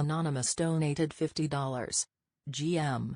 Anonymous donated $50. GM.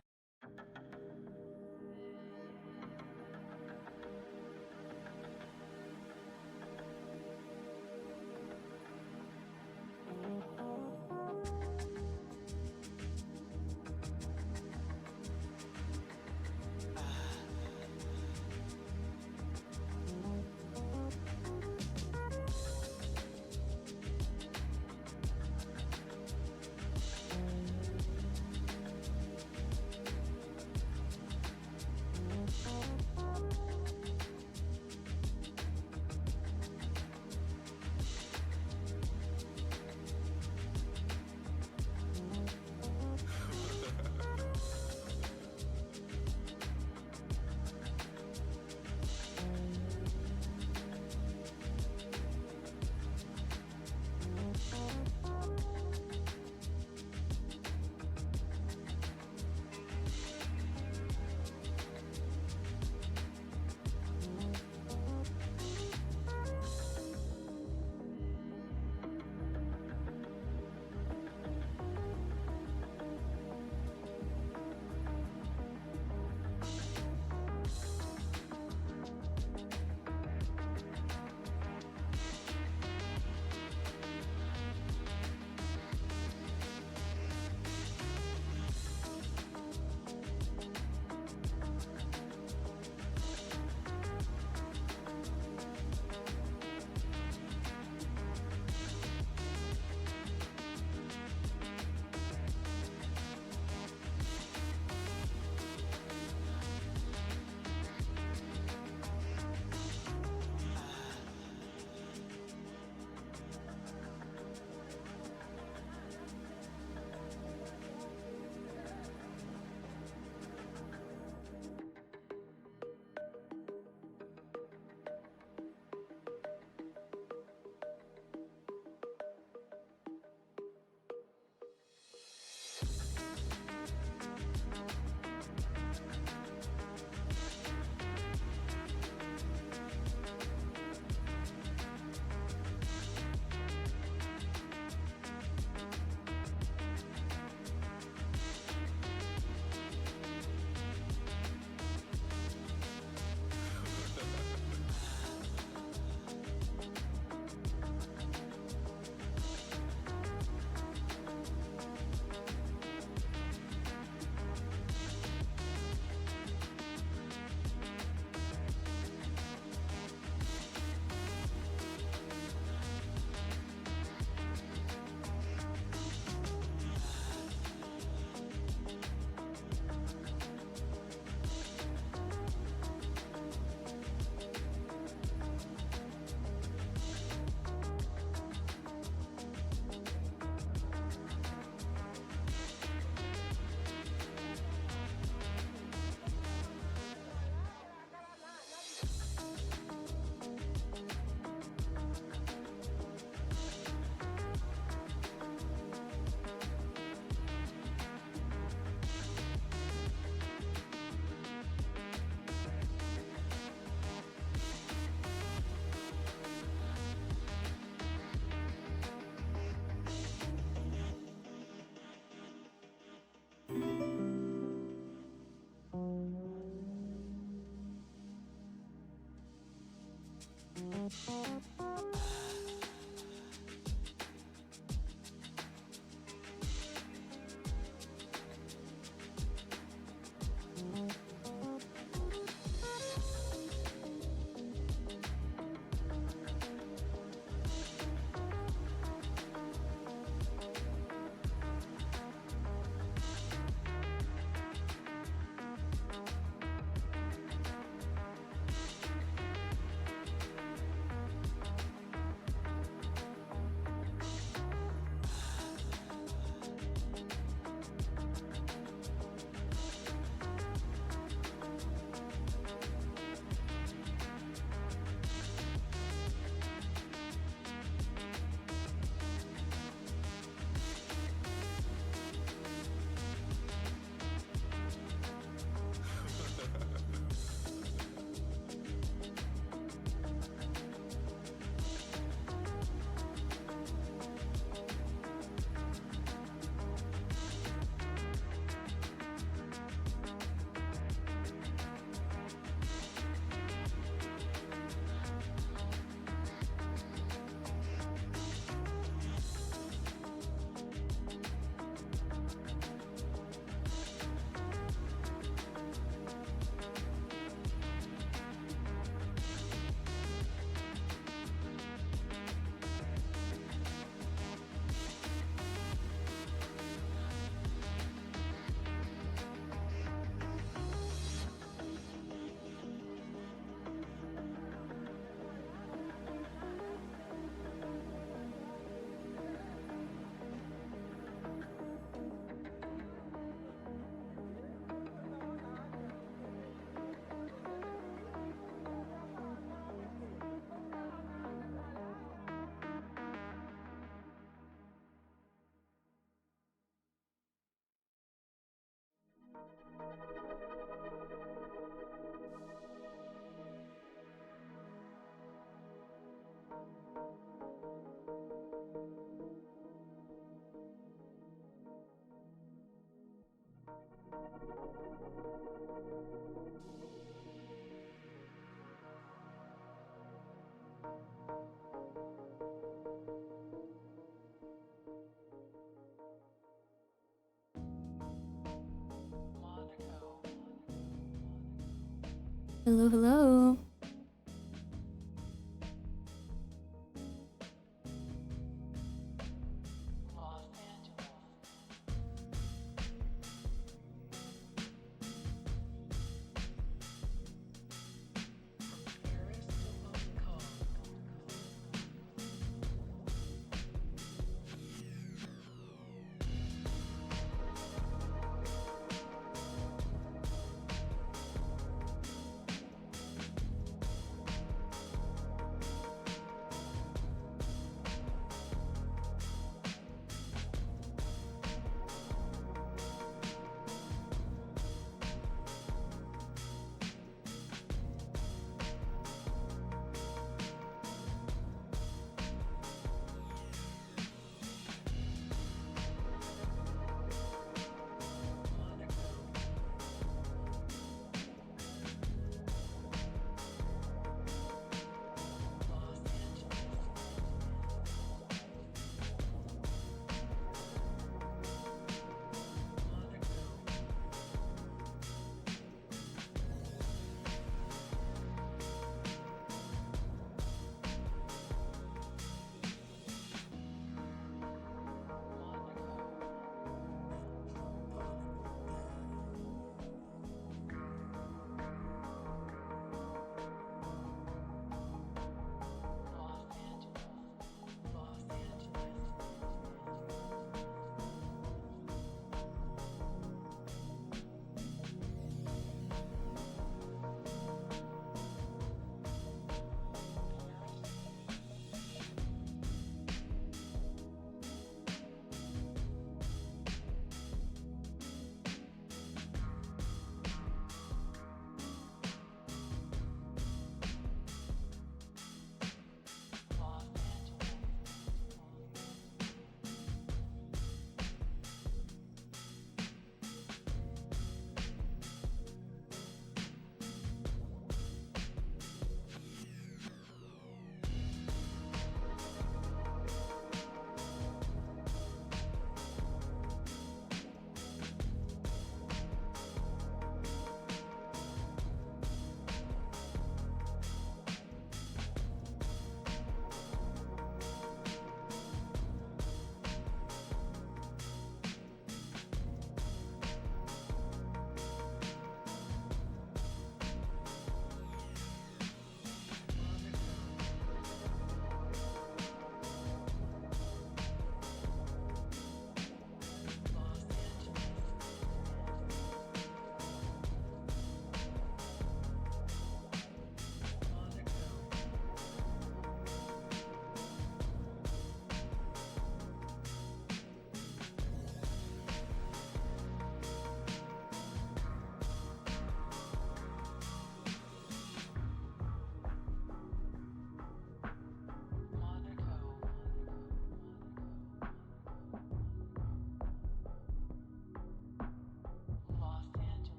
Hello, hello.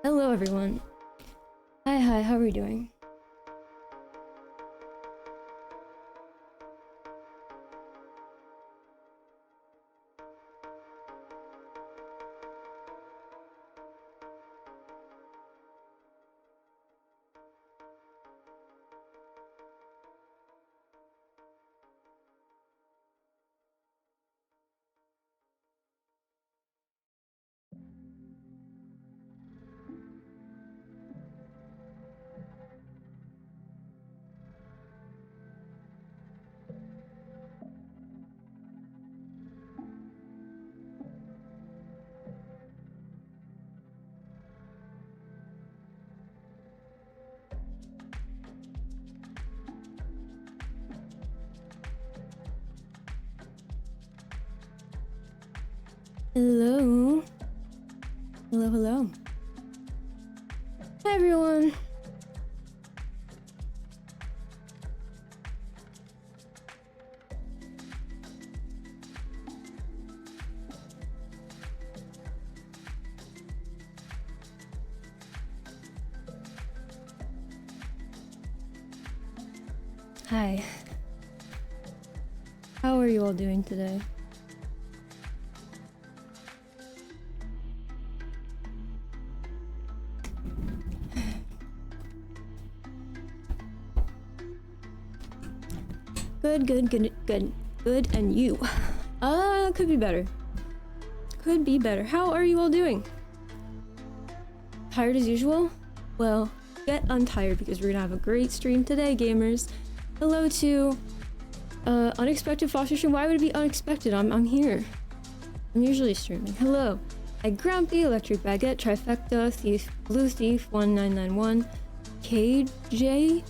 Hello, everyone. Hi, how are you doing? Hello. Hello, hello. Hi, everyone. Hi. How are you all doing today? Good, and you? Could be better. Could be better. How are you all doing? Tired as usual? Well, get untired because we're gonna have a great stream today, gamers. Hello to, Unexpected Foster Stream. Why would it be unexpected? I'm here. I'm usually streaming. Hello. I Grumpy, Electric Baguette, Trifecta, Thief, Blue Thief, 1991, KJ?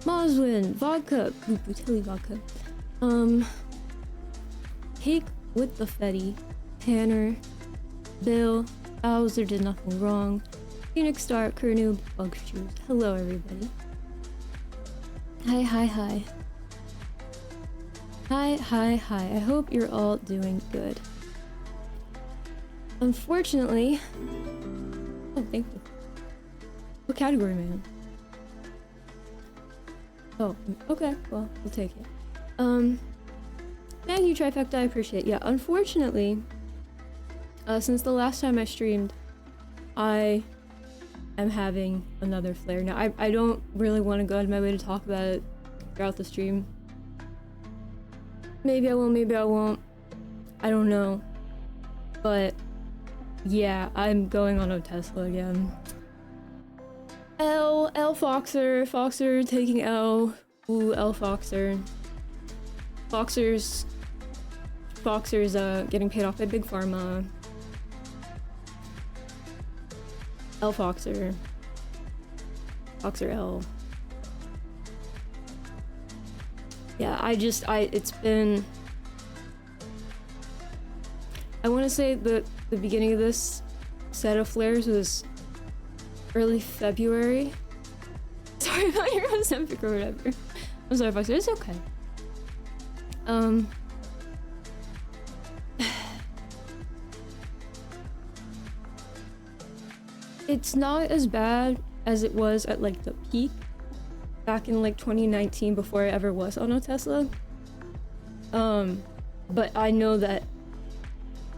Moswin, Vodka, Butelli Vodka, Cake with the Fetty, Tanner, Bill, Bowser did nothing wrong, Phoenix Star, Kernu, Bug Shoes. Hello everybody. Hi. Hi. I hope you're all doing good. Unfortunately... Oh, thank you. What category, man? Oh, okay, well, we'll take it. Thank you, Trifecta, I appreciate it. Yeah, unfortunately, since the last time I streamed, I am having another flare. Now, I don't really want to go out of my way to talk about it throughout the stream. Maybe I will, maybe I won't. I don't know. But, yeah, I'm going on a Tesla again. L Foxer taking L. Ooh, L Foxer. Foxer's getting paid off by Big Pharma. L Foxer. Foxer L. Yeah, it's been... I want to say that the beginning of this set of flares was early February. Sorry about your Ozempic or whatever. I'm sorry if I said it's okay. It's not as bad as it was at like the peak back in like 2019 before I ever was on a Tesla. But I know that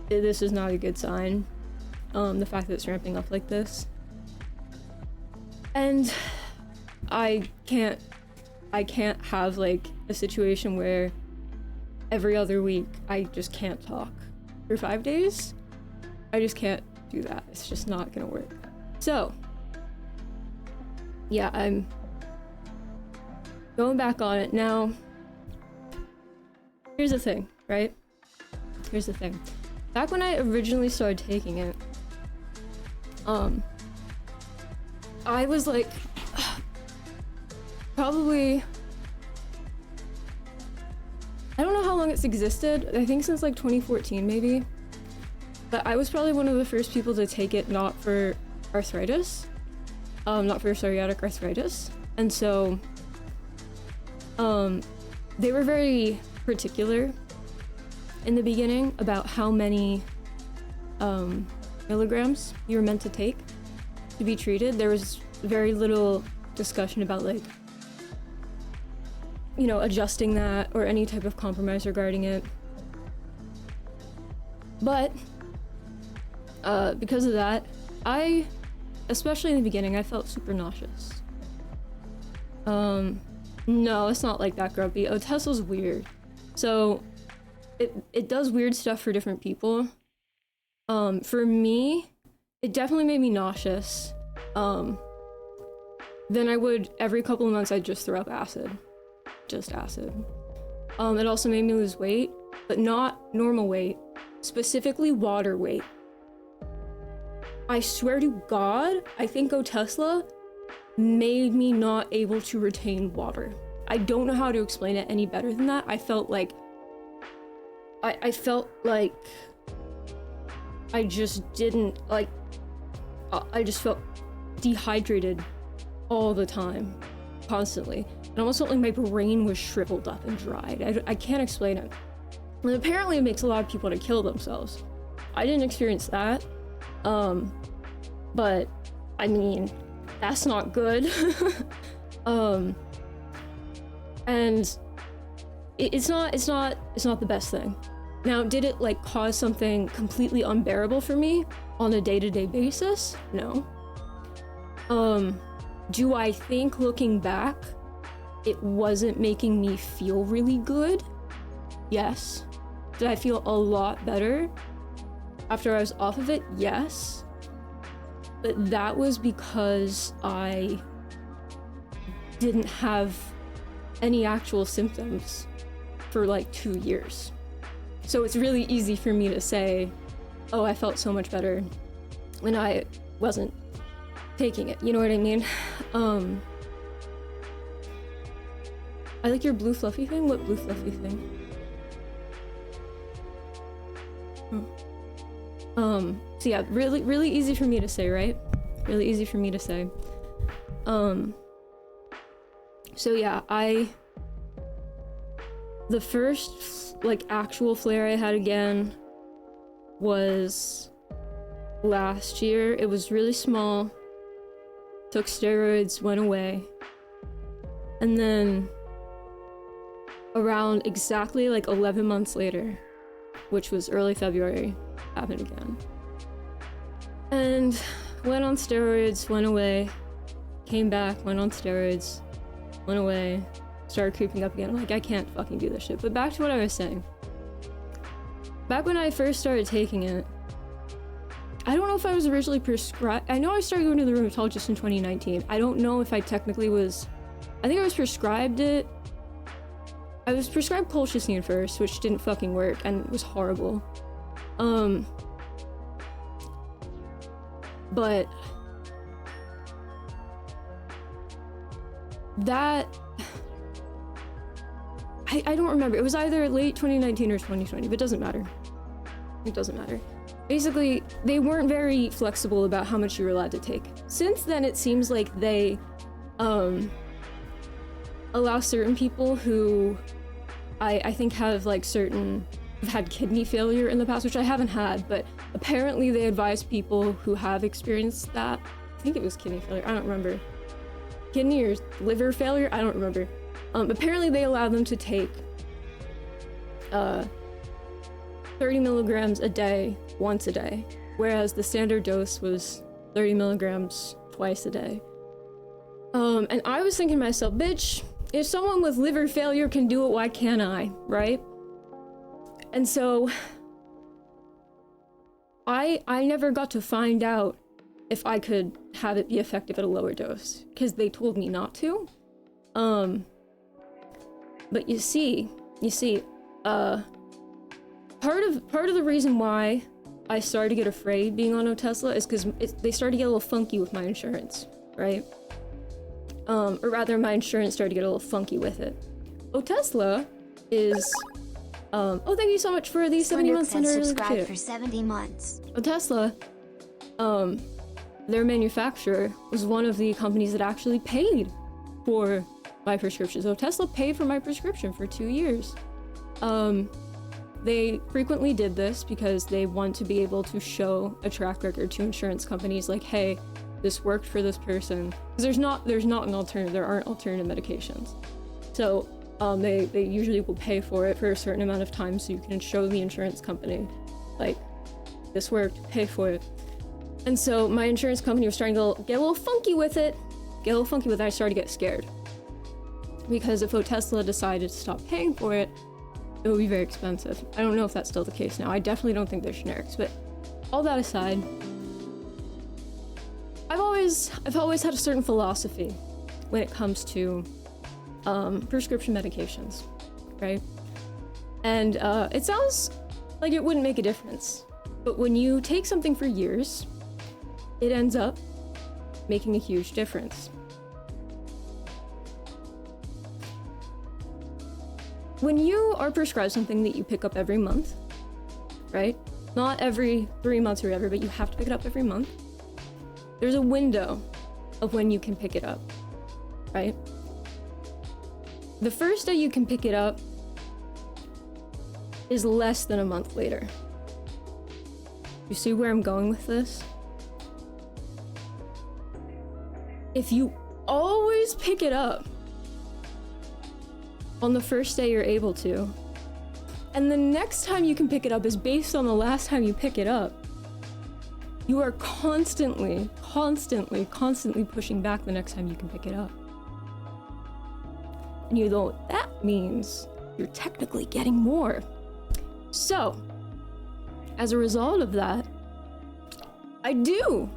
this is not a good sign. The fact that it's ramping up like this. And I can't have like a situation where every other week I just can't talk for 5 days. I just can't do that. It's just not gonna work. So yeah, I'm going back on it now. Here's the thing, right? Here's the thing. Back when I originally started taking it, I was like, probably, I don't know how long it's existed. I think since like 2014 maybe. But I was probably one of the first people to take it not for arthritis. Not for psoriatic arthritis. And so, they were very particular in the beginning about how many milligrams you were meant to take to be treated. There was very little discussion about like, you know, adjusting that or any type of compromise regarding it. But because of that, especially in the beginning, I felt super nauseous. No, it's not like that, Grumpy. Oh, Tesla's weird. So it does weird stuff for different people. For me, it definitely made me nauseous. Then I would, every couple of months, I'd just throw up acid. Just acid. It also made me lose weight, but not normal weight, specifically water weight. I swear to God, I think Go Tesla made me not able to retain water. I don't know how to explain it any better than that. I felt like I just didn't, like, I just felt dehydrated all the time, constantly. It almost felt like my brain was shriveled up and dried. I can't explain it. And apparently it makes a lot of people to kill themselves. I didn't experience that. But, I mean, that's not good. And it's not the best thing. Now, did it like cause something completely unbearable for me on a day-to-day basis? No. Do I think looking back, it wasn't making me feel really good? Yes. Did I feel a lot better after I was off of it? Yes. But that was because I didn't have any actual symptoms for like 2 years. So it's really easy for me to say, oh, I felt so much better when I wasn't taking it. You know what I mean? I like your blue fluffy thing. What blue fluffy thing? So yeah, really easy for me to say, right? Really easy for me to say. So yeah, the first like actual flare I had again was last year. It was really small. Took steroids, went away. And then around exactly like 11 months later, which was early February, happened again. And went on steroids, went away, came back, went on steroids, went away, started creeping up again. I'm like, I can't fucking do this shit. But back to what I was saying. Back when I first started taking it, I don't know if I was originally prescribed. I know I started going to the rheumatologist in 2019. I don't know if I technically was. I think I was prescribed it. I was prescribed colchicine first, which didn't fucking work and was horrible. But that I don't remember. It was either late 2019 or 2020, but it doesn't matter. It doesn't matter. Basically, they weren't very flexible about how much you were allowed to take. Since then, it seems like they allow certain people who I think have like have had kidney failure in the past, which I haven't had, but apparently they advise people who have experienced that. I think it was kidney failure, I don't remember. Kidney or liver failure, I don't remember. Apparently they allow them to take 30 milligrams a day, once a day, whereas the standard dose was 30 milligrams twice a day. And I was thinking to myself, bitch, if someone with liver failure can do it, why can't I, right? And so I never got to find out if I could have it be effective at a lower dose, because they told me not to. But you see, part of the reason why I started to get afraid being on Otesla is because they started to get a little funky with my insurance, right? Or rather, my insurance started to get a little funky with it. Otesla is, oh, thank you so much for the 70 months under subscribed for 70 months. Otesla, their manufacturer was one of the companies that actually paid for my prescription. So Tesla paid for my prescription for 2 years. They frequently did this because they want to be able to show a track record to insurance companies like, hey, this worked for this person. Because there's not an alternative, there aren't alternative medications. So they usually will pay for it for a certain amount of time so you can show the insurance company, like, this worked, pay for it. And so my insurance company was trying to get a little funky with it. I started to get scared. Because if Otesla decided to stop paying for it, it would be very expensive. I don't know if that's still the case now. I definitely don't think they're generics, but all that aside, I've always had a certain philosophy when it comes to prescription medications, right? And it sounds like it wouldn't make a difference, but when you take something for years, it ends up making a huge difference. When you are prescribed something that you pick up every month, right? Not every 3 months or whatever, but you have to pick it up every month. There's a window of when you can pick it up, right? The first day you can pick it up is less than a month later. You see where I'm going with this? If you always pick it up on the first day you're able to, and the next time you can pick it up is based on the last time you pick it up, you are constantly pushing back the next time you can pick it up. And you know what that means? You're technically getting more. So, as a result of that, I do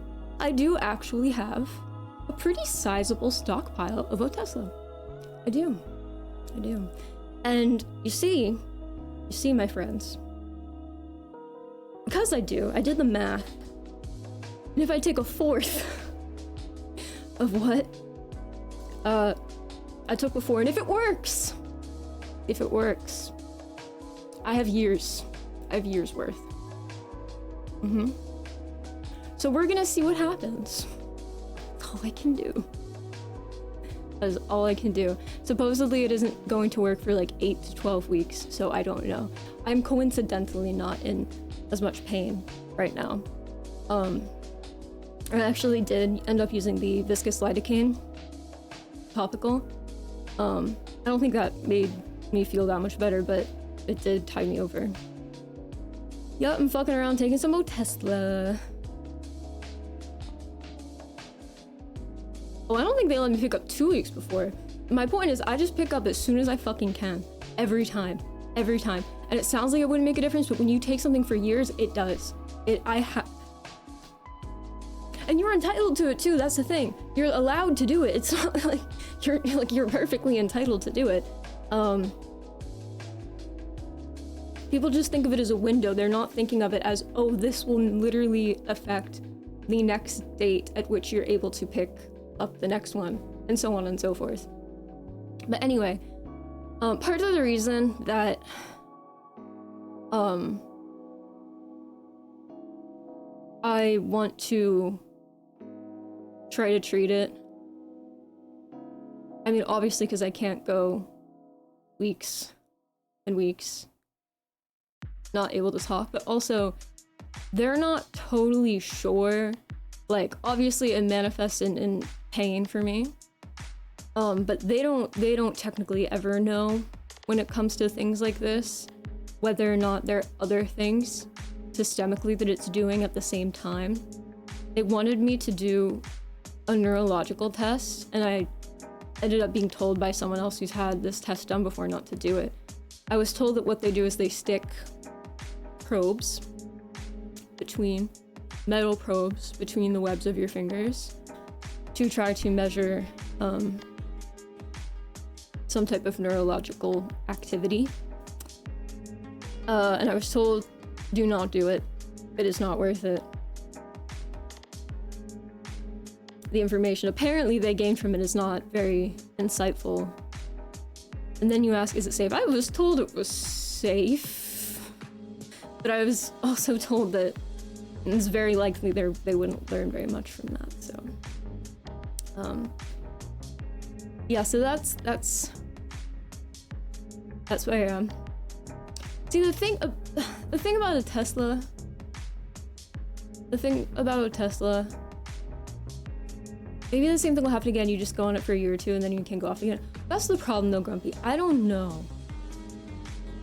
actually have a pretty sizable stockpile of a Tesla. I do. And you see, my friends, because I did the math. And if I take a fourth of what I took before, and if it works, I have years worth. So we're gonna see what happens. That's all I can do. That is all I can do. Supposedly it isn't going to work for like 8 to 12 weeks, so I don't know. I'm coincidentally not in as much pain right now. I actually did end up using the viscous lidocaine topical. I don't think that made me feel that much better, but it did tide me over. Yup, I'm fucking around taking some more Tesla. Oh, I don't think they let me pick up 2 weeks before. My point is, I just pick up as soon as I fucking can. Every time. And it sounds like it wouldn't make a difference, but when you take something for years, it does. And you're entitled to it too, that's the thing. You're allowed to do it. It's not like you're perfectly entitled to do it. People just think of it as a window. They're not thinking of it as, oh, this will literally affect the next date at which you're able to pick up the next one, and so on and so forth. But anyway, part of the reason that I want to try to treat it, I mean, obviously because I can't go weeks and weeks not able to talk, but also they're not totally sure. Like, obviously it manifests in pain for me, but they don't technically ever know when it comes to things like this whether or not there are other things systemically that it's doing at the same time. They wanted me to do a neurological test, and I ended up being told by someone else who's had this test done before not to do it. I was told that what they do is they stick metal probes between the webs of your fingers to try to measure some type of neurological activity. And I was told, do not do it. It is not worth it. The information apparently they gained from it is not very insightful. And then you ask, is it safe? I was told it was safe, but I was also told that it's very likely they wouldn't learn very much from that. So, yeah. So that's where I am. See, the thing about a Tesla. Maybe the same thing will happen again. You just go on it for a year or two, and then you can go off again. That's the problem, though, Grumpy. I don't know.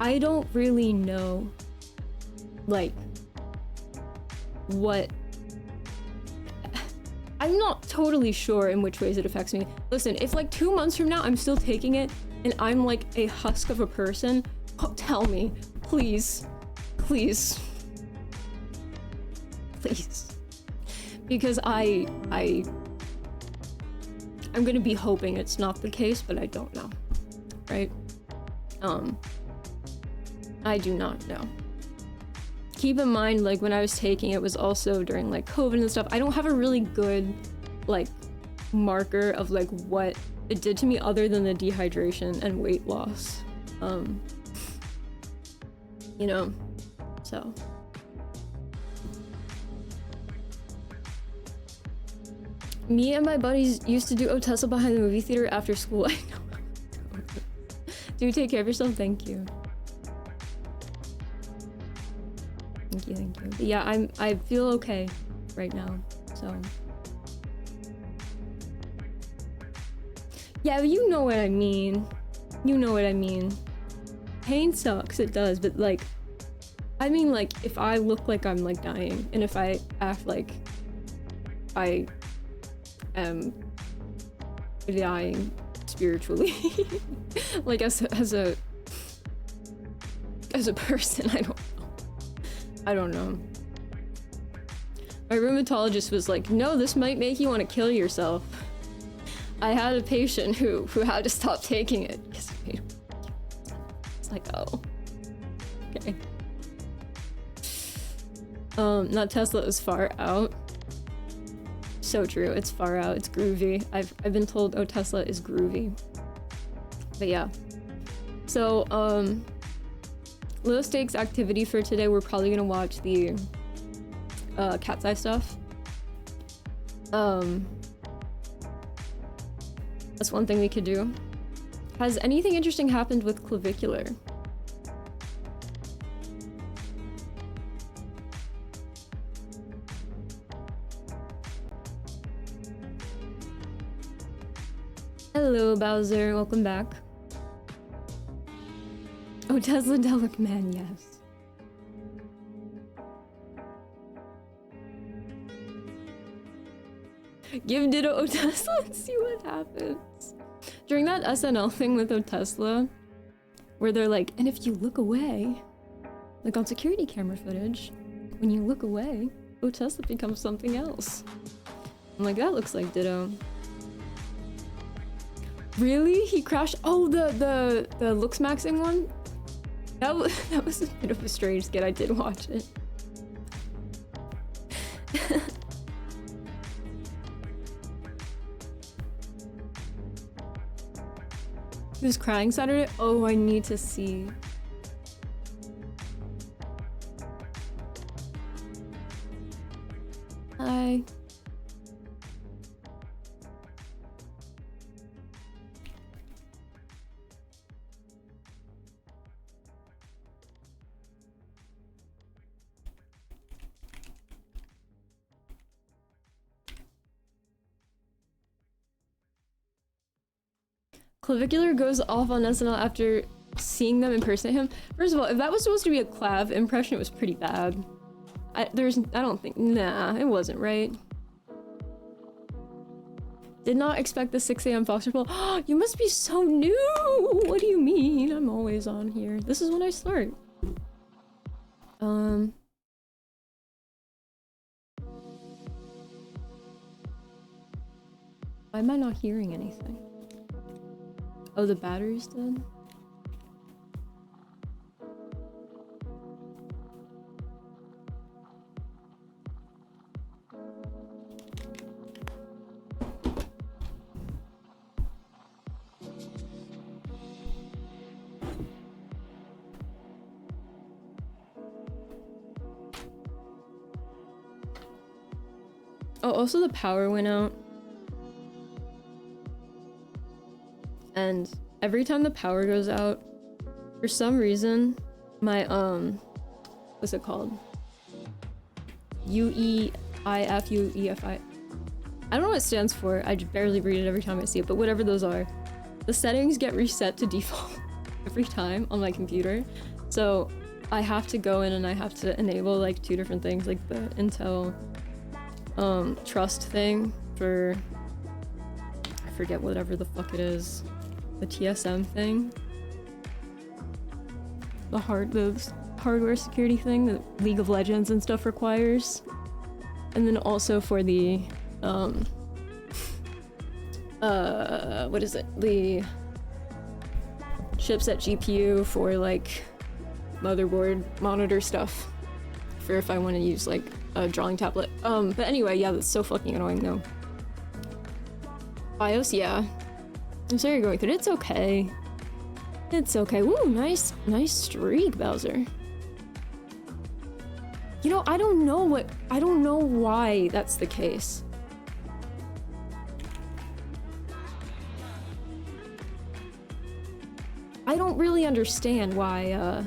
I don't really know, like, what... I'm not totally sure in which ways it affects me. Listen, if, like, 2 months from now I'm still taking it, and I'm, like, a husk of a person, tell me. Please. Please. Please. Because I'm gonna be hoping it's not the case, but I don't know, right? I do not know. Keep in mind, like, when I was taking it was also during, like, COVID and stuff. I don't have a really good, like, marker of, like, what it did to me other than the dehydration and weight loss. You know, so. Me and my buddies used to do Otessa behind the movie theater after school. I know. Do take care of yourself. Thank you. Thank you, thank you. But yeah, I feel okay right now, so. Yeah, but you know what I mean. You know what I mean. Pain sucks, it does, but like, I mean like, if I look like I'm like dying, and if I act like I am dying spiritually, like as a person, I don't know. My rheumatologist was like, no, this might make you want to kill yourself. I had a patient who had to stop taking it because it made him. It's like, oh, okay. Not Tesla is far out. So true, it's far out, it's groovy. I've been told, oh, Tesla is groovy. But yeah. So, low stakes activity for today, we're probably gonna watch the Cat's Eye stuff. That's one thing we could do. Has anything interesting happened with clavicular? Hello, Bowser. Welcome back. Oh, Tesla Delic Man, yes. Give Ditto Otesla and see what happens. During that SNL thing with Otesla, where they're like, and if you look away, like on security camera footage, when you look away, Otesla becomes something else. I'm like, that looks like Ditto. Really? He crashed? Oh, the looksmaxxing one? That was a bit of a strange skit. I did watch it. He was crying Saturday? Oh, I need to see. Hi. Clavicular goes off on SNL after seeing them impersonate him. First of all, if that was supposed to be a Clav impression, it was pretty bad. I don't think, nah, it wasn't, right? Did not expect the 6 a.m. Fox Report. Oh, you must be so new! What do you mean? I'm always on here. This is when I start. Why am I not hearing anything? Oh, the battery's dead? Oh, also the power went out. And every time the power goes out, for some reason, my, what's it called? UEIF, UEFI. I don't know what it stands for. I just barely read it every time I see it, but whatever those are. The settings get reset to default every time on my computer. So I have to go in and I have to enable like 2 different things, like the Intel trust thing for, I forget whatever the fuck it is. The TSM thing. The hardware security thing that League of Legends and stuff requires. And then also for the what is it? The chipset GPU for like motherboard monitor stuff. For if I want to use like a drawing tablet. But anyway, yeah, that's so fucking annoying though. BIOS, yeah. I'm sorry you're going through it. It's okay. It's okay. Woo, nice streak, Bowser. You know, I don't know why that's the case. I don't really understand why,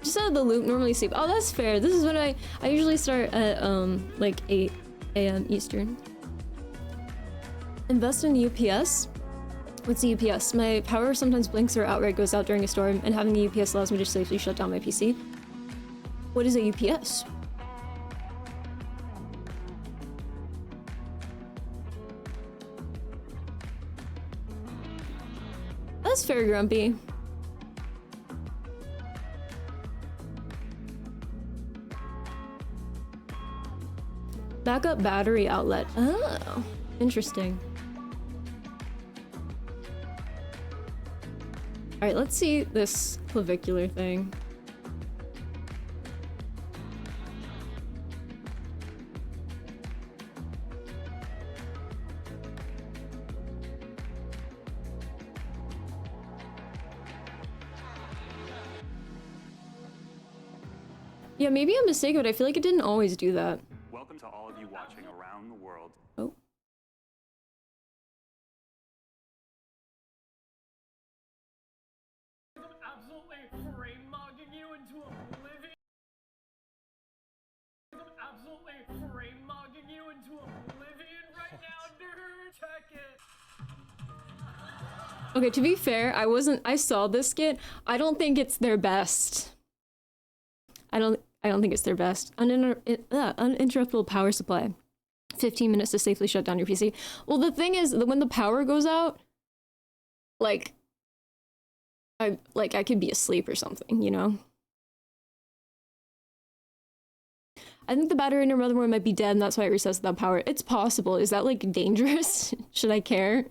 just out of the loop, normally sleep. Oh, that's fair. This is when I usually start at, like 8 a.m. Eastern. Invest in UPS? What's the UPS? My power sometimes blinks or outright goes out during a storm, and having a UPS allows me to safely shut down my PC. What is a UPS? That's fair, Grumpy. Backup battery outlet. Oh, interesting. Alright, let's see this clavicular thing. Yeah, maybe I'm mistaken, but I feel like it didn't always do that. Welcome to all of you watching around the world. Oh. Absolutely frame mugging you into oblivion. Absolutely frame mugging you into oblivion right now, dude. Check it. Okay, to be fair, I saw this skit. I don't think it's their best. I don't think it's their best. Uninterruptible power supply. 15 minutes to safely shut down your PC. Well, the thing is that when the power goes out, like I could be asleep or something, you know? I think the battery in your motherboard might be dead and that's why it resets without power. It's possible. Is that like dangerous? Should I care?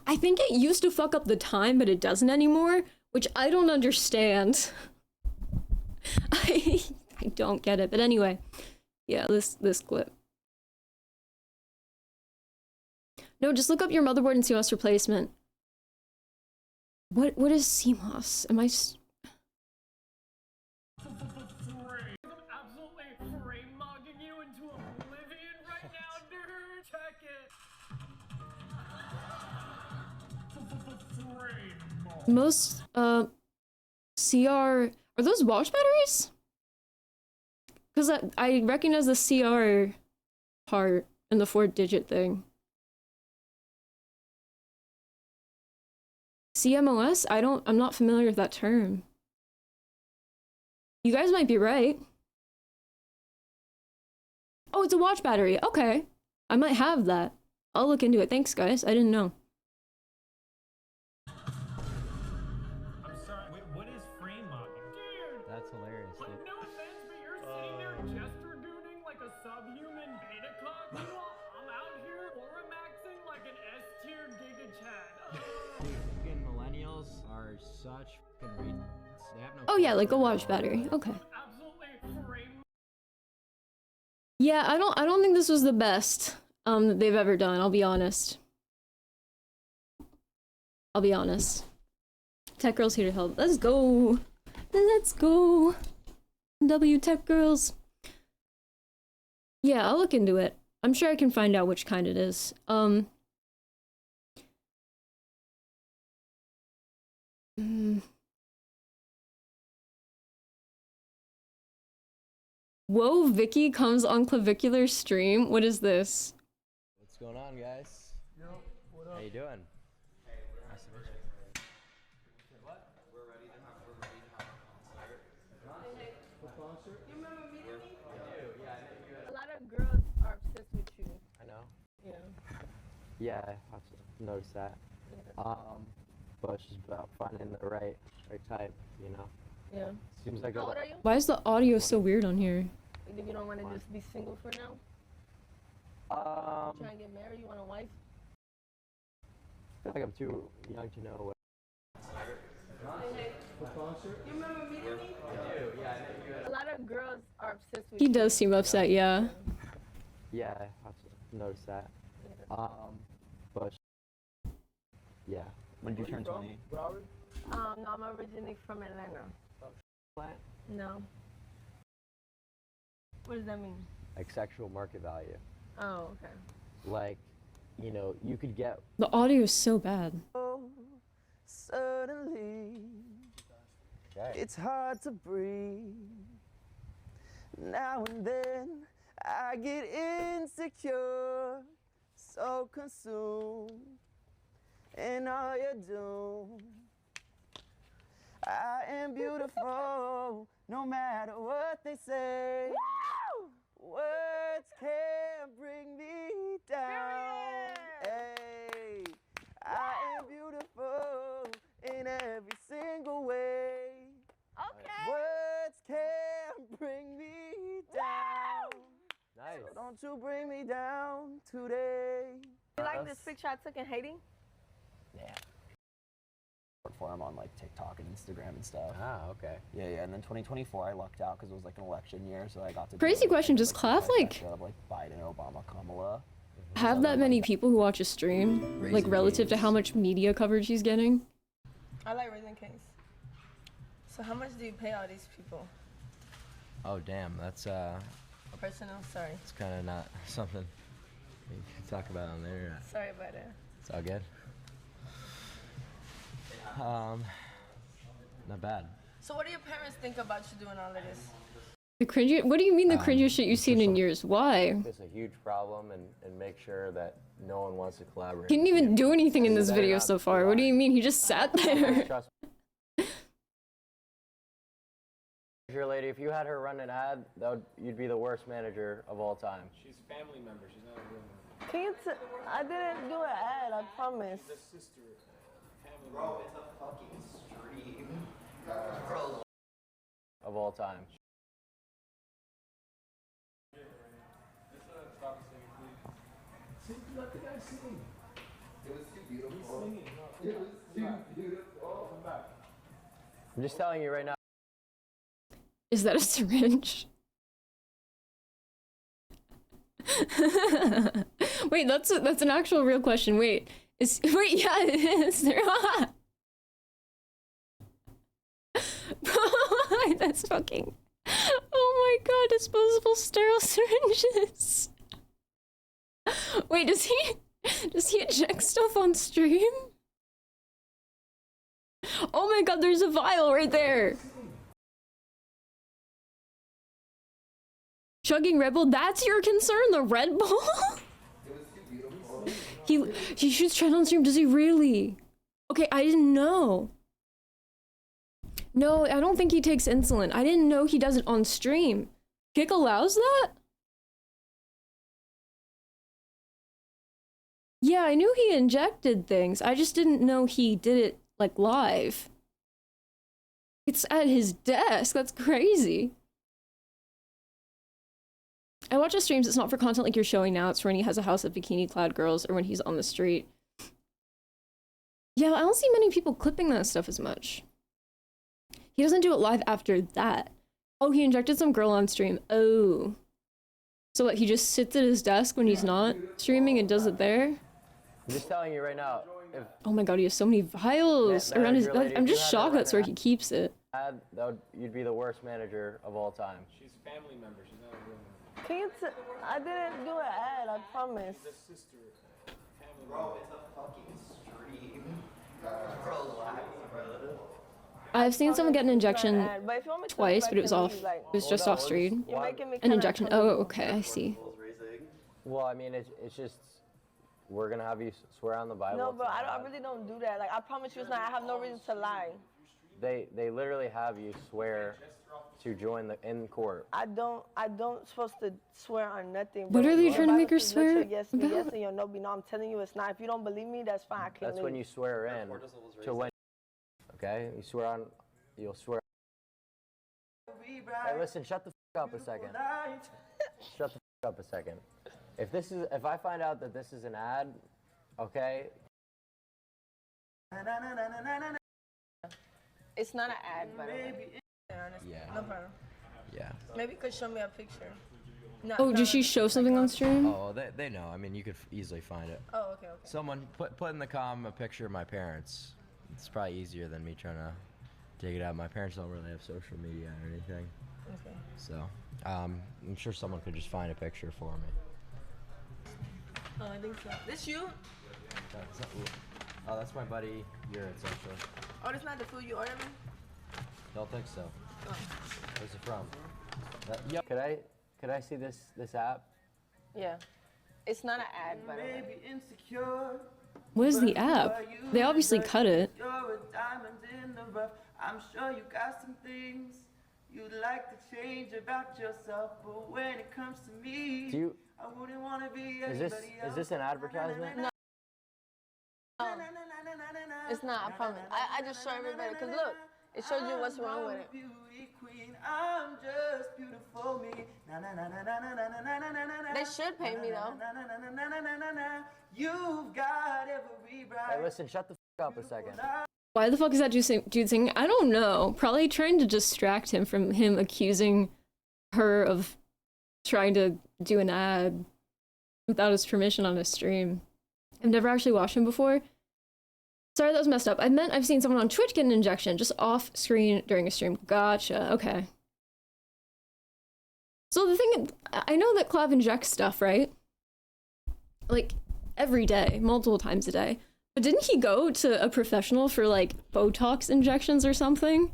I think it used to fuck up the time, but it doesn't anymore, which I don't understand. I don't get it, but anyway, yeah, this clip. No, just look up your motherboard and CMOS replacement. What is CMOS? Am I? Absolutely frame mugging you into oblivion right now, dude. Check it. Most CR, are those wash batteries? Because I recognize the CR part in the 4-digit thing. CMOS? I'm not familiar with that term. You guys might be right. Oh, it's a watch battery. Okay. I might have that. I'll look into it. Thanks, guys. I didn't know. I'm sorry. Wait, what is frame mugging? Dude! That's hilarious, Like, dude. no offense, but you're sitting there jester gooning like a subhuman beta cock. Meanwhile, I'm out here aura maxing like an S tier Giga Chad. Dude, fucking millennials are such fucking retards. They have no. Oh yeah, like a watch battery. Okay. Absolutely frame. Yeah, I don't think this was the best that they've ever done, I'll be honest. I'll be honest. Tech Girls here to help. Let's go. Let's go. W Tech Girls. Yeah, I'll look into it. I'm sure I can find out which kind it is. Whoa, Vicky comes on clavicular stream. What is this? What's going on, guys? Yo, what up? How you doing? Nice to meet you. A lot of girls are obsessed with you. I know. Yeah. Yeah, I've noticed that. But it's just about finding the right type, you know. Yeah. Seems like How old are you? Why is the audio so weird on here? Like, you don't want to just be single for now? Try and get married? You want a wife? I feel like I'm too young to know what. You remember meeting me? A lot of girls are obsessed with He you. does seem upset, yeah. Yeah, I've noticed that. But yeah. When did you turn 20? No, I'm originally from Atlanta. Plant? No. What does that mean? Like sexual market value. Oh, okay. Like you know, you could get. The audio is so bad. Suddenly, it's hard to breathe. Now and then, I get insecure, so consumed in all your doom. I am beautiful, no matter what they say. Words can't bring me down. Hey, I am beautiful in every single way. Okay. Words can't bring me down. Nice. So don't you bring me down today. You like this picture I took in Haiti? Yeah. For him on like TikTok and Instagram and stuff. Ah, okay. Yeah. And then 2024, I lucked out because it was like an election year, so I got to. Crazy question. Does Clef like Biden, Obama, Kamala? have that many people who watch a stream, like relative to how much media coverage he's getting? I like Raising Kings. So how much do you pay all these people? Oh damn, that's Personal, sorry. it's kind of not something you can talk about on the internet. Sorry about that. It's all good. Not bad. So what do your parents think about you doing all of this? The cringy. What do you mean the cringiest shit you've seen in years? Why? It's a huge problem, and make sure that no one wants to collaborate. He didn't even do anything in this video so far. What do you mean? He just sat there. Trust me. Your lady, if you had her run an ad, you'd be the worst manager of all time. She's a family member. She's not a real member. Can you I didn't do an ad, I promise. She's a sister. Family Bro, it's a fucking stream. Of all time. Let the guy sing. It was too beautiful. Singing. It was too beautiful. Come back. I'm just telling you right now. Is that a syringe? Wait, that's an actual real question. Wait, yeah, it is. That's fucking. Oh my god, disposable sterile syringes. Wait, does he inject stuff on stream? Oh my god, there's a vial right there. Chugging Red Bull, that's your concern? The Red Bull? It was too beautiful. He shoots Trent on stream, does he really? Okay, I didn't know. No, I don't think he takes insulin. I didn't know he does it on stream. Kick allows that? Yeah, I knew he injected things. I just didn't know he did it, like, live. It's at his desk. That's crazy. I watch his streams. It's not for content like you're showing now. It's for when he has a house of bikini-clad girls or when he's on the street. Yeah, I don't see many people clipping that stuff as much. He doesn't do it live after that. Oh, he injected some girl on stream. Oh. So what, he just sits at his desk when he's not streaming and does it there? I'm just telling you right now. If Oh my god, he has so many vials around his... Lady, I'm if you just had shocked her that's where run he keeps it. ad, you'd be the worst manager of all time. She's a family member. She's not a real member. Can you I didn't do an ad, I promise. She's a sister. Family Bro, it's a fucking stream. Relax, bro. I've seen someone get an injection But if you want me to twice, like, but it was can off. you, like, It was just off stream. You're making me An kinda injection. come Oh, to- okay, I see. Well, I mean, it's just we're gonna have you swear on the Bible. No, bro, I tonight. really don't do that. Like, I promise you it's not. I have no reason to lie. They literally have you swear to join in court. I don't supposed to swear on nothing. What bro. are they The trying to Bible make her says let your swear yes be yes about? and your no be no. I'm telling you it's not. If you don't believe me, that's fine. I can't That's leave. when you swear in to when. Okay, you'll swear. Hey, listen, shut the f up a second. Shut the f up a second. If I find out that this is an ad, okay. It's not an ad, by the way. Yeah. No problem. Yeah. Maybe you could show me a picture. No, Oh, no, did she show something on stream? Oh, they know. I mean, you could easily find it. Oh, okay. Someone put in the com a picture of my parents. It's probably easier than me trying to dig it out. My parents don't really have social media or anything. Okay. So, I'm sure someone could just find a picture for me. Oh, I think so. This you? Oh, that's my buddy. You're at social. Oh, this not the food you ordered me? Don't think so. Oh. Where's it from? Could I see this app? Yeah. It's not an ad, by the way. What is the app? They obviously cut it. You're a diamond in the rough. I'm sure you got some things you'd like to change about yourself, but when it comes to me, I wouldn't want to be anybody else. Is this an advertisement? No. It's not, I promise. I just show everybody, because look, it shows you what's wrong with it. I'm just beautiful me. They should pay me though. You've got every right. Hey, listen, shut the f up a second. Why the fuck is that dude singing? I don't know. Probably trying to distract him from him accusing her of trying to do an ad without his permission on his stream. I've never actually watched him before. Sorry, that was messed up. I meant I've seen someone on Twitch get an injection just off screen during a stream. Gotcha, okay. So the thing, I know that Clav injects stuff, right? Like, every day, multiple times a day. But didn't he go to a professional for, like, Botox injections or something?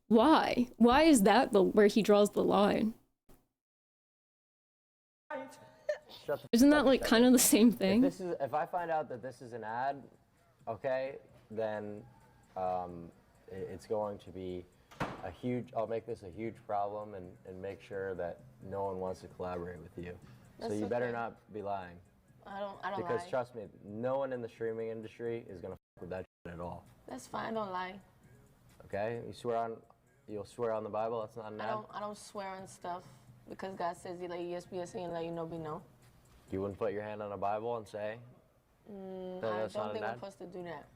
Why? Why is that where he draws the line? Isn't that, like, kind of the same thing? If I find out that this is an ad, okay, then it's going to be I'll make this a huge problem and make sure that no one wants to collaborate with you. So you better not be lying. I don't because lie. Trust me, no one in the streaming industry is gonna f with that shit at all. That's fine, I don't lie. Okay? You'll swear on the Bible, that's not an ad? I don't swear on stuff because God says he let you yes be yes and let you know be no. You wouldn't put your hand on a Bible and say I don't think I'm supposed to do that.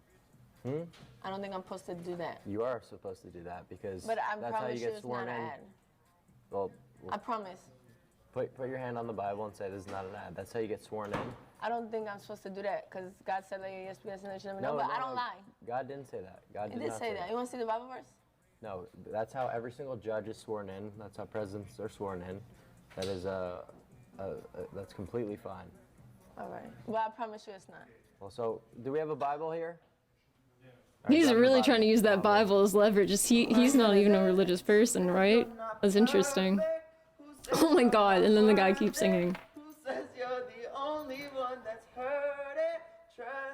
I don't think I'm supposed to do that. You are supposed to do that because but I that's how you get sworn in. Ad. Well, I promise. Put your hand on the Bible and say this is not an ad. That's how you get sworn in. I don't think I'm supposed to do that because God said let you yes be yes and let you know be no, but I don't lie. God didn't say that. God did not say that. You want to see the Bible verse? No, that's how every single judge is sworn in. That's how presidents are sworn in. That is that's completely fine. All right, but I promise you it's not. Well, so do we have a Bible here? He's really trying to use that Bible as leverage. He's not even a religious person, right? That's interesting. Oh my god, and then the guy keeps singing.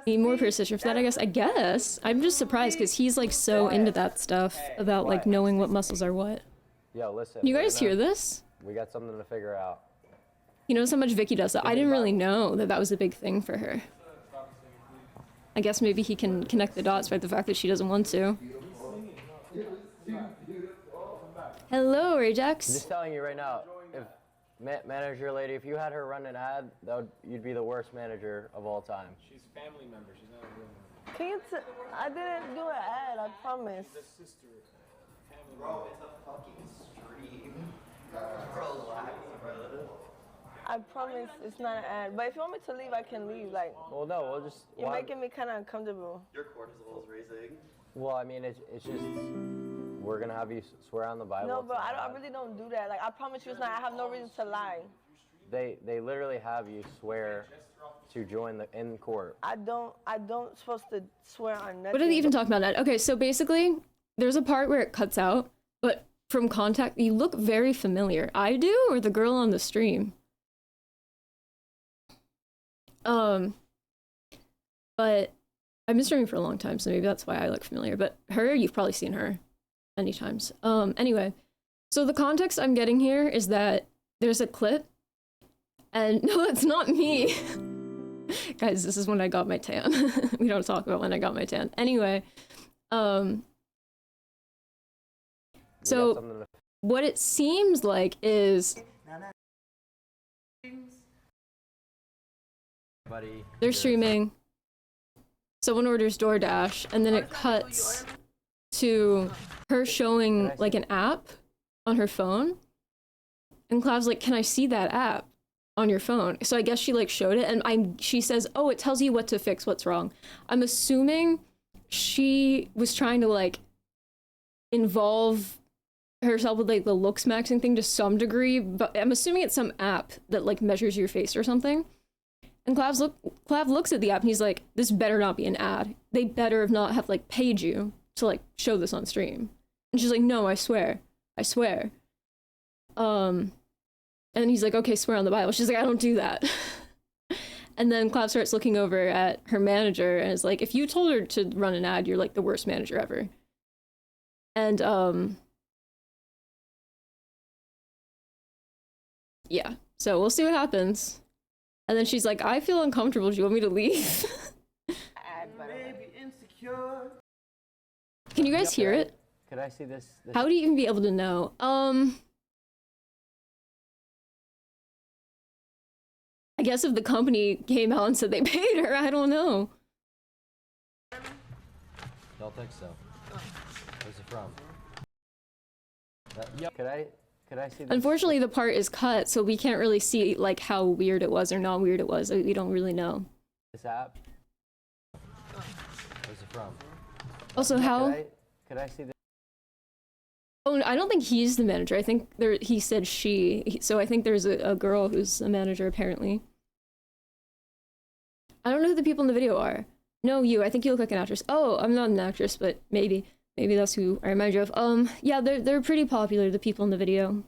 Need more precision for that, I guess. I'm just surprised because he's like so into that stuff about like knowing what muscles are what. Yo, listen. Can you guys hear this? We got something to figure out. You know how much Vicky does that? I didn't really know that was a big thing for her. I guess maybe he can connect the dots by the fact that she doesn't want to. Hello, Ajax. I'm just telling you right now, if manager lady, if you had her run an ad, you'd be the worst manager of all time. She's a family member. She's not a real member. Can you I didn't do an ad, I promise. The sister, family Bro, member. it's a fucking stream. Relax, bro. I promise it's not an ad. But if you want me to leave, I can leave. Like, well, no, we'll just. You're making me kind of uncomfortable. Your cortisol is raising. Well, I mean, it's just we're gonna have you swear on the Bible. No, bro, I really don't do that. Like, I promise you, it's not. I have no reason to lie. They literally have you swear to join in court. I don't supposed to swear on nothing. What are they even talking about that? Okay, so basically, there's a part where it cuts out, but from contact, you look very familiar. I do, or the girl on the stream? But I've been streaming for a long time, so maybe that's why I look familiar. But her, you've probably seen her many times. Anyway, so the context I'm getting here is that there's a clip, and no, it's not me. Guys, this is when I got my tan. We don't talk about when I got my tan. Anyway, so what it seems like is they're streaming, someone orders DoorDash, and then it cuts to her showing like an app on her phone, and Clav's like, can I see that app on your phone? So I guess she like showed it, and she says, oh, it tells you what to fix, what's wrong. I'm assuming she was trying to like involve herself with like the looksmaxxing thing to some degree, but I'm assuming it's some app that like measures your face or something. And Clav looks at the app and he's like, this better not be an ad. They better have not have like paid you to like show this on stream. And she's like, no, I swear. I swear. And he's like, okay, swear on the Bible. She's like, I don't do that. And then Clav starts looking over at her manager and is like, if you told her to run an ad, you're like the worst manager ever. And yeah, so we'll see what happens. And then she's like, I feel uncomfortable. Do you want me to leave? Can you guys hear it? Could I see this? How would you even be able to know? I guess if the company came out and said they paid her, I don't know. Don't think so. Where's it from? Yep. Could I see this? Unfortunately, the part is cut, so we can't really see like how weird it was or not weird it was. We don't really know. This app? Where's it from? Also, how? Could I see this? Oh, I don't think he's the manager. I think he said she. So I think there's a girl who's a manager, apparently. I don't know who the people in the video are. No, you. I think you look like an actress. Oh, I'm not an actress, but maybe that's who I remind you of. Yeah, they're pretty popular, the people in the video.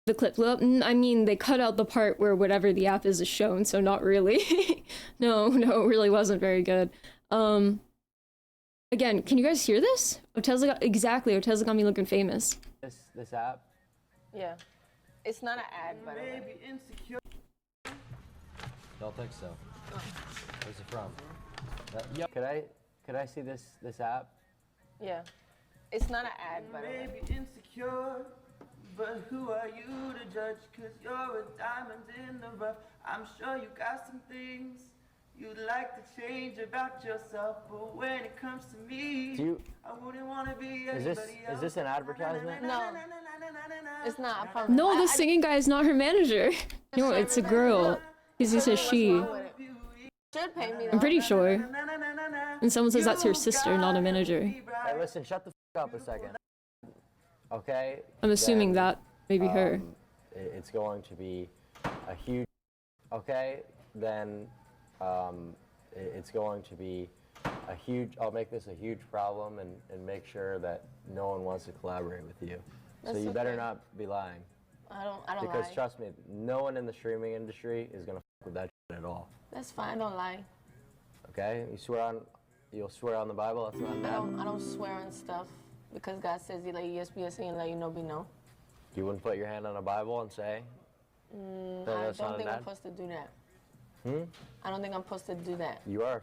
The clip blew up. I mean, they cut out the part where whatever the app is shown, so not really. No, it really wasn't very good. Again, can you guys hear this? Otezla got me looking famous. This app? Yeah. It's not an ad, by the way. Don't think so. Where's it from? Yep. Could I see this app? Yeah. It's not an ad, by the way. Insecure, but who are you to judge? 'Cause you're a diamond in the rough. I'm sure you got some things you'd like to change about yourself, but when it comes to me, I wouldn't want to be anybody else. Is this an advertisement? No. It's not, I promise. No, the singing guy is not her manager. No, it's a girl. Because he says she. Should pay me, I'm pretty sure. And someone says that's her sister, not a manager. Hey, listen, shut the f up a second. Okay? I'm assuming that maybe her. It's going to be a huge... Okay? Then... it's going to be a huge... I'll make this a huge problem and make sure that no one wants to collaborate with you. So you better not be lying. I don't because lie. trust me, no one in the streaming industry is gonna f with that shit at all. That's fine, don't lie. Okay? You'll swear on the Bible? That's not bad. I don't swear on stuff because God says he let you yes be yes and let you no be no. You wouldn't put your hand on a Bible and say? I don't think I'm supposed to do that. I don't think I'm supposed to do that. You are.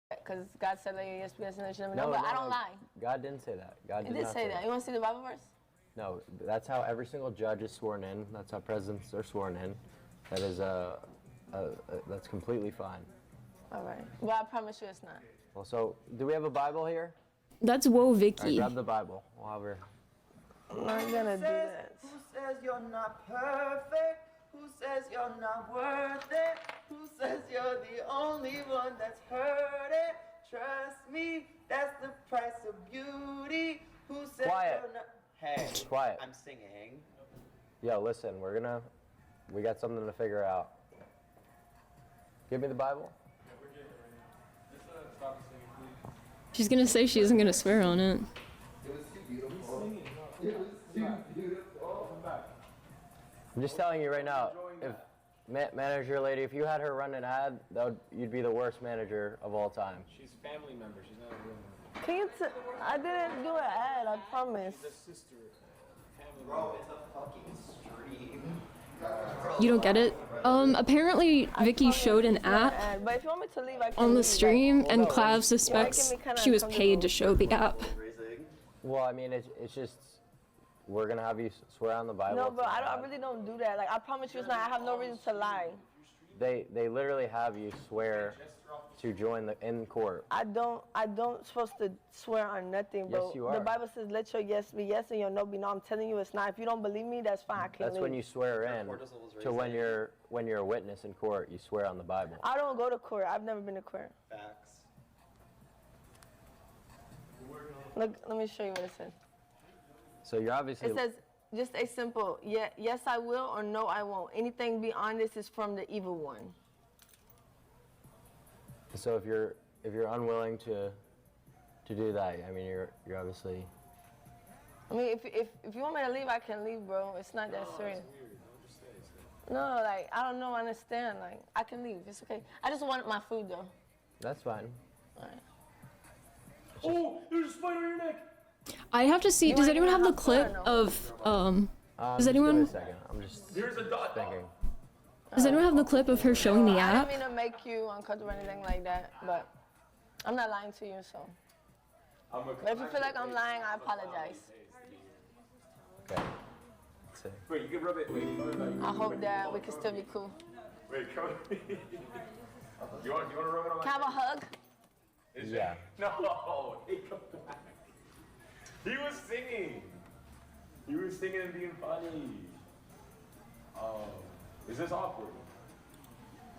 Because God said let you yes be yes and let you no be no, but I don't lie. God didn't say that. God did not say that. You want to see the Bible verse? No, that's how every single judge is sworn in. That's how presidents are sworn in. That is that's completely fine. All right. Well, I promise you it's not. Well, so do we have a Bible here? That's Whoa Vicky. All right, grab the Bible. We'll have her. I'm not gonna do that. Who says you're not perfect? Who says you're not worth it? Who says you're the only one that's heard it? Trust me, that's the price of beauty. Who says Quiet. you're not... Hey, Quiet. I'm singing. Yo, listen, we got something to figure out. Give me the Bible. She's gonna say she isn't gonna swear on it. It was too beautiful. It was too beautiful. I'm just telling you right now, if manager lady, if you had her run an ad, you'd be the worst manager of all time. She's a family member. She's not a real member. Can you I didn't do an ad, I promise. She's a sister. Bro, it's a fucking stream. You don't get it? Apparently Vicky showed an app But if you want me to leave, I can on the leave, stream, and Clav suspects she was paid to show the app. Well, I mean, it's just, we're gonna have you swear on the Bible. No, bro, I really don't do that. Like, I promise you it's not. I have no reason to lie. They literally have you swear to join in court. I don't supposed to swear on nothing, bro. Yes, you are. The Bible says let your yes be yes and your no be no. I'm telling you it's not. If you don't believe me, that's fine. I can't That's leave. when you swear in to when you're a witness in court, you swear on the Bible. I don't go to court. I've never been to court. Facts. Look, let me show you what it says. So you're obviously... It says, just a simple, yeah, yes I will or no I won't. Anything beyond this is from the evil one. So if you're unwilling to do that, I mean you're obviously. I mean, if you want me to leave, I can leave, bro. It's not that serious. No, like, I don't know, I understand. Like, I can leave. It's okay. I just want my food, though. That's fine. All right. Oh, there's a spider on your neck. I have to see. Does anyone have the clip of Does anyone? Just give me a second. I'm just Here's a dot. thinking. Does anyone have the clip of her showing the I app? didn't mean to make you uncomfortable or anything like that, but I'm not lying to you, so. But if you feel like I'm lying, I apologize. Okay. Let's see. Wait, you can rub it. Wait, you can rub it. I hope that we can still be cool. Wait, come. You want to rub it on my Can I have a hug? Yeah. No, hey, come back. He was singing. He was singing and being funny. Oh, is this awkward?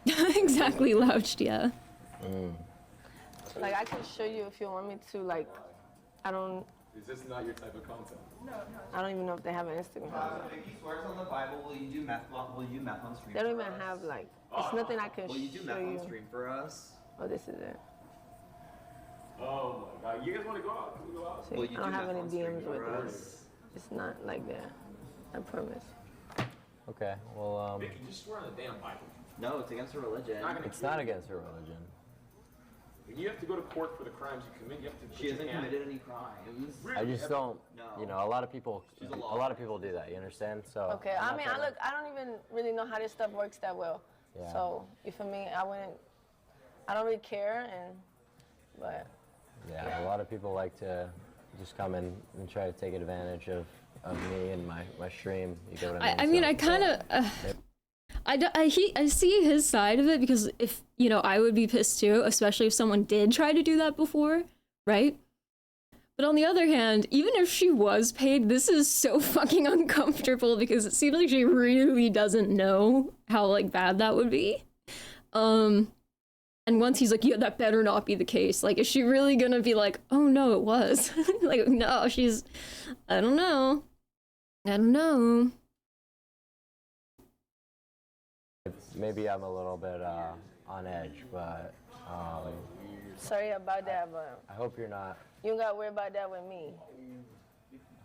Exactly, Louched, yeah. Like, I can show you if you want me to, like, I don't. Is this not your type of content? I don't even know if they have an Instagram. Vicky swears on the Bible. Will you do math? Will you do math on stream? They don't even have, like, it's nothing I can Will you do math show on you. stream for us? Oh, this is it. Oh my God! You guys want to go out? Can we go out? See, Will you I don't do have math any on stream DMs with for this. us? It's not like that. I promise. Okay. Well, Vicky, just swear on the damn Bible. No, it's against her religion. it's not against her religion. You have to go to court for the crimes you commit. You have to. She hasn't committed any crimes. I just don't. No. You know, a lot of people She's a do that. You understand? So. Okay, I'm I not mean, trying to- I don't even really know how this stuff works that well. Yeah. So, you feel me? I don't really care, but. Yeah, a lot of people like to just come in and try to take advantage of me and my stream. You get what I mean? I mean, I kind of. I see his side of it because if, you know, I would be pissed too, especially if someone did try to do that before, right? But on the other hand, even if she was paid, this is so fucking uncomfortable because it seems like she really doesn't know how, like, bad that would be. And once he's like, yeah, that better not be the case. Like, is she really gonna be like, oh no, it was? Like, no, she's, I don't know. Maybe I'm a little bit on edge, but Sorry about that, but. I hope you're not. You don't gotta worry about that with me.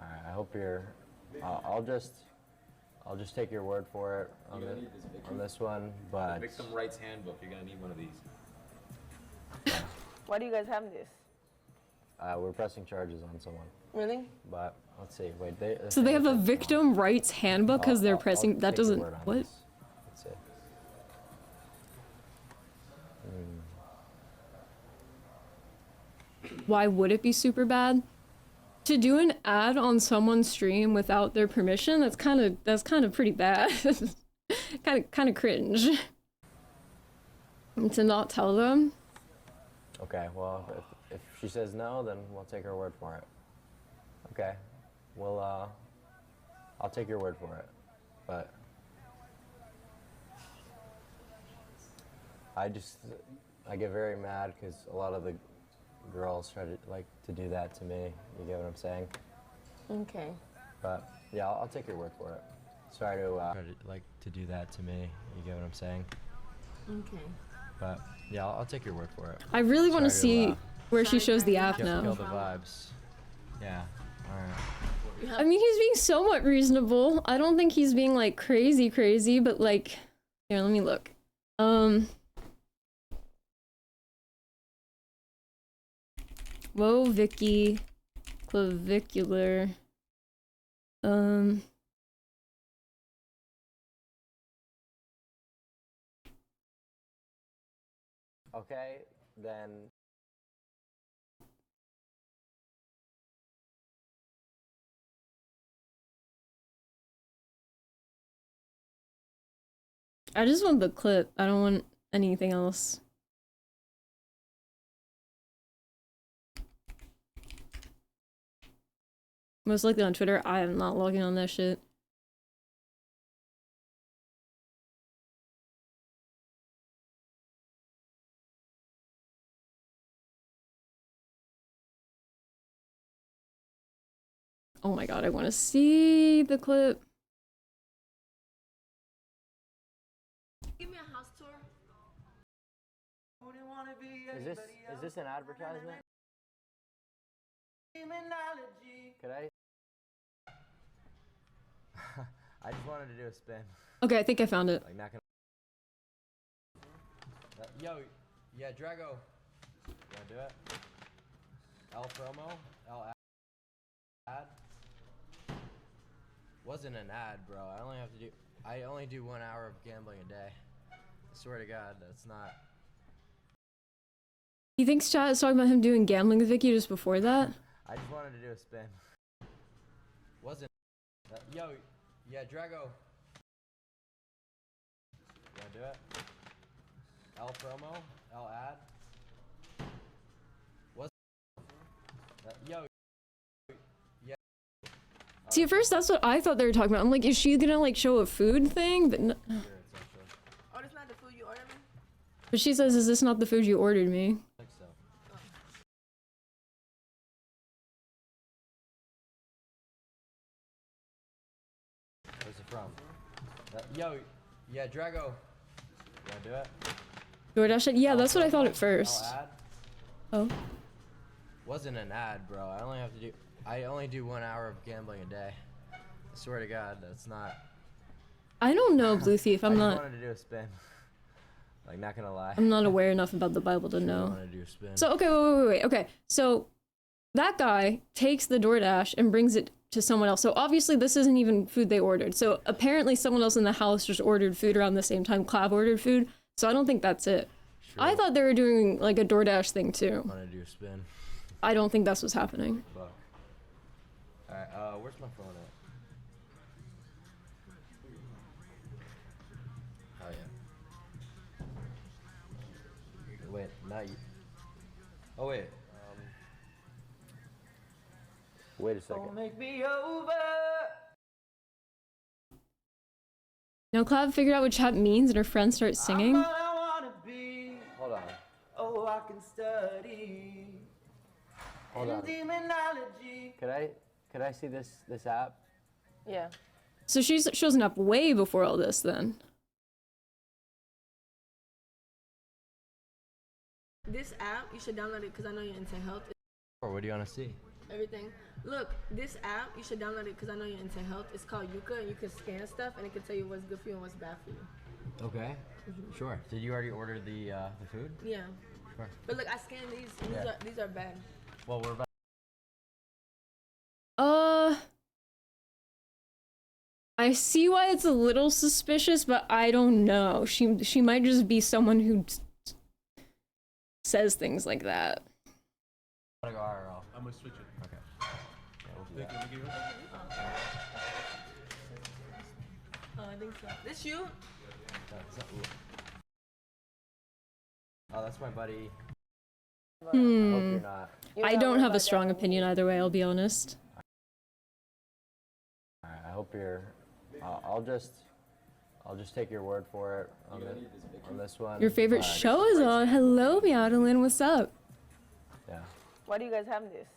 All right, I hope you're. I'll just take your word for it on this one, but. Victim rights handbook. You're gonna need one of these. Why do you guys have this? We're pressing charges on someone, Really? but let's see. Wait, So they have a victim rights handbook because they're I'll pressing. That take your doesn't. word on What? this. Let's see. Why would it be super bad? To do an ad on someone's stream without their permission, that's kind of pretty bad. kind of cringe. And to not tell them. Okay, well, if she says no, then we'll take her word for it. Okay, well, I'll take your word for it, but I get very mad because a lot of the girls try to do that to me. You get what I'm saying? Okay. But yeah, I'll take your word for it. Sorry to do that to me. You get what I'm saying? Okay. But yeah, I'll take your word for it. I really want to Sorry see where she shows the app Kill now. the vibes. Yeah. All right. I mean, he's being somewhat reasonable. I don't think he's being like crazy, but like, here, let me look. Whoa, Vicky. Clavicular. Okay, then. I just want the clip. I don't want anything else. Most likely on Twitter. I am not logging on that shit. Oh my god, I want to see the clip. Give me a house tour. Is this an advertisement? Could I? I just wanted to do a spin. Okay, I think I found it. Like not gonna. Yo, yeah, Drago. You wanna do it? L promo? L ad? Wasn't an ad, bro. I only do 1 hour of gambling a day. I swear to God, that's not. He thinks chat is talking about him doing gambling with Vicky just before that? I just wanted to do a spin. Wasn't. Yo, yeah, Drago. You wanna do it? L promo? L ad? Yo. Yeah. See, at first that's what I thought they were talking about. I'm like, is she gonna like show a food thing? But no. Oh, that's not the food you ordered me? But she says, is this not the food you ordered me? I think so. Where's it from? Yo, yeah, Drago. You wanna do it? DoorDash said, yeah, that's what I thought at first. Ad? Oh. Wasn't an ad, bro. I only do 1 hour of gambling a day. I swear to God, that's not. I don't know, Blue Thief. I just wanted to do a spin. Like, not gonna lie. I'm not aware enough about the Bible to know. I wanted to do a spin. So, okay, wait. Okay, so that guy takes the DoorDash and brings it to someone else. So obviously this isn't even food they ordered. So apparently someone else in the house just ordered food around the same time Clav ordered food. So I don't think that's it. Sure. I thought they were doing like a DoorDash thing too. I want to do a spin. I don't think that's what's happening. Fuck. Alright, where's my phone at? Oh yeah. Wait, not you. Oh wait. Wait a second. Don't make me over. Now Clav figured out what chat means and her friends start singing. I'm all I wanna be. Hold on. Oh, I can study. Hold on. Demonology. Could I see this app? Yeah. So she's chosen up way before all this then. This app, you should download it because I know you're into health. Or what do you want to see? Everything. Look, this app, you should download it because I know you're into health. It's called Yuka, and you can scan stuff, and it can tell you what's good for you and what's bad for you. Okay. Sure. Did you already order the food? Yeah. Sure. But look, I scanned these, and these are bad. Well, we're about. I see why it's a little suspicious, but I don't know. She might just be someone who says things like that. I'm gonna switch it. Okay. Yeah, we'll do that. Oh, I think so. This you? Oh, that's my buddy. Hmm. I hope you're not. I don't have a strong opinion either way, I'll be honest. Alright, I hope you're. I'll just take your word for it on this one. Your favorite show is on. Hello, Meowdalin, what's up? Yeah. Why do you guys have this?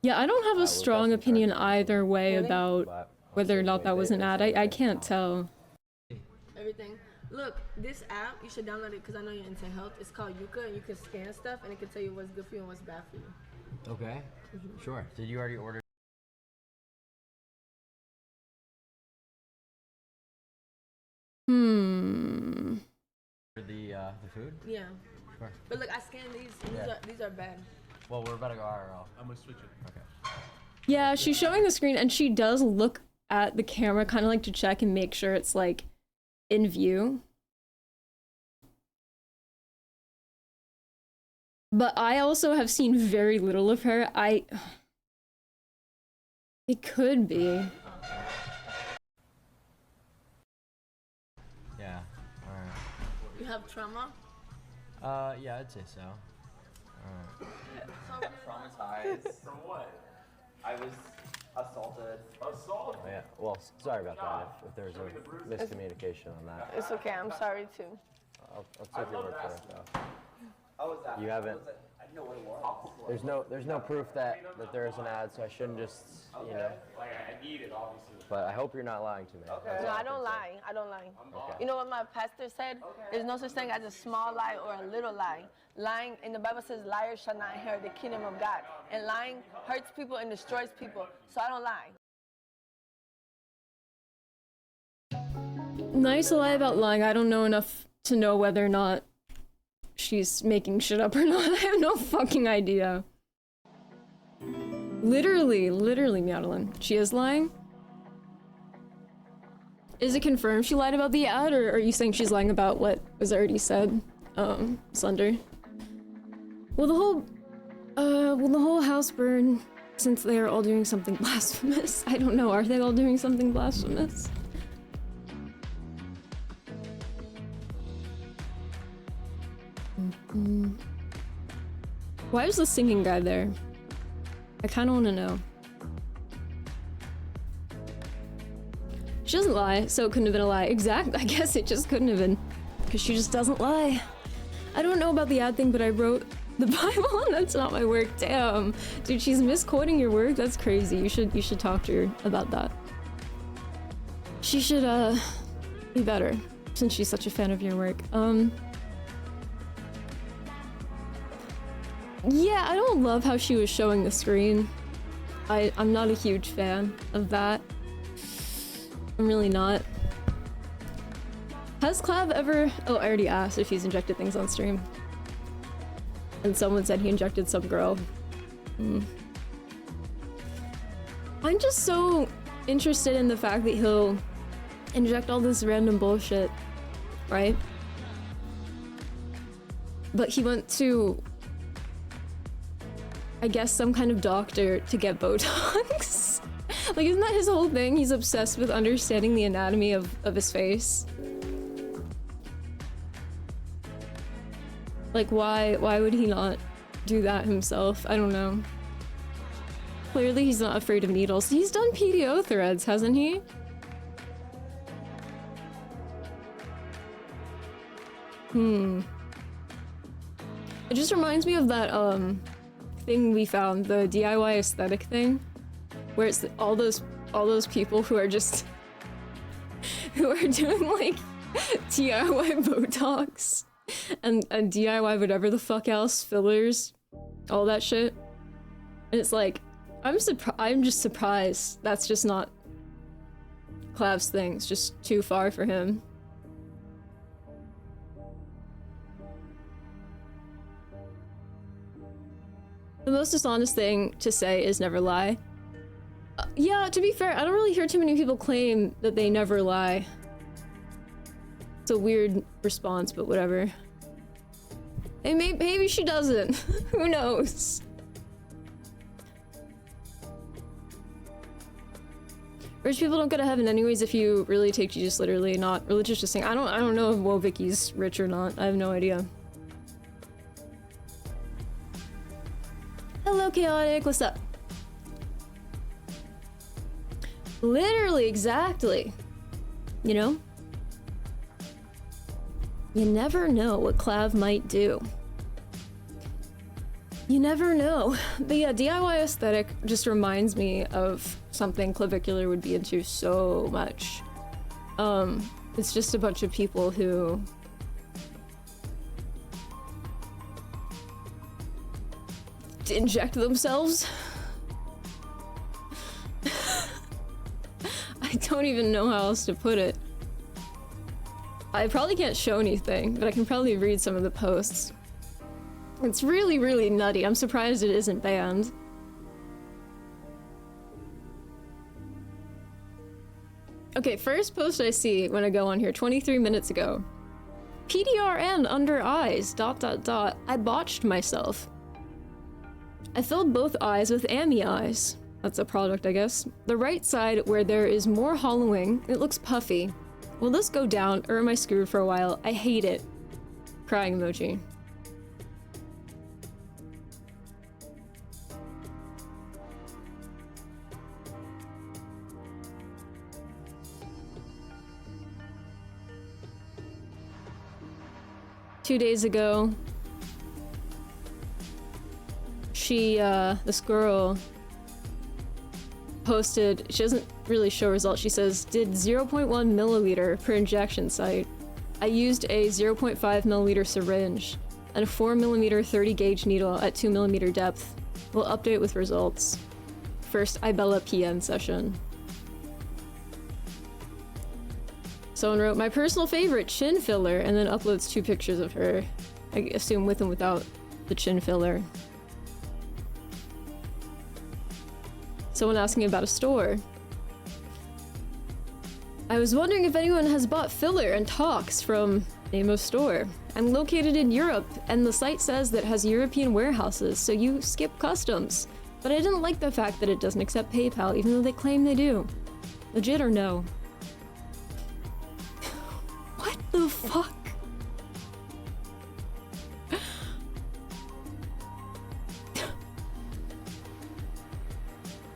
Yeah, I don't have a strong opinion either way about whether or not that was an ad. I can't tell. Everything. Look, this app, you should download it because I know you're into health. It's called Yuka, and you can scan stuff, and it can tell you what's good for you and what's bad for you. Okay. Sure. Did you already order? The food? Yeah. Sure. But look, I scanned these, and these are bad. Well, we're about to go IRL. I'm gonna switch it. Okay. Yeah, she's showing the screen and she does look at the camera kind of like to check and make sure it's like in view. But I also have seen very little of her. It could be. Yeah. Alright. You have trauma? Yeah, I'd say so. Traumatized. From what? I was assaulted. Assaulted? Oh, yeah. Well, sorry about that if there's a miscommunication on that. It's okay, I'm sorry too. I'll take your word for it though. How was that? You haven't. There's no proof that there is an ad, so I shouldn't just, you know. Like, I need it, obviously. But I hope you're not lying to me. That's No, all I can don't say. lie. I don't lie. Okay. You know what my pastor said? There's no such thing as a small lie or a little lie. Lying, in the Bible says, liars shall not inherit the kingdom of God. And lying hurts people and destroys people. So I don't lie. Nice to lie about lying. I don't know enough to know whether or not she's making shit up or not. I have no fucking idea. Literally, Madeline. She is lying? Is it confirmed she lied about the ad, or are you saying she's lying about what was already said? Slender. Will the whole house burn since they are all doing something blasphemous? I don't know. Are they all doing something blasphemous? Why is the singing guy there? I kind of want to know. She doesn't lie, so it couldn't have been a lie. Exactly. I guess it just couldn't have been, because she just doesn't lie. I don't know about the ad thing, but I wrote the Bible and that's not my work. Damn, dude, she's misquoting your work. That's crazy. You should talk to her about that. She should be better, since she's such a fan of your work. Yeah, I don't love how she was showing the screen. I'm not a huge fan of that. I'm really not. Has Clav ever... Oh, I already asked if he's injected things on stream. And someone said he injected some girl. I'm just so interested in the fact that he'll inject all this random bullshit, right? But he went to, I guess, some kind of doctor to get Botox. Like, isn't that his whole thing? He's obsessed with understanding the anatomy of his face. Like, why would he not do that himself? I don't know. Clearly he's not afraid of needles. He's done PDO threads, hasn't he? It just reminds me of that, thing we found, the DIY aesthetic thing, where it's all those people who are just who are doing like DIY Botox and DIY whatever the fuck else, fillers, all that shit. And it's like, I'm just surprised that's just not Clav's thing. It's just too far for him. The most dishonest thing to say is never lie. Yeah, to be fair, I don't really hear too many people claim that they never lie. It's a weird response, but whatever. Hey, maybe she doesn't. Who knows? Rich people don't go to heaven anyways if you really take Jesus literally, not religious just saying. I don't know if Wovicky's rich or not. I have no idea. Hello, Chaotic. What's up? Literally, exactly. You know? You never know what Clav might do. You never know. But yeah, DIY aesthetic just reminds me of something Clavicular would be into so much. It's just a bunch of people who inject themselves. I don't even know how else to put it. I probably can't show anything, but I can probably read some of the posts. It's really, really nutty. I'm surprised it isn't banned. Okay, first post I see when I go on here, 23 minutes ago. PDRN under eyes, ... I botched myself. I filled both eyes with Ami eyes. That's a product, I guess. The right side, where there is more hollowing, it looks puffy. Will this go down, or am I screwed for a while? I hate it. Crying emoji. Two days ago, this girl posted, she doesn't really show results, she says, did 0.1 milliliter per injection site. I used a 0.5 milliliter syringe and a 4 millimeter 30 gauge needle at 2 millimeter depth. We'll update with results. First Ibella PN session. Someone wrote, my personal favorite, chin filler, and then uploads 2 pictures of her. I assume with and without the chin filler. Someone asking about a store. I was wondering if anyone has bought filler and tox from Nemo's store. I'm located in Europe, and the site says that it has European warehouses, so you skip customs. But I didn't like the fact that it doesn't accept PayPal, even though they claim they do. Legit or no? What the fuck?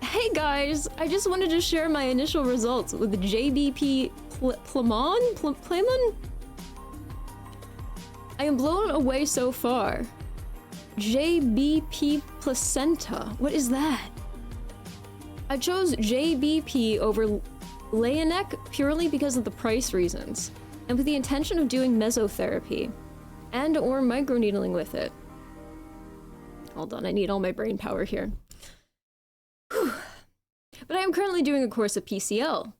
Hey guys, I just wanted to share my initial results with JBP Plamon? I am blown away so far. JBP placenta. What is that? I chose JBP over Leonec purely because of the price reasons, and with the intention of doing mesotherapy, and or microneedling with it. Hold on, I need all my brain power here. Whew. But I am currently doing a course of PCL,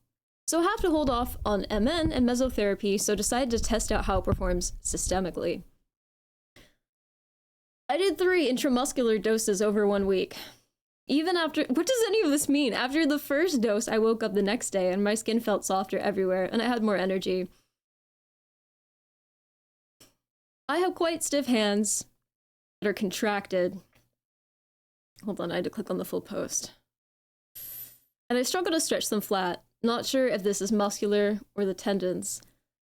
so I have to hold off on MN and mesotherapy, so decided to test out how it performs systemically. I did 3 intramuscular doses over 1 week. Even after— what does any of this mean? After the first dose, I woke up the next day and my skin felt softer everywhere and I had more energy. I have quite stiff hands that are contracted. Hold on, I had to click on the full post. And I struggle to stretch them flat. Not sure if this is muscular or the tendons.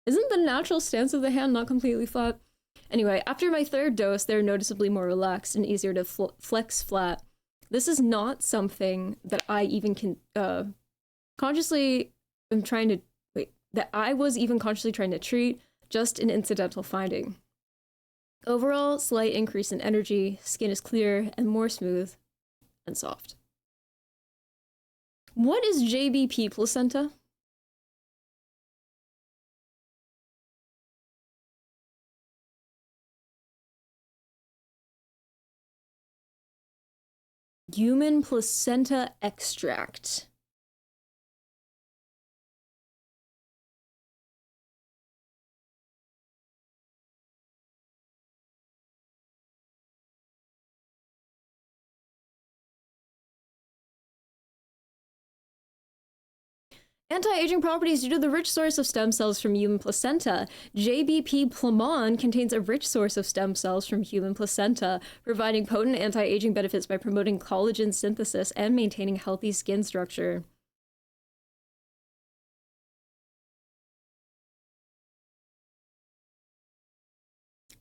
Isn't the natural stance of the hand not completely flat? Anyway, after my 3rd dose, they're noticeably more relaxed and easier to flex flat. This is not something that I even can consciously am trying to— that I was even consciously trying to treat, just an incidental finding. Overall, slight increase in energy, skin is clear and more smooth and soft. What is JBP placenta? Human placenta extract. Anti-aging properties due to the rich source of stem cells from human placenta. JBP Plamon contains a rich source of stem cells from human placenta, providing potent anti-aging benefits by promoting collagen synthesis and maintaining healthy skin structure.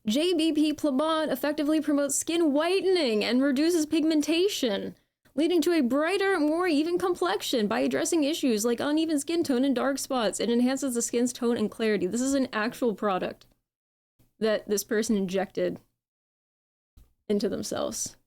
JBP Plamon effectively promotes skin whitening and reduces pigmentation, leading to a brighter, more even complexion by addressing issues like uneven skin tone and dark spots. It enhances the skin's tone and clarity. This is an actual product that this person injected into themselves.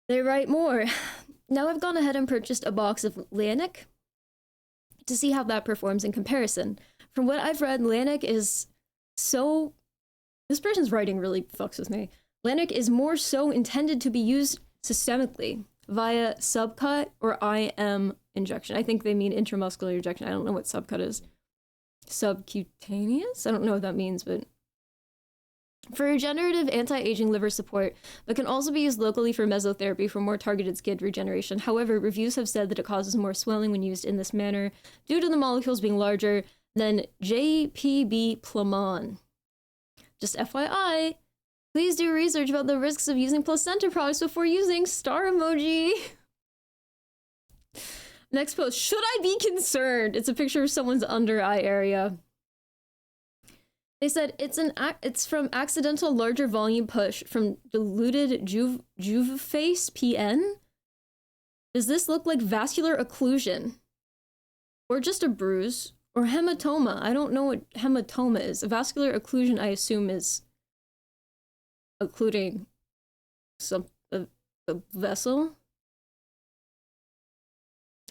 They write more. Now I've gone ahead and purchased a box of Leonec to see how that performs in comparison. From what I've read, Leonec is so— this person's writing really fucks with me. Leonec is more so intended to be used systemically via subcut or IM injection. I think they mean intramuscular injection. I don't know what subcut is. Subcutaneous? I don't know what that means, but for regenerative anti-aging liver support, but can also be used locally for mesotherapy for more targeted skin regeneration. However, reviews have said that it causes more swelling when used in this manner due to the molecules being larger than JPB Plamon. Just FYI, please do research about the risks of using placenta products before using star emoji. Next post, should I be concerned? It's a picture of someone's under eye area. They said it's from accidental larger volume push from diluted Juveface PN. Does this look like vascular occlusion? Or just a bruise? Or hematoma? I don't know what hematoma is. A vascular occlusion, I assume, is occluding a vessel.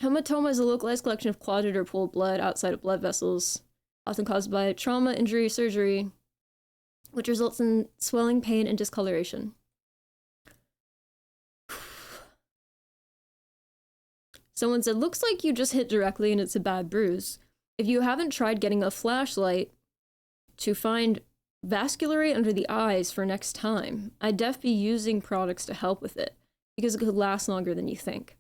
Hematoma is a localized collection of clotted or pooled blood outside of blood vessels, often caused by trauma, injury, surgery, which results in swelling, pain, and discoloration. Someone said, looks like you just hit directly and it's a bad bruise. If you haven't tried getting a flashlight to find vasculary under the eyes for next time, I'd def be using products to help with it, because it could last longer than you think.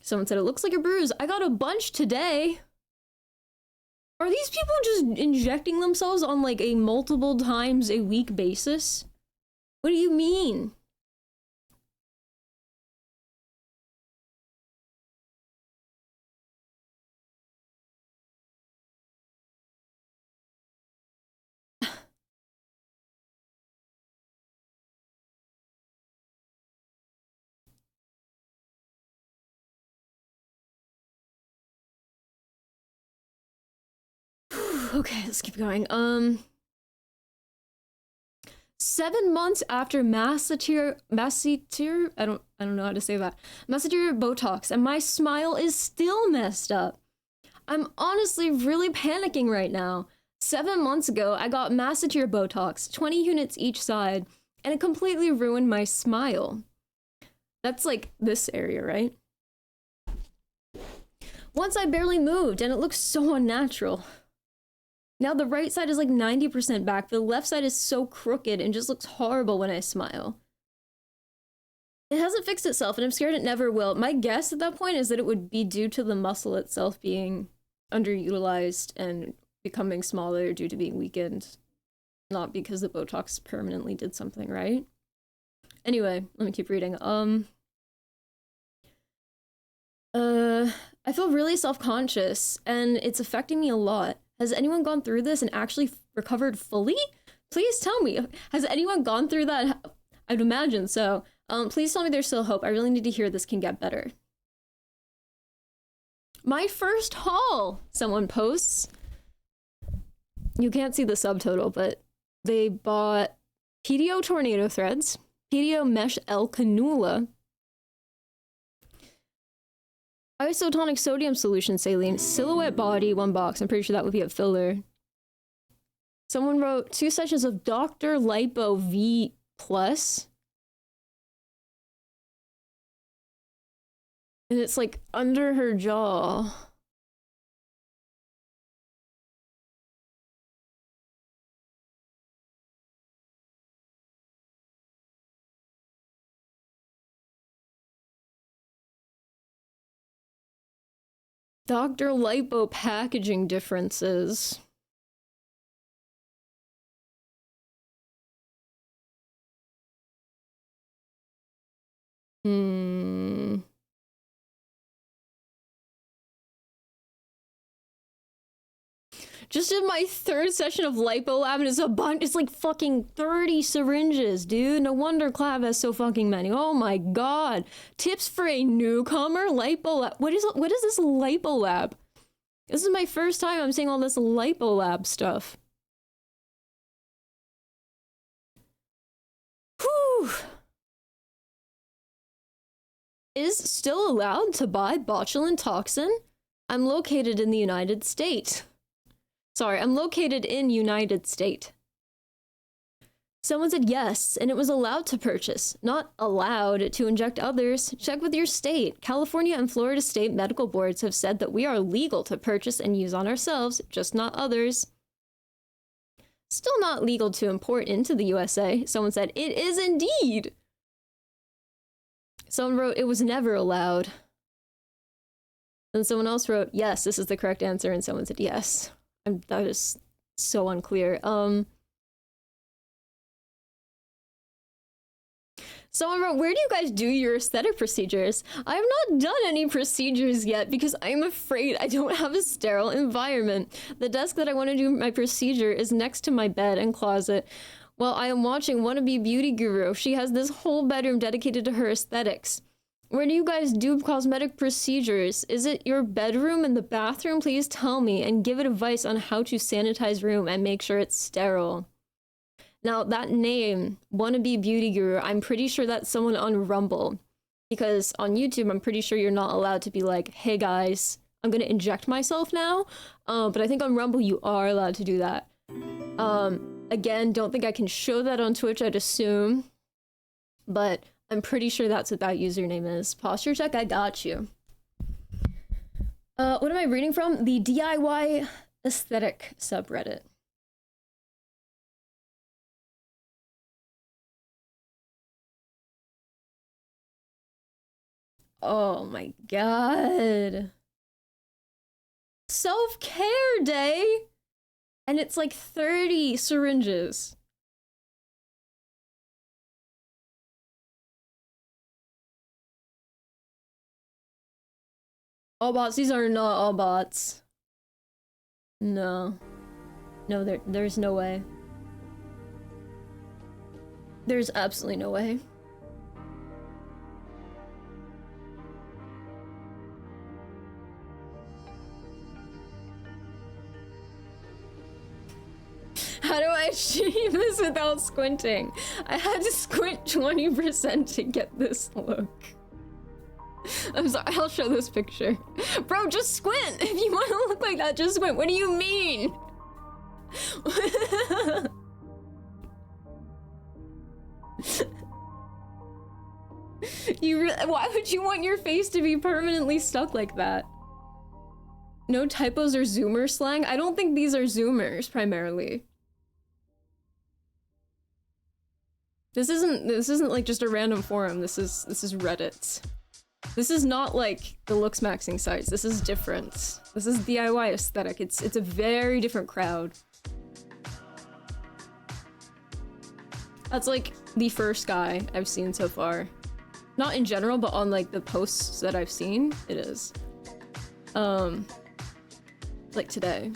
Someone said, it looks like a bruise. I got a bunch today. Are these people just injecting themselves on like a multiple times a week basis? What do you mean? Okay, let's keep going. 7 months after masseter, I don't know how to say that. Masseter Botox, and my smile is still messed up. I'm honestly really panicking right now. 7 months ago, I got masseter Botox, 20 units each side, and it completely ruined my smile. That's like this area, right? Once I barely moved, and it looks so unnatural. Now the right side is like 90% back, but the left side is so crooked and just looks horrible when I smile. It hasn't fixed itself, and I'm scared it never will. My guess at that point is that it would be due to the muscle itself being underutilized and becoming smaller due to being weakened. Not because the Botox permanently did something, right? Anyway, let me keep reading. I feel really self-conscious, and it's affecting me a lot. Has anyone gone through this and actually recovered fully? Please tell me. Has anyone gone through that? I'd imagine so. Please tell me there's still hope. I really need to hear this can get better. My first haul, someone posts. You can't see the subtotal, but they bought PDO tornado threads, PDO mesh L cannula, isotonic sodium solution saline, silhouette body, 1 box. I'm pretty sure that would be a filler. Someone wrote 2 sessions of Dr. Lipo V+. And it's like under her jaw. Dr. Lipo packaging differences. Just in my 3rd session of Lipo Lab, and it's like fucking 30 syringes, dude. No wonder Clav has so fucking many. Oh my god. Tips for a newcomer? Lipo Lab. What is this Lipo Lab? This is my first time I'm seeing all this Lipo Lab stuff. Whew. Is still allowed to buy botulinum toxin? I'm located in the United States. Sorry, I'm located in United State. Someone said yes, and it was allowed to purchase, not allowed to inject others. Check with your state. California and Florida state medical boards have said that we are legal to purchase and use on ourselves, just not others. Still not legal to import into the USA. Someone said, it is indeed. Someone wrote, it was never allowed. And someone else wrote, yes, this is the correct answer, and someone said yes. That is so unclear. Someone wrote, where do you guys do your aesthetic procedures? I have not done any procedures yet because I'm afraid I don't have a sterile environment. The desk that I want to do my procedure is next to my bed and closet. While I am watching Wannabe Beauty Guru, she has this whole bedroom dedicated to her aesthetics. Where do you guys do cosmetic procedures? Is it your bedroom and the bathroom? Please tell me and give it advice on how to sanitize room and make sure it's sterile. Now, that name, Wannabe Beauty Guru, I'm pretty sure that's someone on Rumble. Because on YouTube, I'm pretty sure you're not allowed to be like, hey guys, I'm gonna inject myself now. But I think on Rumble, you are allowed to do that. Again, don't think I can show that on Twitch, I'd assume. But I'm pretty sure that's what that username is. Posture check, I got you. What am I reading from? The DIY aesthetic subreddit. Oh my god. Self-care day! And it's like 30 syringes. All bots, these are not all bots. No. No, there's no way. There's absolutely no way. How do I achieve this without squinting? I had to squint 20% to get this look. I'm sorry, I'll show this picture. Bro, just squint! If you want to look like that, just squint. What do you mean? Why would you want your face to be permanently stuck like that? No typos or zoomer slang? I don't think these are zoomers, primarily. This isn't like just a random forum. This is Reddit. This is not like the looksmaxxing sites. This is different. This is DIY aesthetic. It's a very different crowd. That's like the first guy I've seen so far. Not in general, but on like the posts that I've seen, it is. Like today.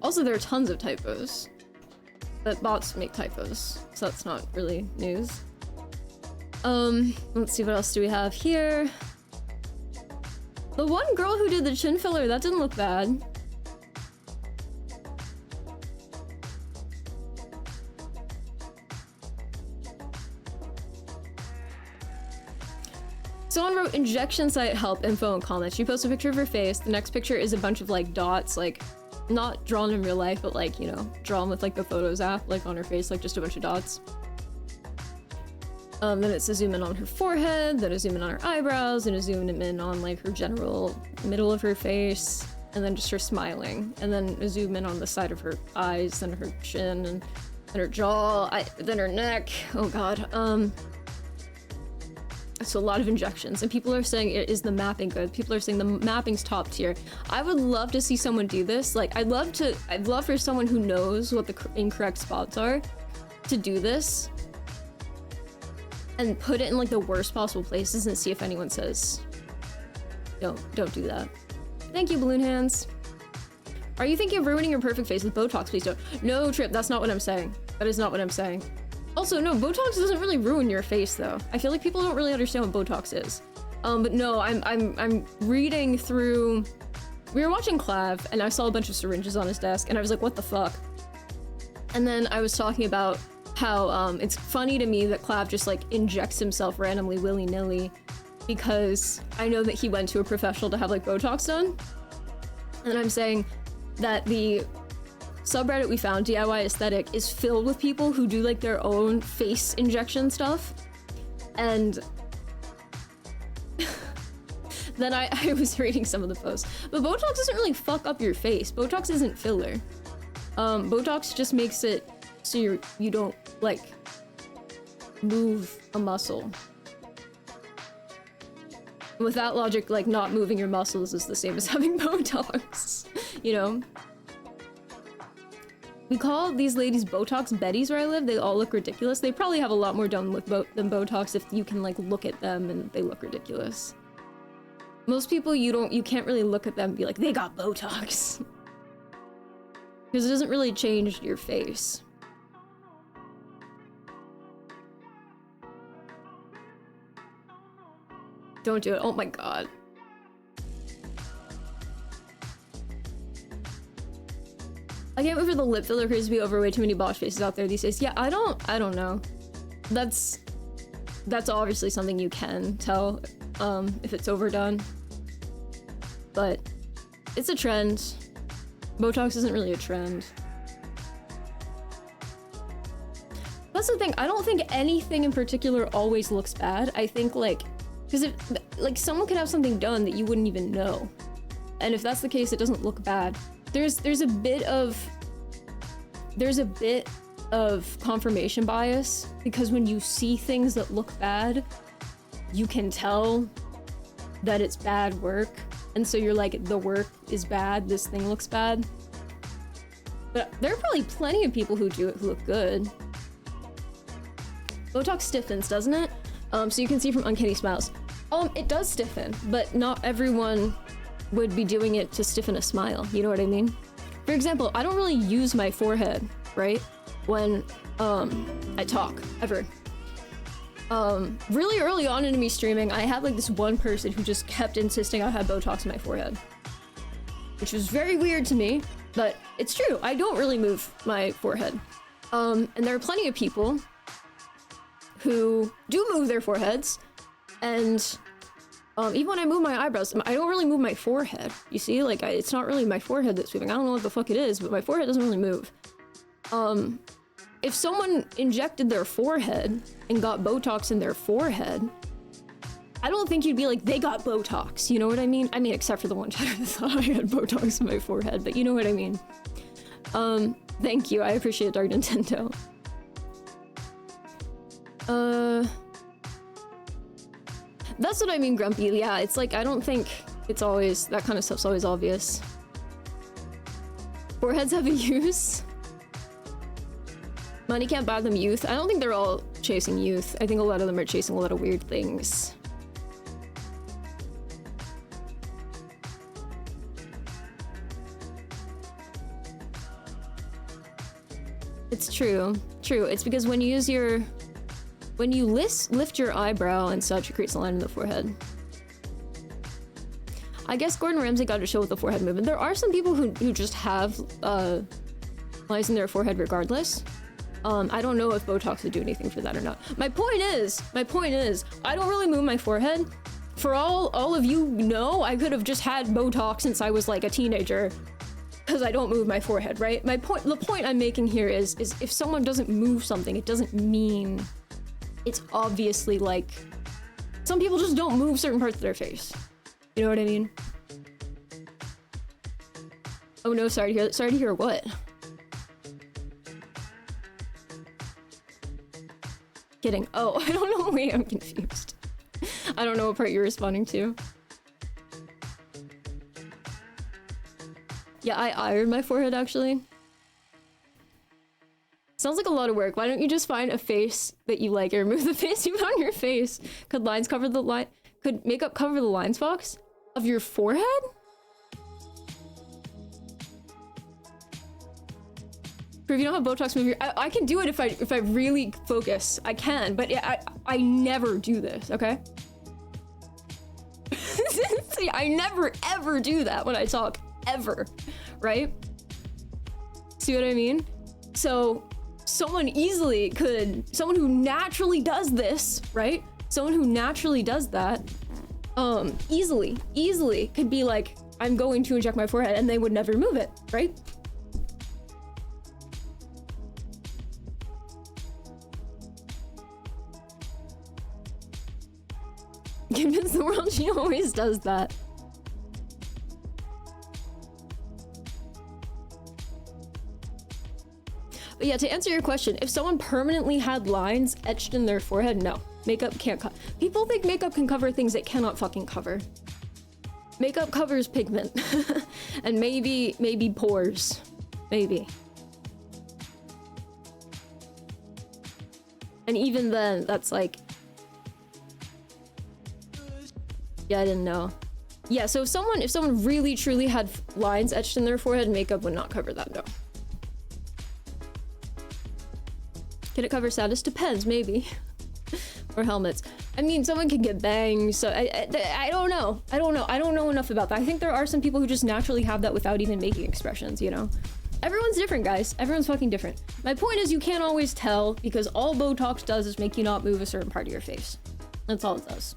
Also, there are tons of typos. But bots make typos, so that's not really news. Let's see, what else do we have here? The one girl who did the chin filler, that didn't look bad. Someone wrote injection site help info in comments. She posted a picture of her face. The next picture is a bunch of like dots, like not drawn in real life, but like, you know, drawn with like the Photos app, like on her face, like just a bunch of dots. Then it's a zoom in on her forehead, then a zoom in on her eyebrows, and a zoom in on like her general middle of her face, and then just her smiling, and then a zoom in on the side of her eyes, then her chin, and then her jaw, then her neck. Oh god. So a lot of injections, and people are saying, is the mapping good? People are saying the mapping's top tier. I would love to see someone do this. Like, I'd love for someone who knows what the incorrect spots are to do this and put it in like the worst possible places and see if anyone says, don't do that. Thank you, Balloon Hands. Are you thinking of ruining your perfect face with Botox? Please don't. No, Trip, that's not what I'm saying. That is not what I'm saying. Also, no, Botox doesn't really ruin your face, though. I feel like people don't really understand what Botox is. But no, I'm reading through... We were watching Clav, and I saw a bunch of syringes on his desk, and I was like, what the fuck? And then I was talking about how it's funny to me that Clav just, like, injects himself randomly, willy-nilly, because I know that he went to a professional to have, like, Botox done. And I'm saying that the subreddit we found, DIY Aesthetic, is filled with people who do like their own face injection stuff. And then I was reading some of the posts. But Botox doesn't really fuck up your face. Botox isn't filler. Botox just makes it so you don't like move a muscle. With that logic, like not moving your muscles is the same as having Botox, you know? We call these ladies Botox Betties where I live. They all look ridiculous. They probably have a lot more done with than Botox if you can like look at them and they look ridiculous. Most people you can't really look at them and be like, they got Botox. Because it doesn't really change your face. Don't do it. Oh my god. I can't wait for the lip filler craze to be over. Way too many Bosch faces out there these days. Yeah, I don't know. That's obviously something you can tell if it's overdone. But it's a trend. Botox isn't really a trend. That's the thing. I don't think anything in particular always looks bad. I think like, because if like someone could have something done that you wouldn't even know, and if that's the case, it doesn't look bad. There's a bit of confirmation bias, because when you see things that look bad, you can tell that it's bad work, and so you're like, the work is bad, this thing looks bad. But there are probably plenty of people who do it who look good. Botox stiffens, doesn't it? So you can see from Uncanny Smiles. It does stiffen, but not everyone would be doing it to stiffen a smile, you know what I mean? For example, I don't really use my forehead, right? When I talk, ever. Really early on into me streaming, I had like this one person who just kept insisting I had Botox in my forehead. Which was very weird to me, but it's true, I don't really move my forehead. And there are plenty of people who do move their foreheads, and even when I move my eyebrows, I don't really move my forehead. You see, like, it's not really my forehead that's moving. I don't know what the fuck it is, but my forehead doesn't really move. If someone injected their forehead and got Botox in their forehead, I don't think you'd be like, they got Botox, you know what I mean? I mean, except for the one chatter that thought I had Botox in my forehead, but you know what I mean. Thank you, I appreciate Dark Nintendo. That's what I mean, Grumpy. Yeah, it's like, I don't think it's always, that kind of stuff's always obvious. Foreheads have a use. Money can't buy them youth. I don't think they're all chasing youth. I think a lot of them are chasing a lot of weird things. It's true. True. It's because when you use your... When you lift your eyebrow and such, it creates a line in the forehead. I guess Gordon Ramsay got a show with the forehead movement. There are some people who just have lines in their forehead regardless. I don't know if Botox would do anything for that or not. My point is, I don't really move my forehead. For all of you know, I could have just had Botox since I was like a teenager, because I don't move my forehead, right? The point I'm making here is if someone doesn't move something, it doesn't mean it's obviously like, some people just don't move certain parts of their face. You know what I mean? Oh no, sorry to hear what? Kidding. Oh, I don't know. Wait, I'm confused. I don't know what part you're responding to. Yeah, I ironed my forehead actually. Sounds like a lot of work. Why don't you just find a face that you like and remove the face you put on your face? Could makeup cover the lines, Fox? Of your forehead? If you don't have Botox, move your... I can do it if I really focus. I can, but I never do this, okay? See, I never ever do that when I talk, ever, right? See what I mean? So someone who naturally does this, right? Someone who naturally does that, easily could be like, I'm going to inject my forehead, and they would never move it, right? Convince the world she always does that. But yeah, to answer your question, if someone permanently had lines etched in their forehead, no. Makeup can't cover. People think makeup can cover things it cannot fucking cover. Makeup covers pigment. And maybe pores. Maybe. And even then, that's like... Yeah, I didn't know. Yeah, so if someone really truly had lines etched in their forehead, makeup would not cover that, no. Can it cover sadness? Depends, maybe. Or helmets. I mean, someone can get bangs, so I don't know. I don't know enough about that. I think there are some people who just naturally have that without even making expressions, you know? Everyone's different, guys. Everyone's fucking different. My point is you can't always tell because all Botox does is make you not move a certain part of your face. That's all it does.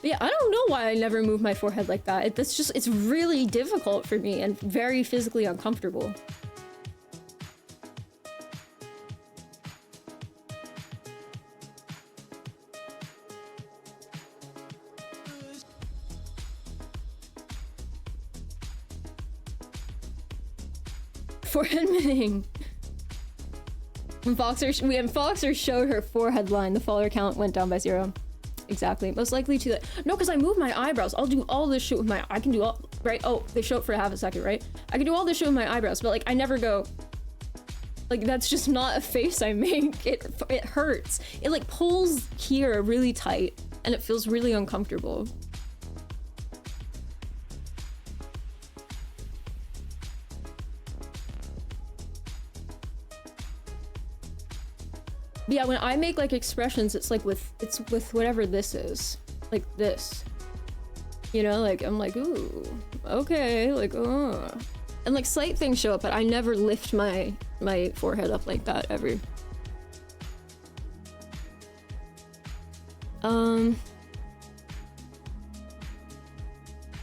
But yeah, I don't know why I never move my forehead like that. It's really difficult for me and very physically uncomfortable. Forehead minning. When Foxer showed her forehead line, the follower count went down by 0. Exactly. Most likely to that. No, because I move my eyebrows. I'll do all this shit with my... I can do all... Right? Oh, they show it for half a second, right? I can do all this shit with my eyebrows, but like, I never go... Like, that's just not a face I make. It hurts. It like pulls here really tight, and it feels really uncomfortable. But yeah, when I make like expressions, it's with whatever this is, like this, you know, like I'm like, ooh, okay, like, oh, and like slight things show up, but I never lift my forehead up like that ever.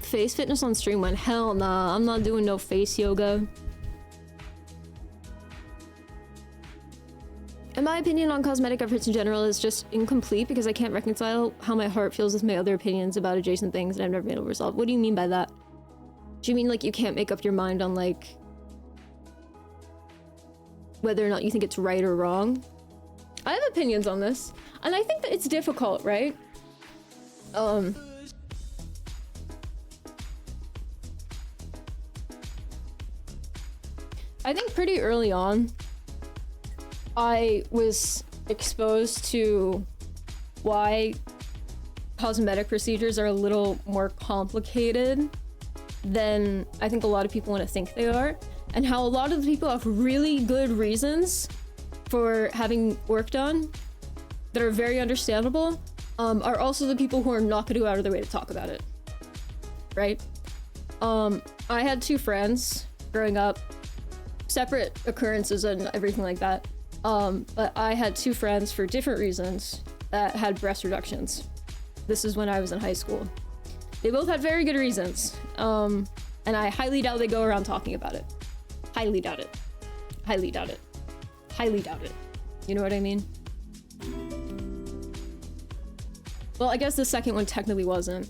Face fitness on stream went, hell nah, I'm not doing no face yoga. In my opinion on cosmetic efforts in general is just incomplete because I can't reconcile how my heart feels with my other opinions about adjacent things and I've never been able to resolve. What do you mean by that? Do you mean like you can't make up your mind on like whether or not you think it's right or wrong? I have opinions on this and I think that it's difficult, right? I think pretty early on I was exposed to why cosmetic procedures are a little more complicated than I think a lot of people want to think they are, and how a lot of the people have really good reasons for having work done that are very understandable, are also the people who are not going to go out of their way to talk about it, right? I had 2 friends growing up, separate occurrences and everything like that. But I had 2 friends for different reasons that had breast reductions. This is when I was in high school. They both had very good reasons. And I highly doubt they go around talking about it. Highly doubt it. Highly doubt it. Highly doubt it. You know what I mean? Well, I guess the second one technically wasn't.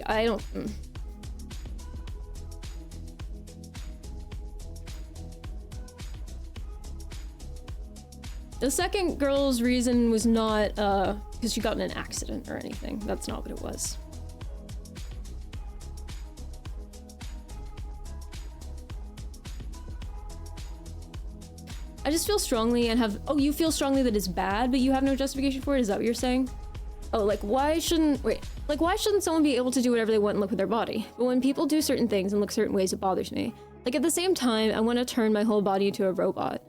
I don't... The second girl's reason was not because she got in an accident or anything. That's not what it was. I just feel strongly and have... Oh, you feel strongly that it's bad, but you have no justification for it? Is that what you're saying? Oh, like, why shouldn't... Wait. Like, why shouldn't someone be able to do whatever they want and look with their body? But when people do certain things and look certain ways, it bothers me. Like, at the same time, I want to turn my whole body into a robot.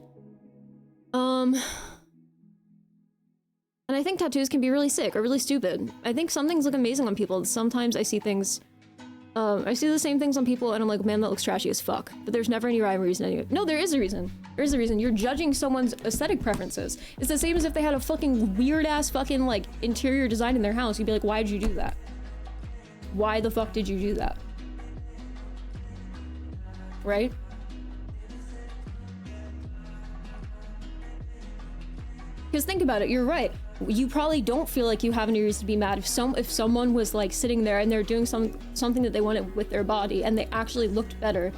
And I think tattoos can be really sick or really stupid. I think some things look amazing on people. Sometimes I see things, I see the same things on people and I'm like, man, that looks trashy as fuck. But there's never any rhyme or reason anyway. No, there is a reason. There is a reason. You're judging someone's aesthetic preferences. It's the same as if they had a fucking weird ass fucking like interior design in their house. You'd be like, why'd you do that? Why the fuck did you do that? Right? Because think about it, you're right. You probably don't feel like you have any reason to be mad if someone was like sitting there and they're doing something that they wanted with their body and they actually looked better.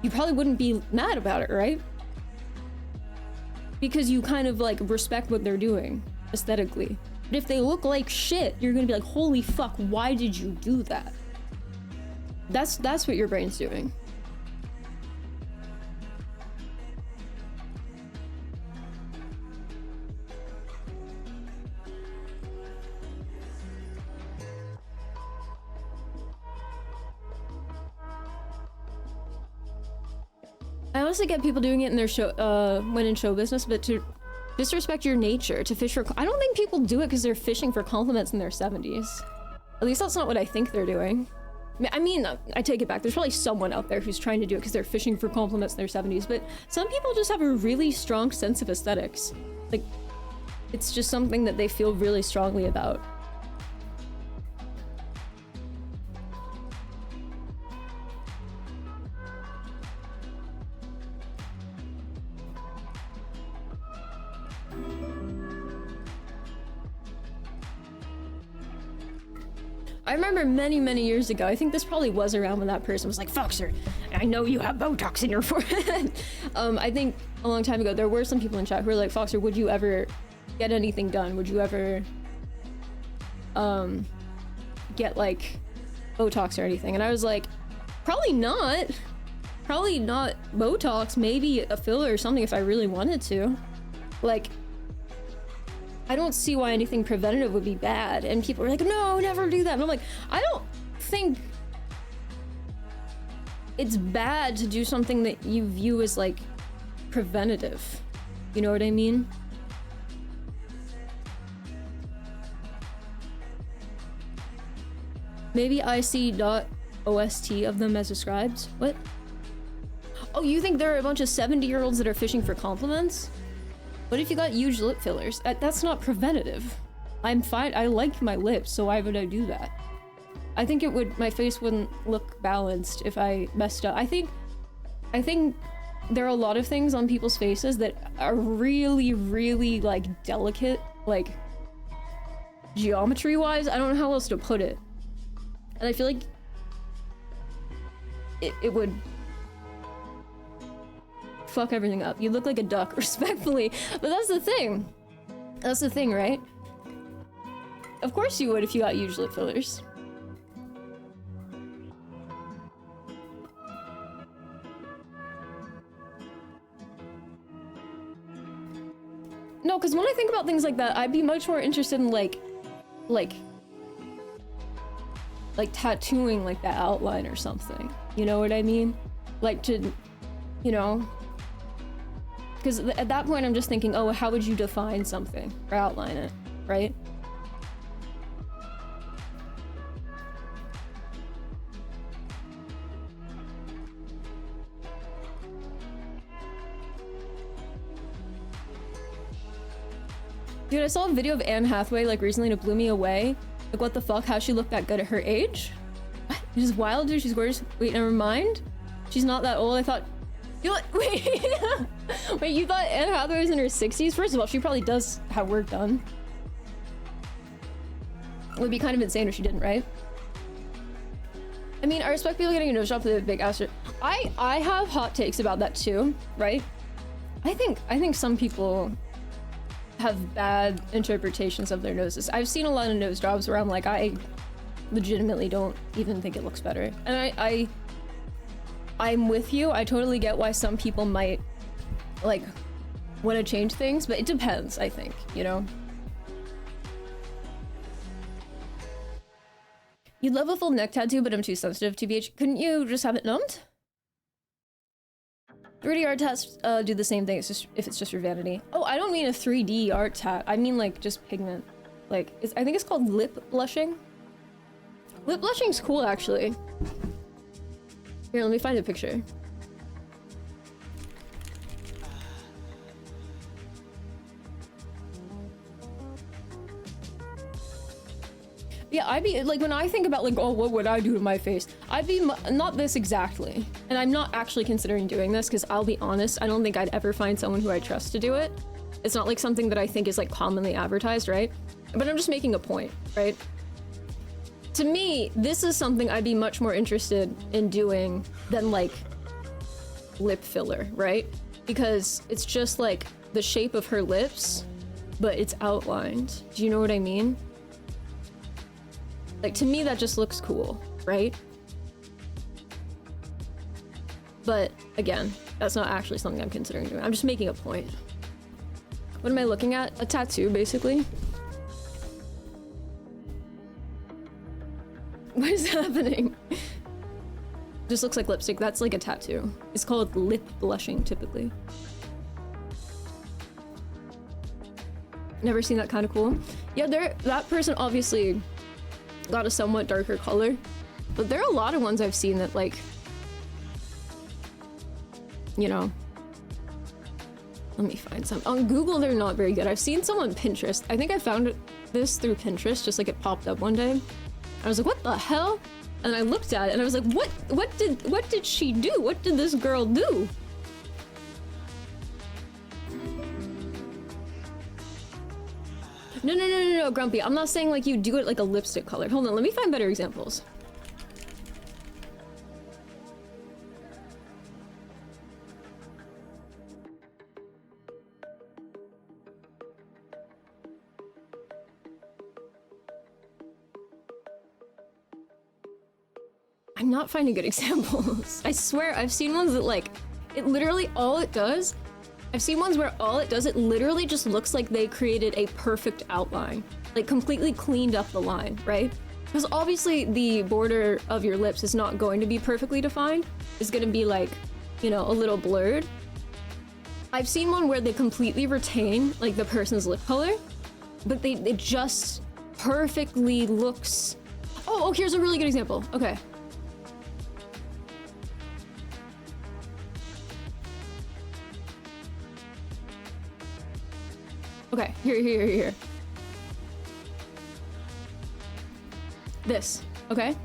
You probably wouldn't be mad about it, right? Because you kind of like respect what they're doing aesthetically. But if they look like shit, you're gonna be like, holy fuck, why did you do that? That's what your brain's doing. I honestly get people doing it in their show, when in show business, but to disrespect your nature, to fish for, I don't think people do it because they're fishing for compliments in their 70s. At least that's not what I think they're doing. I mean, I take it back. There's probably someone out there who's trying to do it because they're fishing for compliments in their 70s, but some people just have a really strong sense of aesthetics. Like, it's just something that they feel really strongly about. I remember many years ago, I think this probably was around when that person was like, Foxer, I know you have Botox in your forehead. I think a long time ago, there were some people in chat who were like, Foxer, would you ever get anything done? Would you ever get like Botox or anything? And I was like, probably not. Probably not Botox, maybe a filler or something if I really wanted to. Like, I don't see why anything preventative would be bad. And people are like, no, never do that. And I'm like, I don't think it's bad to do something that you view as like preventative. You know what I mean? Maybe I see .ost of them as described. What? Oh, you think there are a bunch of 70-year-olds that are fishing for compliments? What if you got huge lip fillers? That's not preventative. I'm fine. I like my lips, so why would I do that? I think it would. My face wouldn't look balanced if I messed up. I think there are a lot of things on people's faces that are really like delicate, like geometry-wise. I don't know how else to put it, and I feel like it would fuck everything up. You look like a duck, respectfully. But that's the thing. That's the thing, right? Of course you would if you got huge lip fillers. No, because when I think about things like that, I'd be much more interested in like tattooing like that outline or something. You know what I mean? Like to, you know, because at that point I'm just thinking, oh, how would you define something or outline it, right? Dude, I saw a video of Anne Hathaway like recently and it blew me away. Like, what the fuck? How she looked that good at her age? What? She's wild, dude. She's gorgeous. Wait, never mind. She's not that old. I thought. Wait, wait, you thought Anne Hathaway was in her 60s? First of all, she probably does have work done. It would be kind of insane if she didn't, right? I mean, I respect people getting a nose job for the big ass. I have hot takes about that too, right? I think some people have bad interpretations of their noses. I've seen a lot of nose jobs where I'm like, I legitimately don't even think it looks better. And I'm with you. I totally get why some people might like want to change things, but it depends, I think, you know? You'd love a full neck tattoo, but I'm too sensitive, TBH. Couldn't you just have it numbed? 3D art tats do the same thing. It's just if it's just for vanity. Oh, I don't mean a 3D art tat. I mean like just pigment. Like I think it's called lip blushing. Lip blushing's cool, actually. Here, let me find a picture. Yeah, I'd be like, when I think about like, oh, what would I do to my face? I'd be not this exactly. And I'm not actually considering doing this because I'll be honest, I don't think I'd ever find someone who I trust to do it. It's not like something that I think is like commonly advertised, right? But I'm just making a point, right? To me, this is something I'd be much more interested in doing than like lip filler, right? Because it's just like the shape of her lips, but it's outlined. Do you know what I mean? Like, to me, that just looks cool, right? But again, that's not actually something I'm considering doing. I'm just making a point. What am I looking at? A tattoo, basically. What is happening? Just looks like lipstick. That's like a tattoo. It's called lip blushing, typically. Never seen that kind of cool. Yeah, that person obviously got a somewhat darker color, but there are a lot of ones I've seen that, like, you know, let me find some. On Google, they're not very good. I've seen some on Pinterest. I think I found this through Pinterest, just like it popped up one day. I was like, what the hell? And I looked at it and I was like, what did she do? What did this girl do? No, Grumpy. I'm not saying like you do it like a lipstick color. Hold on, let me find better examples. I'm not finding good examples. I swear I've seen ones that like, it literally all it does, I've seen ones where all it does, it literally just looks like they created a perfect outline. Like completely cleaned up the line, right? Because obviously the border of your lips is not going to be perfectly defined. It's gonna be like, you know, a little blurred. I've seen one where they completely retain like the person's lip color, but it just perfectly looks... Oh, here's a really good example. Okay. Okay, here. This, okay?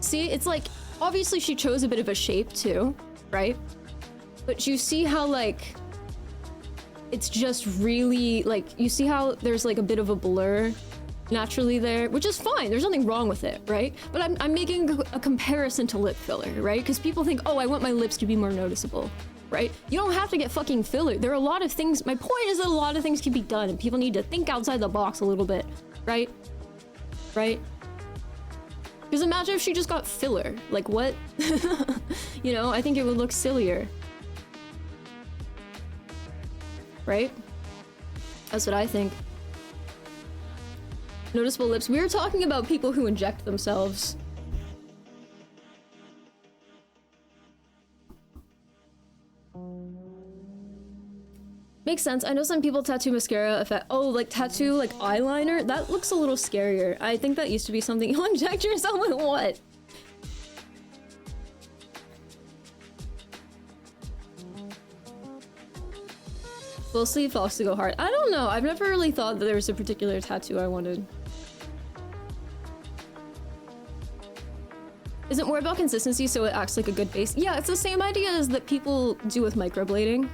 See, it's like, obviously she chose a bit of a shape too, right? But you see how like, it's just really, like, you see how there's like a bit of a blur naturally there, which is fine, there's nothing wrong with it, right? But I'm making a comparison to lip filler, right? Because people think, oh, I want my lips to be more noticeable. Right? You don't have to get fucking filler. There are a lot of things. My point is that a lot of things can be done and people need to think outside the box a little bit. Right? Right? Because imagine if she just got filler. Like what? You know, I think it would look sillier. Right? That's what I think. Noticeable lips. We were talking about people who inject themselves. Makes sense. I know some people tattoo mascara effect. Oh, like tattoo like eyeliner? That looks a little scarier. I think that used to be something. You'll inject yourself with what? Full sleeve falls to go hard. I don't know. I've never really thought that there was a particular tattoo I wanted. Is it more about consistency so it acts like a good base? Yeah, it's the same idea as that people do with microblading.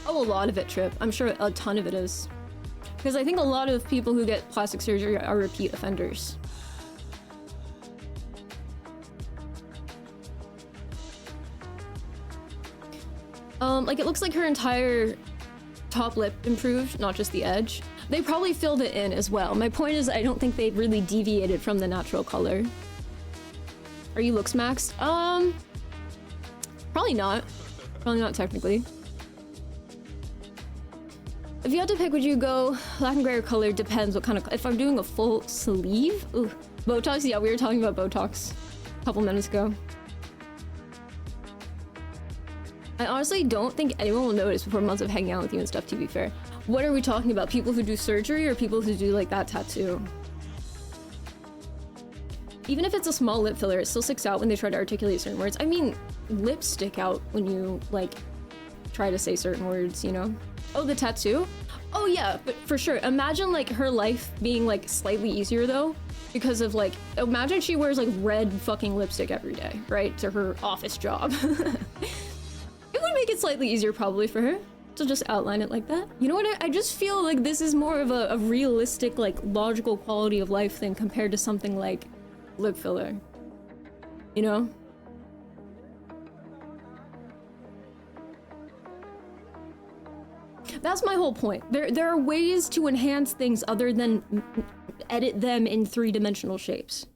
Oh, a lot of it, Trip. I'm sure a ton of it is. Because I think a lot of people who get plastic surgery are repeat offenders. Like it looks like her entire top lip improved, not just the edge. They probably filled it in as well. My point is I don't think they really deviated from the natural color. Are you looksmaxxed? Probably not. Probably not technically. If you had to pick, would you go black and gray or color? Depends what kind of... If I'm doing a full sleeve? Ooh. Botox? Yeah, we were talking about Botox a couple minutes ago. I honestly don't think anyone will notice before months of hanging out with you and stuff, to be fair. What are we talking about? People who do surgery or people who do, like, that tattoo? Even if it's a small lip filler, it still sticks out when they try to articulate certain words. I mean, lips stick out when you, like, try to say certain words, you know? Oh, the tattoo? Oh yeah, but for sure. Imagine like her life being like slightly easier though, because of like, imagine she wears like red fucking lipstick every day, right? To her office job. It would make it slightly easier probably for her to just outline it like that. You know what? I just feel like this is more of a realistic, like logical quality of life thing compared to something like lip filler. You know? That's my whole point. There are ways to enhance things other than edit them in three-dimensional shapes.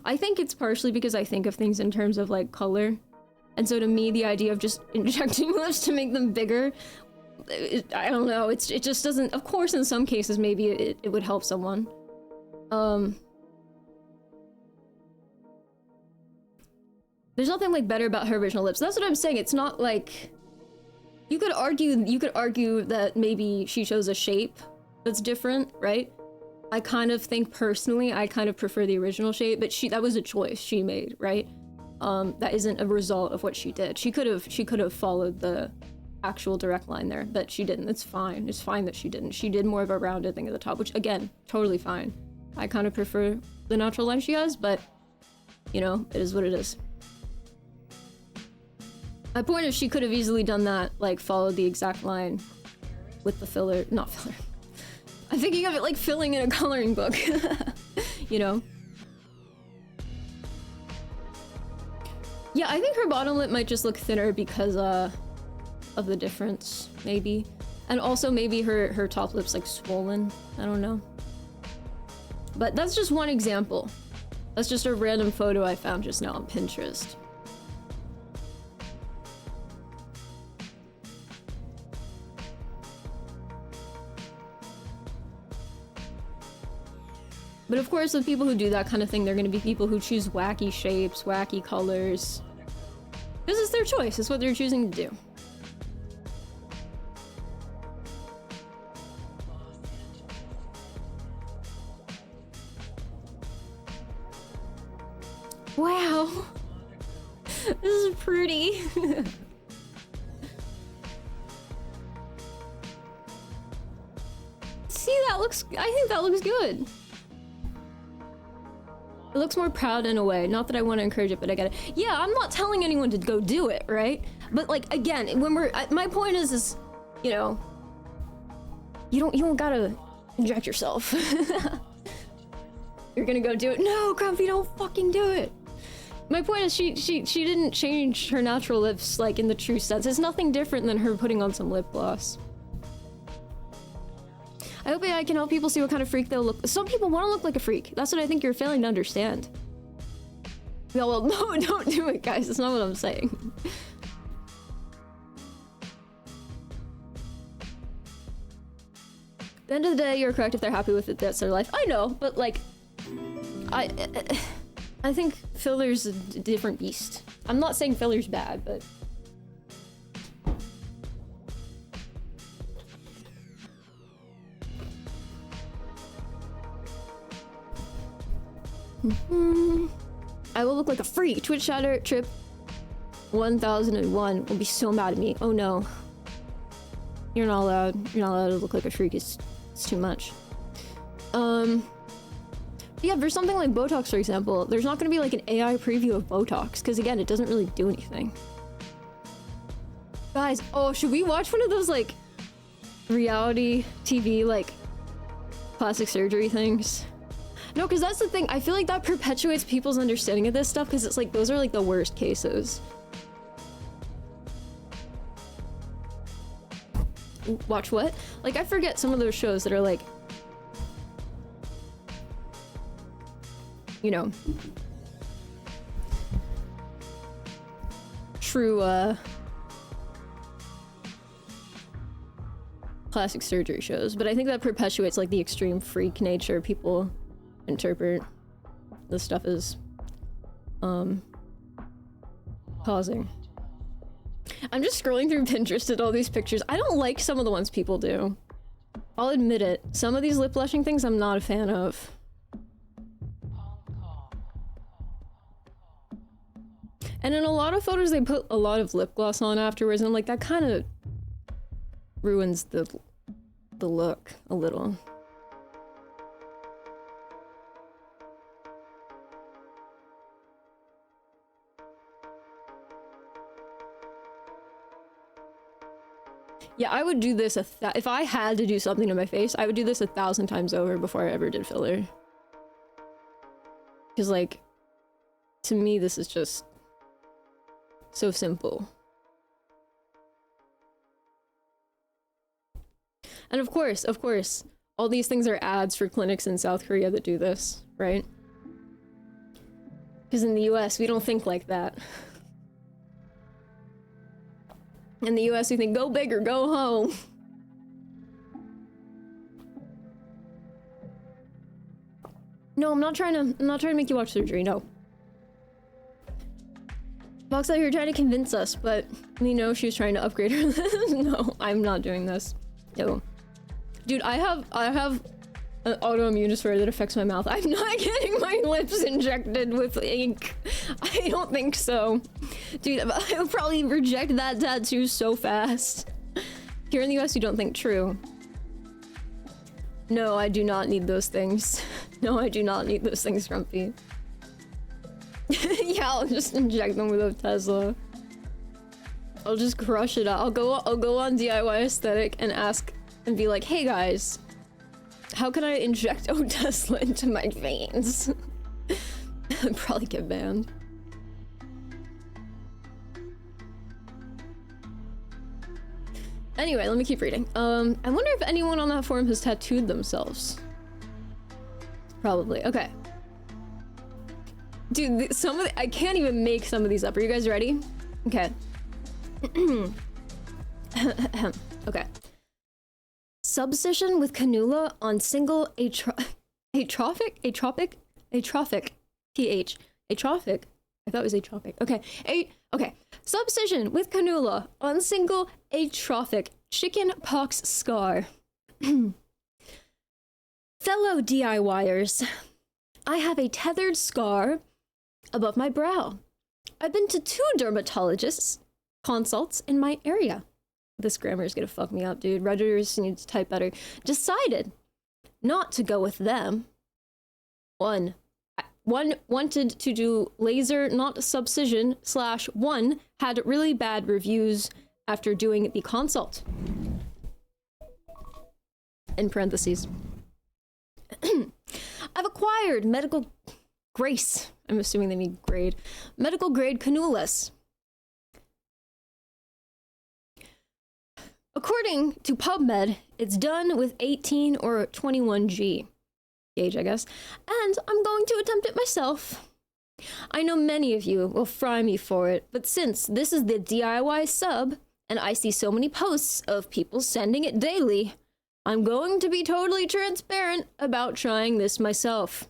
I think it's partially because I think of things in terms of like color. And so to me, the idea of just injecting lips to make them bigger, I don't know, it just doesn't, of course in some cases maybe it would help someone. There's nothing like better about her original lips. That's what I'm saying. It's not like you could argue that maybe she chose a shape that's different, right? I kind of think personally I kind of prefer the original shape, but that was a choice she made, right? That isn't a result of what she did. She could have followed the actual direct line there, but she didn't. It's fine. It's fine that she didn't. She did more of a rounded thing at the top, which again, totally fine. I kind of prefer the natural line she has, but you know, it is what it is. My point is she could have easily done that, like followed the exact line with the filler, not filler. I'm thinking of it like filling in a coloring book, you know? Yeah, I think her bottom lip might just look thinner because of the difference, maybe. And also maybe her top lip's like swollen, I don't know. But that's just one example. That's just a random photo I found just now on Pinterest. But of course, the people who do that kind of thing, they're gonna be people who choose wacky shapes, wacky colors. This is their choice, it's what they're choosing to do. Wow! This is pretty. See, that looks, I think that looks good. It looks more proud in a way. Not that I want to encourage it, but I get it. Yeah, I'm not telling anyone to go do it, right? But like, again, when my point is, you know, you don't gotta inject yourself. You're gonna go do it. No, Grumpy, don't fucking do it. My point is she didn't change her natural lips, like, in the true sense. It's nothing different than her putting on some lip gloss. I hope I can help people see what kind of freak they'll look. Some people want to look like a freak. That's what I think you're failing to understand. Yeah, well, no, don't do it, guys. That's not what I'm saying. At the end of the day, you're correct if they're happy with it. That's their life. I know, but like, I think filler's a different beast. I'm not saying filler's bad, but. I will look like a freak. Twitch chatter trip 1001 will be so mad at me. Oh no. You're not allowed. You're not allowed to look like a freak. It's too much. Yeah, for something like Botox, for example, there's not going to be like an AI preview of Botox because again, it doesn't really do anything. Guys, oh, should we watch one of those like reality TV like plastic surgery things? No, because that's the thing. I feel like that perpetuates people's understanding of this stuff because it's like those are like the worst cases. Watch what? Like, I forget some of those shows that are like, you know, true plastic surgery shows, but I think that perpetuates like the extreme freak nature people interpret this stuff as causing. I'm just scrolling through Pinterest at all these pictures. I don't like some of the ones people do. I'll admit it. Some of these lip blushing things I'm not a fan of. And in a lot of photos they put a lot of lip gloss on afterwards, and I'm like, that kind of ruins the look a little. Yeah, I would do this if I had to do something to my face, I would do this 1,000 times over before I ever did filler. Because, like, to me, this is just so simple. And of course, all these things are ads for clinics in South Korea that do this, right? Because in the US, we don't think like that. In the US, we think, go big or go home. No, I'm not trying to make you watch surgery, no. Fox out here trying to convince us, but we know she was trying to upgrade her. No, I'm not doing this. No. Dude, I have an autoimmune disorder that affects my mouth. I'm not getting my lips injected with ink. I don't think so. Dude, I would probably reject that tattoo so fast. Here in the US, you don't think true. No, I do not need those things. No, I do not need those things, Grumpy. Yeah, I'll just inject them with a Tesla. I'll just crush it out. I'll go on DIY Aesthetic and ask and be like, hey guys, how can I inject a Tesla into my veins? I'd probably get banned. Anyway, let me keep reading. I wonder if anyone on that forum has tattooed themselves. Probably. Okay. Dude, I can't even make some of these up. Are you guys ready? Okay. Okay. Subcision with cannula on single atrophic pH. Atrophic? I thought it was atropic. Okay. Okay. Subcision with cannula on single atrophic chicken pox scar. Fellow DIYers, I have a tethered scar above my brow. I've been to 2 dermatologists consults in my area. This grammar is gonna fuck me up, dude. Redditors need to type better. Decided not to go with them. One wanted to do laser, not subcision, / one had really bad reviews after doing the consult. In parentheses. I've acquired medical grace. I'm assuming they mean grade. Medical grade cannulas. According to PubMed, it's done with 18 or 21G gauge, I guess, and I'm going to attempt it myself. I know many of you will fry me for it, but since this is the DIY sub, and I see so many posts of people sending it daily, I'm going to be totally transparent about trying this myself.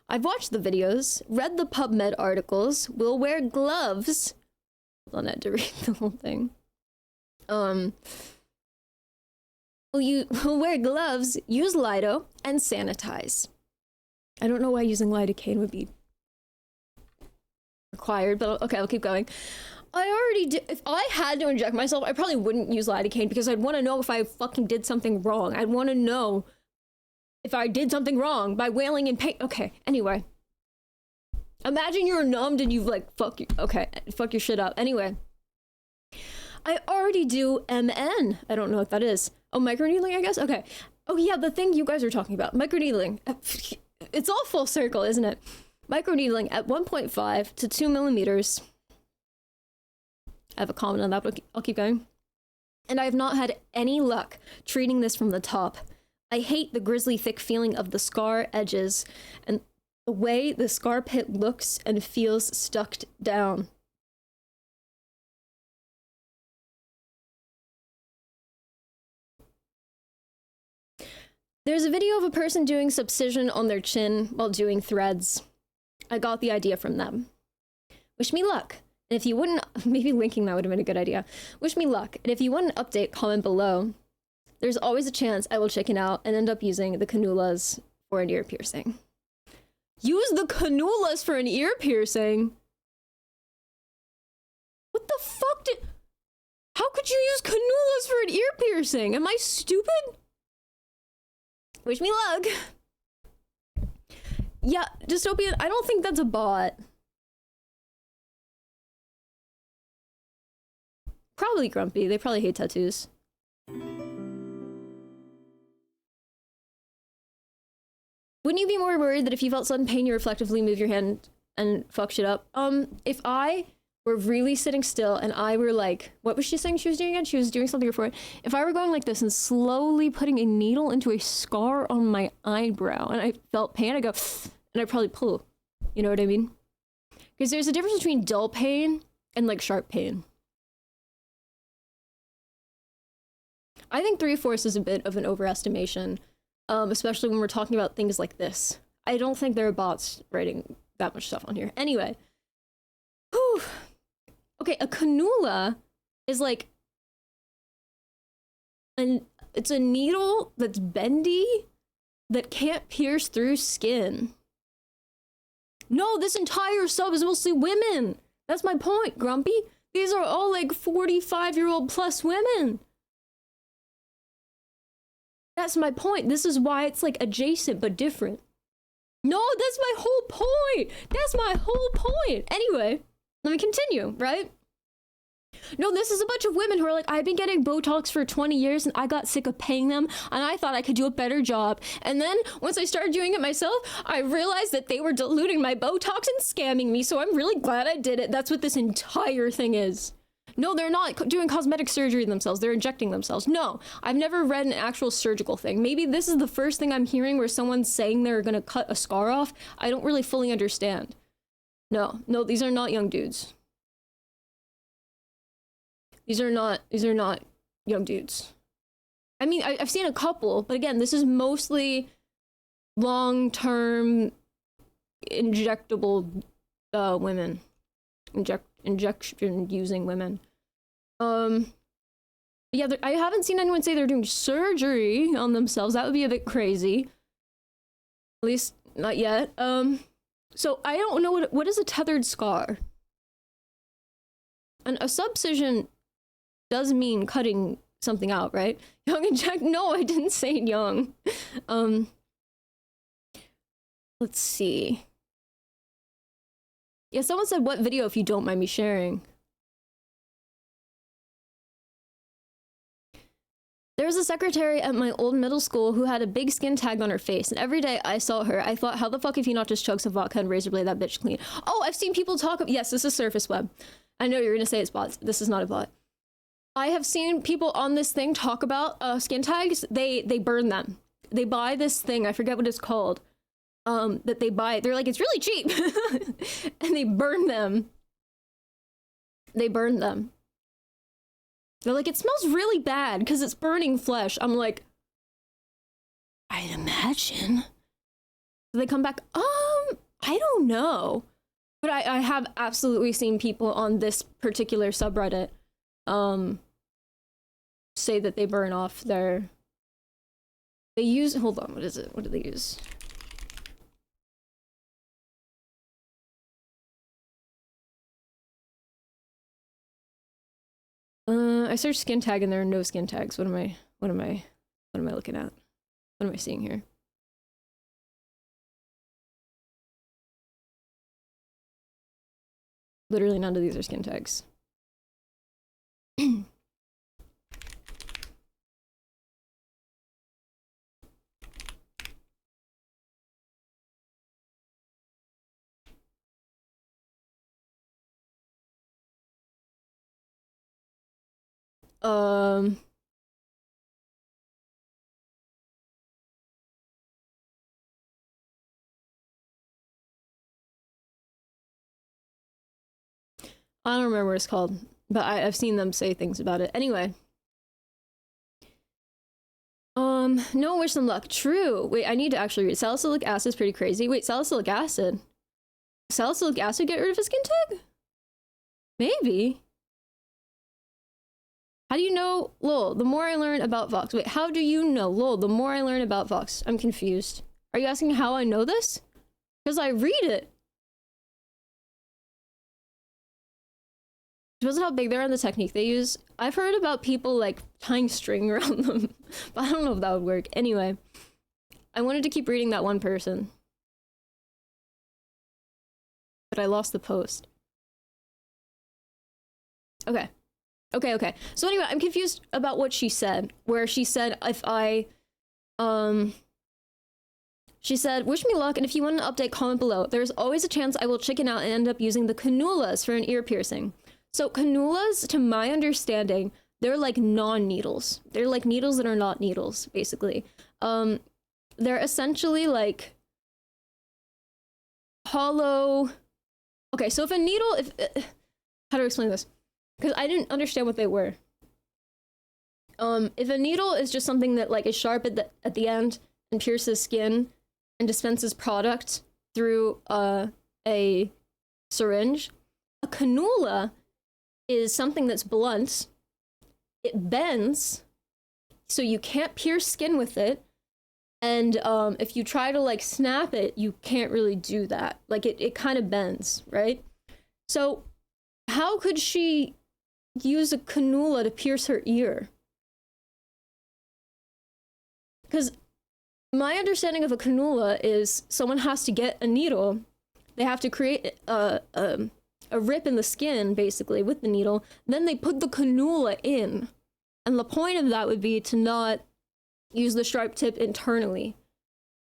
I've watched the videos, read the PubMed articles, will wear gloves. Hold on, I had to read the whole thing. Will wear gloves, use Lido, and sanitize. I don't know why using lidocaine would be required, but okay, I'll keep going. I already did. If I had to inject myself, I probably wouldn't use lidocaine because I'd want to know if I fucking did something wrong. I'd want to know if I did something wrong by wailing in pain. Okay, anyway. Imagine you're numbed and you've like, fuck your shit up. Anyway. I already do MN. I don't know what that is. Oh, microneedling, I guess? Okay. Oh yeah, the thing you guys are talking about. Microneedling. It's all full circle, isn't it? Microneedling at 1.5 to 2 millimeters. I have a comment on that, but I'll keep going. And I have not had any luck treating this from the top. I hate the grisly thick feeling of the scar edges and the way the scar pit looks and feels stuck down. There's a video of a person doing subcision on their chin while doing threads. I got the idea from them. Wish me luck. And if you wouldn't, maybe linking that would have been a good idea. Wish me luck. And if you want an update, comment below. There's always a chance I will chicken out and end up using the cannulas for an ear piercing. Use the cannulas for an ear piercing? What the fuck did... How could you use cannulas for an ear piercing? Am I stupid? Wish me luck. Yeah, Dystopian, I don't think that's a bot. Probably Grumpy. They probably hate tattoos. Wouldn't you be more worried that if you felt sudden pain, you reflectively move your hand and fuck shit up? If I were really sitting still and I were like, what was she saying she was doing again? She was doing something before it. If I were going like this and slowly putting a needle into a scar on my eyebrow and I felt pain, I go, and I'd probably pull. You know what I mean? Because there's a difference between dull pain and like sharp pain. I think 3/4 is a bit of an overestimation, especially when we're talking about things like this. I don't think there are bots writing that much stuff on here. Anyway. Whew. Okay, a cannula is like it's a needle that's bendy that can't pierce through skin. No, this entire sub is mostly women. That's my point, Grumpy. These are all like 45-year-old plus women. That's my point. This is why it's like adjacent but different. No, that's my whole point. That's my whole point. Anyway, let me continue, right? No, this is a bunch of women who are like, I've been getting Botox for 20 years and I got sick of paying them and I thought I could do a better job. And then once I started doing it myself, I realized that they were diluting my Botox and scamming me. So I'm really glad I did it. That's what this entire thing is. No, they're not doing cosmetic surgery themselves. They're injecting themselves. No, I've never read an actual surgical thing. Maybe this is the first thing I'm hearing where someone's saying they're going to cut a scar off. I don't really fully understand. No, these are not young dudes. These are not young dudes. I mean, I've seen a couple, but again, this is mostly long-term injectable women. Injection using women. Yeah, I haven't seen anyone say they're doing surgery on themselves. That would be a bit crazy. At least not yet. So I don't know what is a tethered scar. And a subcision does mean cutting something out, right? Young inject? No, I didn't say young. Let's see. Yeah, someone said, what video if you don't mind me sharing? There was a secretary at my old middle school who had a big skin tag on her face, and every day I saw her, I thought, how the fuck if you not just chug some vodka and razor blade that bitch clean? Oh, I've seen people talk about— yes, this is surface web. I know you're gonna say it's bots. This is not a bot. I have seen people on this thing talk about skin tags. They burn them. They buy this thing, I forget what it's called, that they buy. They're like, it's really cheap. And they burn them. They burn them. They're like, it smells really bad because it's burning flesh. I'm like, I'd imagine. So they come back, I don't know. But I have absolutely seen people on this particular subreddit say that they burn off their— they use— hold on, what is it? What do they use? I searched skin tag and there are no skin tags. What am I looking at? What am I seeing here? Literally none of these are skin tags. I don't remember what it's called, but I've seen them say things about it. Anyway. No, wish them luck. True. Wait, I need to actually read. Salicylic acid is pretty crazy. Wait, salicylic acid? Salicylic acid get rid of a skin tag? Maybe. How do you know? Lol, the more I learn about Vox. Wait, how do you know? Lol, the more I learn about Vox. I'm confused. Are you asking how I know this? Because I read it. Depends on how big they are and the technique they use. I've heard about people like tying string around them, but I don't know if that would work. Anyway, I wanted to keep reading that one person, but I lost the post. Okay. So anyway, I'm confused about what she said, where she said she said, wish me luck, and if you want an update, comment below. There's always a chance I will chicken out and end up using the cannulas for an ear piercing. So cannulas, to my understanding, they're like non-needles. They're like needles that are not needles, basically. They're essentially like hollow Okay, so if a needle, how do I explain this? Because I didn't understand what they were. If a needle is just something that like is sharp at the end and pierces skin and dispenses product through a syringe, a cannula is something that's blunt. It bends, so you can't pierce skin with it. And if you try to like snap it, you can't really do that. Like it kind of bends, right? So how could she use a cannula to pierce her ear? Because my understanding of a cannula is someone has to get a needle. They have to create a rip in the skin, basically, with the needle. Then they put the cannula in. And the point of that would be to not use the sharp tip internally.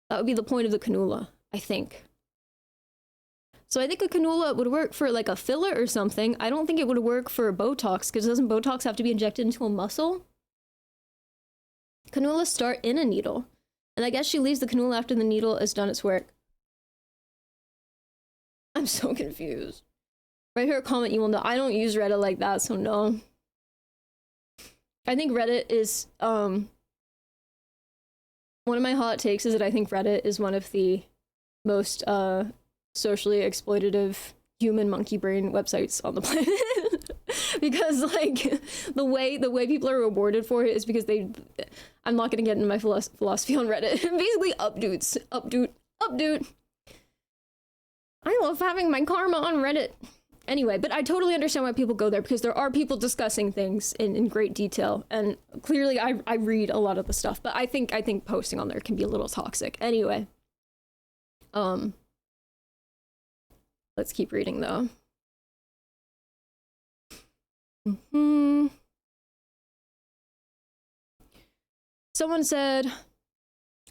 That would be the point of the cannula, I think. So I think a cannula would work for like a filler or something. I don't think it would work for Botox, because doesn't Botox have to be injected into a muscle? Cannulas start in a needle. And I guess she leaves the cannula after the needle has done its work. I'm so confused. Write her a comment, you will know. I don't use Reddit like that, so no. I think Reddit is, one of my hot takes is that I think Reddit is one of the most, socially exploitative human monkey brain websites on the planet. Because like the way people are rewarded for it is because I'm not gonna get into my philosophy on Reddit. Basically updoot. I love having my karma on Reddit. Anyway, but I totally understand why people go there, because there are people discussing things in great detail, and clearly I read a lot of the stuff, but I think posting on there can be a little toxic. Anyway. Let's keep reading though. Someone said,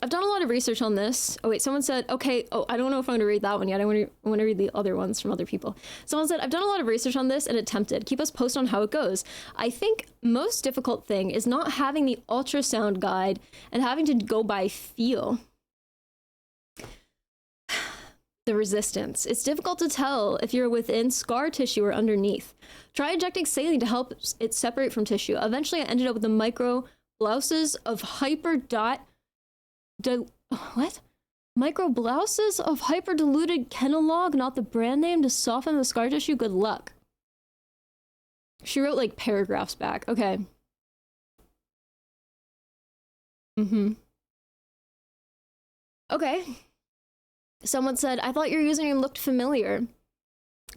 I've done a lot of research on this. Oh wait, someone said, okay, I don't know if I'm gonna read that one yet. I want to read the other ones from other people. Someone said, I've done a lot of research on this and attempted. Keep us posted on how it goes. I think most difficult thing is not having the ultrasound guide and having to go by feel. The resistance. It's difficult to tell if you're within scar tissue or underneath. Try injecting saline to help it separate from tissue. Eventually I ended up with the micro blouses of micro blouses of hyper diluted Kenalog, not the brand name, to soften the scar tissue. Good luck. She wrote like paragraphs back. Okay. Okay. Someone said, I thought your username looked familiar.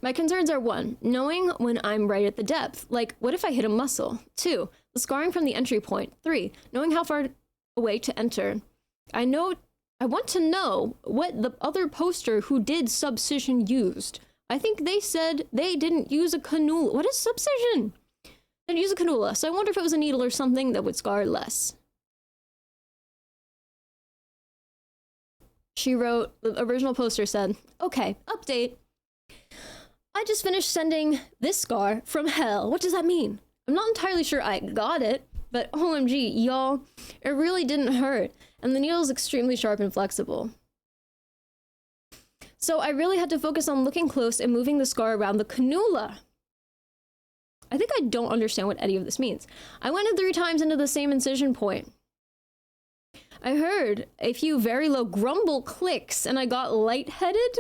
My concerns are 1, knowing when I'm right at the depth. Like, what if I hit a muscle? 2, the scarring from the entry point. 3, knowing how far away to enter. I want to know what the other poster who did subcision used. I think they said they didn't use a cannula. What is subcision? Didn't use a cannula, so I wonder if it was a needle or something that would scar less. She wrote, the original poster said, okay, update. I just finished sending this scar from hell. What does that mean? I'm not entirely sure I got it, but OMG, y'all, it really didn't hurt. And the needle is extremely sharp and flexible. So I really had to focus on looking close and moving the scar around the cannula. I think I don't understand what any of this means. I went in 3 times into the same incision point. I heard a few very low grumble clicks and I got lightheaded.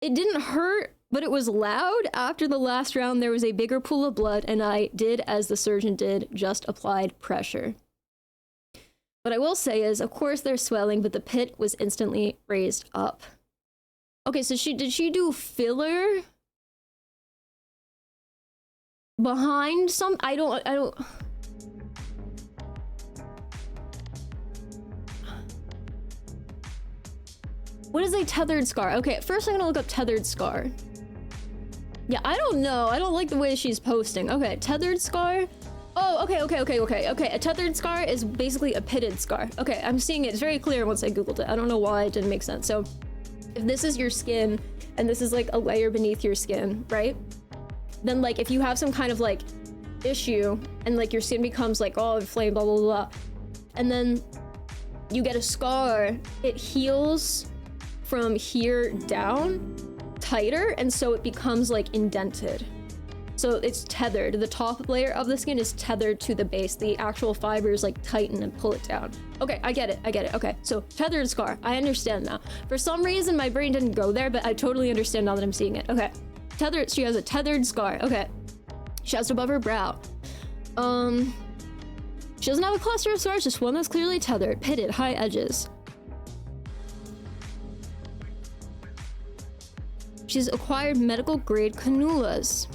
It didn't hurt, but it was loud. After the last round, there was a bigger pool of blood and I did as the surgeon did, just applied pressure. What I will say is, of course there's swelling, but the pit was instantly raised up. Okay, so did she do filler behind some? I don't. What is a tethered scar? Okay, first I'm gonna look up tethered scar. Yeah, I don't know. I don't like the way she's posting. Okay, tethered scar. Oh, okay. A tethered scar is basically a pitted scar. Okay, I'm seeing it. It's very clear once I Googled it. I don't know why it didn't make sense. So if this is your skin and this is like a layer beneath your skin, right? Then like if you have some kind of like issue and like your skin becomes like all inflamed, blah, blah, blah, and then you get a scar, it heals from here down, tighter, and so it becomes like indented. So it's tethered. The top layer of the skin is tethered to the base. The actual fibers like tighten and pull it down. Okay, I get it. Okay, so tethered scar. I understand now. For some reason, my brain didn't go there, but I totally understand now that I'm seeing it. Okay, tethered. She has a tethered scar. Okay, she has it above her brow. She doesn't have a cluster of scars, just one that's clearly tethered, pitted, high edges. She's acquired medical grade cannulas.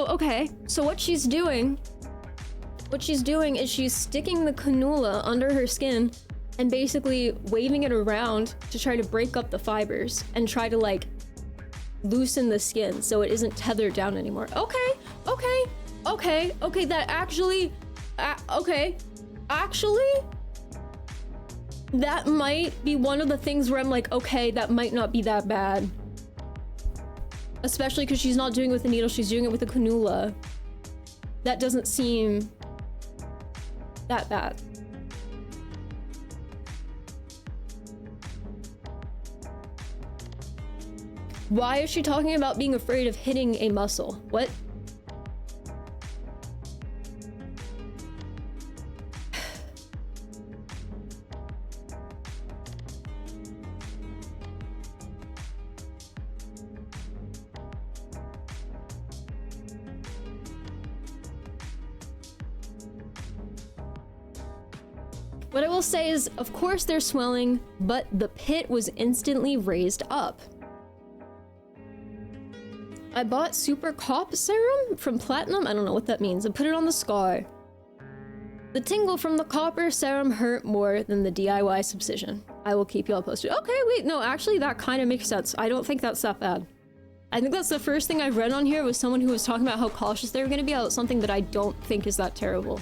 Okay, so what she's doing is she's sticking the cannula under her skin and basically waving it around to try to break up the fibers and try to like loosen the skin so it isn't tethered down anymore. Okay, that actually, that might be one of the things where I'm like, okay, that might not be that bad. Especially because she's not doing it with a needle, she's doing it with a cannula. That doesn't seem that bad. Why is she talking about being afraid of hitting a muscle? What? What I will say is, of course they're swelling, but the pit was instantly raised up. I bought Super Cop Serum from Platinum, I don't know what that means, and put it on the scar. The tingle from the copper serum hurt more than the DIY subcision. I will keep y'all posted. Okay, wait, no, actually that kind of makes sense. I don't think that's that bad. I think that's the first thing I read on here was someone who was talking about how cautious they were going to be about something that I don't think is that terrible.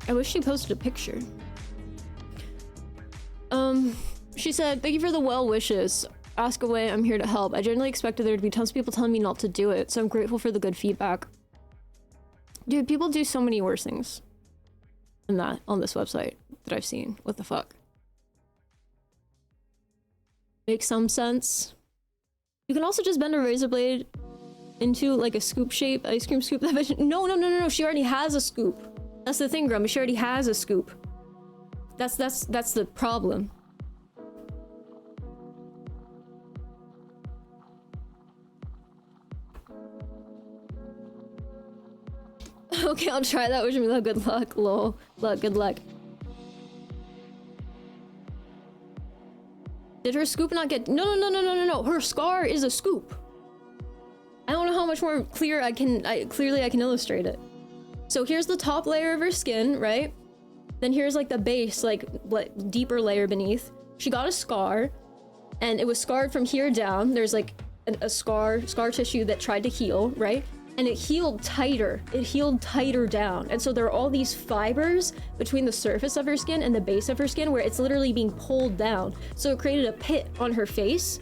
I wish she posted a picture. She said, thank you for the well wishes. Ask away, I'm here to help. I generally expected there to be tons of people telling me not to do it, so I'm grateful for the good feedback. Dude, people do so many worse things than that on this website that I've seen. What the fuck? Makes some sense. You can also just bend a razor blade into like a scoop shape, ice cream scoop. No, she already has a scoop. That's the thing, Grumpy. She already has a scoop. That's the problem. Okay, I'll try that. Wish me luck. Good luck. Lol. Good luck. Did her scoop not get... No. Her scar is a scoop. I don't know how much more clear clearly I can illustrate it. So here's the top layer of her skin, right? Then here's like the base, like what deeper layer beneath. She got a scar, and it was scarred from here down. There's like a scar tissue that tried to heal, right? And it healed tighter. It healed tighter down. And so there are all these fibers between the surface of her skin and the base of her skin where it's literally being pulled down. So it created a pit on her face,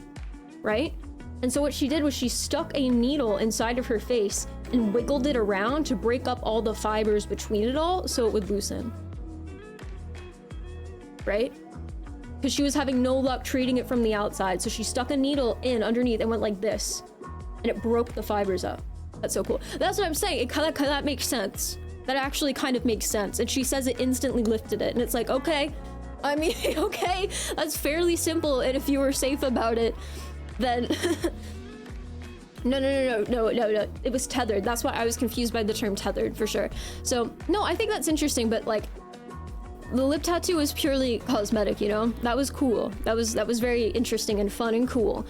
right? And so what she did was she stuck a needle inside of her face and wiggled it around to break up all the fibers between it all so it would loosen. Right? Because she was having no luck treating it from the outside. So she stuck a needle in underneath and went like this. And it broke the fibers up. That's so cool. That's what I'm saying. That makes sense. That actually kind of makes sense. And she says it instantly lifted it. And it's like, okay. I mean, okay. That's fairly simple. And if you were safe about it, then... No. It was tethered. That's why I was confused by the term tethered, for sure. So, no, I think that's interesting, but like lip tattoo was purely cosmetic, you know? That was cool. That was very interesting and fun and cool.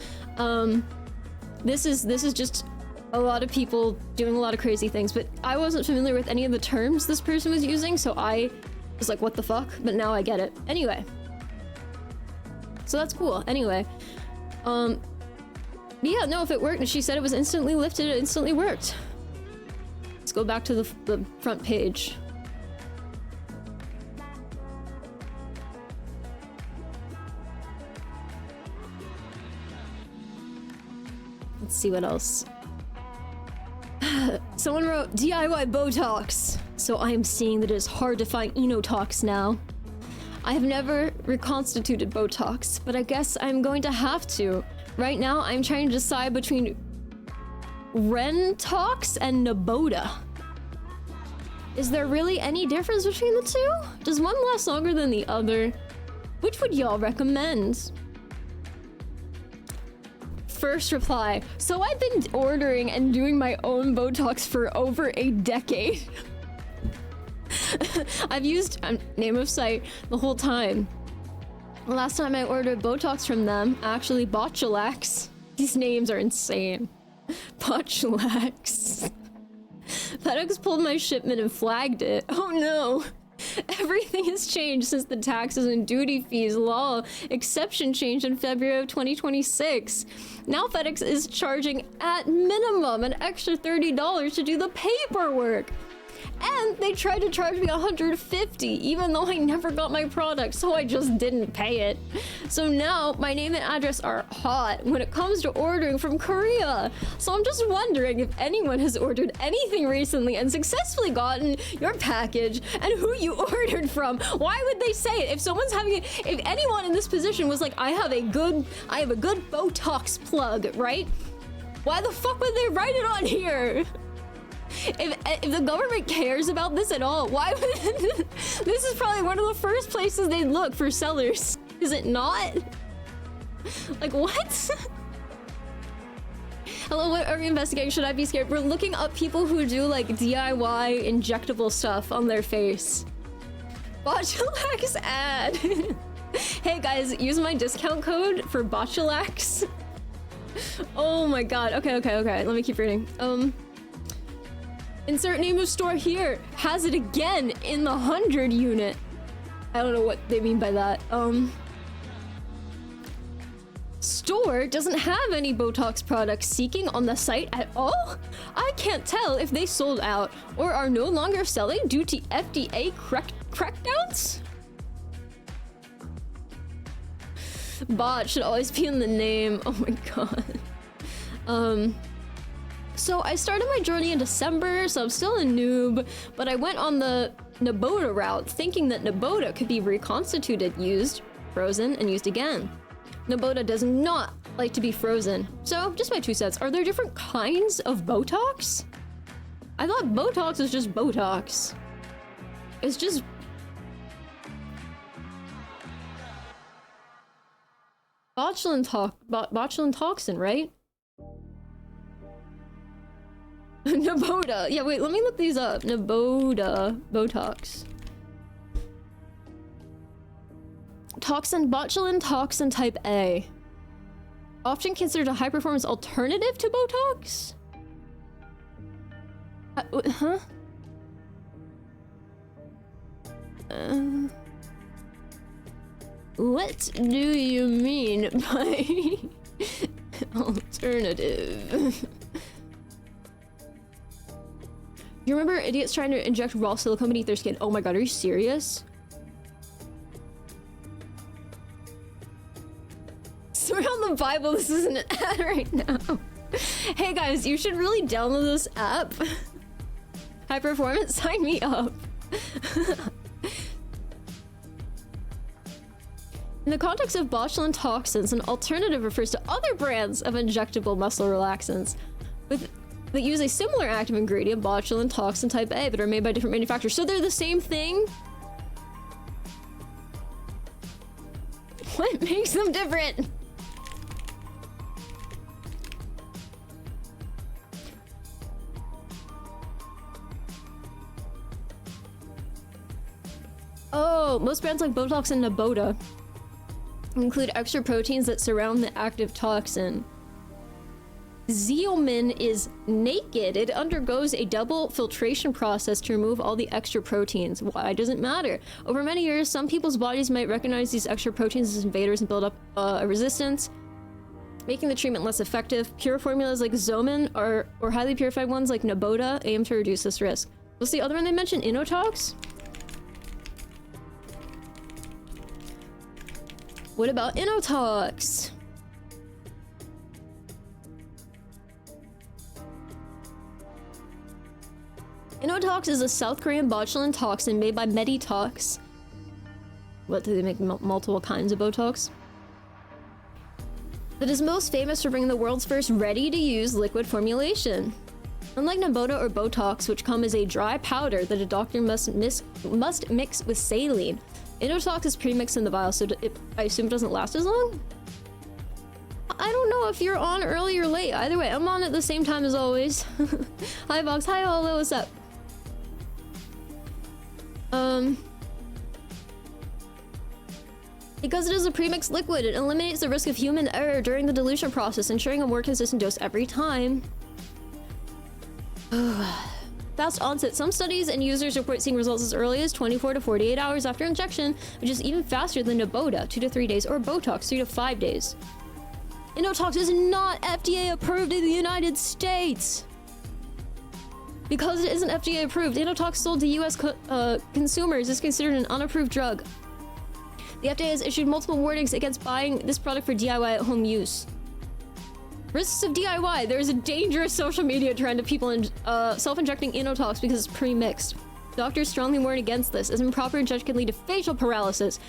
This is just a lot of people doing a lot of crazy things, but I wasn't familiar with any of the terms this person was using, so I was like, what the fuck? But now I get it. Anyway. So that's cool. Anyway. Yeah, no, if it worked, and she said it was instantly lifted, it instantly worked. Let's go back to the front page. Let's see what else. Someone wrote DIY Botox. So I am seeing that it is hard to find Enotox now. I have never reconstituted Botox, but I guess I'm going to have to. Right now, I'm trying to decide between Rentox and Naboda. Is there really any difference between the two? Does one last longer than the other? Which would y'all recommend? First reply. So I've been ordering and doing my own Botox for over a decade. I've used name of site the whole time. The last time I ordered Botox from them, actually Botulax. These names are insane. Botulax. FedEx pulled my shipment and flagged it. Oh no. Everything has changed since the taxes and duty fees law exception changed in February of 2026. Now FedEx is charging at minimum an extra $30 to do the paperwork. And they tried to charge me $150, even though I never got my product, so I just didn't pay it. So now my name and address are hot when it comes to ordering from Korea. So I'm just wondering if anyone has ordered anything recently and successfully gotten your package and who you ordered from. Why would they say it? If someone's having if anyone in this position was like, I have a good Botox plug, right? Why the fuck would they write it on here? If the government cares about this at all, why would this is probably one of the first places they'd look for sellers, is it not? Like, what? Hello, what are we investigating? Should I be scared? We're looking up people who do like DIY injectable stuff on their face. Botulax ad. Hey guys, use my discount code for Botulax. Oh my god. Okay. Let me keep reading. Insert name of store here. Has it again in the 100 unit. I don't know what they mean by that. Store doesn't have any Botox products seeking on the site at all? I can't tell if they sold out or are no longer selling due to FDA crackdowns? Bot should always be in the name. Oh my god. So I started my journey in December, so I'm still a noob, but I went on the Naboda route, thinking that Naboda could be reconstituted, used, frozen, and used again. Naboda does not like to be frozen. So, just my 2 cents. Are there different kinds of Botox? I thought Botox was just Botox. It's just... botulinum toxin, right? Naboda. Yeah, wait, let me look these up. Naboda Botox. Toxin, botulinum toxin type A. Often considered a high-performance alternative to Botox? Huh? What do you mean by alternative? You remember idiots trying to inject raw silicone beneath their skin? Oh my god, are you serious? Swear on the Bible, this isn't an ad right now. Hey guys, you should really download this app. High performance, sign me up. In the context of botulinum toxins, an alternative refers to other brands of injectable muscle relaxants that use a similar active ingredient, botulinum toxin type A, but are made by different manufacturers. So they're the same thing? What makes them different? Oh, So most brands like Botox and Naboda include extra proteins that surround the active toxin. Xeomin is naked. It undergoes a double filtration process to remove all the extra proteins. Why doesn't matter? Over many years, some people's bodies might recognize these extra proteins as invaders and build up a resistance, making the treatment less effective. Pure formulas like Xeomin or highly purified ones like Naboda aim to reduce this risk. What's the other one they mentioned? Inotox? What about Inotox? Inotox is a South Korean botulinum toxin made by Meditox. What, do they make multiple kinds of Botox? That is most famous for bringing the world's first ready-to-use liquid formulation. Unlike Naboda or Botox, which come as a dry powder that a doctor must mix with saline, Inotox is pre-mixed in the vial, so I assume it doesn't last as long? I don't know if you're on early or late. Either way, I'm on at the same time as always. Hi, Vox. Hi, Olo. What's up? Because it is a premixed liquid, it eliminates the risk of human error during the dilution process, ensuring a more consistent dose every time. Fast onset. Some studies and users report seeing results as early as 24 to 48 hours after injection, which is even faster than Naboda, 2 to 3 days, or Botox, 3 to 5 days. Inotox is not FDA approved in the United States. Because it isn't FDA approved, Inotox sold to US consumers is considered an unapproved drug. The FDA has issued multiple warnings against buying this product for DIY at home use. Risks of DIY. There is a dangerous social media trend of people self-injecting Inotox because it's pre-mixed. Doctors strongly warn against this, as improper injection can lead to facial paralysis.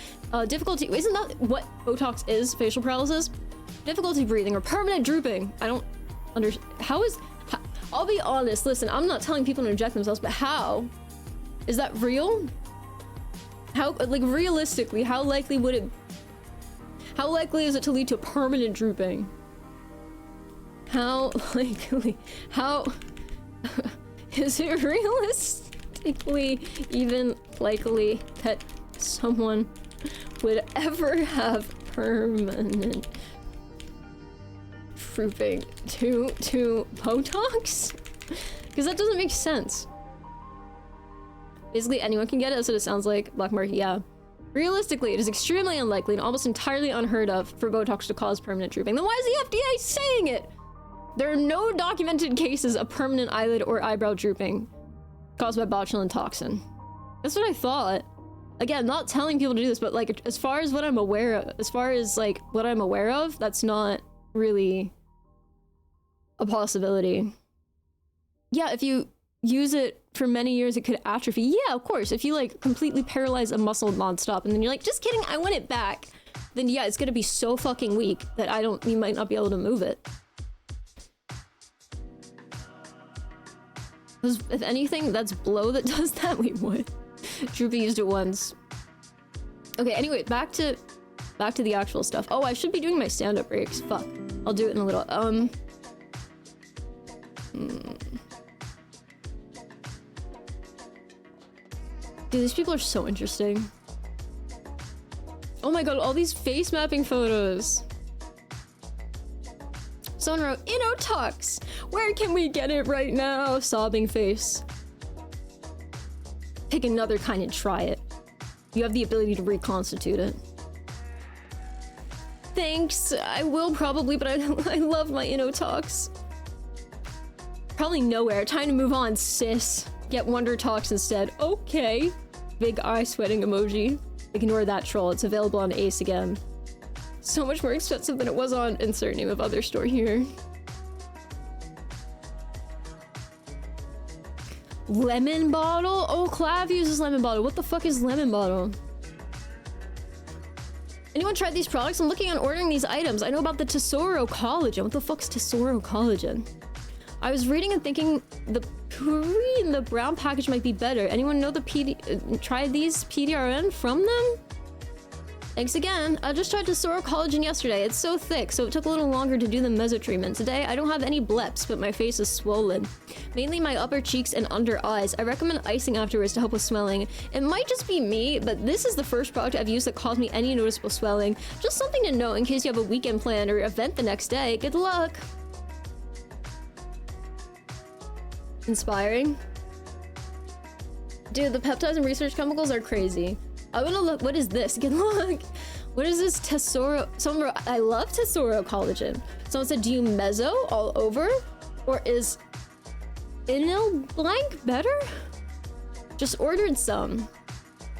Difficulty. Isn't that what Botox is? Facial paralysis? Difficulty breathing or permanent drooping. I don't understand. I'll be honest. Listen, I'm not telling people to inject themselves, but how? Is that real? How, like, realistically, how likely is it to lead to permanent drooping? How likely? How is it realistically even likely that someone would ever have permanent drooping to Botox? Because that doesn't make sense. Basically, anyone can get it. That's what it sounds like. Black market, yeah. Realistically, it is extremely unlikely and almost entirely unheard of for Botox to cause permanent drooping. Then why is the FDA saying it? There are no documented cases of permanent eyelid or eyebrow drooping caused by botulinum toxin. That's what I thought. Again, not telling people to do this, but like, as far as what I'm aware of, that's not really a possibility. Yeah, if you use it for many years, it could atrophy. Yeah, of course. If you like completely paralyze a muscle nonstop and then you're like, just kidding, I want it back. Then yeah, it's gonna be so fucking weak that you might not be able to move it. Because if anything, that's blow that does that. Wait, what? Droopy used it once. Okay, anyway, back to the actual stuff. Oh, I should be doing my stand-up breaks. Fuck. I'll do it in a little. Dude, these people are so interesting. Oh my god, all these face mapping photos. Someone wrote, Inotox! Where can we get it right now? Sobbing face. Pick another kind and try it. You have the ability to reconstitute it. Thanks, I will probably, but I love my Inotox. Probably nowhere. Time to move on, sis. Get Wonder Talks instead. Okay. Big eye sweating emoji. Ignore that troll. It's available on Ace again. So much more expensive than it was on insert name of other store here. Lemon bottle? Oh, Clav uses lemon bottle. What the fuck is lemon bottle? Anyone tried these products? I'm looking on ordering these items. I know about the Tesoro collagen. What the fuck's Tesoro collagen? I was reading and thinking the puree in the brown package might be better. Anyone know the tried these PDRN from them? Thanks again. I just tried Tesoro collagen yesterday. It's so thick, so it took a little longer to do the meso treatment. Today, I don't have any bleps, but my face is swollen. Mainly my upper cheeks and under eyes. I recommend icing afterwards to help with swelling. It might just be me, but this is the first product I've used that caused me any noticeable swelling. Just something to know in case you have a weekend plan or event the next day. Good luck! Inspiring. Dude, the peptides and research chemicals are crazy. I wanna look. What is this? Good luck. What is this Tesoro? I love Tesoro collagen. Someone said, do you meso all over? Or is Inil blank better? Just ordered some.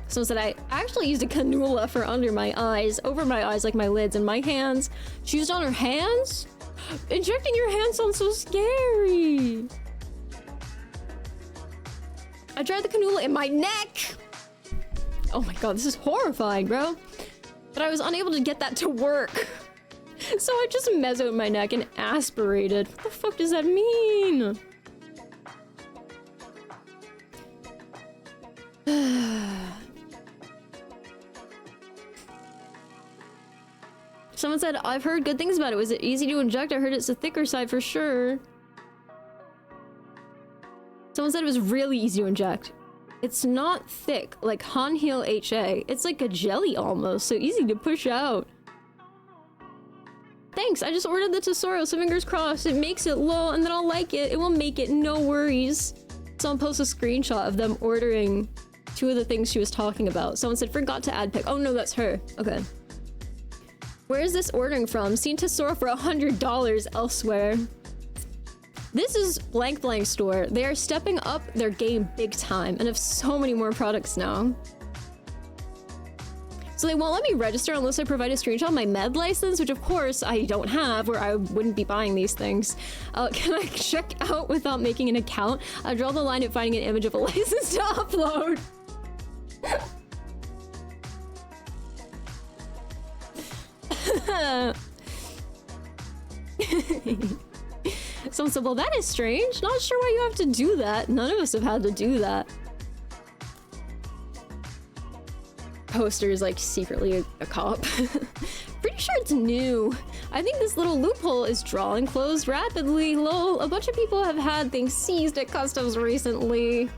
Someone said, I actually used a cannula for under my eyes, over my eyes like my lids, and my hands. She used on her hands? Injecting your hands sounds so scary. I tried the cannula in my neck. Oh my god, this is horrifying, bro. But I was unable to get that to work. So I just mesoed my neck and aspirated. What the fuck does that mean? Someone said, I've heard good things about it. Was it easy to inject? I heard it's the thicker side for sure. Someone said it was really easy to inject. It's not thick like Hanheal HA. It's like a jelly almost, so easy to push out. Thanks, I just ordered the Tesoro, so fingers crossed. It makes it low and then I'll like it. It will make it, no worries. Someone posted a screenshot of them ordering 2 of the things she was talking about. Someone said, forgot to add pic. Oh no, that's her. Okay. Where is this ordering from? Seen Tesoro for $100 elsewhere. This is blank blank store. They are stepping up their game big time and have so many more products now. So they won't let me register unless I provide a screenshot of my med license, which of course I don't have, or I wouldn't be buying these things. Can I check out without making an account? I draw the line at finding an image of a license to upload. Someone said, well, that is strange. Not sure why you have to do that. None of us have had to do that. Poster is like secretly a cop. Pretty sure it's new. I think this little loophole is drawing closed rapidly. Lol, a bunch of people have had things seized at customs recently.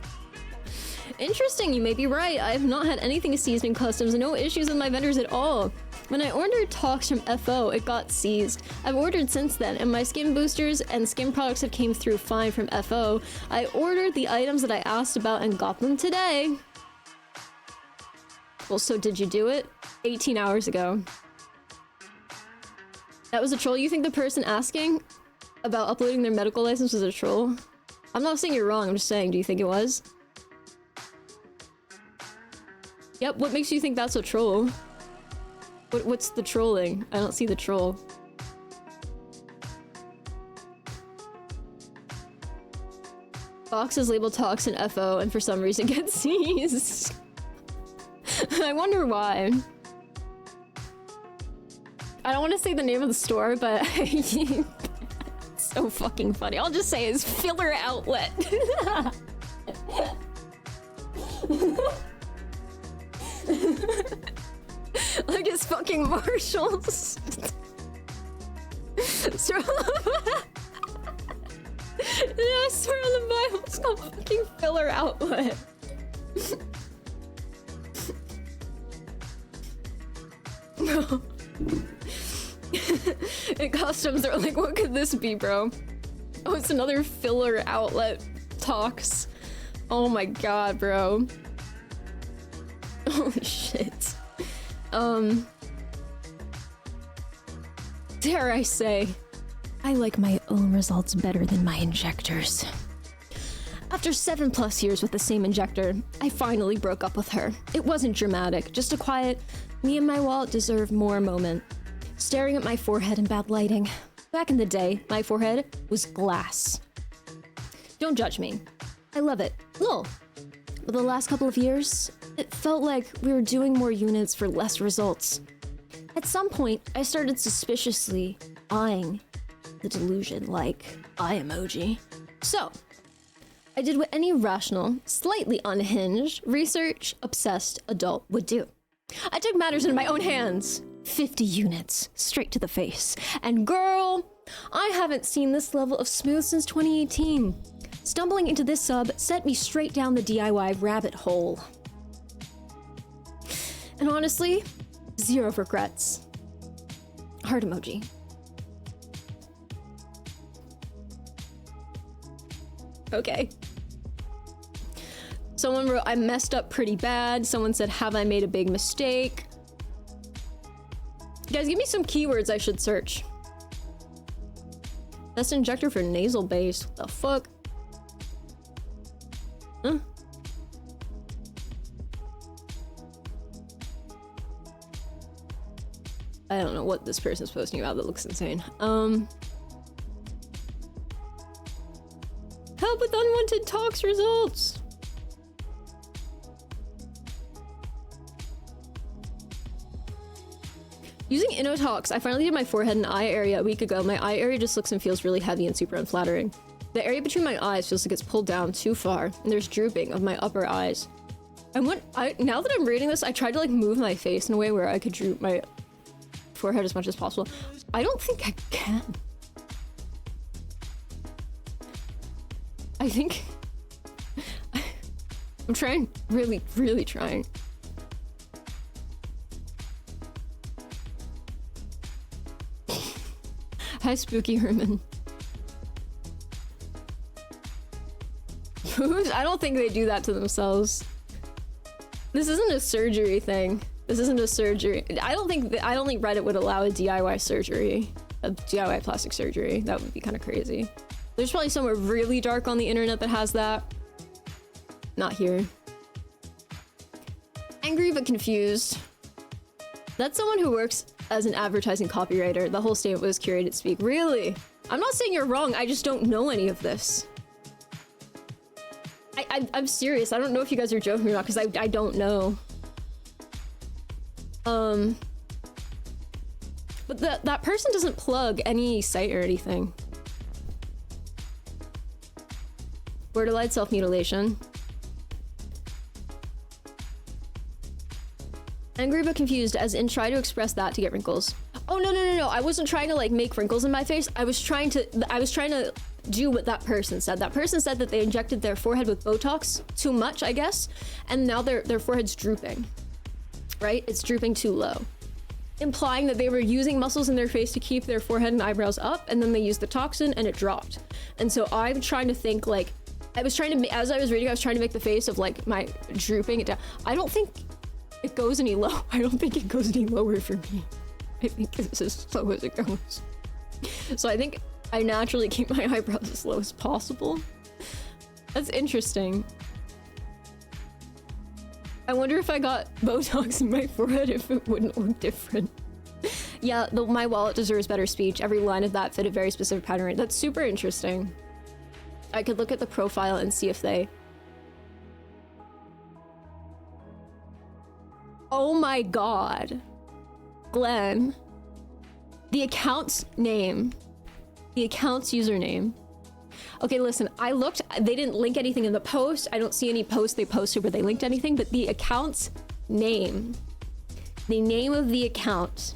Interesting, you may be right. I have not had anything seized in customs. No issues with my vendors at all. When I ordered Tox from FO, it got seized. I've ordered since then, and my skin boosters and skin products have came through fine from FO. I ordered the items that I asked about and got them today. Well, so did you do it? 18 hours ago. That was a troll? You think the person asking about uploading their medical license was a troll? I'm not saying you're wrong, I'm just saying, do you think it was? Yep, what makes you think that's a troll? What's the trolling? I don't see the troll. Boxes labeled Tox and FO and for some reason get seized. I wonder why. I don't want to say the name of the store, but it's so fucking funny. I'll just say it's filler outlet. Like it's fucking Marshalls. So yeah, I swear on the Bible, it's called fucking filler outlet. No. In customs, they're like, what could this be, bro? Oh, it's another filler outlet Tox. Oh my god, bro. Holy shit. Dare I say, I like my own results better than my injectors. After 7+ years with the same injector, I finally broke up with her. It wasn't dramatic, just a quiet, me and my wallet deserve more moment. Staring at my forehead in bad lighting. Back in the day, my forehead was glass. Don't judge me. I love it. Lol. But the last couple of years, it felt like we were doing more units for less results. At some point, I started suspiciously eyeing the delusion like eye emoji. So, I did what any rational, slightly unhinged, research-obsessed adult would do. I took matters into my own hands. 50 units, straight to the face. And girl, I haven't seen this level of smooth since 2018. Stumbling into this sub sent me straight down the DIY rabbit hole. And honestly, zero regrets. Heart emoji. Okay. Someone wrote, I messed up pretty bad. Someone said, have I made a big mistake? Guys, give me some keywords I should search. Best injector for nasal base. What the fuck? Huh? I don't know what this person's posting about. That looks insane. Help with unwanted tox results. Using Innotox, I finally did my forehead and eye area a week ago. My eye area just looks and feels really heavy and super unflattering. The area between my eyes feels like it's pulled down too far, and there's drooping of my upper eyes. Now that I'm reading this, I tried to like move my face in a way where I could droop my forehead as much as possible. I don't think I can. I think I'm trying, really, really trying. Hi, Spooky Herman. I don't think they do that to themselves. This isn't a surgery thing. This isn't a surgery. I don't think Reddit would allow a DIY surgery, a DIY plastic surgery. That would be kind of crazy. There's probably somewhere really dark on the internet that has that. Not here. Angry but confused. That's someone who works as an advertising copywriter. The whole statement was curated speak. Really? I'm not saying you're wrong. I just don't know any of this. I'm serious. I don't know if you guys are joking or not because I don't know. But that person doesn't plug any site or anything. Borderline self-mutilation. Angry but confused, as in try to express that to get wrinkles. Oh no. I wasn't trying to like make wrinkles in my face. I was trying to do what that person said. That person said that they injected their forehead with Botox too much, I guess, and now their forehead's drooping. Right? It's drooping too low. Implying that they were using muscles in their face to keep their forehead and eyebrows up, and then they used the toxin and it dropped. And so I'm trying to think like, as I was reading, I was trying to make the face of like my drooping it down. I don't think it goes any low. I don't think it goes any lower for me. I think it's as low as it goes. So I think I naturally keep my eyebrows as low as possible. That's interesting. I wonder if I got Botox in my forehead if it wouldn't look different. Yeah, my wallet deserves better speech. Every line of that fit a very specific pattern. That's super interesting. I could look at the profile and see if they... Oh my god. Glenn. The account's name. The account's username. Okay, listen, I looked, they didn't link anything in the post. I don't see any posts they posted where they linked anything, but the account's name. The name of the account.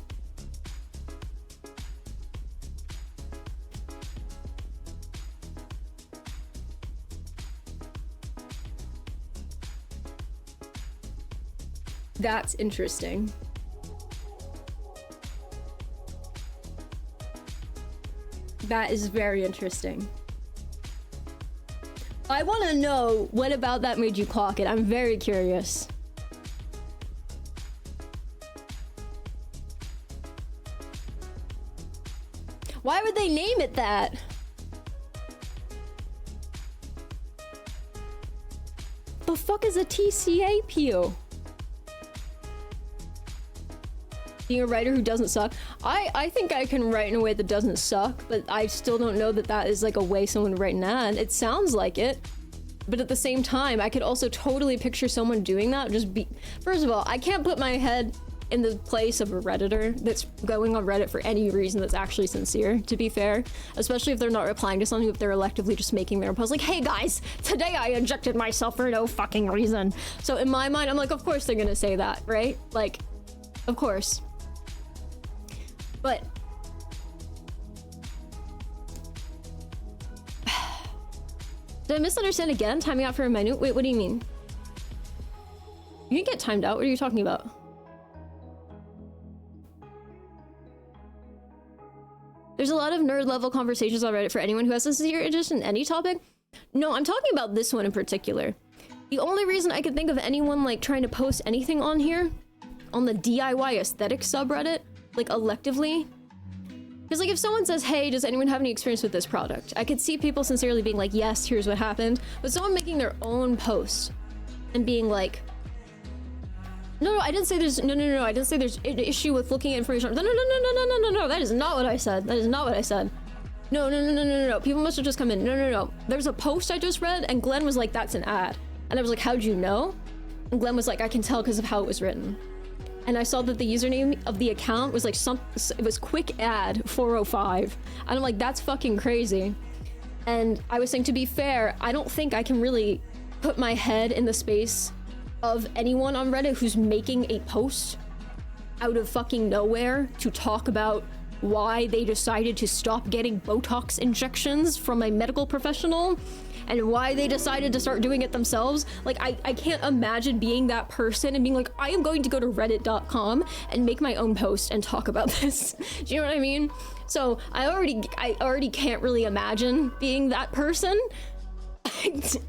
That's interesting. That is very interesting. I want to know what about that made you clock it. I'm very curious. Why would they name it that? The fuck is a TCAPO? Being a writer who doesn't suck. I think I can write in a way that doesn't suck, but I still don't know that that is like a way someone would write an ad. It sounds like it, but at the same time, I could also totally picture someone doing that. First of all, I can't put my head in the place of a Redditor that's going on Reddit for any reason that's actually sincere, to be fair. Especially if they're not replying to something, if they're electively just making their post like, hey guys, today I injected myself for no fucking reason. So in my mind, I'm like, of course they're gonna say that, right? Like, of course. But did I misunderstand again? Timing out for a menu? Wait, what do you mean? You didn't get timed out. What are you talking about? There's a lot of nerd level conversations on Reddit for anyone who has a sincere interest in any topic. No, I'm talking about this one in particular. The only reason I could think of anyone like trying to post anything on here, on the DIY aesthetic subreddit, like electively, because like if someone says, hey, does anyone have any experience with this product? I could see people sincerely being like, yes, here's what happened. But someone making their own post and being like, no, I didn't say there's, no, I didn't say there's an issue with looking at information. No, that is not what I said. That is not what I said. No. People must have just come in. No. There's a post I just read and Glenn was like, that's an ad. And I was like, how'd you know? And Glenn was like, I can tell because of how it was written. And I saw that the username of the account was like it was quick ad 405. And I'm like, that's fucking crazy. And I was saying, to be fair, I don't think I can really put my head in the space of anyone on Reddit who's making a post out of fucking nowhere to talk about why they decided to stop getting Botox injections from a medical professional and why they decided to start doing it themselves. Like, I can't imagine being that person and being like, I am going to go to reddit.com and make my own post and talk about this. Do you know what I mean? So I already can't really imagine being that person.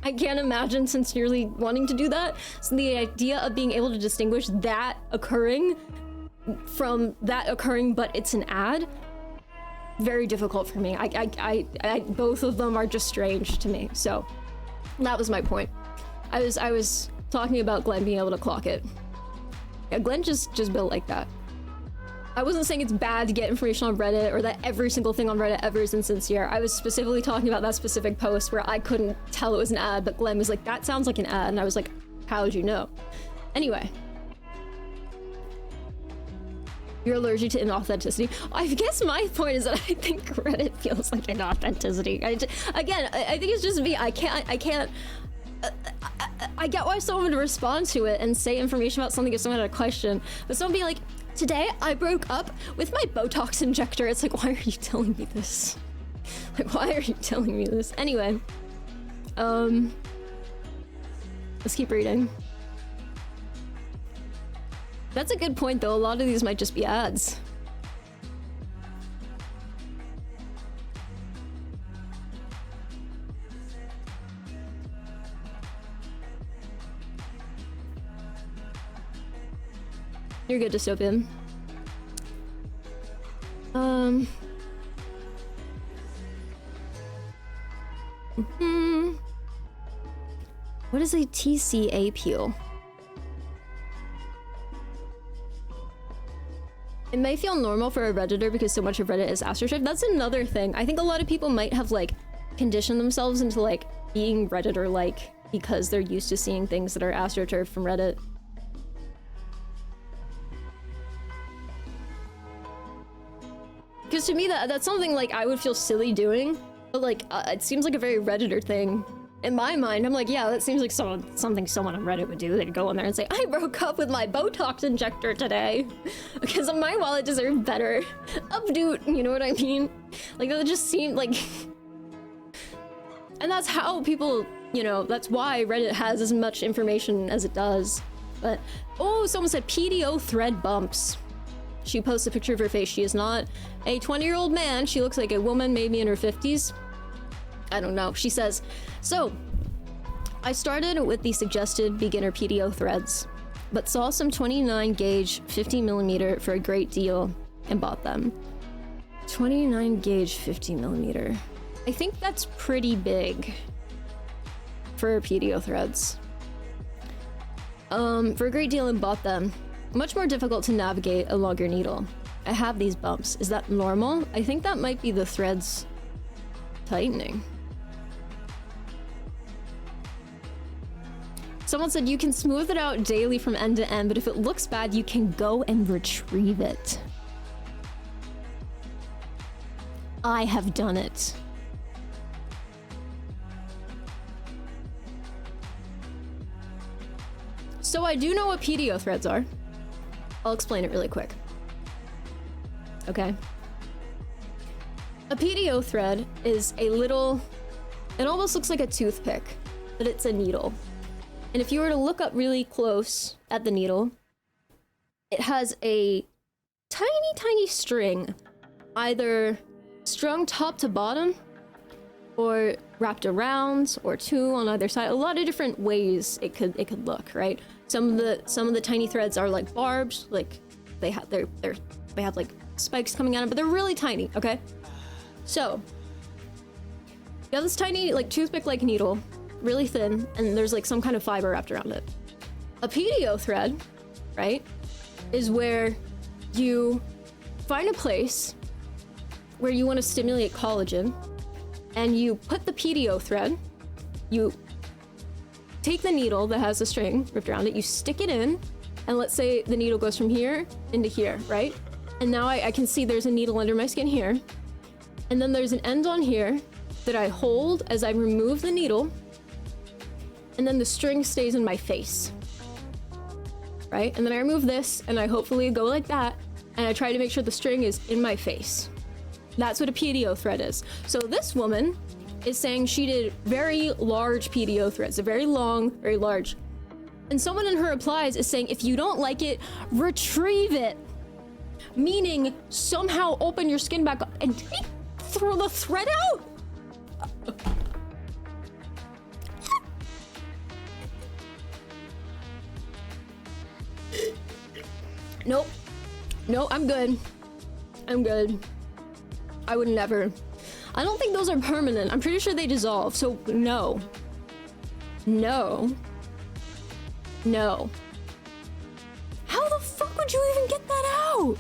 I can't imagine sincerely wanting to do that. So the idea of being able to distinguish that occurring from that occurring, but it's an ad, very difficult for me. Both of them are just strange to me. So that was my point. I was talking about Glenn being able to clock it. Yeah, Glenn just built like that. I wasn't saying it's bad to get information on Reddit or that every single thing on Reddit ever is insincere. I was specifically talking about that specific post where I couldn't tell it was an ad, but Glenn was like, that sounds like an ad. And I was like, how did you know? Anyway. You're allergic to inauthenticity. I guess my point is that I think Reddit feels like inauthenticity. I think it's just me. I get why someone would respond to it and say information about something if someone had a question, but someone be like, today I broke up with my Botox injector. It's like, why are you telling me this? Like, why are you telling me this? Anyway, let's keep reading. That's a good point, though. A lot of these might just be ads. You're good, Dystopian. What is a TCA peel? It may feel normal for a Redditor because so much of Reddit is AstroTurf. That's another thing. I think a lot of people might have like conditioned themselves into like being Redditor-like because they're used to seeing things that are AstroTurf from Reddit. Because to me, that's something like I would feel silly doing, but like it seems like a very Redditor thing. In my mind, I'm like, yeah, that seems like something someone on Reddit would do. They'd go in there and say, I broke up with my Botox injector today because my wallet deserved better. Updoot, you know what I mean? Like, that just seemed like... And that's how people, you know, that's why Reddit has as much information as it does. But, oh, someone said PDO thread bumps. She posts a picture of her face. She is not a 20-year-old man. She looks like a woman, maybe in her 50s. I don't know. She says, so, I started with the suggested beginner PDO threads, but saw some 29 gauge 50mm for a great deal and bought them. 29 gauge 50mm. I think that's pretty big for PDO threads. For a great deal and bought them. Much more difficult to navigate a longer needle. I have these bumps. Is that normal? I think that might be the threads Someone said you can smooth it out daily from end to end, but if it looks bad, you can go and retrieve it. I have done it. So I do know what PDO threads are. I'll explain it really quick. Okay. A PDO thread is a little, it almost looks like a toothpick, but it's a needle. And if you were to look up really close at the needle, it has a tiny, tiny string, either strung top to bottom, or wrapped around, or two on either side. A lot of different ways it could look, right? Some of the tiny threads are like barbed, like they have like spikes coming at them, but they're really tiny, okay? So you have this tiny like toothpick-like needle, really thin, and there's like some kind of fiber wrapped around it. A PDO thread, right, is where you find a place where you want to stimulate collagen, and you put the PDO thread, you take the needle that has the string wrapped around it, you stick it in, and let's say the needle goes from here into here, right? And now I can see there's a needle under my skin here, and then there's an end on here that I hold as I remove the needle, and then the string stays in my face, right? And then I remove this, and I hopefully go like that, and I try to make sure the string is in my face. That's what a PDO thread is. So this woman is saying she did very large PDO threads. They're very long, very large. And someone in her replies is saying, if you don't like it, retrieve it. Meaning, somehow open your skin back up and throw the thread out. Nope. No, I'm good. I'm good. I would never. I don't think those are permanent. I'm pretty sure they dissolve, so no. No. No. How the fuck would you even get that out?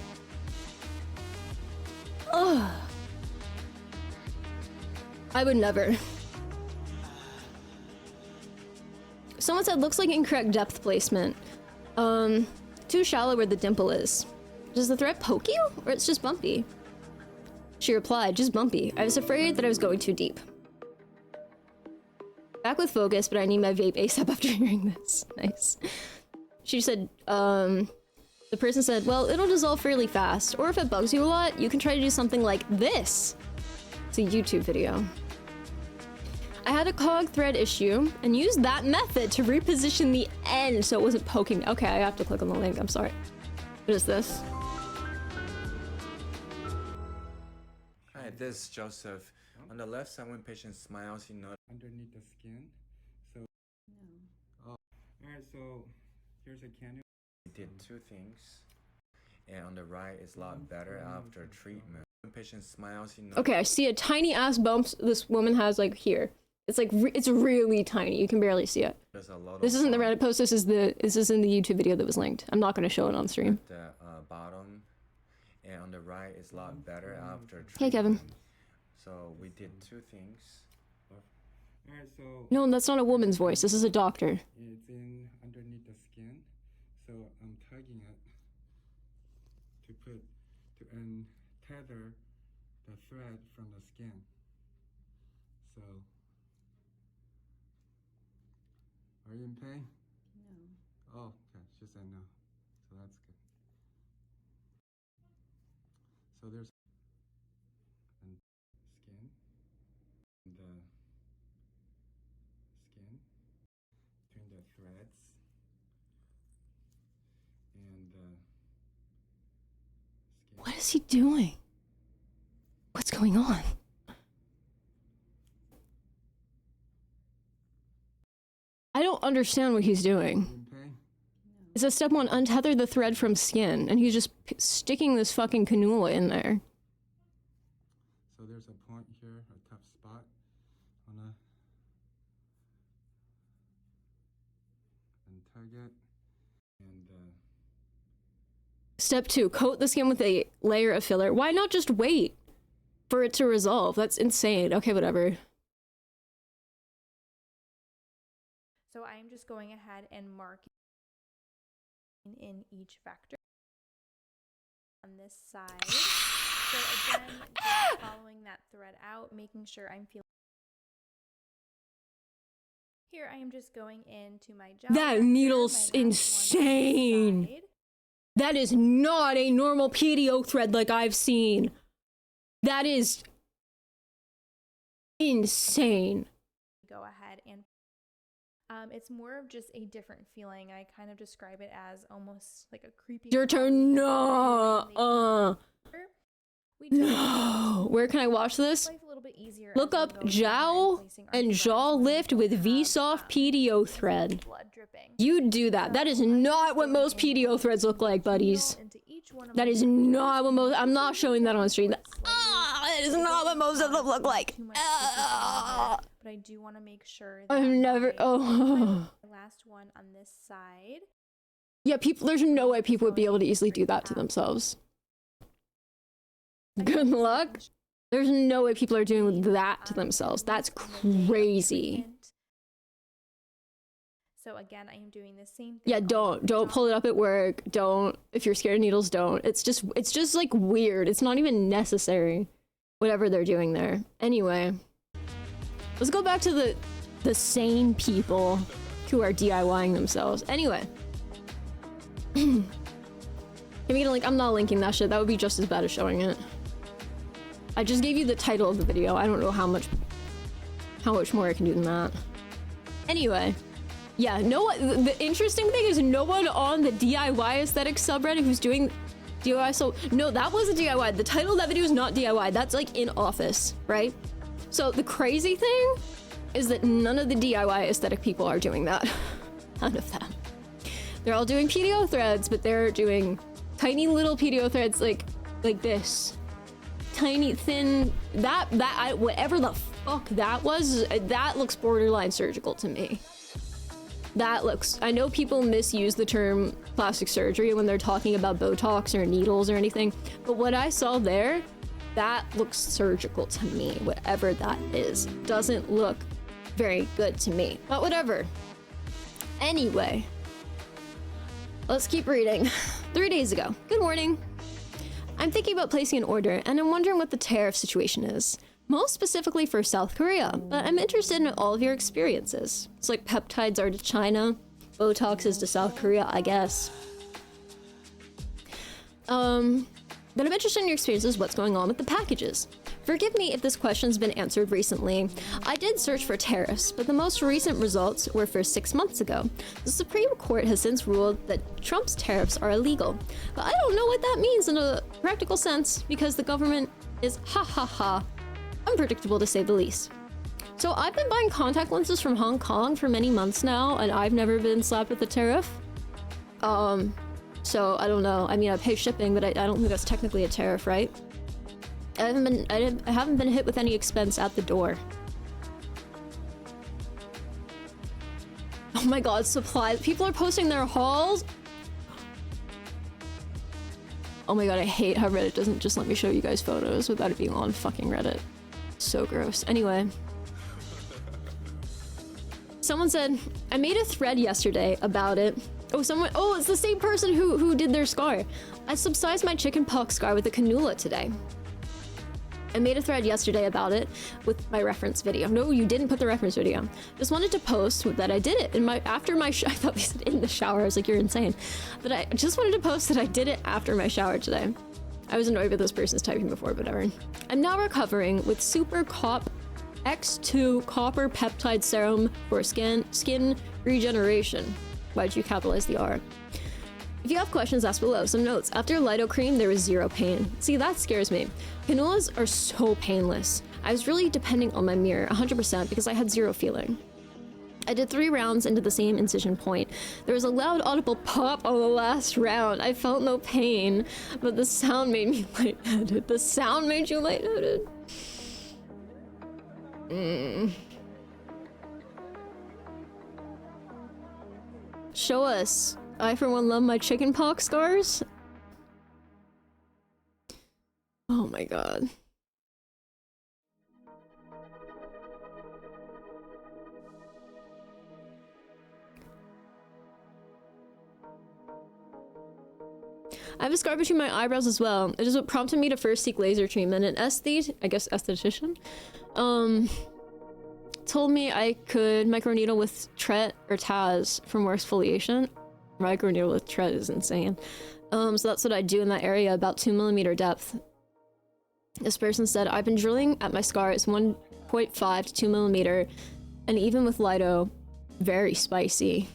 Ugh. I would never. Someone said, looks like incorrect depth placement. Too shallow where the dimple is. Does the thread poke you? Or it's just bumpy? She replied, just bumpy. I was afraid that I was going too deep. Back with focus, but I need my vape ASAP after hearing this. Nice. She said, the person said, well, it'll dissolve fairly fast. Or if it bugs you a lot, you can try to do something like this. It's a YouTube video. I had a cog thread issue and used that method to reposition the end so it wasn't poking me. Okay, I have to click on the link. I'm sorry. What is this? Hi, this is Joseph. On the left side, when patient smiles, you know underneath the skin. So no. Oh, all right. So here's a cannula. We did two things, and on the right is a lot better after treatment. When patient smiles, you know. Okay, I see a tiny ass bump this woman has like here. It's like it's really tiny. You can barely see it. There's a lot this isn't the Reddit post. This is in the YouTube video that was linked. I'm not going to show it on stream. At the bottom, and on the right is a lot better after treatment. Hey, Kevin. So we did two things. All right, so no, that's not a woman's voice. This is a doctor. It's in underneath the skin, so I'm tugging it to untether the thread from the skin. So, are you in pain? No. Oh, okay. She said no. So that's good. So there's and skin, and the skin between the threads, and the skin. What is he doing? What's going on? I don't understand what he's doing. It says step 1, untether the thread from skin, and he's just sticking this fucking cannula in there. So there's a point here, a tough spot on a and tug it, and Step 2, coat the skin with a layer of filler. Why not just wait for it to resolve? That's insane. Okay, whatever. So I am just just going ahead and marking in each vector on this side. So again, just following that thread out, making sure I'm feeling. Here I am just going into my gel. That needle's insane. That is not a normal PDO thread like I've seen. That is insane. Go ahead and it's more of just a different feeling. I kind of describe it as almost like a creepy. Your turn. No. No. Where can I watch this? Look up jowl and jaw lift with Vsoft PDO thread. You do that. That is not what most PDO threads look like, buddies. That is not what most. I'm not showing that on stream. That is not what most of them look like. But I do want to make sure that I've never. Oh. Last one on this side. Yeah, people. There's no way people would be able to easily do that to themselves. Good luck. There's no way people are doing that to themselves. That's crazy. So again, I am doing the same thing. Yeah, don't pull it up at work. Don't. If you're scared of needles, don't. It's just like weird. It's not even necessary. Whatever they're doing there. Anyway, let's go back to the sane people who are DIYing themselves. Anyway. Can we get a link? I'm not linking that shit. That would be just as bad as showing it. I just gave you the title of the video. I don't know how much more I can do than that. Anyway, yeah, the interesting thing is no one on the DIY aesthetic subreddit who's doing DIY. So no, that wasn't DIY. The title of that video is not DIY. That's like in office, right? So the crazy thing is that none of the DIY aesthetic people are doing that. None of them. They're all doing PDO threads, but they're doing tiny little PDO threads like this. Tiny, thin, whatever the fuck that was, that looks borderline surgical to me. That looks, I know people misuse the term plastic surgery when they're talking about Botox or needles or anything, but what I saw there, that looks surgical to me, whatever that is. Doesn't look very good to me, but whatever. Anyway, let's keep reading. 3 days ago. Good morning. I'm thinking about placing an order, and I'm wondering what the tariff situation is. Most specifically for South Korea, but I'm interested in all of your experiences. It's like peptides are to China, Botox is to South Korea, I guess. But I'm interested in your experiences, what's going on with the packages. Forgive me if this question's been answered recently. I did search for tariffs, but the most recent results were for 6 months ago. The Supreme Court has since ruled that Trump's tariffs are illegal. But I don't know what that means in a practical sense, because the government is unpredictable to say the least. So I've been buying contact lenses from Hong Kong for many months now, and I've never been slapped with a tariff. So I don't know. I mean, I pay shipping, but I don't think that's technically a tariff, right? I haven't been hit with any expense at the door. Oh my god, supplies. People are posting their hauls. Oh my god, I hate how Reddit doesn't just let me show you guys photos without it being on fucking Reddit. So gross. Anyway. Someone said, I made a thread yesterday about it. Oh, it's the same person who did their scar. I subcised my chickenpox scar with a cannula today. I made a thread yesterday about it with my reference video. No, you didn't put the reference video. Just wanted to post that I did it after my I thought they said in the shower. I was like, you're insane. But I just wanted to post that I did it after my shower today. I was annoyed with this person's typing before, but whatever. I'm now recovering with Super Cop X2 Copper Peptide Serum for skin regeneration. Why'd you capitalize the R? If you have questions, ask below. Some notes. After Lido Cream, there was zero pain. See, that scares me. Cannulas are so painless. I was really depending on my mirror, 100%, because I had zero feeling. I did 3 rounds into the same incision point. There was a loud audible pop on the last round. I felt no pain, but the sound made me lightheaded. The sound made you lightheaded? Show us. I, for one, love my chickenpox scars. Oh my god. I have a scar between my eyebrows as well. It is what prompted me to first seek laser treatment. An aesthete, I guess esthetician, told me I could microneedle with Tret or Taz for more exfoliation. Microneedle with Tret is insane. So that's what I do in that area, about 2mm depth. This person said, I've been drilling at my scar. It's 1.5 to 2mm, and even with Lido, very spicy.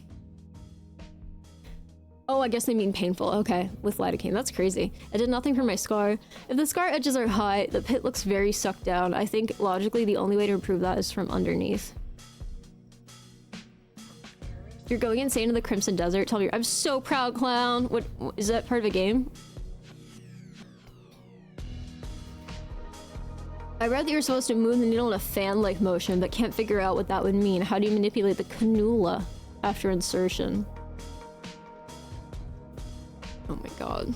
Oh, I guess they mean painful. Okay, with lidocaine. That's crazy. I did nothing for my scar. If the scar edges are high, the pit looks very sucked down. I think logically the only way to improve that is from underneath. You're going insane in the Crimson Desert. Tell me, I'm so proud, clown. What is that part of a game? I read that you're supposed to move the needle in a fan-like motion, but can't figure out what that would mean. How do you manipulate the cannula after insertion? Oh my god.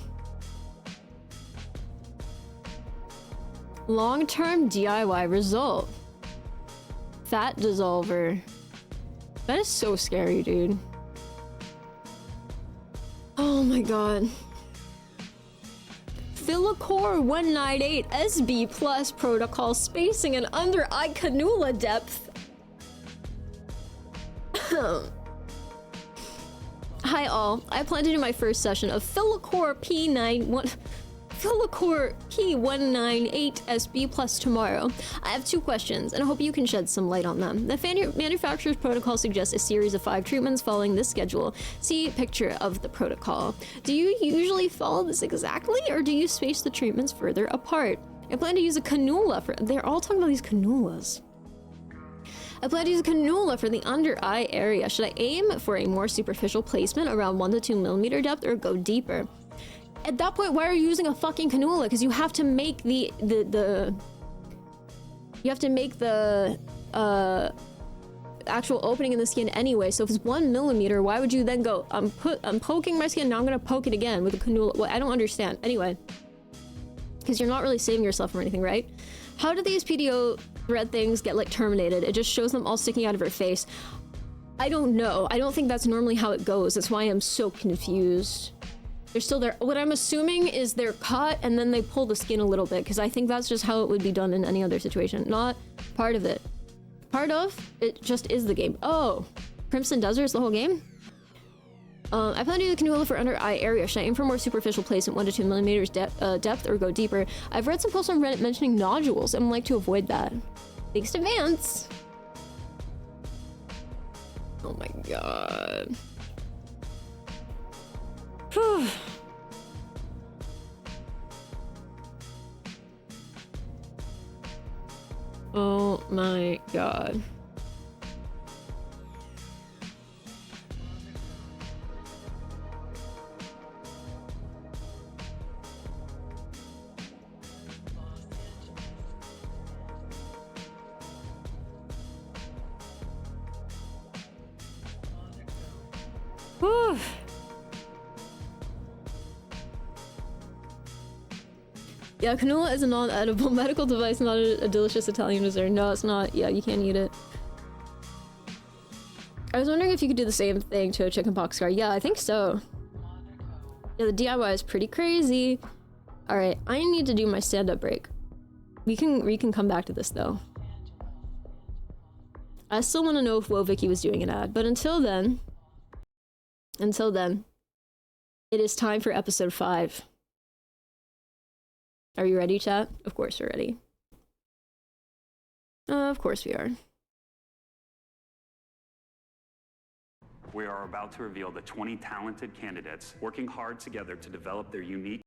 Long-term DIY result. Fat dissolver. That is so scary, dude. Oh my god. Filacor 198 SB Plus protocol spacing and under eye cannula depth. Hi all, I plan to do my first session of Filacor P198 SB Plus tomorrow. I have 2 questions, and I hope you can shed some light on them. The manufacturer's protocol suggests a series of 5 treatments following this schedule. See picture of the protocol. Do you usually follow this exactly, or do you space the treatments further apart? I plan to use a cannula for— they're all talking about these cannulas. I plan to use a cannula for the under eye area. Should I aim for a more superficial placement around 1 to 2mm depth or go deeper? At that point, why are you using a fucking cannula? Because you have to make the actual opening in the skin anyway. So if it's 1mm, why would you then go, I'm poking my skin, now I'm gonna poke it again with a cannula? Well, I don't understand. Anyway, because you're not really saving yourself from anything, right? How do these PDO thread things get like terminated? It just shows them all sticking out of her face. I don't know. I don't think that's normally how it goes. That's why I'm so confused. They're still there. What I'm assuming is they're cut and then they pull the skin a little bit, because I think that's just how it would be done in any other situation. Not part of it. Part of it just is the game. Oh, Crimson Desert is the whole game? I plan to do the cannula for under eye area. Should I aim for more superficial placement, 1 to 2mm depth, or go deeper? I've read some posts on Reddit mentioning nodules and would like to avoid that. Thanks to Vance. Oh my god. Whew. Oh my god. Whew. Yeah, cannula is a non-edible medical device, not a delicious Italian dessert. No, it's not. Yeah, you can't eat it. I was wondering if you could do the same thing to a chickenpox scar. Yeah, I think so. Yeah, the DIY is pretty crazy. Alright, I need to do my stand-up break. We can come back to this, though. I still want to know if Wovicky was doing an ad, but until then, it is time for episode 5. Are you ready, chat? Of course we're ready. Of course we are. We are about to reveal the 20 talented candidates working hard together to develop their unique.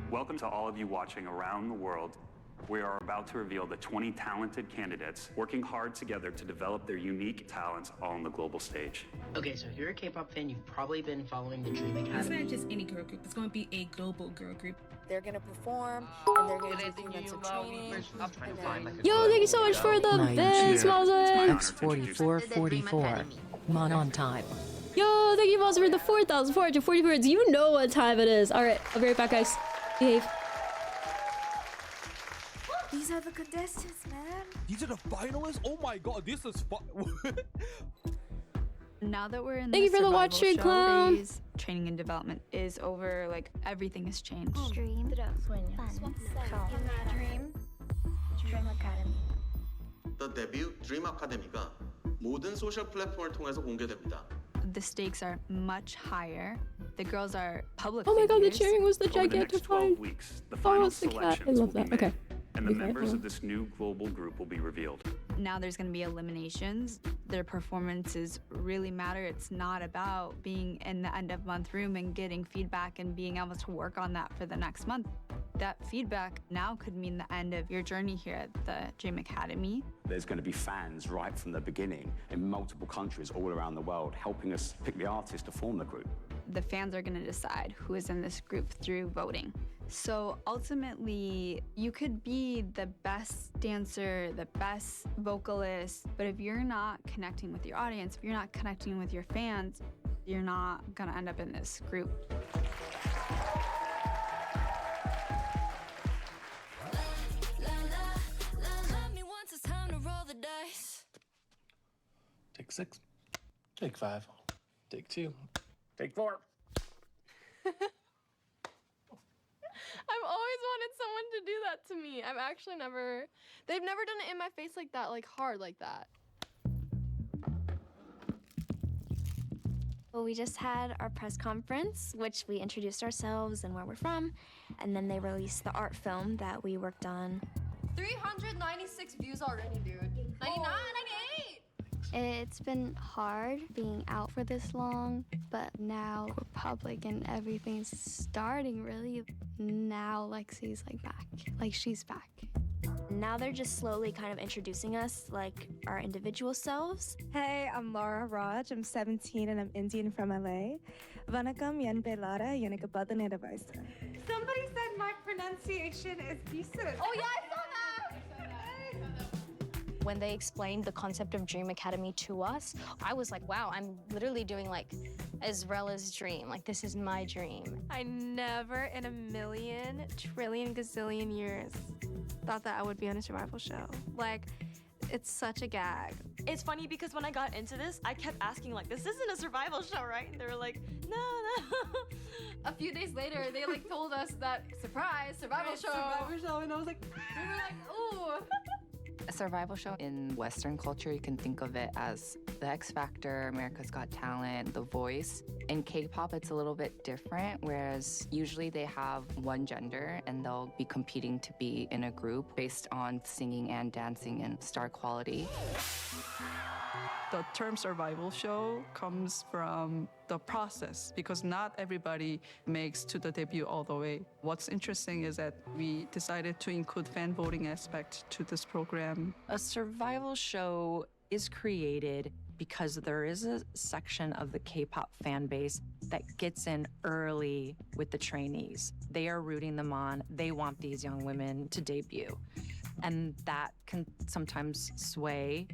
Welcome to all of you watching around the world. We are about to reveal the 20 talented candidates working hard together to develop their unique talents on the global stage. Okay, so if you're a K-pop fan, you've probably been following the Dream Academy. It's not just any girl group, it's going to be a global girl group. They're going to perform, and they're going to do 3 months of training. Yo, thank you so much for the bits, Mozzie! X4444. Mon on time. Yo, thank you, Mozzie, for the 4,444. Do you know what time it is? Alright, I'll be right back, guys. Behave. These These are the contestants, man. These are the finalists? Oh my god, this is Now that we're in Thank you for the watch, Street Clown. phase, training and development is over. Like everything has changed. Dream. Dream. Dream Academy. The debut Dream Academy가 모든 소셜 플랫폼을 통해서 공개됩니다. The stakes are much higher. The girls are public Oh my god, the figures. cheering was the Over the next 12 gigantified. weeks, the Oh, final it's the cat. I selections will love be that. made, Okay. and the Okay, members hold of this new global group will be revealed. Now there's going to be eliminations. Their performances really matter. It's not about being in the end of month room and getting feedback and being able to work on that for the next month. That feedback now could mean the end of your journey here at the Dream Academy. There's going to be fans right from the beginning in multiple countries all around the world helping us pick the artists to form the group. The fans are going to decide who is in this group through voting. So ultimately, you could be the best dancer, the best vocalist, but if you're not connecting with your audience, if you're not connecting with your fans, you're not going to end up in this group. Take 6. Take 5. Take 2. Take 4. I've always wanted someone to do that to me. I've actually never, they've never done it in my face like that, like hard like that. Well, we just had our press conference, which we introduced ourselves and where we're from, and then they released the art film that we worked on. 396 views already, dude. 99, 98! It's been hard being out for this long, but now we're public and everything's starting really. Now Lexi's like back, like she's back. Now they're just slowly kind of introducing us like our individual selves. Hey, I'm Laura Raj. I'm 17 and I'm Indian from LA. Vanakkam yan Lara yanakabada niravaisa. Somebody said my pronunciation is decent. Oh yeah, I saw that! When they explained the concept of Dream Academy to us, I was like, wow, I'm literally doing like Ezrella's dream. Like, this is my dream. I never in a million, trillion, gazillion years thought that I would be on a survival show. Like, it's such a gag. It's funny because when I got into this, I kept asking like, this isn't a survival show, right? And they were like, no. A few days later, they like told us that, surprise, survival show. Survival show, and I was like, we were like, ooh. A survival show in Western culture, you can think of it as The X Factor, America's Got Talent, The Voice. In K-pop, it's a little bit different, whereas usually they have one gender and they'll be competing to be in a group based on singing and dancing and star quality. The term survival show comes from the process because not everybody makes to the debut all the way. What's interesting is that we decided to include fan voting aspect to this program. A survival show is created because there is a section of the K-pop fan base that gets in early with the trainees. They are rooting them on. They want these young women to debut. And that can sometimes sway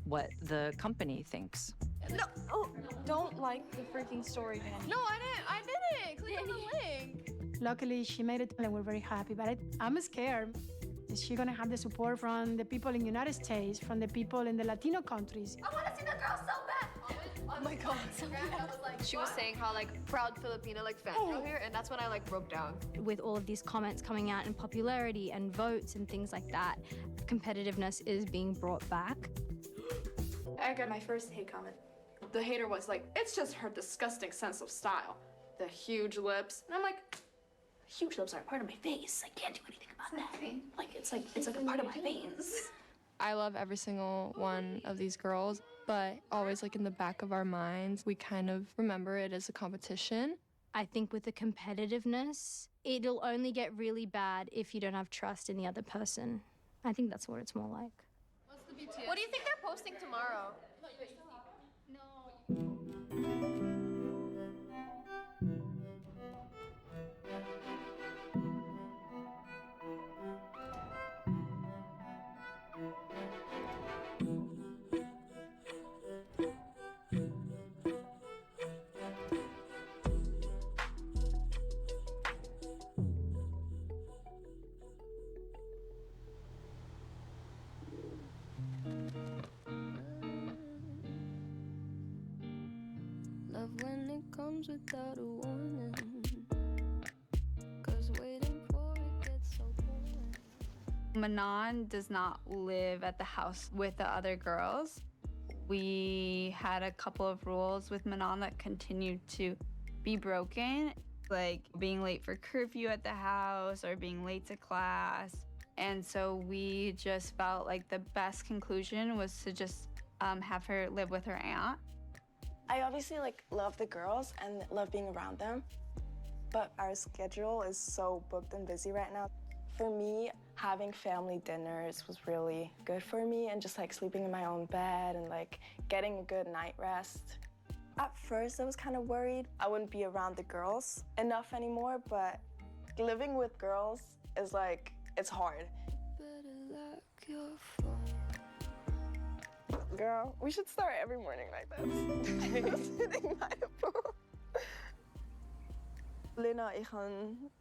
what the company thinks. No, oh, don't like the freaking story, man. No, I didn't. Click on the link. Luckily, she made it and we're very happy, but I'm scared. Is she gonna have the support from the people in the United States, from the people in the Latino countries? I want to see the girl so bad. Oh my god. She was saying how like proud Filipina like fangirl here, and that's when I like broke down. With all of these comments coming out and popularity and votes and things like that, competitiveness is being brought back. I got my first hate comment. The hater was like, it's just her disgusting sense of style. The huge lips. And I'm like, huge lips are a part of my face. I can't do anything about that. Like it's like a part of my face. I love every single one of these girls, but always like in the back of our minds, we kind of remember it as a competition. I think with the competitiveness, it'll only get really bad if you don't have trust in the other person. I think that's what it's more like. What do you think they're posting tomorrow? Love when it comes without a warning. 'Cause waiting for it gets so boring. Manon does not live at the house with the other girls. We had a couple of rules with Manon that continued to be broken, like being late for curfew at the house or being late to class. And so we just felt like the best conclusion was to just have her live with her aunt. I obviously love the girls and love being around them, but our schedule is so booked and busy right now. For me, having family dinners was really good for me, and just sleeping in my own bed and getting a good night rest. At first, I was kind of worried I wouldn't be around the girls enough anymore, but living with girls is it's hard. Girl, we should start every morning like this. Sitting by the pool. Lena,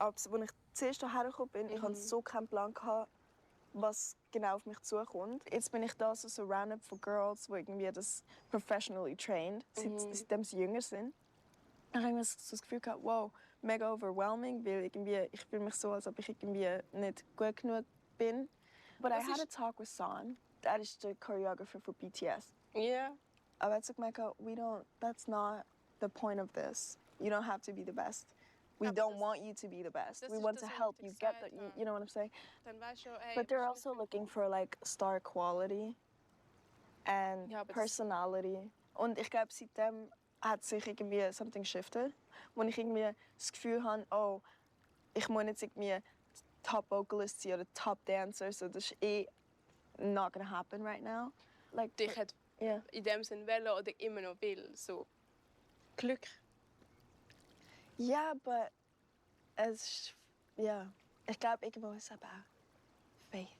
als ich zuerst hierher gekommen bin, ich hatte so keinen Plan gehabt, was genau auf mich zukommt. Jetzt bin ich da so surrounded von Girls, die irgendwie das professionally trained, seitdem sie jünger sind. Dann habe ich so das Gefühl gehabt, wow, mega overwhelming, weil irgendwie, ich fühle mich so, als ob ich irgendwie nicht gut genug bin. But I had a talk with San. That is the choreographer for BTS. Yeah. Aber er gemeint, that's not the point of this. You don't have to be the best. We don't want you to be the best. We want to help you get the, you know what I'm saying? But they're also looking for star quality and personality. Und ich glaube, seitdem hat sich irgendwie something shifted. Wo ich irgendwie das Gefühl habe, oh, ich muss jetzt irgendwie top vocalist sein oder top dancer, so das ist not gonna happen right now. Dich hat in dem Sinn wollen oder immer noch will, so Glück. Ja, aber ich glaube, irgendwo ist aber auch Faith.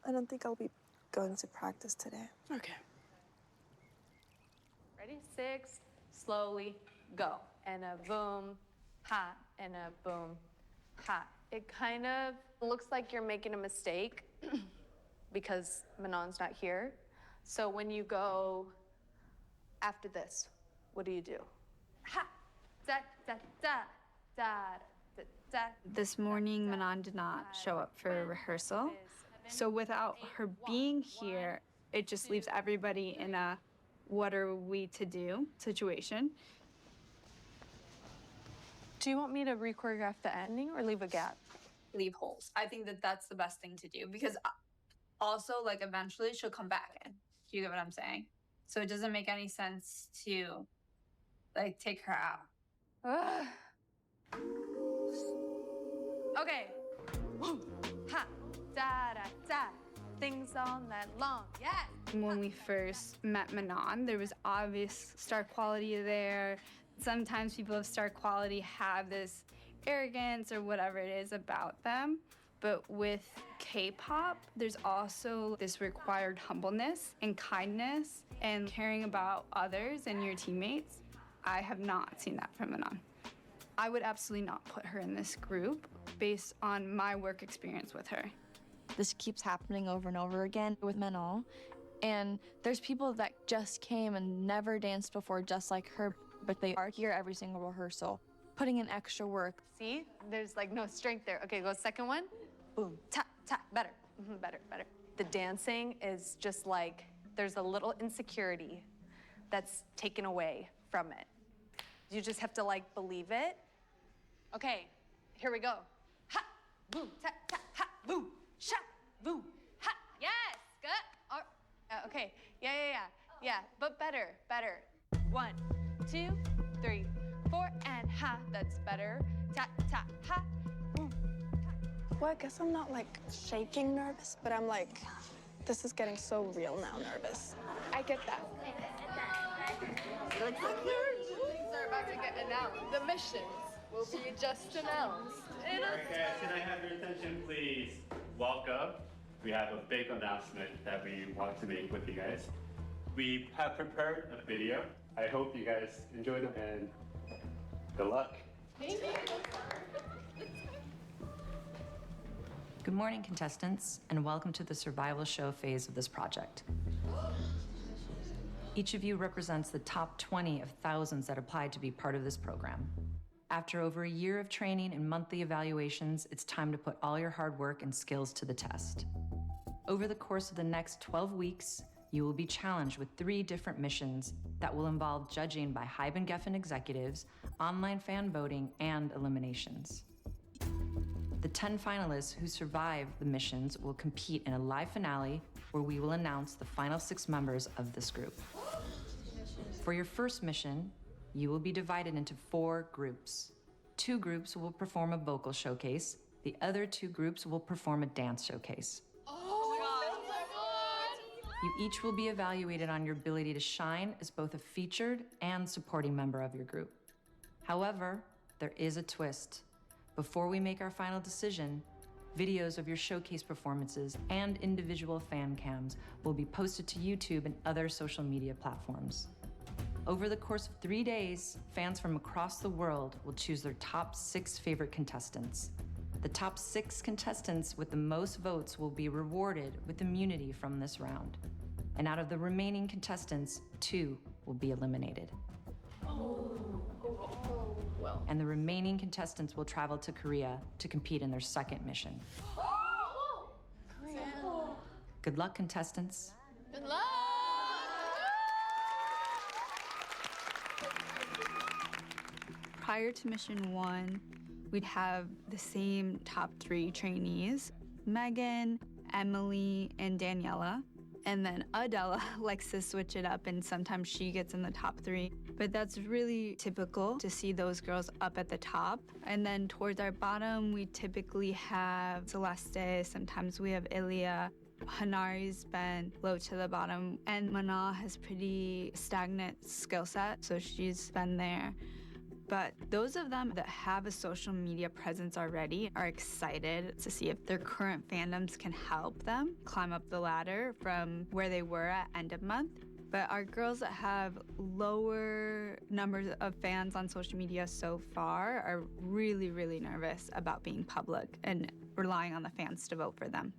I don't think I'll be going to practice today. Okay. Ready? 6, slowly, go. And a boom, ha, and a boom, ha. It kind of looks like you're making a mistake because Manon's not here. So when you go after this, what do? Ha, da, da, da, da, da, da. This morning, Manon did not show up for rehearsal. So without her being here, it just leaves everybody in a what are we to do situation. Do you want me to re-choreograph the ending or leave a gap? Leave holes. I think that that's the best thing to do because also eventually she'll come back in. Do you get what I'm saying? So it doesn't make any sense to take her out. Okay. Ha, da, da, da. Things all night long. Yes. When we first met Manon, there was obvious star quality there. Sometimes people of star quality have this arrogance or whatever it is about them. But with K-pop, there's also this required humbleness and kindness and caring about others and your teammates. I have not seen that from Manon. I would absolutely not put her in this group based on my work experience with her. This keeps happening over and over again with Manon. And there's people that just came and never danced before just like her, but they are here every single rehearsal, putting in extra work. See, there's no strength there. Okay, go second one. Boom, tap, tap, better, better, better. The dancing is just there's a little insecurity that's taken away from it. You just have to believe it. Okay, here we go. Ha, boom, tap, tap, ha, boom, sha, boom, ha. Yes, good. Okay, yeah, but better. 1, 2, 3, 4, and ha. That's better. Tap, tap, ha. Well, I guess I'm not shaking nervous, but I'm this is getting so real now nervous. I get that. Looks like things are about to get announced. The missions will be just announced. Okay, can I have your attention, please? Welcome. We have a big announcement that we want to make with you guys. We have prepared a video. I hope you guys enjoyed it and good luck. Thank you. Good morning, contestants, and welcome to the survival show phase of this project. Each of you represents the top 20 of thousands that applied to be part of this program. After over a year of training and monthly evaluations, it's time to put all your hard work and skills to the test. Over the course of the next 12 weeks, you will be challenged with 3 different missions that will involve judging by Hybe and Geffen executives, online fan voting, and eliminations. The 10 finalists who survive the missions will compete in a live finale where we will announce the final 6 members of this group. For your first mission, you will be divided into 4 groups. 2 groups will perform a vocal showcase. The other 2 groups will perform a dance showcase. You each will be evaluated on your ability to shine as both a featured and supporting member of your group. However, there is a twist. Before we make our final decision, videos of your showcase performances and individual fan cams will be posted to YouTube and other social media platforms. Over the course of 3 days, fans from across the world will choose their top 6 favorite contestants. The top 6 contestants with the most votes will be rewarded with immunity from this round. And out of the remaining contestants, 2 will be eliminated. And the remaining contestants will travel to Korea to compete in their second mission. Good luck, contestants. Good luck! Prior to mission 1, we'd have the same top 3 trainees, Megan, Emily, and Daniela. And then Adela likes to switch it up, and sometimes she gets in the top 3. But that's really typical to see those girls up at the top. And then towards our bottom, we typically have Celeste, sometimes we have Ilya. Hanari's been low to the bottom, and Mana has pretty stagnant skill set, so she's been there. But those of them that have a social media presence already are excited to see if their current fandoms can help them climb up the ladder from where they were at end of month. But our girls that have lower numbers of fans on social media so far are really, really nervous about being public and relying on the fans to vote for them.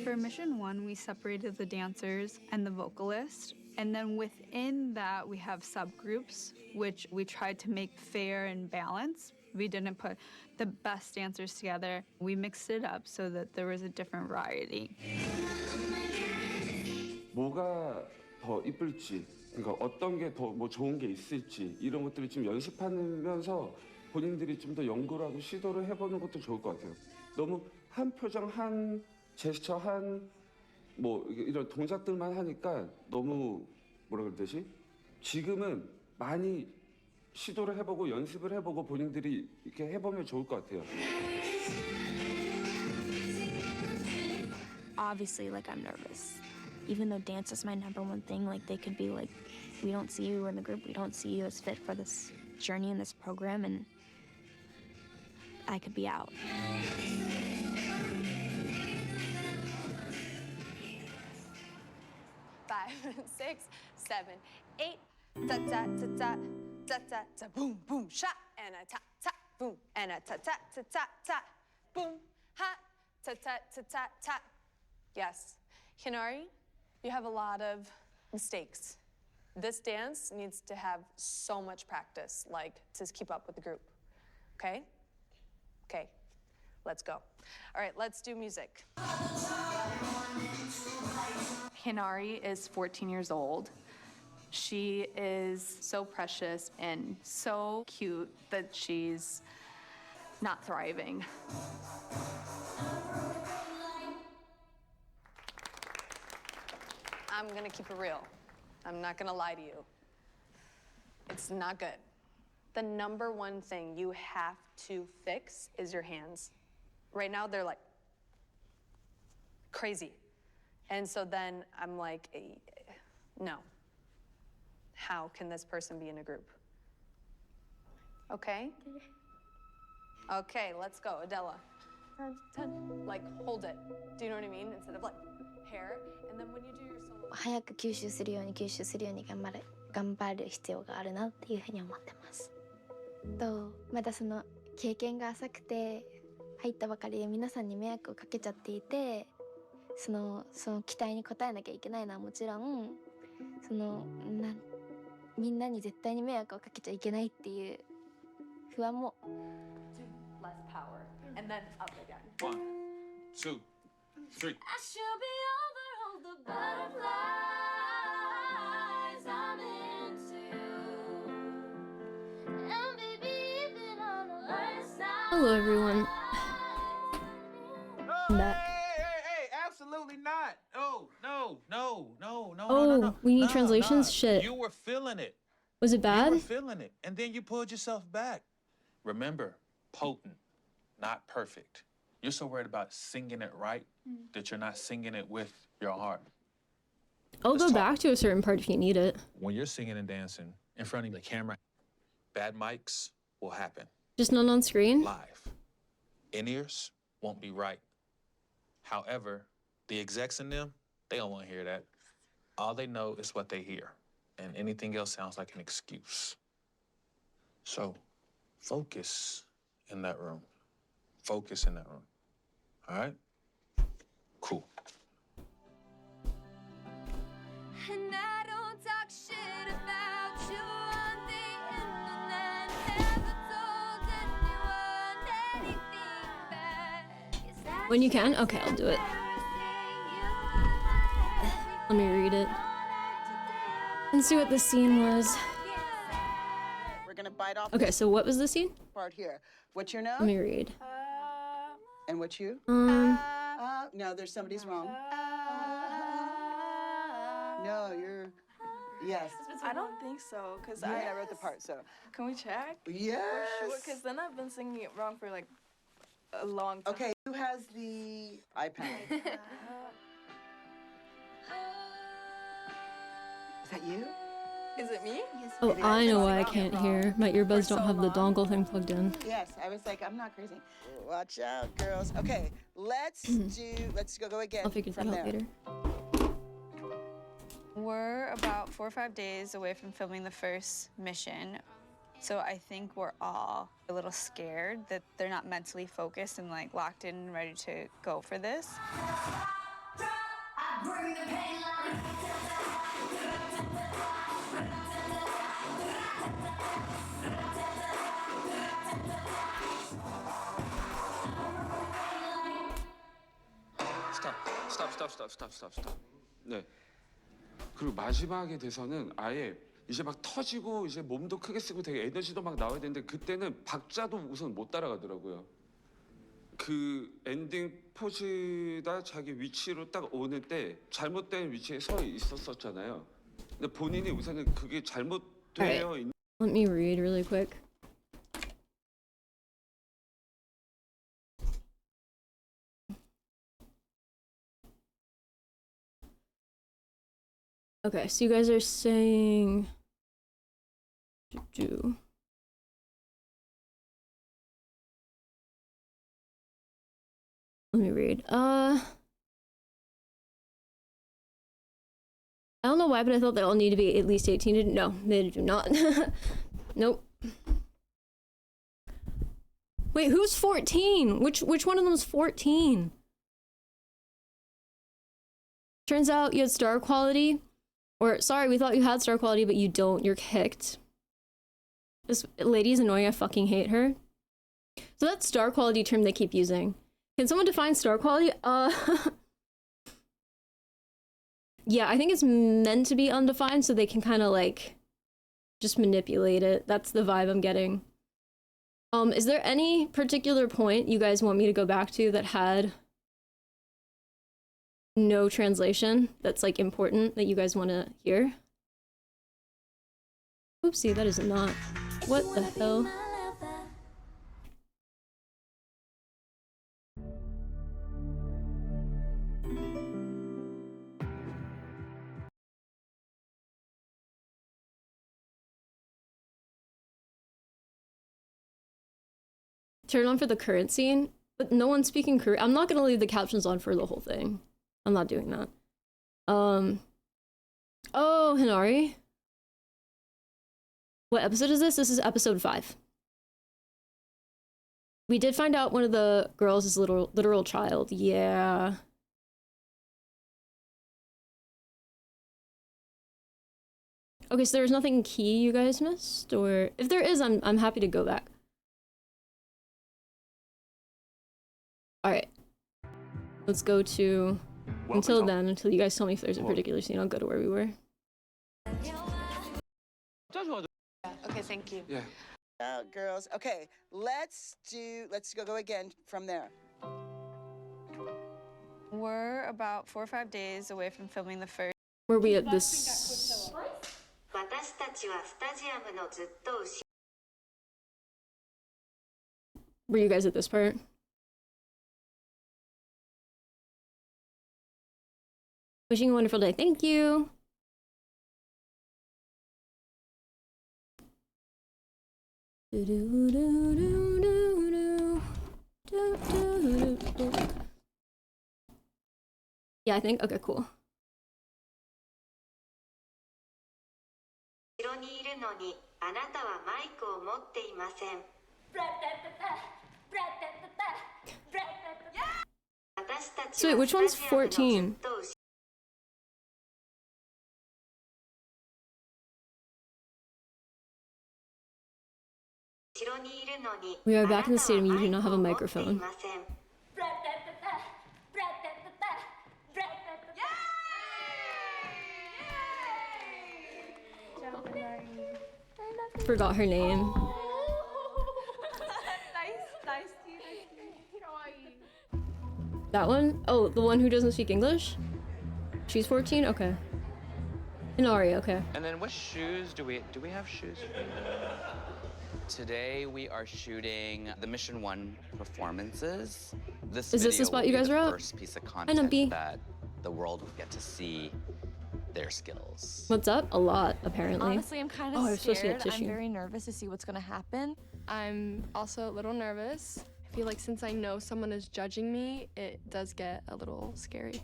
For mission 1, we separated the dancers and the vocalist. And then within that, we have subgroups, which we tried to make fair and balanced. We didn't put the best dancers together. We mixed it up so that there was a different variety. 뭐가 더 이쁠지, 그러니까 어떤 게 더 뭐 좋은 게 있을지 이런 것들을 좀 연습하면서 본인들이 좀 더 연구를 하고 시도를 해보는 것도 좋을 것 같아요. 너무 한 표정, 한 제스처, 한 뭐 이런 동작들만 하니까 너무 뭐라 그래야 되지? 지금은 많이 시도를 해보고 연습을 해보고 본인들이 이렇게 해보면 좋을 것 같아요. Obviously, like, I'm nervous. Even though dance is my #1 thing, like, they could be like, we don't see you in the group, we don't see you as fit for this journey in this program, and I could be out. 5, 6, 7, 8. Ta ta ta ta ta ta ta boom boom shot and a ta ta boom and a ta ta ta ta ta boom ha ta ta ta ta ta. Yes, Hinari, you have a lot of mistakes. This dance needs to have so much practice, like to keep up with the group. Okay? Okay, let's go. All right, let's do music. Hinari is 14 years old. She is so precious and so cute that she's not thriving. I'm gonna keep it real. I'm not gonna lie to you. It's not good. The #1 thing you have to fix is your hands. Right now, they're like crazy. And so then I'm like, no. How can this person be in a group? Okay? Okay, let's go, Adela. Like, hold it. Do you know what I mean? Instead of like hair, and then when you do your solo. 早く吸収するように頑張る必要があるなっていうふうに思ってます。まだその経験が浅くて入ったばかりで皆さんに迷惑をかけちゃっていて、その期待に応えなきゃいけないのはもちろん、みんなに絶対に迷惑をかけちゃいけないっていう不安も。Less power, and then up again. 1, 2, 3. I should be over all the butterflies I'm into. And baby, even on the worst side. Hello, everyone. I'm back. Hey, absolutely not. No. Oh, we need translations? No. Shit. You were feeling it. Was it bad? You were feeling it, and then you pulled yourself back. Remember, potent, not perfect. You're so worried about singing it right that you're not singing it with your heart. I'll go back to a certain part if you need it. When you're singing and dancing in front of the camera, bad mics will happen. Just not on screen? Live. In-ears won't be right. However, the execs in them, they don't want to hear that. All they know is what they hear, and anything else sounds like an excuse. So, focus in that room. Focus in that room. All right? Cool. And I don't talk shit about you on the internet. Never told anyone anything bad. When you can? Okay, I'll do it. Let me read it. And see what the scene was. We're gonna bite off. Okay, so what was the scene? Part here. What's your note? Let me read. And what's you? No, there's somebody's wrong. No, you're. Yes. I don't think so, because I wrote the part, so. Can we check? Yes. For sure, because then I've been singing it wrong for like a long time. Okay, who has the iPad? Is that you? Is it me? Oh, I know why I can't hear. My earbuds don't have the dongle thing plugged in. Yes, I was like, I'm not crazy. Watch out, girls. Okay, let's go again. I'll figure that from out there. later. We're about 4 or 5 days away from filming the first mission. So I think we're all a little scared that they're not mentally focused and like locked in and ready to go for this. 스탑. 네. 그리고 마지막에 돼서는 아예 이제 막 터지고 이제 몸도 크게 쓰고 되게 에너지도 막 나와야 되는데 그때는 박자도 우선 못 따라가더라고요. 그 엔딩 포즈다 자기 위치로 딱 오는 때 잘못된 위치에 서 있었었잖아요. 근데 본인이 우선은 그게 잘못되어 있는. Let me read really quick. Okay, so you guys are saying let me read. I don't know why, but I thought they all need to be at least 18. No, they do not. Nope. Wait, who's 14? Which one of them is 14? Turns out you had star quality. Or, sorry, we thought you had star quality, but you don't. You're kicked. This lady is annoying. I fucking hate her. So that's star quality term they keep using. Can someone define star quality? Yeah, I think it's meant to be undefined so they can kind of like just manipulate it. That's the vibe I'm getting. Is there any particular point you guys want me to go back to that had no translation that's like important that you guys want to hear? Oopsie, that is not. What the hell? Turn on for the current scene, but no one's speaking Korean. I'm not gonna leave the captions on for the whole thing. I'm not doing that. Oh, Hinari. What episode is this? This is episode 5. We did find out one of the girls is a literal child. Yeah. Okay, so there's nothing key you guys missed? Or if there is, I'm happy to go back. Alright. Let's go to until you guys tell me if there's a particular scene, I'll go to where we were. Okay, thank you. Yeah. Out, girls. Okay, let's go again from there. We're about 4 or 5 days away from filming the first. Were we at this? Were you guys at this part? Wishing you a wonderful day. Thank you. Yeah, I think. Okay, cool. So wait, which one's 14? We are back in the stadium. You do not have a microphone. Forgot her name. That one? Oh, the one who doesn't speak English? She's 14? Okay. Inari, okay. And then what shoes do we have shoes for you? Today we are shooting the Mission 1 performances. Is this the spot you guys are at? The first piece of content that the world will get to see their skills. What's up? A lot, apparently. Honestly, I'm kind of scared. I'm very nervous to see what's gonna happen. I'm also a little nervous. I feel like since I know someone is judging me, it does get a little scary.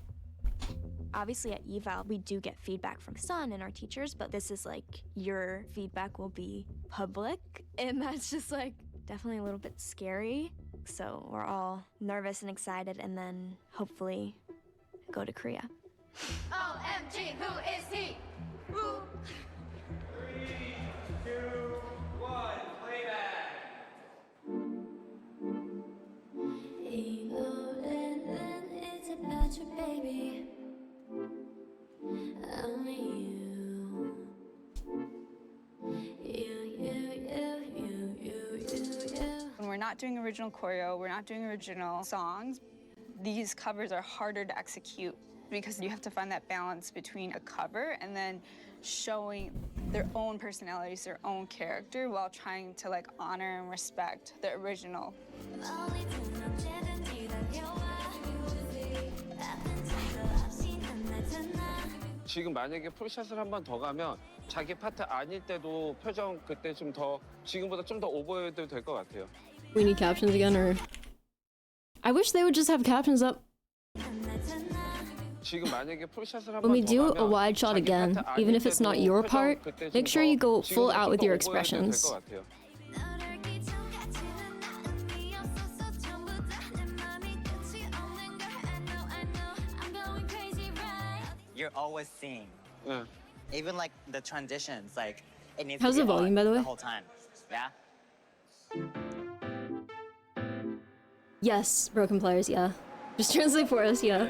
Obviously at eval, we do get feedback from Sun and our teachers, but this is like, your feedback will be public, and that's just like, definitely a little bit scary. So we're all nervous and excited, and then hopefully go to Korea. OMG, who is he? Who? 3, 2, 1, playback. It's about your baby. Only you. When we're not doing original choreo, we're not doing original songs, these covers are harder to execute because you have to find that balance between a cover and then showing their own personalities, their own character, while trying to like honor and respect the original. 지금 만약에 풀샷을 한 번 더 가면 자기 파트 아닐 때도 표정 그때 좀 더 지금보다 좀 더 오버해도 될 것 같아요. We need captions again, or I wish they would just have captions up. 지금 만약에 풀샷을 한 When 번 we 더 do a 가면 wide shot 자기 again, 파트 even 아닐 if it's not 때도 your 표정 part, 그때 좀 make sure 더 you go full 지금보다 out 좀 with 더 your 오버해도 될 expressions. 것 같아요. You're always singing. Yeah. Even like the transitions, like it needs How's to be the volume, by the way? the whole time. Yeah. Yes, broken pliers, yeah. Just translate for us, yeah.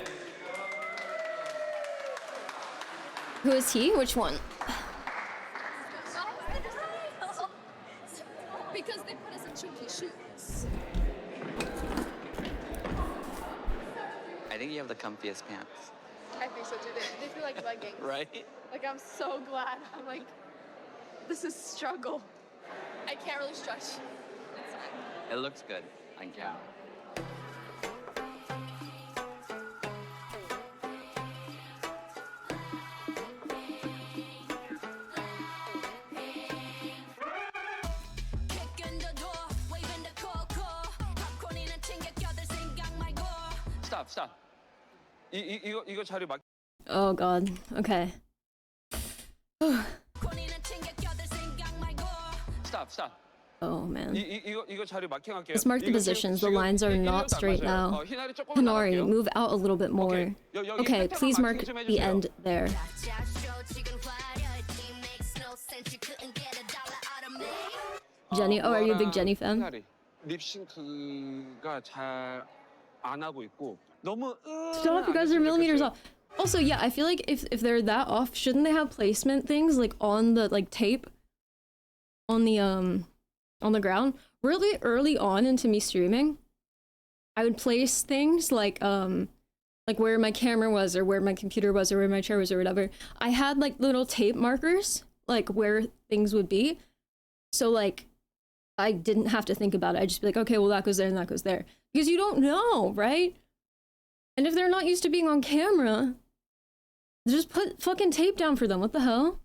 Who is he? Which one? Because they put us in chunky shoes. I think you have the comfiest pants. I think so too. They feel like leggings. Right? Like, I'm so glad. I'm like, this is struggle. I can't really stretch. It's fine. It looks good on camera. Stop. 이거 자리 막. Oh god. Okay. Stop. Oh man. 이거 자리 마킹할게요. Let's mark the positions. The lines are not straight now. Hinari, move out a little bit more. Okay, please mark the end there. Jenny, oh, are you a big Jenny fan? 립싱크가 잘 안 하고 있고 너무 Stop, you guys are millimeters off. Also, yeah, I feel like if they're that off, shouldn't they have placement things like on the tape on the ground? Really early on into me streaming, I would place things like where my camera was or where my computer was or where my chair was or whatever. I had like little tape markers like where things would be. So like I didn't have to think about it. I'd just be like, okay, well that goes there and that goes there. Because you don't know, right? And if they're not used to being on camera, just put fucking tape down for them. What the hell?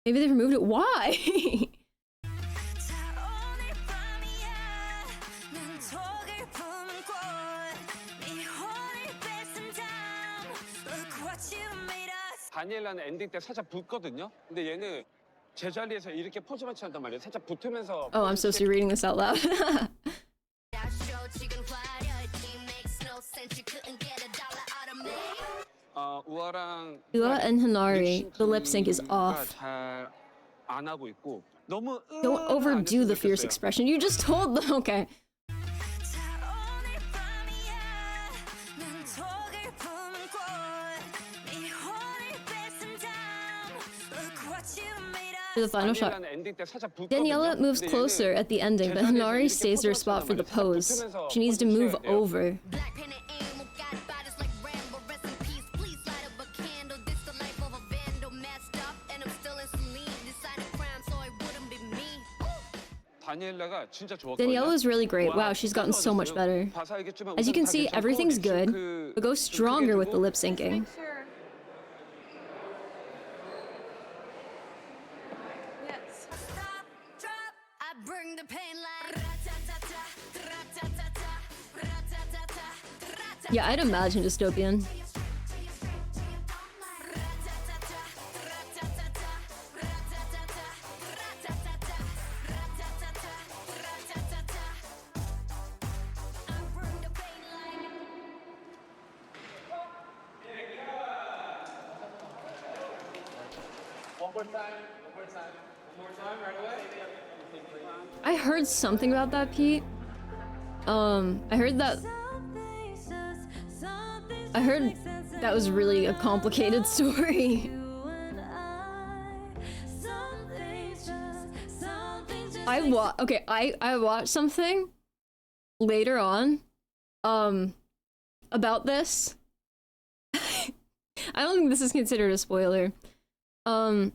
Maybe they've removed it. Why? 다니엘라는 엔딩 때 살짝 붙거든요. 근데 얘는 제자리에서 이렇게 포즈만 취한단 말이에요. 살짝 붙으면서. Oh, I'm supposed to be reading this out loud. Ua and Hinari, the lip sync is off. Don't overdo the fierce expression. You just told them. Okay. For the final shot. Daniela moves closer at the ending, but Hinari stays her spot for the pose. She needs to move over. Daniela was really great. Wow, she's gotten so much better. As you can see, everything's good, but go stronger with the lip syncing. Yeah, I'd imagine dystopian. One more time, right away. I heard something about that, Pete. I heard that was really a complicated story. I watched something later on about this. I don't think this is considered a spoiler. It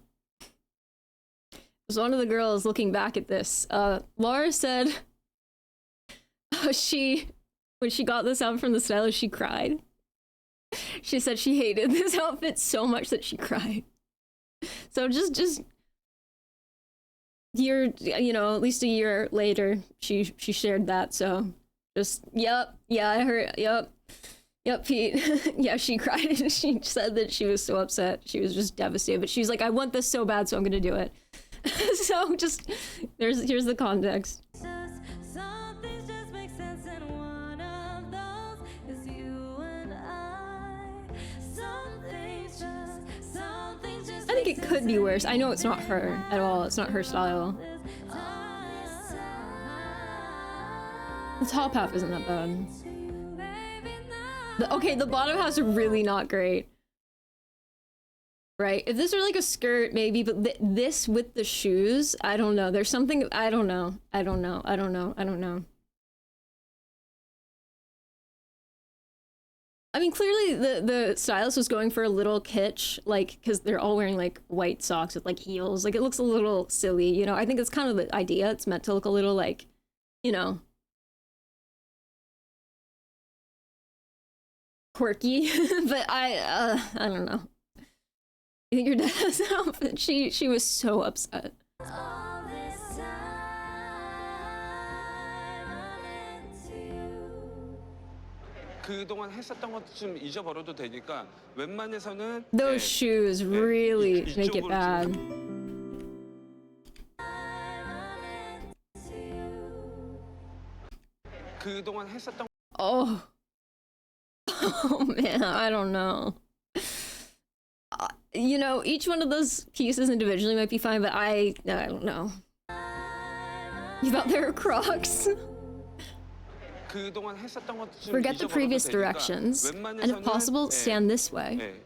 was one of the girls looking back at this. Laura said when she got this outfit from the stylist, she cried. She said she hated this outfit so much that she cried. So just at least a year later, she shared that. So just yeah, I heard, yep, Pete. Yeah, she cried. She said that she was so upset. She was just devastated. But she's like, I want this so bad, so I'm gonna do it. So just here's the context. I think it could be worse. I know it's not her at all. It's not her style. The top half isn't that bad. The bottom half's really not great. Right? If this were like a skirt, maybe, but this with the shoes, I don't know. There's something, I don't know. I don't know. I mean, clearly the stylist was going for a little kitsch, like, because they're all wearing, like, white socks with, like, heels. Like, it looks a little silly, you know? I think it's kind of the idea. It's meant to look a little, like, you know, quirky. But I don't know. You think your dad's outfit? She was so upset. 그동안 했었던 것도 좀 잊어버려도 되니까 웬만해서는 Those shoes really make it bad. 그동안 했었던 Oh. Oh man, I don't know. You know, each one of those pieces individually might be fine, but I don't know. You thought they were Crocs? 그동안 했었던 것도 좀 Forget the 잊어버려도 previous 되니까 directions, and if 웬만해서는, possible, 예, stand this way. 예,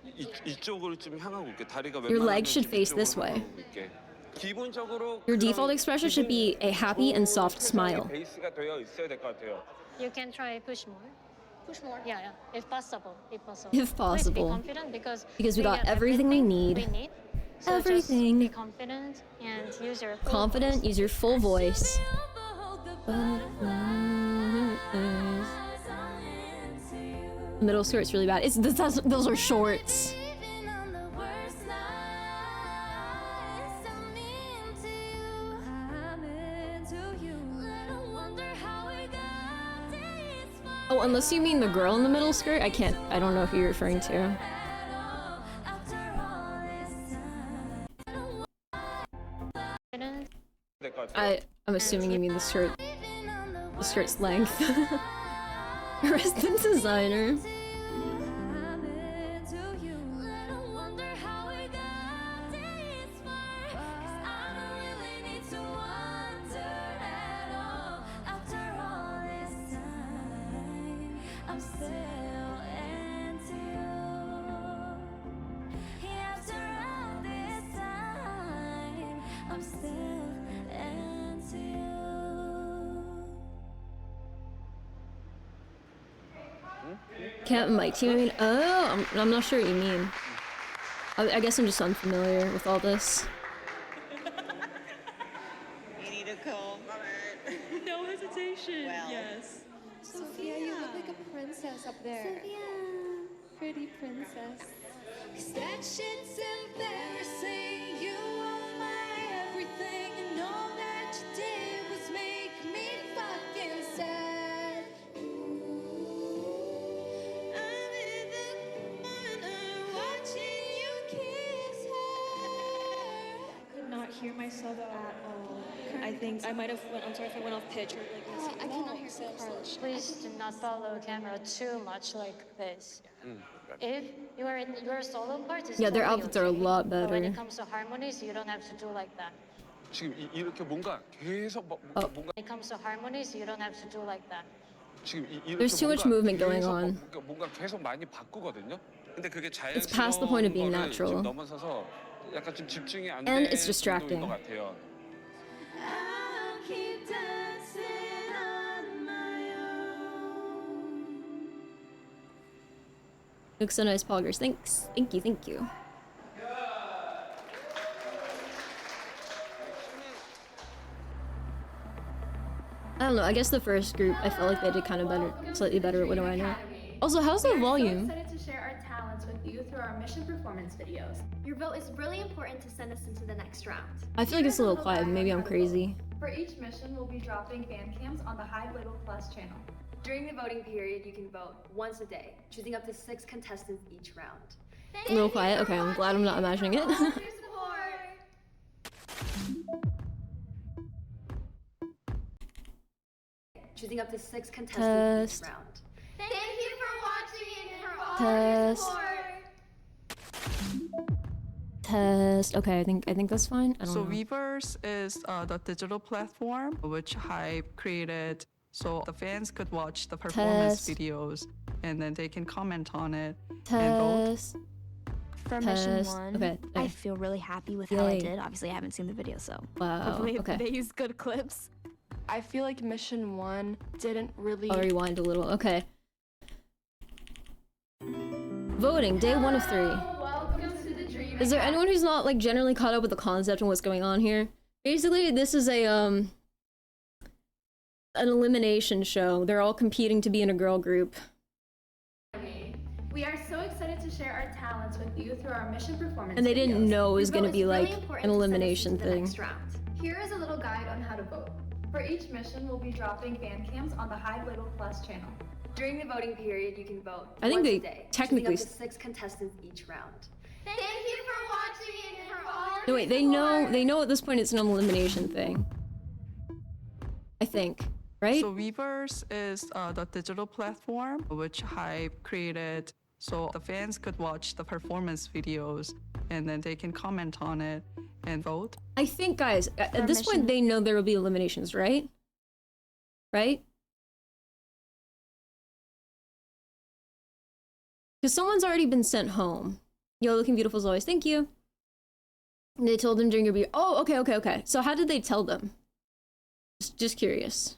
이쪽으로 좀 향하고 있게 다리가 Your 웬만하면 legs should 좀 face 이쪽으로 this way. 향하고 있게. 기본적으로 Your 그런 default expression should be a happy and soft smile. 베이스가 되어 있어야 될 것 같아요. You can try push more. Push more? Yeah, if possible. If possible. If Please be possible. confident because We got have everything we need. So Everything. Just be confident and use your full Confident, voice. use your full voice. Middle skirt's really bad. Those are shorts. Oh, unless you mean the girl in the middle skirt, I don't know who you're referring to. I'm assuming you mean the skirt's length. Resident designer. Cat and Mike team, I mean, oh, I'm not sure what you mean. I guess I'm just unfamiliar with all this. You need a comb. No hesitation. Well. Yes. Sophia, you look like a princess up there. Sophia. Pretty princess. That shit's embarrassing. You are my everything, and all that you did was make me fucking sad. I'm in the corner watching you kiss her. I could not hear myself at all. I think I might have I'm sorry if I went off pitch or like I cannot hear myself. Please do not follow the camera too much like this. If you are in your solo part, it's Yeah, their totally outfits are a okay. lot But when better. it comes to harmonies, you don't have to do like that. 지금 이렇게 뭔가 계속 뭔가 When it comes to harmonies, you don't have to do like that. 지금 이렇게 There's too much 뭔가 movement going 계속 on. 뭔가 계속 많이 바꾸거든요. 근데 그게 It's past the point of being 자연스러운 거를 natural. 지금 넘어서서 약간 좀 집중이 안 And 되는 it's distracting. 정도인 것 같아요. I'll keep dancing on my own. Looks so nice, poggers. Thanks. Thank you, thank you. I don't know, I guess the first group, I felt like they did kind of better, slightly better, what do I know? Also, how's the volume? We are so excited to share our talents with you through our mission performance videos. Your vote is really important to send us into the next round. I feel like it's a little quiet, maybe I'm crazy. For each mission, we'll be dropping fan cams on the High Little Plus channel. During the voting period, you can vote once a day, choosing up to 6 contestants each round. A little quiet? Okay, I'm glad I'm not imagining it. Choosing up to 6 contestants Test. each round. Thank you for watching and for all Test. your support. Test. Okay, I think that's fine. I don't So know. Weverse is the digital platform which Hype created so the fans could watch the performance Test. videos and then they can comment on it and vote. Test. For mission Test. one, Okay, I okay. feel really happy with how I Yay. did. Obviously, I haven't seen the video, so Wow, hopefully okay. they use good clips. I feel like mission 1 didn't really. I'll rewind a little. Okay. Voting, day 1 of 3. Welcome to the Dream Is there anyone who's not like generally caught up with the concept and what's going on here? Basically, this is a an elimination show. They're all competing to be in a girl group. We are so excited to share our talents with you through our mission performance And they didn't videos. know it was Your gonna vote be is really like important an to send us elimination into the thing. next round. Here is a little guide on how to vote. For each mission, we'll be dropping fan cams on the High Little Plus channel. During the voting period, you can vote I think once they a day, technically choosing up to 6 contestants each round. Thank you for watching and for all No, wait, they know at this point it's an elimination thing. I think, right? So Weverse is the digital platform which Hype created so the fans could watch the performance videos and then they can comment on it and vote. I think, guys, at this point they know there will be eliminations, right? Right? Because someone's already been sent home. Yo, looking beautiful as always. Thank you. And they told them during your Oh, okay. So how did they tell them? Just curious.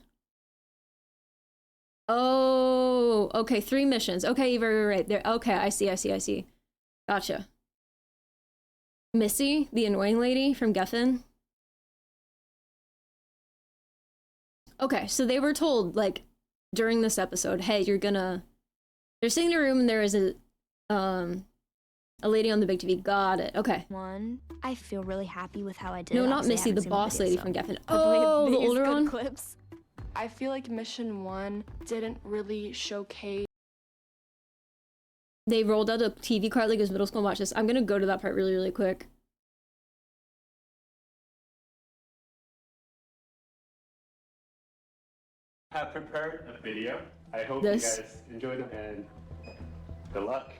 Oh, okay. 3 missions. Okay, you're right. There. Okay, I see. Gotcha. Missy, the annoying lady from Geffen. Okay, so they were told, like, during this episode, hey, they're sitting in a room and there is a lady on the big TV. Got it. Okay. I feel really happy with how I did. No, not Obviously, I Missy, haven't the seen boss video, lady so from Geffen. hopefully Oh, the these older good one? clips. I feel like Mission 1 didn't really showcase. They rolled out a TV card like it was middle school and watch this. I'm gonna go to that part really, really quick. Have prepared a video. I hope This. you guys enjoyed it and good luck.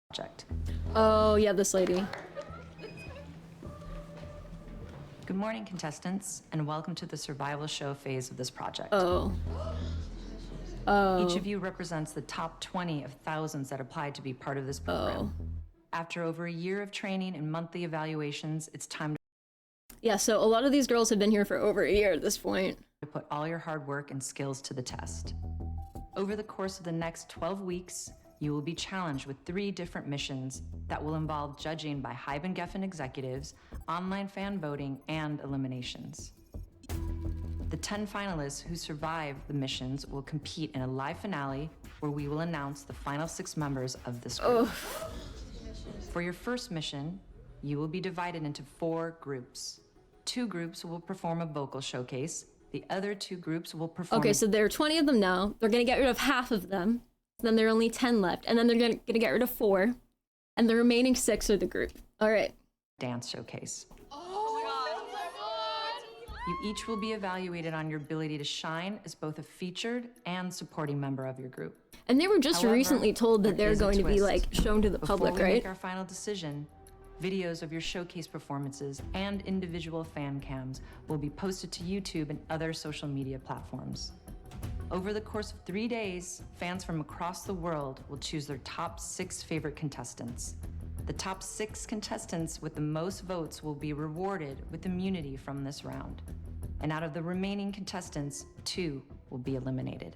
Project. Oh, yeah, this lady. Good morning, contestants, and welcome to the survival show phase of this project. Oh. Each of you represents the top 20 of thousands that applied to be part of this program. After over a year of training and monthly evaluations, it's time Yeah, so a lot of these girls have been here for over a year at this point. to put all your hard work and skills to the test. Over the course of the next 12 weeks, you will be challenged with 3 different missions that will involve judging by Hybe and Geffen executives, online fan voting, and eliminations. The 10 finalists who survive the missions will compete in a live finale where we will announce the final 6 members of this group. For your first mission, you will be divided into 4 groups. 2 groups will perform a vocal showcase. The other 2 groups will perform. Okay, so there are 20 of them now. They're gonna get rid of half of them. Then there are only 10 left. And then they're gonna get rid of 4. And the remaining 6 are the group. All right. Dance showcase. You each will be evaluated on your ability to shine as both a featured and supporting member of your group. And they were just However, recently told that there they're is a going to be, twist. like, shown to the public, Before we right? make our final decision, videos of your showcase performances and individual fan cams will be posted to YouTube and other social media platforms. Over the course of 3 days, fans from across the world will choose their top 6 favorite contestants. The top 6 contestants with the most votes will be rewarded with immunity from this round. And out of the remaining contestants, 2 will be eliminated.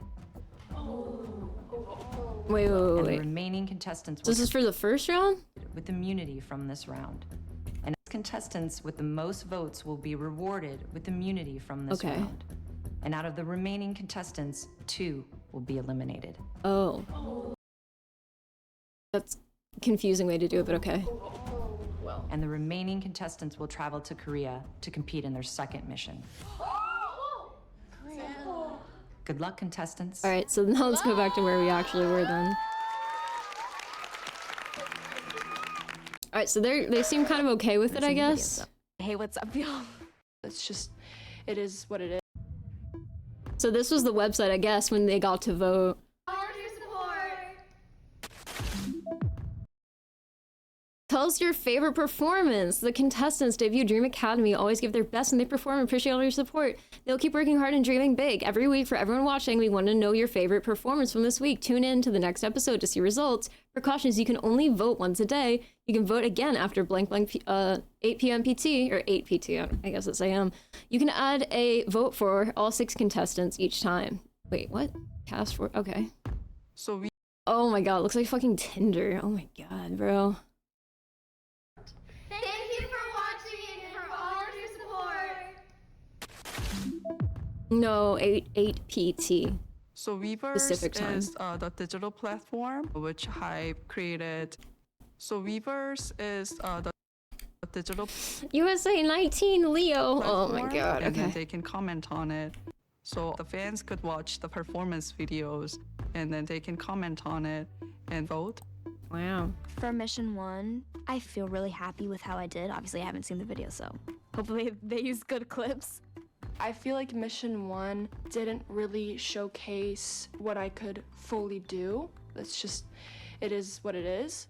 Wait. And the remaining contestants So this is for the first round? with immunity from this round. And contestants with the most votes will be rewarded with immunity from this Okay. round. And out of the remaining contestants, 2 will be eliminated. Oh. That's a confusing way to do it, but okay. And the remaining contestants will travel to Korea to compete in their second mission. Good luck, contestants. All right, so now let's go back to where we actually were then. All right, so they seem kind of okay with it, I guess. Hey, what's up, y'all? It's just, it is what it is. So this was the website, I guess, when they got to vote. Tell us your favorite performance. The contestants debut Dream Academy always give their best and they perform and appreciate all your support. They'll keep working hard and dreaming big. Every week for everyone watching, we want to know your favorite performance from this week. Tune in to the next episode to see results. Precautions, you can only vote once a day. You can vote again after 8 p.m. PT, or 8 PT, I guess it's AM. You can add a vote for all 6 contestants each time. Wait, what? Cast for, okay. So we. Oh my god, looks like fucking Tinder. Oh my god, bro. Thank you for watching and for all of your support. No, 8 PT. So Weverse Specific time. is the digital platform which Hybe created. So Weverse is the digital USA 19 Leo. Oh my platform, god, and then okay. they can comment on it So the fans could watch the performance videos and then they can comment on it and vote. Wow. For mission 1, I feel really happy with how I did. Obviously, I haven't seen the video, so hopefully they use good clips. I feel like mission 1 didn't really showcase what I could fully do. It is what it is.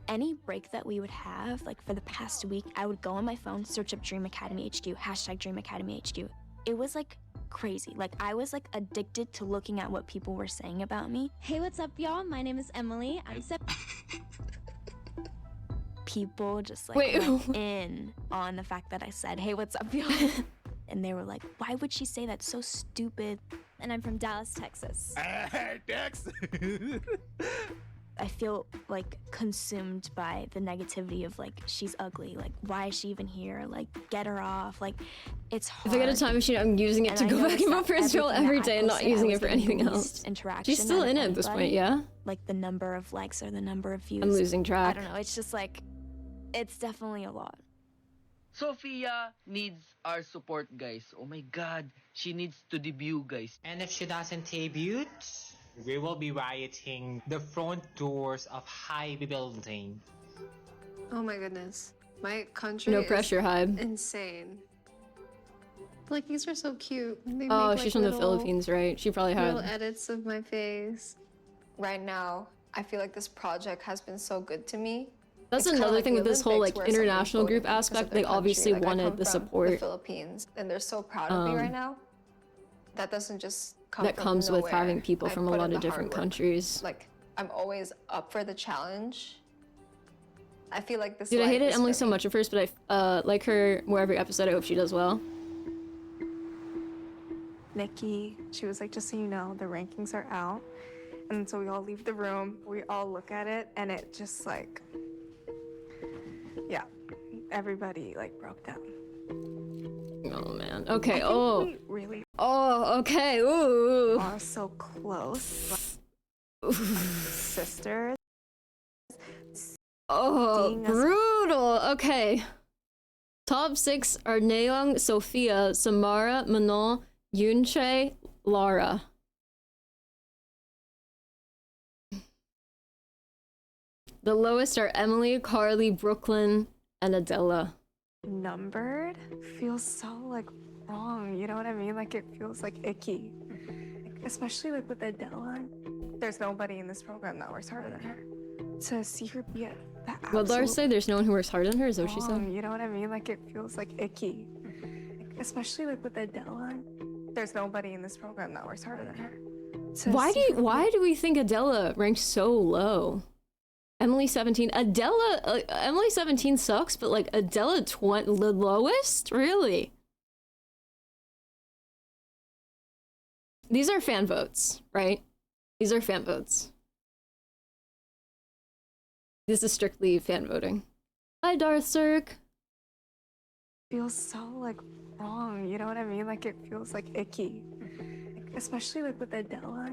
Any break that we would have, like for the past week, I would go on my phone, search up Dream Academy HQ, hashtag Dream Academy HQ. It was like crazy. Like I was like addicted to looking at what people were saying about me. Hey, what's up, y'all? My name is Emily. I'm People just like Wait. went in on the fact that I said, hey, what's up, y'all? And they were like, why would she say that? So stupid. and I'm from Dallas, Texas. Dex. I feel like consumed by the negativity of like, she's ugly, like why is she even here, like get her off, like it's hard. If I get a time machine, I'm using it to go back and vote for Israel every day and not using it for anything else. She's still in it at this point, yeah? Like the number of likes or the number of views. I'm losing track. I don't know, it's just like, it's definitely a lot. Sophia needs our support, guys. Oh my god, she needs to debut, guys. And if she doesn't debut, we will be rioting the front doors of High Building. Oh my goodness. My country No pressure, is Hybe. insane. Like, these are so cute. They Oh, make, she's like, from the little- Philippines, right? She probably had... little edits of my face. Right now, I feel like this project has been so good to me. That's It's kinda another like thing the with this whole Olympics like where someone international group voted because of aspect. their They obviously country. Like, I wanted come the from support the Philippines, and they're so proud of me right now. That doesn't just come that from comes with nowhere. having people I from a put in lot the of different hard work. countries. Like, I'm always up for the challenge. I feel like this. Dude, I life hated is Emily for so me. much at first, but I like her more every episode. I hope she does well. Nikki, she was like, just so you know, the rankings are out. And so we all leave the room, we all look at it, and it just like, yeah, everybody like broke down. Oh man. Okay. I think Oh. we really Oh. Okay. Ooh. are so close. Sisters. Oh, Seeing us- brutal. Okay. Top 6 are Nayoung, Sophia, Samara, Manon, Yunche, Lara. The lowest are Emily, Carly, Brooklyn, and Adela. Numbered feels so like wrong, you know what I mean? Like it feels like icky. Like, especially like with Adela. There's nobody in this program that works harder than her. To see her be at the What Lara say? There's no one who works harder than her? Is that what she wrong, said? you know what I mean? Like it feels like icky. Like, especially like with Adela. There's nobody in this program that works harder than her. To Why see her be why do we think Adela ranked so low? Emily 17. Adela Emily 17 sucks, but like Adela 20 the lowest? Really? These are fan votes, right? These are fan votes. This is strictly fan voting. Hi, Darth Cirque. feels so like wrong, you know what I mean? Like it feels like icky. Like, especially like with Adela.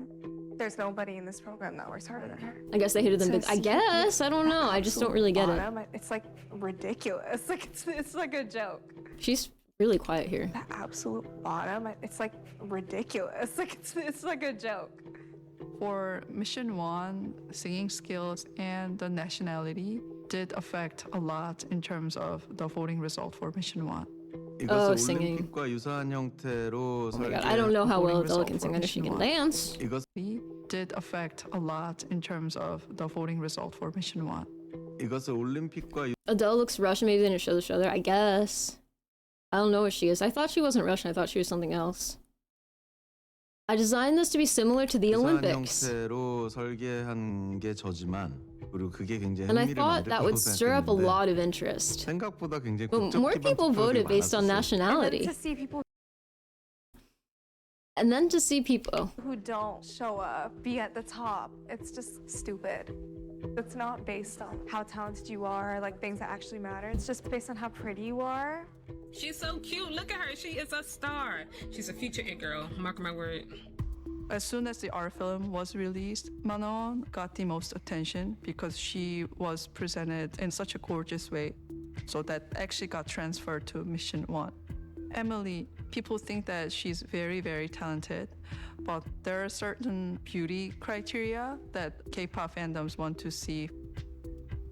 There's nobody in this program that works harder than her. I guess they hated them To big. I see guess. I don't know. I just don't really get it. bottom, It's like ridiculous. Like it's like a joke. She's really quiet here. The absolute bottom, it's like ridiculous. Like it's like a joke. For Mission 1, singing skills and the nationality did affect a lot in terms of the voting result for Mission 1. Oh, singing. 올림픽과 유사한 형태로 Oh my god, I don't know how well Adela result can for sing. I know she Mission can 1. dance. Did affect a lot in terms of the voting result for Mission 1. 이것을 올림픽과 Adele looks Russian. Maybe they didn't show the show there. I guess. I don't know what she is. I thought she wasn't Russian. I thought she was something else. I designed this to be similar to the 유사한 Olympics. 형태로 설계한 게 저지만 그리고 그게 굉장히 And I 흥미를 thought that would 만들 stir up a 거라고 lot 생각했는데 of interest. 생각보다 굉장히 But more 국적 기반 people 투표들이 voted based on 많았었어요. nationality. To see people And then to see people. who don't show up be at the top, it's just stupid. It's not based on how talented you are, like things that actually matter. It's just based on how pretty you are. She's so cute. Look at her. She is a star. She's a future it girl. Mark my word. As soon as the art film was released, Manon got the most attention because she was presented in such a gorgeous way. So that actually got transferred to Mission 1. Emily, people think that she's very, very talented, but there are certain beauty criteria that K-pop fandoms want to see.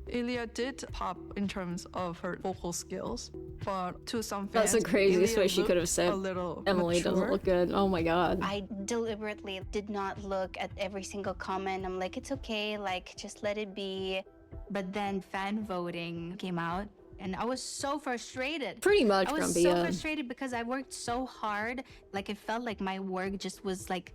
Ilya did pop in terms of her vocal skills, but to some fans, That's the craziest Ilya way she could have looked said a little Emily doesn't mature. look good. Oh my god. I deliberately did not look at every single comment. I'm like, it's okay, like, just let it be. But then fan voting came out, and I was so frustrated. Pretty much, I was Grumpy, so yeah. frustrated because I worked so hard. Like, it felt like my work just was like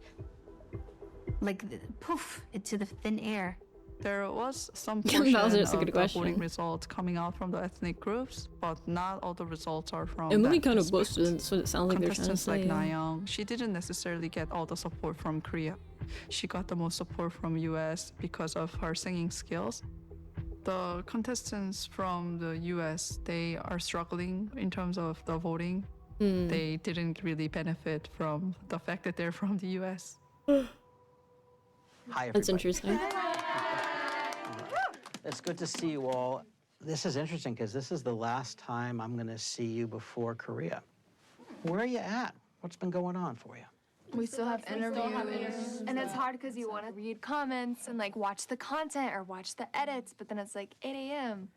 poof, into the thin air. There was some That portion was of a good the question. voting results coming out from the ethnic groups, but not all the results are from Emily that kind of aspect. boasted, that's what it sounds like they're trying to Contestants like say. Yeah. Nayoung, she didn't necessarily get all the support from Korea. She got the most support from US because of her singing skills. The contestants from the US, they are struggling in terms of the voting. They didn't really benefit from the fact that they're from the US. Hi, That's everybody. interesting. It's good to see you all. This is interesting because this is the last time I'm going to see you before Korea. Where are you at? What's been going on for you? We still have interviews. And it's hard because you want to read comments and like watch the content or watch the edits, but then it's like 8 a.m.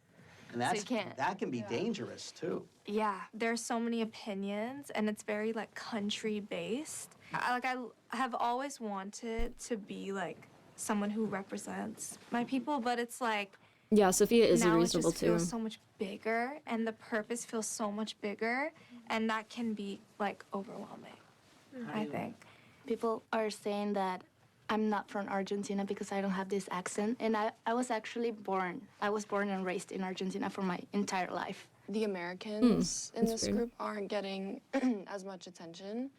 And So you can't. that can be dangerous too. Yeah, there's so many opinions, and it's very like country based. I have always wanted to be like someone who represents my people, but it's like Yeah, Sophia is now reasonable it just too. feels so much bigger, and the purpose feels so much bigger, and that can be like overwhelming. I think. People are saying that I'm not from Argentina because I don't have this accent. And I was actually born. I was born and raised in Argentina for my entire life. The Americans in that's this weird. group aren't getting as much attention,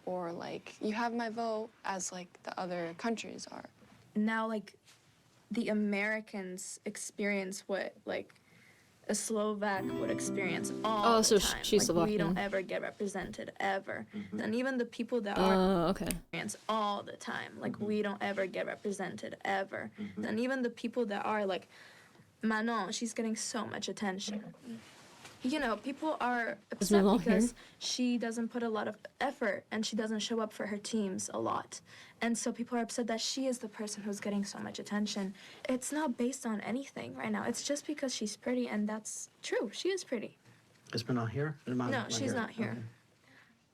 or like you have my vote as like the other countries are. Now like the Americans experience what like a Slovak would experience all Oh, the so time. she's like, we don't Slovakian. ever get represented ever. And even the people that are Okay. experience all the time. Like we don't ever get represented ever. And even the people that are like Manon, she's getting so much attention. You know, people are upset Manon here? because she doesn't put a lot of effort and she doesn't show up for her teams a lot. And so people are upset that she is the person who's getting so much attention. It's not based on anything right now. It's just because she's pretty, and that's true. She is pretty. Is Manon here? No, she's not here.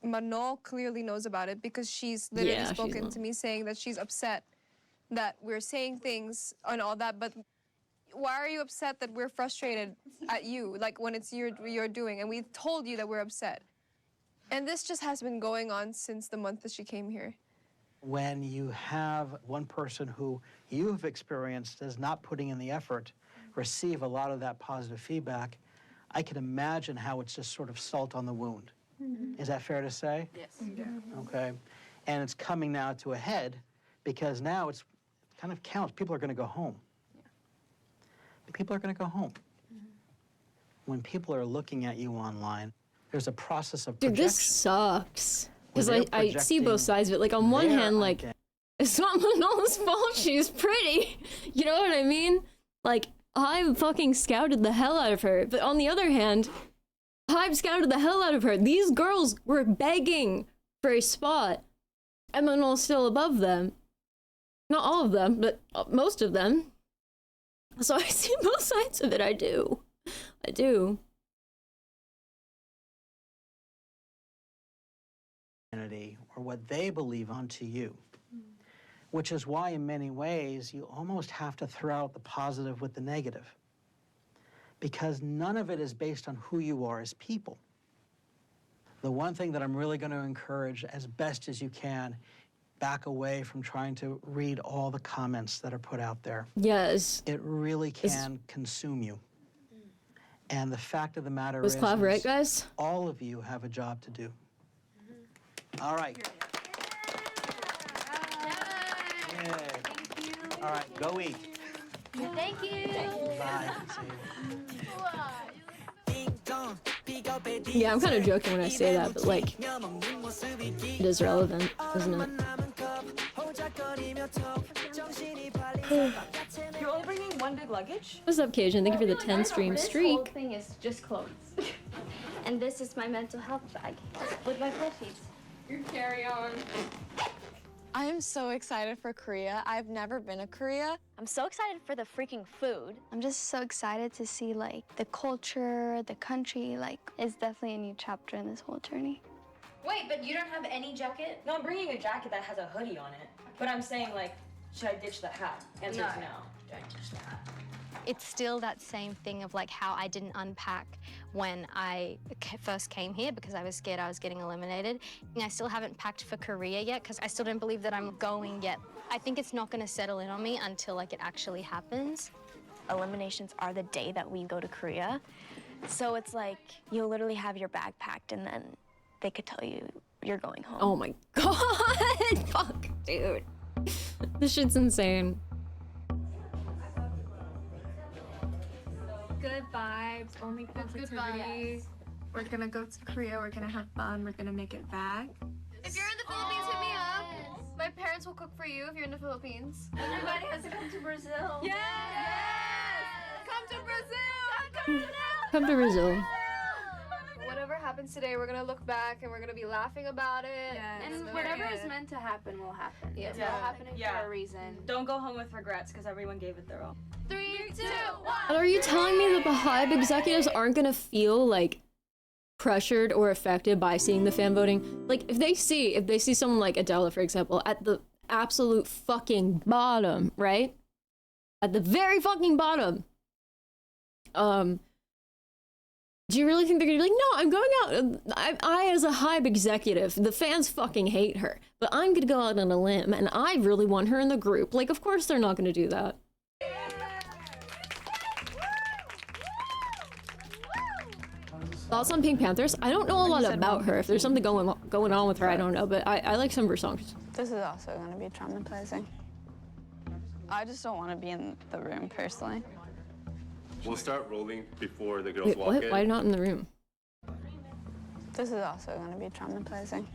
Manon clearly knows about it because she's literally Yeah, she's spoken not. to me saying that she's upset that we're saying things and all that, but why are you upset that we're frustrated at you, like when it's you're doing, and we told you that we're upset. And this just has been going on since the month that she came here. When you have one person who you've experienced as not putting in the effort, receive a lot of that positive feedback, I can imagine how it's just sort of salt on the wound. Is that fair to say? Yes. Okay. And it's coming now to a head because now it's kind of counts. People are going to go home. People are going to go home. When people are looking at you online, there's a process of Dude, projection. this sucks. Because Where I they're see both projecting sides of it. Like, on one their hand, like, idea. it's not Manol's fault she's pretty. You know what I mean? Like, I fucking scouted the hell out of her. But on the other hand, I scouted the hell out of her. These girls were begging for a spot. And Manol's still above them. Not all of them, but most of them. So I see both sides of it. I do. I do. Or what they believe onto you. Which is why, in many ways, you almost have to throw out the positive with the negative. Because none of it is based on who you are as people. The one thing that I'm really going to encourage, as best as you can, back away from trying to read all the comments that are put out there. Yes. It really can consume you. And the fact of the matter Was is, Clav right, guys? all of you have a job to do. All right. Yay. All right, go eat. Thank you. Bye. Yeah, I'm kind of joking when I say that, but like, it is relevant, isn't it? You're only bringing one big luggage? What's up, Cajun? Thank you for the 10 stream This whole streak. thing is just clothes. And this is my mental health bag with my plushies. Your carry-on. I am so excited for Korea. I've never been to Korea. I'm so excited for the freaking food. I'm just so excited to see like the culture, the country. Like, it's definitely a new chapter in this whole journey. Wait, but you don't have any jacket? No, I'm bringing a jacket that has a hoodie on it. But I'm saying, like, should I ditch the hat? Answer is no. Don't ditch the hat. It's still that same thing of like how I didn't unpack when I first came here because I was scared I was getting eliminated. And I still haven't packed for Korea yet because I still don't believe that I'm going yet. I think it's not going to settle in on me until like it actually happens. Eliminations are the day that we go to Korea. So it's like you'll literally have your bag packed and then they could tell you you're going home. Oh my god! Fuck, dude. This shit's insane. Good vibes, only positivity. We're gonna go to Korea, we're gonna have fun, we're gonna make it back. If you're in the Philippines, hit me up. My parents will cook for you if you're in the Philippines. Everybody has to come to Brazil. Yes! Come to Brazil! Come to Brazil. Whatever happens today, we're gonna look back and we're gonna be laughing about it. Yes. And Whatever is meant to happen will happen. It's It's all all happening for a reason. Don't go home with regrets because everyone gave it their all. 3, 2, 1. Are you telling me that the Hive executives aren't gonna feel like pressured or affected by seeing the fan voting? Like if they see someone like Adela, for example, at the absolute fucking bottom, right? At the very fucking bottom. Do you really think they're gonna be like, no, I'm going out. I as a Hive executive, the fans fucking hate her, but I'm gonna go out on a limb and I really want her in the group. Like, of course they're not gonna do that. Thoughts on Pink Panthers? I don't know a lot about her. If there's something going on with her, I don't know, but I like some of her songs. This is also going to be traumatizing. I just don't want to be in the room personally. We'll start rolling before the girls Wait, walk what? in. Why not in the room? This is also going to be traumatizing.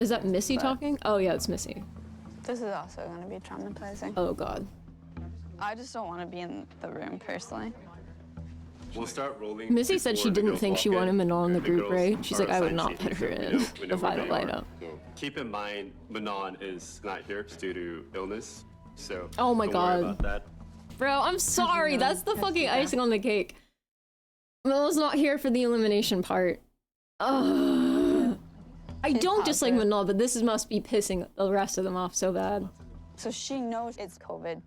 Is that Missy talking? Oh yeah, it's Missy. This is also going to be traumatizing. Oh god. I just don't want to be in the room personally. We'll start rolling. Missy said she before the didn't girls think walk she wanted in. Manon in the The group, girls right? She's are like, I would assigned not put seats, her so in we know if I where don't they light are. up. So keep in mind, Manon is not here due to illness. So Oh my don't worry god. about that. Bro, I'm sorry. That's the fucking icing on the cake. Manon not here for the elimination part. Ugh. I don't dislike Manon, but this must be pissing the rest of them off so bad. So she knows it's COVID.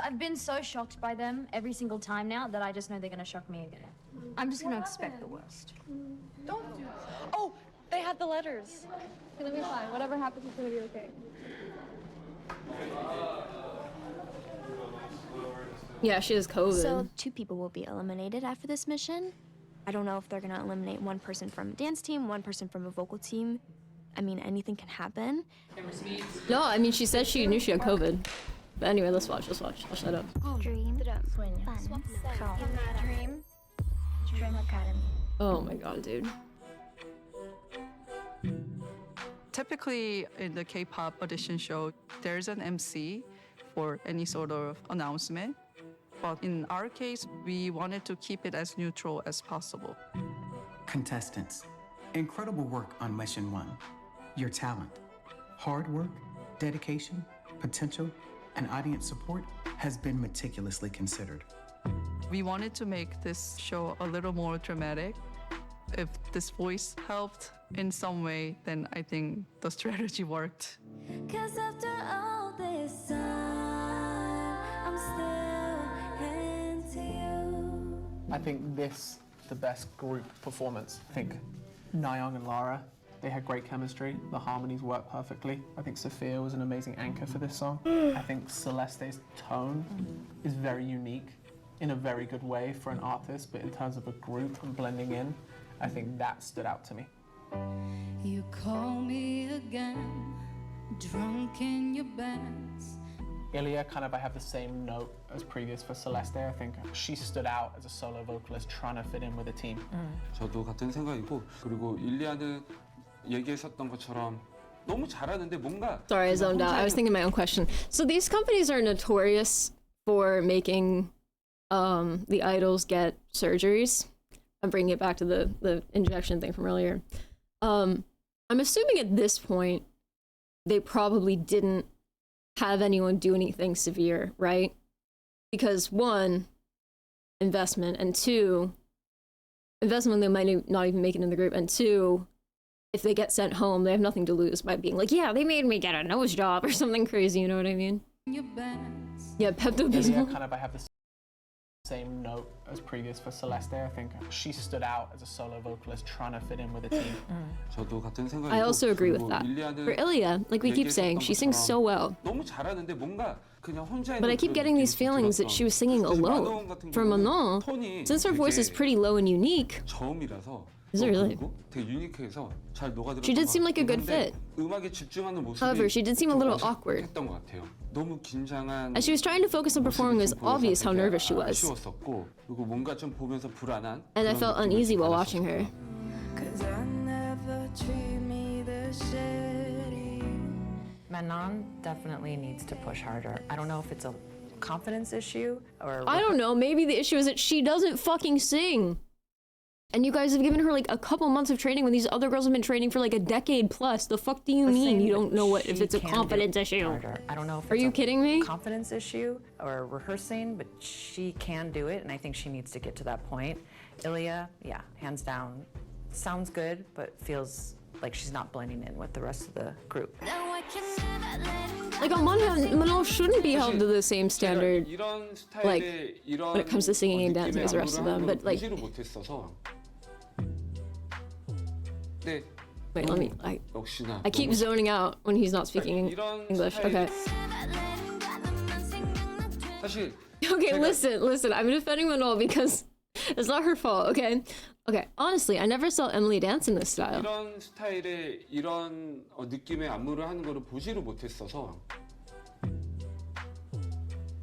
I've been so shocked by them every single time now that I just know they're gonna shock me again. I'm just gonna expect the worst. Don't do that. Oh, they had the letters. It's gonna be fine. Whatever happens, it's gonna be okay. Yeah, she has COVID. So 2 people will be eliminated after this mission. I don't know if they're gonna eliminate 1 person from a dance team, 1 person from a vocal team. I mean, anything can happen. No, I mean, she said she knew she had COVID. But anyway, let's watch that up. Dream. Fun. Dream Academy. Oh my god, dude. Typically, in the K-pop audition show, there's an MC for any sort of announcement. But in our case, we wanted to keep it as neutral as possible. Contestants, incredible work on Mission 1. Your talent, hard work, dedication, potential, and audience support has been meticulously considered. We wanted to make this show a little more dramatic. If this voice helped in some way, then I think the strategy worked. 'Cause after all this time, I'm still into you. I think this the best group performance. I think Nayeon and Lara, they had great chemistry. The harmonies worked perfectly. I think Sophia was an amazing anchor for this song. I think Celeste's tone is very unique in a very good way for an artist, but in terms of a group and blending in, I think that stood out to me. You call me again, drunk in your bands. Ilya, kind of I have the same note as previous for Celeste. I think she stood out as a solo vocalist trying to fit in with the team. 저도 같은 생각이고, 그리고 일리아는 얘기하셨던 것처럼 너무 잘하는데 뭔가 Sorry, I zoned out. I was thinking my own question. So these companies are notorious for making the idols get surgeries. I'm bringing it back to the injection thing from earlier. I'm assuming at this point, they probably didn't have anyone do anything severe, right? Because one, investment, and two, investment they might not even make it in the group, and two, if they get sent home, they have nothing to lose by being like, yeah, they made me get a nose job or something crazy, you know what I mean? Yeah, Pepto-Bismol. Kind of, I have the same note as previous for Celeste. I think she stood out as a solo vocalist trying to fit in with the team. 저도 같은 생각이고. I also agree with that. For Ilya, like we keep saying, she sings so well. 너무 잘하는데 뭔가 그냥 혼자 But I keep getting these feelings that she was singing alone. For Manon, since her voice is pretty low and unique, 저음이라서 is it really? 되게 유니크해서 잘 녹아들었던 She did seem like a good 같은데 fit. 음악에 집중하는 모습이 However, she did seem a little awkward. 했던 것 같아요. 너무 긴장한 As she was trying to focus on performing, it was obvious how nervous she was. 아쉬웠었고 그리고 뭔가 좀 보면서 불안한 And I felt uneasy while watching her. Manon definitely needs to push harder. I don't know if it's a confidence issue or... I don't know, maybe the issue is that she doesn't fucking sing. And you guys have given her like a couple months of training when these other girls have been training for like a decade plus. The fuck do you mean you don't know what if it's a confidence issue? I don't know if Are it's you a kidding me? confidence issue or rehearsing, but she can do it, and I think she needs to get to that point. Ilya, yeah, hands down, sounds good, but feels like she's not blending in with the rest of the group. Like on one hand, Manon shouldn't be held to the same standard, like when it comes to singing and dancing as the rest of them. But like, wait, let me. I keep zoning out when he's not speaking English. Okay. Okay, listen. I'm defending Manon because it's not her fault. Okay. Okay. Honestly, I never saw Emily dance in this style. 이런 스타일의 이런 느낌의 안무를 하는 거를 보지를 못했어서.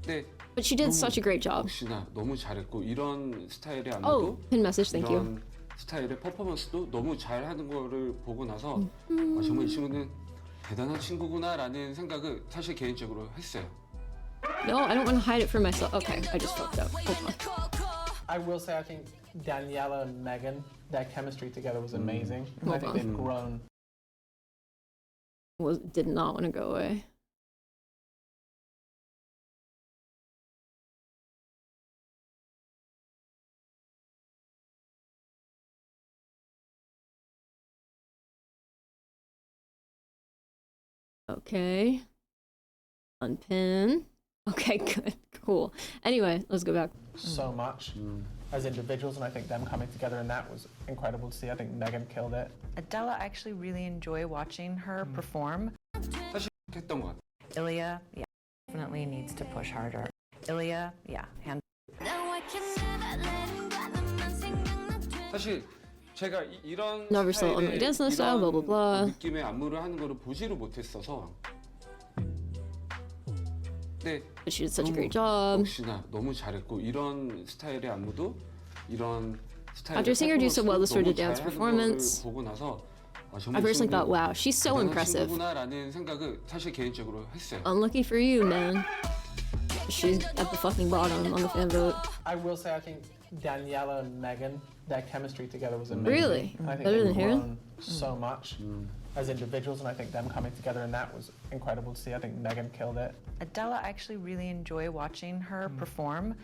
네. But she did such a great job. 역시나 너무 잘했고 이런 스타일의 안무도 Oh, pin message, thank you. 이런 스타일의 퍼포먼스도 너무 잘하는 거를 보고 나서 정말 이 친구는 대단한 친구구나라는 생각을 사실 개인적으로 했어요. No, I don't want to hide it from myself. Okay, I just fucked up. Hold on. I will say I think Daniela and Megan, their chemistry together was amazing. And I think Hold on. they've grown. Did not want to go away. Okay. Unpin. Okay, good. Cool. Anyway, let's go back. So much as individuals, and I think them coming together in that was incredible to see. I think Megan killed it. Adela, I actually really enjoy watching her perform. 사실 했던 것 같아요. Ilya, yeah, definitely needs to push harder. Ilya, yeah, hand. 사실 제가 이런 Never saw Emily dance in this style, blah blah blah. 느낌의 안무를 하는 거를 보지를 못했어서. 네. But she did such a great job. 역시나 너무 잘했고 이런 스타일의 안무도 이런 스타일의 After seeing her do so well this sort of dance 너무 잘하는 performance, 거를 보고 나서 I personally thought, wow, she's so impressive. 친구구나라는 생각을 사실 개인적으로 했어요. Unlucky for you, man. She's at the fucking bottom on the fan vote. I will say I think Daniela and Megan, their chemistry together was amazing. Really? And I think Better they've than Hera? grown so much as individuals, and I think them coming together in that was incredible to see. I think Megan killed it. Adela, I actually really enjoy watching her perform.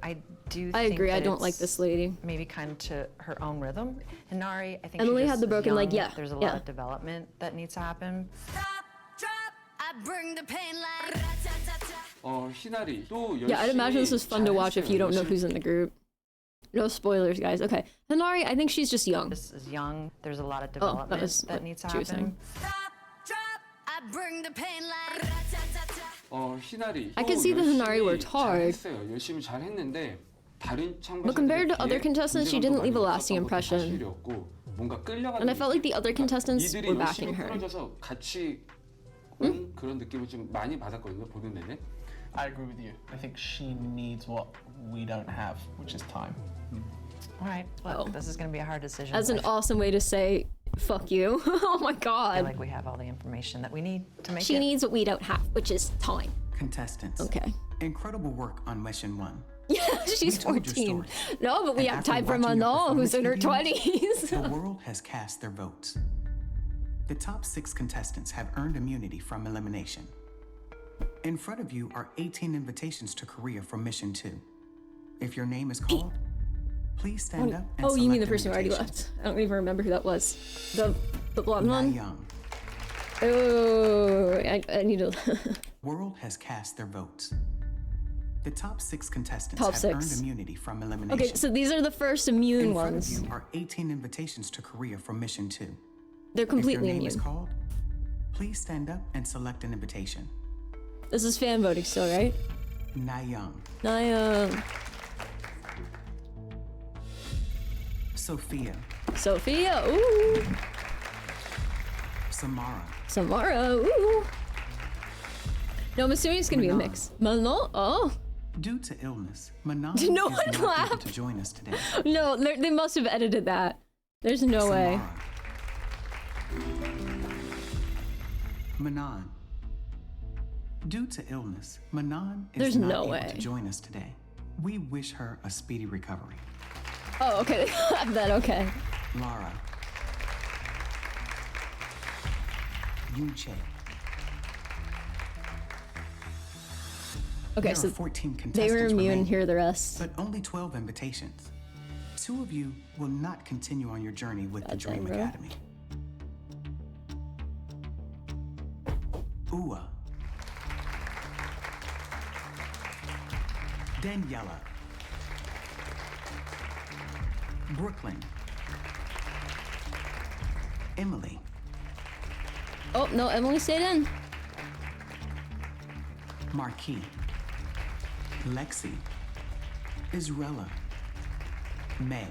I I think agree, I that don't like it's this lady. Maybe kind of to her own rhythm. Hinari, I think Emily she had just the is broken leg, young. yeah, There's a yeah. lot of development that needs to happen. 희나리 또 Yeah, I'd imagine this was fun to watch if you don't know who's in the group. No spoilers, guys. Okay. Hinari, I think she's just young. This is young. There's a lot of Oh, development that was that needs to what she was happen. 희나리 I can see that Hinari worked hard. 잘했어요. 열심히 잘했는데 다른 But compared to other contestants, she didn't leave a lasting impression. 뭔가 끌려가는 And I felt like the other contestants 이들이 were 열심히 backing her. 끌어져서 같이 온 그런 느낌을 좀 많이 받았거든요. 보는 내내. I agree with you. I think she needs what we don't have, which is time. All right, look, this is going to be a hard decision. That's an awesome way to say, fuck you. Oh my I feel god. like we have all the information that we need to make She it. needs what we don't have, which is time. Contestants. Okay. Incredible work on Mission 1. Yeah. She's told your 14. story. No, but we And have after time for watching your Manon, who's in her performance 20s. The world has cast their votes. The top 6 contestants have earned immunity from elimination. In front of you are 18 invitations to Korea for Mission 2. If your name is called, please stand up and Oh, you mean the select person an who already invitation. left? I don't even remember who that was. The blonde Na one? Young. Oh, I need to... World has cast their votes. The top 6 contestants Top have 6. earned immunity from elimination. Okay, so these are the first immune In front ones. of you are 18 invitations to Korea for Mission 2. They're completely if your name is immune. called, please stand up and select an invitation. This is fan voting still, right? Na Young, Sophia, Sophia, ooh. Samara, Samara, ooh. No, I'm assuming it's gonna be a Manon. mix. Manon? Oh. Due to illness, Manon No is one not able laughed. to join us today. No, they must have edited that. There's no way. Manon. Due to illness, Manon is There's not no able way. to join us today. We wish her a speedy recovery. Oh, okay. Then okay. Lara. Yunche. Okay, There so are 14 they contestants were immune. remaining, Here are the rest. but only 12 invitations. 2 of you will not continue on your journey with the Dream bro. Academy. Ua. Daniela. Brooklyn. Emily. Oh, no, Emily stayed in. Marquis. Lexi. Israela. May.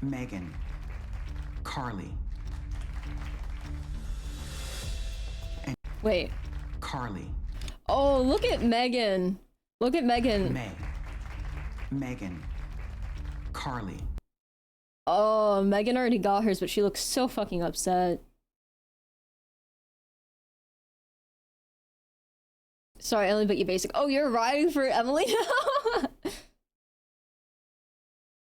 Megan. Carly. Wait. Carly. Oh, look at Megan. Look at Megan. May. Megan. Carly. Oh, Megan already got hers, but she looks so fucking upset. Sorry, Emily, but you basic. Oh, you're riding for Emily now?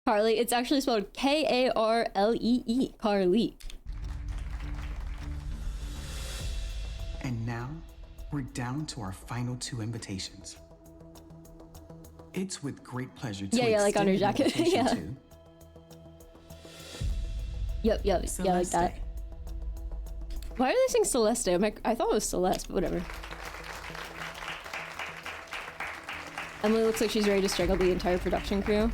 Carly, it's actually spelled K-A-R-L-E-E. Carly. And now, we're down to our final 2 invitations. It's with great pleasure to Yeah, like on her extend an jacket. invitation Yeah. to Yep, yeah, like that. Celeste. Why are they saying Celeste? I thought it was Celeste, but whatever. Emily looks like she's ready to strangle the entire production crew.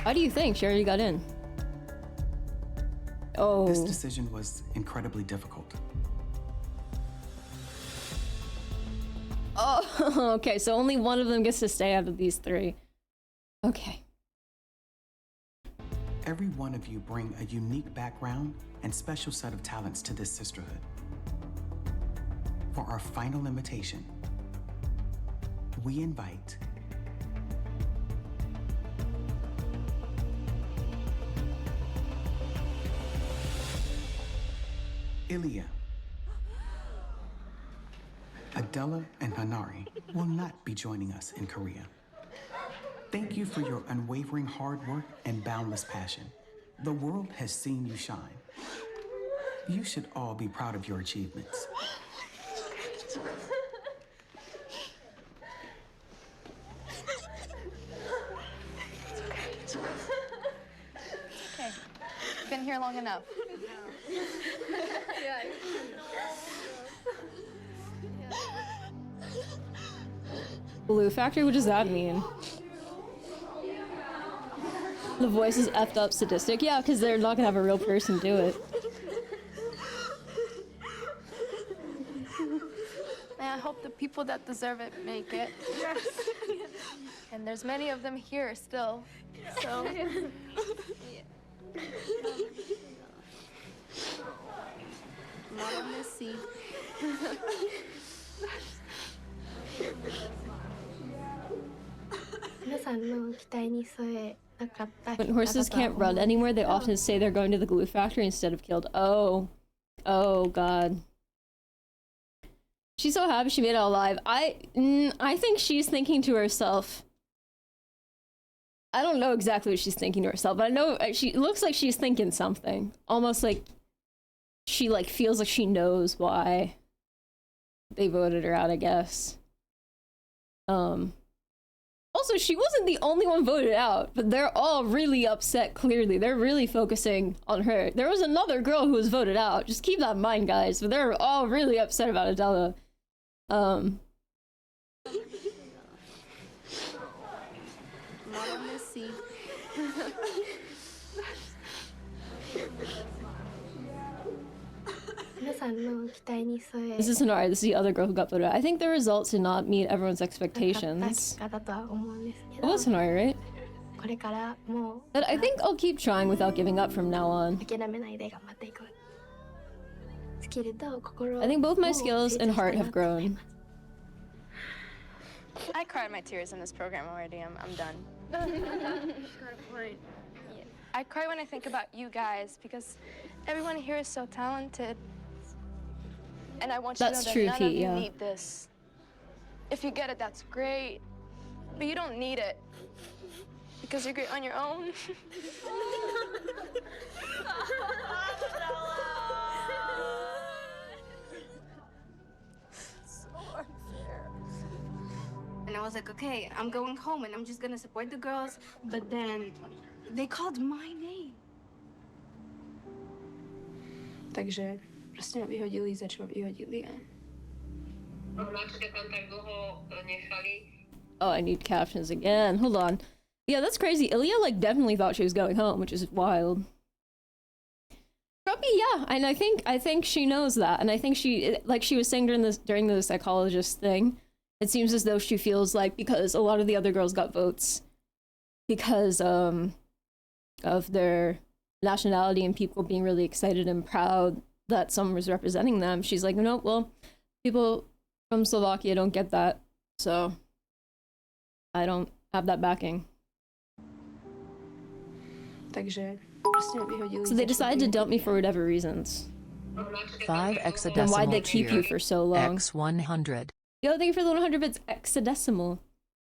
How do you think? She already got in. Oh. This decision was incredibly difficult. Oh, okay, so only one of them gets to stay out of these 3. Okay. Every one of you bring a unique background and special set of talents to this sisterhood. For our final invitation, we invite Ilya. Adela and Hanari will not be joining us in Korea. Thank you for your unwavering hard work and boundless passion. The world has seen you shine. You should all be proud of your achievements. Okay. Been here long enough. Blue Factory? What does that mean? The voice is effed up sadistic? Yeah, because they're not gonna have a real person do it. And I hope the people that deserve it make it. Yes. And there's many of them here still. So. Mama Missy. When horses can't run anywhere, they often say they're going to the glue factory instead of killed. Oh. Oh, God. She's so happy she made it alive. I think she's thinking to herself, I don't know exactly what she's thinking to herself, but I know she looks like she's thinking something. Almost like she like feels like she knows why they voted her out, I guess. Also, she wasn't the only one voted out, but they're all really upset, clearly. They're really focusing on her. There was another girl who was voted out. Just keep that in mind, guys. But they're all really upset about Adela. This is Hanari. This is the other girl who got voted out. I think the results did not meet everyone's expectations. It was Hanari, right? But I think I'll keep trying without giving up from now on. I think both my skills and heart have grown. I cried my tears in this program already. I'm done. I cry when I think about you guys because everyone here is so talented. And I want you to know that none of you need this. If you get it, that's great. But you don't need it. Because you're great on your own. So unfair. And I was like, okay, I'm going home and I'm just gonna support the girls. But then they called my name. Takže prostě mě vyhodili, začal vyhodili. Oh, I need captions again. Hold on. Yeah, that's crazy. Ilya, like, definitely thought she was going home, which is wild. Grumpy, yeah, and I think she knows that, and I think she, like she was saying during the psychologist thing, it seems as though she feels like because a lot of the other girls got votes because of their nationality and people being really excited and proud that someone was representing them, she's like, no, well, people from Slovakia don't get that, so I don't have that backing. So they decided to dump me for whatever reasons. 5 hexadecimal. Then why'd they keep you for so long? X100. Yo, thank you for the 100 bits. Hexadecimal.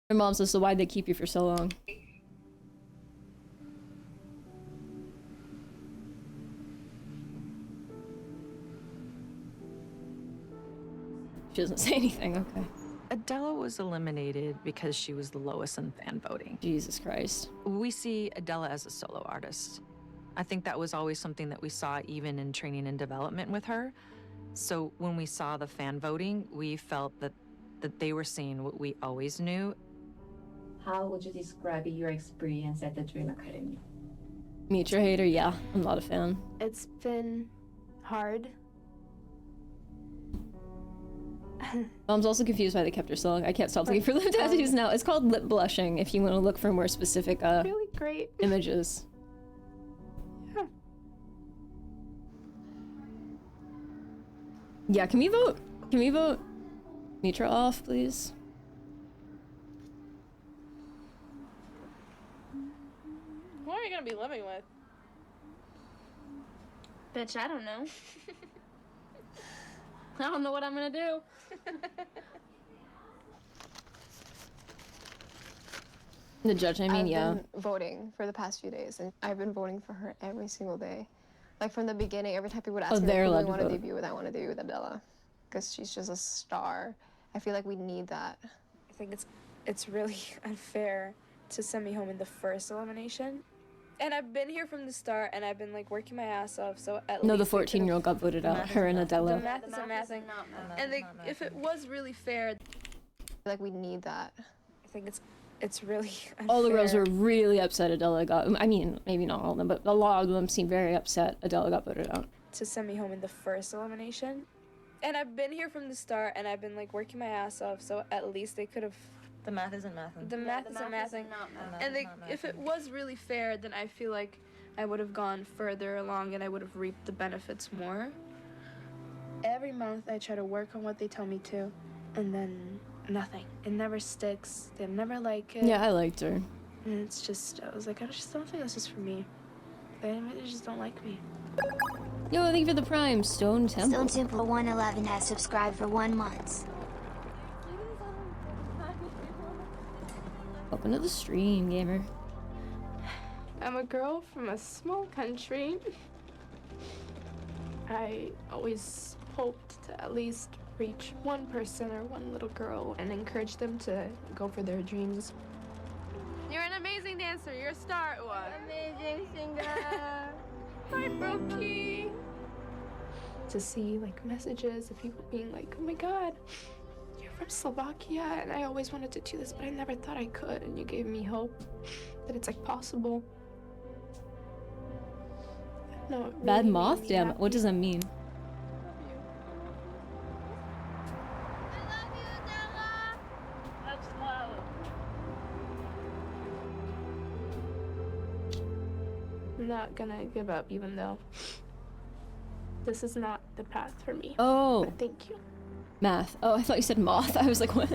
Her mom says, so why'd they keep you for so long? She doesn't say anything, okay. Adela was eliminated because she was the lowest in fan voting. Jesus Christ. We see Adela as a solo artist. I think that was always something that we saw even in training and development with her. So when we saw the fan voting, we felt that they were seeing what we always knew. How would you describe your experience at the Dream Academy? Mitra hater, yeah, I'm not a fan. It's been hard. Mom's also confused why they kept her so long. I can't stop looking for lip tattoos now. It's called lip blushing if you want to look for more specific really great images. Yeah, can we vote? Can we vote Mitra off, please? Who are you gonna be living with? Bitch, I don't know. I don't know what I'm gonna do. The judge, I mean, yeah. I've been voting for the past few days, and I've been voting for her every single day. Like from the beginning, every time people would ask me, they're who do I allowed to want to vote. debut with, I want to debut with Adela, because she's just a star. I feel like we need that. I think it's really unfair to send me home in the first elimination. And I've been here from the start, and I've been like working my ass off. So at No, least the 14-year-old got voted out. Her and Adela. The math isn't mathing. And if it was really fair, I feel like we need that. I think it's really unfair. All the girls were really upset Adela got. I mean, maybe not all of them, but a lot of them seemed very upset Adela got voted out. To send me home in the first elimination. And I've been here from the start, and I've been like working my ass off. So at least they could have. The math isn't mathing. The math isn't mathing. And if it was really fair, then I feel like I would have gone further along and I would have reaped the benefits more. Every month I try to work on what they tell me to, and then nothing. It never sticks. They never like it. Yeah, I liked her. And it's just, I was like, I just don't think this is for me. They just don't like me. Yo, thank you for the Prime. Stone Temple. Stone Temple 111 has subscribed for 1 month. Welcome to the stream, gamer. I'm a girl from a small country. I always hoped to at least reach one person or one little girl and encourage them to go for their dreams. You're an amazing dancer. You're a star. What? Amazing singer. Hi, Brookie. To see like messages of people being like, "Oh my God, you're from Slovakia, and I always wanted to do this, but I never thought I could, and you gave me hope that it's like possible." No, it Bad really moth? made me Damn, happy. what does that mean? That's love. I'm not gonna give up, even though this is not the path for me. Oh. But thank you. Math. Oh, I thought you said moth. I was like, what?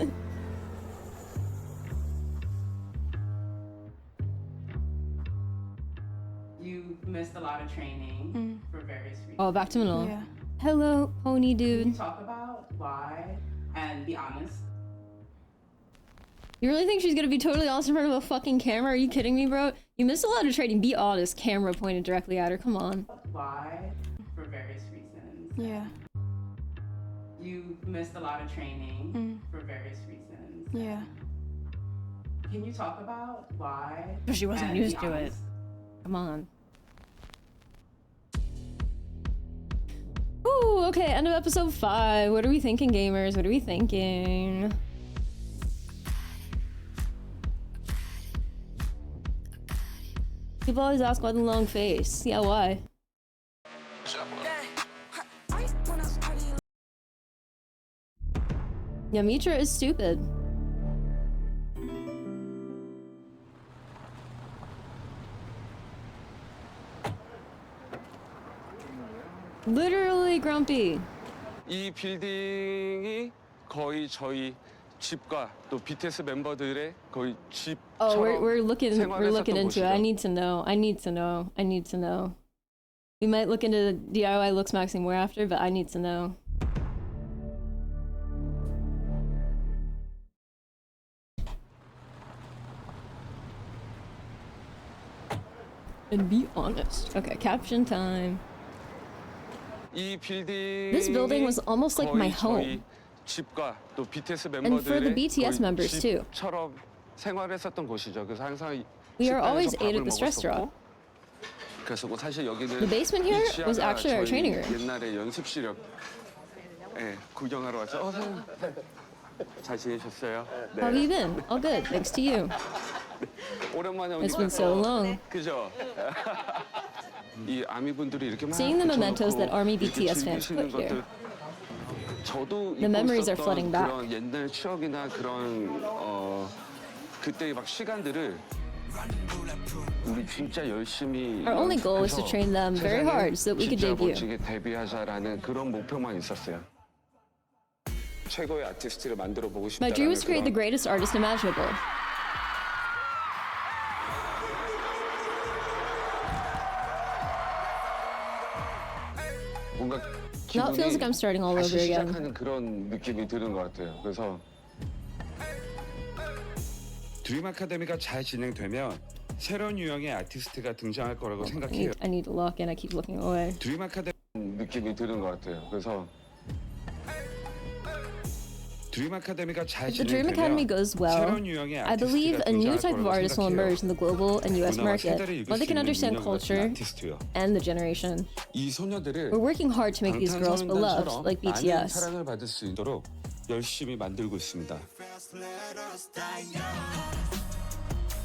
You missed a lot of training for various reasons. Oh, back to Manila. Yeah. Hello, pony dude. Can you talk about why and be honest? You really think she's gonna be totally awesome in front of a fucking camera? Are you kidding me, bro? You missed a lot of training. Be honest. Camera pointed directly at her. Come on. Why? For various reasons. Yeah. You missed a lot of training for various reasons. Yeah. Can you talk about why? But she wasn't and used be to it. honest? Come on. Ooh, okay, end of episode 5. What are we thinking, gamers? What are we thinking? People always ask why the long face. Yeah, why? Yeah, Mitra is stupid. Literally grumpy. 이 빌딩이 거의 저희 집과 또 BTS 멤버들의 거의 Oh, 집처럼 we're looking 생활했었던 into it. 곳이죠. I need to know. I need to know. I need to know. We might look into DIY looksmaxxing more after, but I need to know. And be honest. Okay, caption time. 이 빌딩이 This building was almost like my 거의 home. 저희 집과 또 BTS And for the 멤버들의 BTS 거의 members too. 집처럼 생활했었던 곳이죠. 그래서 항상 We are 식당에서 always ate 밥을 at this restaurant. 먹었었고. 그래서 뭐 사실 여기는 The basement here 이 was 지하가 actually our 저희 training room. 옛날에 연습실이요. 예, 구경하러 왔죠. 잘 지내셨어요? How have you been? All good, thanks to you. 오랜만에 It's been so long. 그죠? 이 아미분들이 이렇게 막 Seeing the mementos that ARMY 이렇게 BTS fans 즐기시는 put here. 것들, 저도 The 잊고 memories are 있었던 flooding back. 그런 옛날 추억이나 그런 그때의 막 시간들을 우리 진짜 열심히 Our only goal was to 연습해서 train them very hard so that we could 진짜 debut. 멋지게 데뷔하자라는 그런 목표만 있었어요. 최고의 아티스트를 만들어 보고 싶다라는 My dream was to create the 그런 greatest artist imaginable. 뭔가 Now it feels like I'm starting all 다시 over again. 시작하는 그런 느낌이 드는 것 같아요. 그래서 드림 아카데미가 잘 진행되면 새로운 유형의 아티스트가 등장할 거라고 생각해요. I need to look and I keep looking away. 드림 아카데미 느낌이 드는 것 같아요. 그래서 드림 아카데미가 잘 If the Dream Academy 진행되면 goes well, 새로운 유형의 I believe 아티스트가 a new 등장할 type of 거라고 artist will 생각해요. emerge in the global and US 문화와 market, 세대를 읽을 where they 수 can 있는 understand 유형 같은 culture 아티스트요. and the generation. 이 소녀들을 We're working hard to make these girls beloved 방탄소년단처럼 like 많은 BTS. 사랑을 받을 수 있도록 열심히 만들고 있습니다.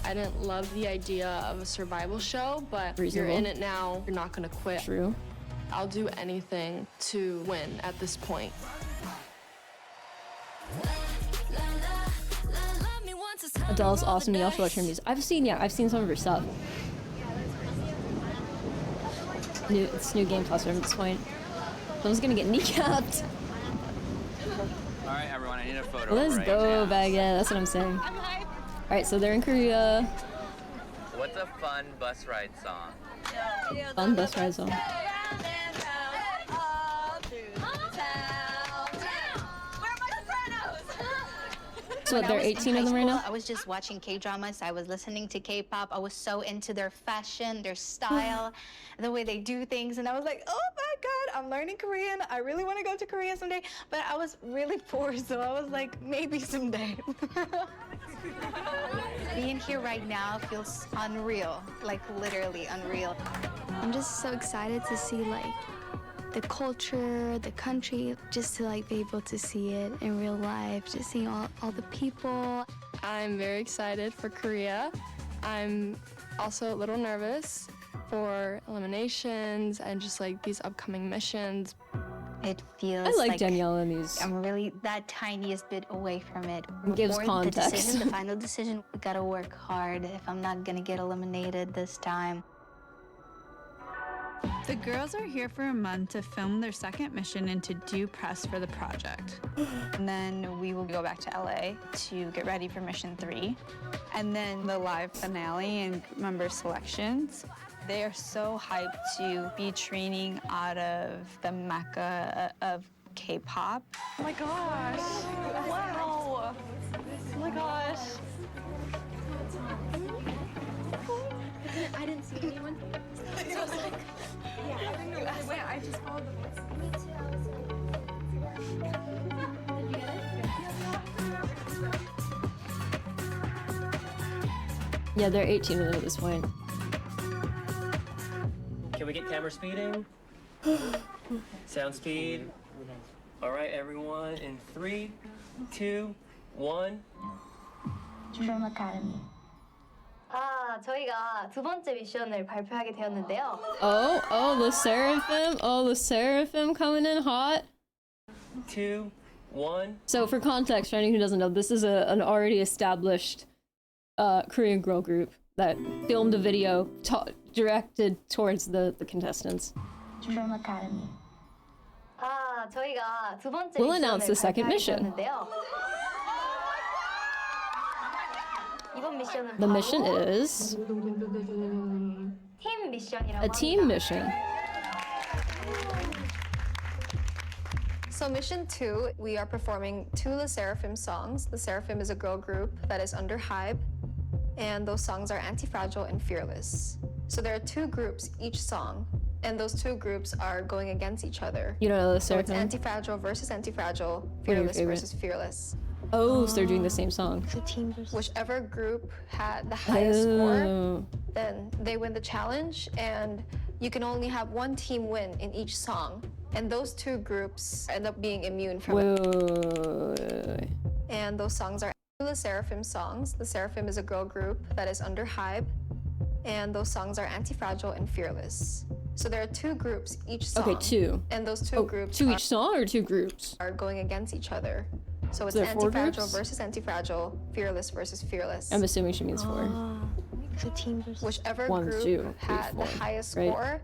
I didn't love the idea of a survival show, but you're Reasonable. in it now, you're not gonna quit. True. I'll do anything to win at this point. Adele's awesome. You also watch her music. I've seen some of her stuff. It's new game plus at this point. Someone's gonna get kneecapped. All right, everyone, I need a photo. Let's right go, now. Baguette. That's what I'm saying. All right, so they're in Korea. What's a fun bus ride song? Fun bus ride song. So When there I are was in 18 of high them right school, now? I was just watching K-dramas. I was listening to K-pop. I was so into their fashion, their style, the way they do things. And I was like, oh my God, I'm learning Korean. I really want to go to Korea someday. But I was really poor, so I was like, maybe someday. Being here right now feels unreal, like literally unreal. I'm just so excited to see like the culture, the country, just to like be able to see it in real life, just seeing all the people. I'm very excited for Korea. I'm also a little nervous for eliminations and just like these upcoming missions. It feels I like Danielle in these. I'm really that tiniest bit away from it. It gives Before context. The decision, the final decision, we gotta work hard if I'm not gonna get eliminated this time. The girls are here for a month to film their second mission and to do press for the project. And then we will go back to LA to get ready for mission 3. And then the live finale and member selections. They are so hyped to be training out of the Mecca of K-pop. Oh my gosh. Wow. Oh my gosh. I didn't see anyone. So I was like, yeah, I didn't know. Wait, I just followed the voice. Me too. Did you get it? Yeah, there are 18 of them at this point. Can we get camera speeding? Sound speed. All right, everyone, in 3, 2, 1. Dream Academy. 아, 저희가 두 번째 미션을 발표하게 되었는데요. Oh, the Seraphim. Oh, the Seraphim coming in hot. 2, 1. So for context, for anyone who doesn't know, this is an already established Korean girl group that filmed a video directed towards the contestants. Dream Academy. 아, 저희가 두 번째 We'll announce the 미션을 second 발표하게 mission. 되었는데요. 이번 미션은 The mission 바로 is 팀 미션이라고 a team 합니다. mission. So mission 2, we are performing 2 Le Seraphim songs. The Seraphim is a girl group that is under Hybe, and those songs are Anti-Fragile and Fearless. So there are 2 groups each song, and those 2 groups are going against each other. You don't know the So it's Seraphim? Anti-Fragile versus Anti-Fragile, are your Fearless favorite? versus Fearless. Oh, so they're doing the same song. Whichever group had the highest score, Oh. then they win the challenge, and you can only have 1 team win in each song. And those 2 groups end up being immune from it. Wait. And those songs are the Seraphim songs. The Seraphim is a girl group that is under Hybe, and those songs are Anti-Fragile and Fearless. So there are 2 groups each song. Okay, 2. And those 2 groups 2 each song or 2 groups? are going against each other. So it's there are 4 Anti-Fragile groups? versus Anti-Fragile, Fearless versus Fearless. I'm assuming she means 4. Whichever 1, group 2, 3, had 4, the highest right? score,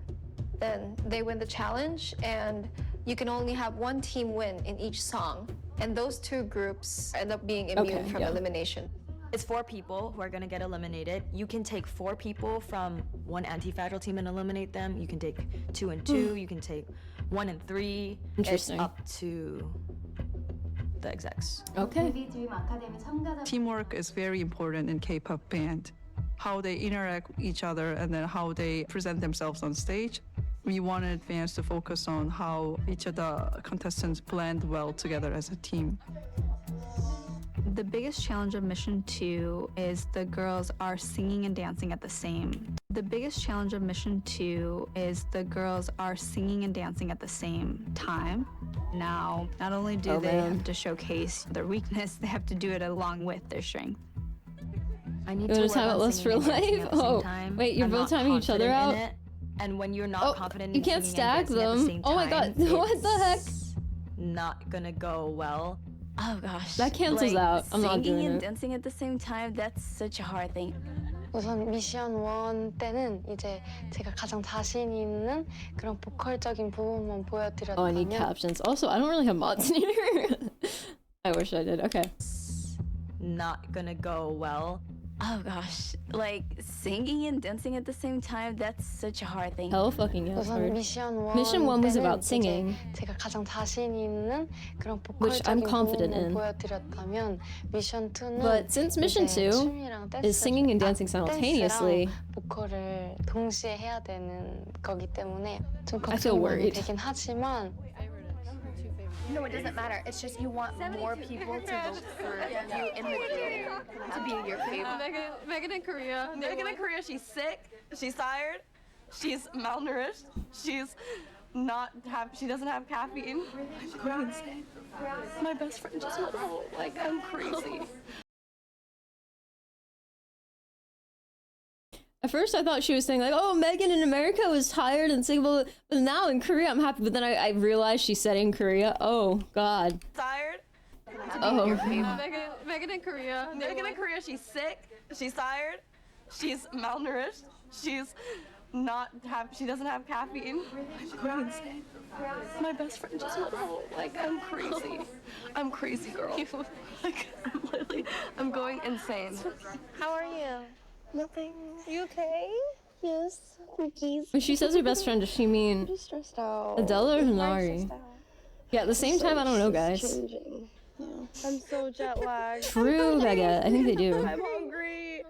then they win the challenge, and you can only have 1 team win in each song. And those 2 groups end up being immune Okay, from yeah. elimination. It's 4 people who are going to get eliminated. You can take 4 people from one anti-fragile team and eliminate them. You can take 2 and 2. You can take 1 and 3. Interesting. It's up to the execs. Okay. Teamwork is very important in K-pop band. How they interact with each other and then how they present themselves on stage. We wanted fans to focus on how each of the contestants blend well together as a team. The biggest challenge of mission 2 is the girls are singing and dancing at the same. The biggest challenge of mission 2 is the girls are singing and dancing at the same time. Now, not only do they have to showcase their weakness, they have to do it along with their strength. I need You to want work to time on it less for singing and dancing life? at the same Oh, time. wait, you're I'm both not timing each other confident out? in it, and when you're not confident you in can't singing stack and dancing at the them. same Oh my time, god, what the heck? it's not gonna go well. Oh gosh. That cancels out. I'm not doing Singing and it. dancing at the same time, that's such a hard thing. 우선 미션 1 때는 이제 제가 가장 자신 있는 그런 보컬적인 부분만 보여드렸다면 Oh, I need captions. Also, I don't really have mods in here. I wish I did. Okay. Not gonna go well. Oh gosh, like singing and dancing at the same time, that's such a hard thing. Hell fucking yes. 우선 미션 Mission 1 was about 때는 singing, 이제 제가 가장 자신 있는 그런 which I'm 보컬적인 confident 부분만 in. 보여드렸다면 미션 2는 But since Mission 2 is singing and dancing simultaneously, 보컬을 동시에 해야 되는 거기 때문에 좀 I feel 걱정이 많이 worried. 되긴 하지만 No, it doesn't matter. It's just you want more people to vote for you in the group to be your favorite. Megan in Korea. Megan in Korea, she's sick, she's tired, she's malnourished, she's she doesn't have caffeine. She's going insane. My best friend just went home. Like, I'm crazy. At first I thought she was saying like, oh, Megan in America was tired and sick, but now in Korea I'm happy. But then I realized she said in Korea. Oh, God. Tired? Oh. Megan in Korea. Megan in Korea, she's sick, she's tired, she's malnourished, she doesn't have caffeine. She's going insane. My best friend just went home. Like, I'm crazy. I'm crazy, girl. Like, I'm going insane. How are you? Nothing. You okay? Yes. Cookies. When she says her best friend, does she mean I'm stressed out. Adela or Hinari? Yeah, at the same time, I don't know, guys. Changing. Yeah. I'm so jet lagged. True, Baguette. I think they do. I'm hungry.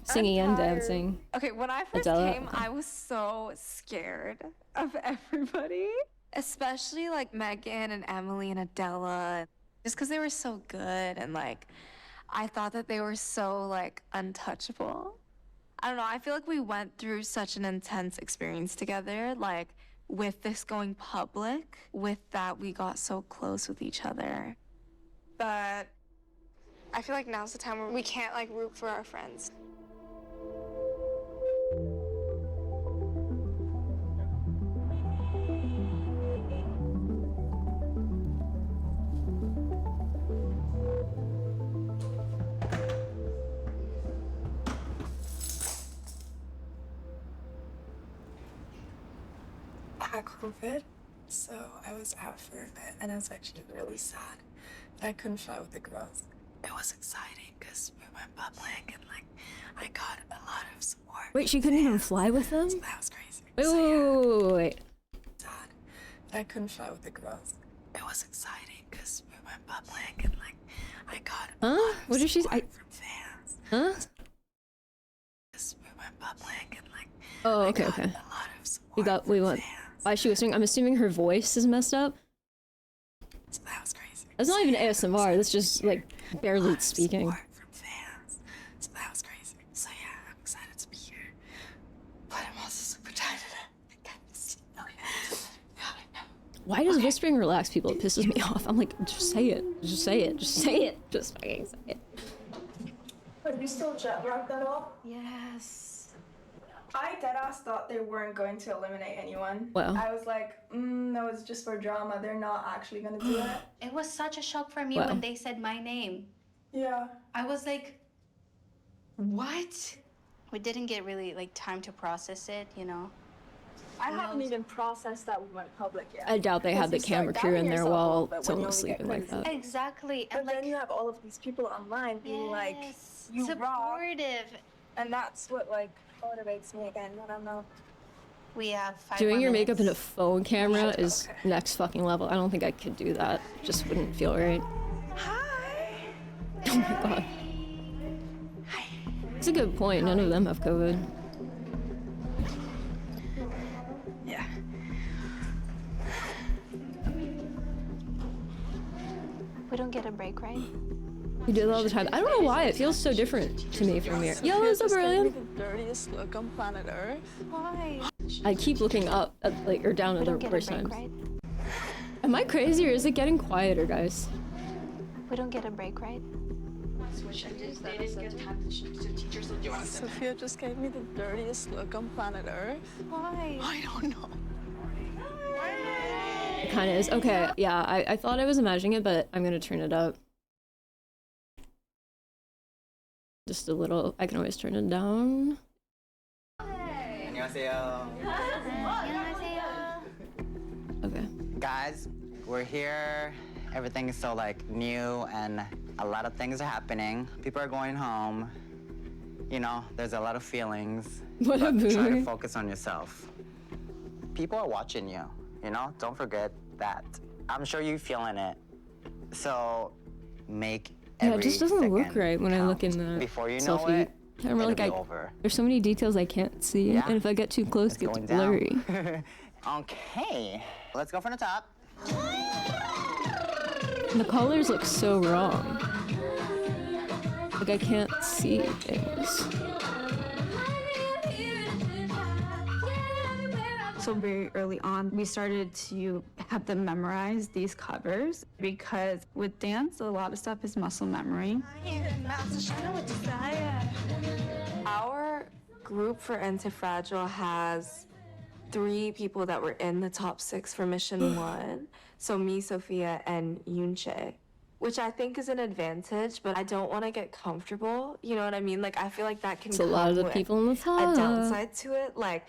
Singing and dancing. Okay, when I first Adela. came, I was so scared of everybody, especially like Megan and Emily and Adela, just because they were so good and like I thought that they were so like untouchable. I don't know, I feel like we went through such an intense experience together, like with this going public, with that we got so close with each other. But I feel like now's the time where we can't like root for our friends. I had COVID, so I was out for a bit, and I was actually really sad that I couldn't fly with the girls. It was exciting because we went public, and like I got a lot of support. Wait, she couldn't even fly with them? So that was crazy. Wait. Sad that I couldn't fly with the girls. It was exciting because we went public, and like I got a lot of What did she say? from fans. Huh? Because we went public, and like Oh, I okay, got okay. a lot of support We went. Why is she whispering? I'm assuming her voice is messed up. So that was crazy. That's not even ASMR. That's just like barely speaking. From fans. So that was crazy. So yeah, I'm excited to be here. But I'm also super tired. I missed you. Why does whispering relax people? It pisses me off. I'm like, just say it. Just say it. Just say it. Just fucking say it. Are you still jet lagged at all? Yes. I deadass thought they weren't going to eliminate anyone. Wow. I was like, no, it's just for drama. They're not actually gonna do it. It was such a shock for me Wow. when they said my name. Yeah. I was like, what? We didn't get really like time to process it, you know? I haven't even processed that we went public yet. I doubt they had the Because you start camera crew in doubting there yourself a while little bit when someone you was only get sleeping like crazy. that. Exactly. But then you have all of these people online being like, you rock. Supportive. And that's what like motivates me again. I don't know. We have 5 Doing more your makeup in a minutes. phone camera is next fucking level. I don't think I could do that. Just wouldn't feel right. Hi. Oh my god. It's a good point. None of them have COVID. Yeah. We don't get a break, right? You do it all the time. I don't know why. It feels so different to me from here. Yo, what's up, Brilliant? The dirtiest look on planet Earth. Why? I keep looking up, at, like, or down at the worst times. Am I crazy or is it getting quieter, guys? We don't get a break, right? Sophia just gave me the dirtiest look on planet Earth. Why? I don't know. It kind of is. Okay, yeah, I thought I was imagining it, but I'm gonna turn it up. Just a little. I can always turn it down. 안녕하세요. Okay. Guys, we're here. Everything is so like new and a lot of things are happening. People are going home. You know, there's a lot of feelings. What a but try to boomer. focus on yourself. People are watching you, you know? Don't forget that. I'm sure you're feeling it. So make Yeah, every it just doesn't look second right when I look in count. the Before you know selfie it, camera. it'll Like be I, over. there's so many details I can't see, Yeah. and if I get too close, it gets Going down. blurry. Okay, let's go from the top. And the colors look so wrong. Like I can't see things. So very early on, we started to have them memorize these covers because with dance, a lot of stuff is muscle memory. Our group for Anti-Fragile has 3 people that were in the top 6 for Mission 1. So me, Sophia, and Yoonchae. Which I think is an advantage, but I don't want to get comfortable. You know what I mean? Like, I feel like that can It's a lot of the with people in the top. a downside to it. Like,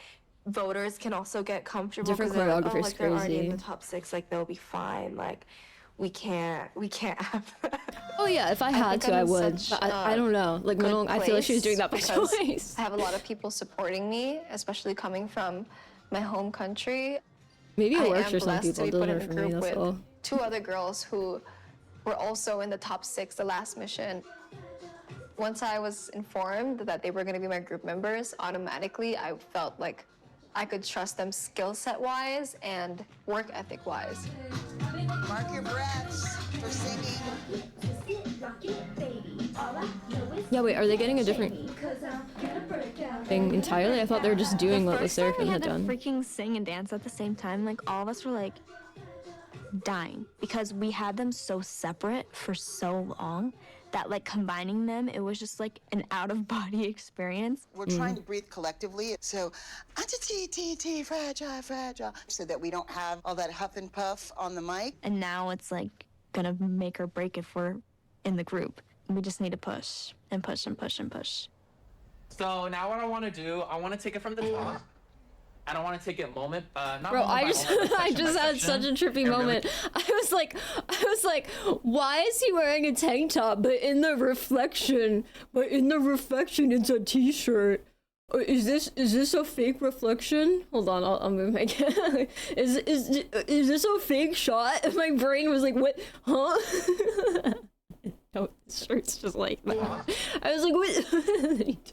voters can also get comfortable. Different 'cause they're like, choreographers, like, they're already in crazy. the top 6. Like, they'll be fine. Like, we can't have that. Oh yeah, if I had think to, I'm I in would. such But I don't know. Like good Manon, I feel like she was doing that by place because choice. I have a lot of people supporting me, especially coming from my home country. Maybe it I works am for some blessed people. to It be put doesn't in work a for me. group That's with all. 2 other girls who were also in the top 6 the last mission. Once I was informed that they were going to be my group members, automatically I felt like I could trust them skill set wise and work ethic wise. Mark your breaths for singing. Yeah, wait, are they getting a different thing entirely? I thought they were just doing what the First time we Seraphim had had to done. freaking sing and dance at the same time, like all of us were like dying because we had them so separate for so long that like combining them, it was just like an out-of-body experience. We're trying to breathe collectively, so T, fragile, fragile, so that we don't have all that huff and puff on the mic. And now it's like gonna make or break if we're in the group. We just need to push and push and push and push. So now what I want to do, I want to take it from the top. And I want to take it moment, not Bro, moment by I just moment, but I section just by had section, such a trippy and really- moment. I was like, why is he wearing a tank top? But in the reflection, it's a t-shirt. Is this a fake reflection? Hold on, I'll move my camera. Is this a fake shot? And my brain was like, what? Huh? No, this shirt's just like that. I was like, what?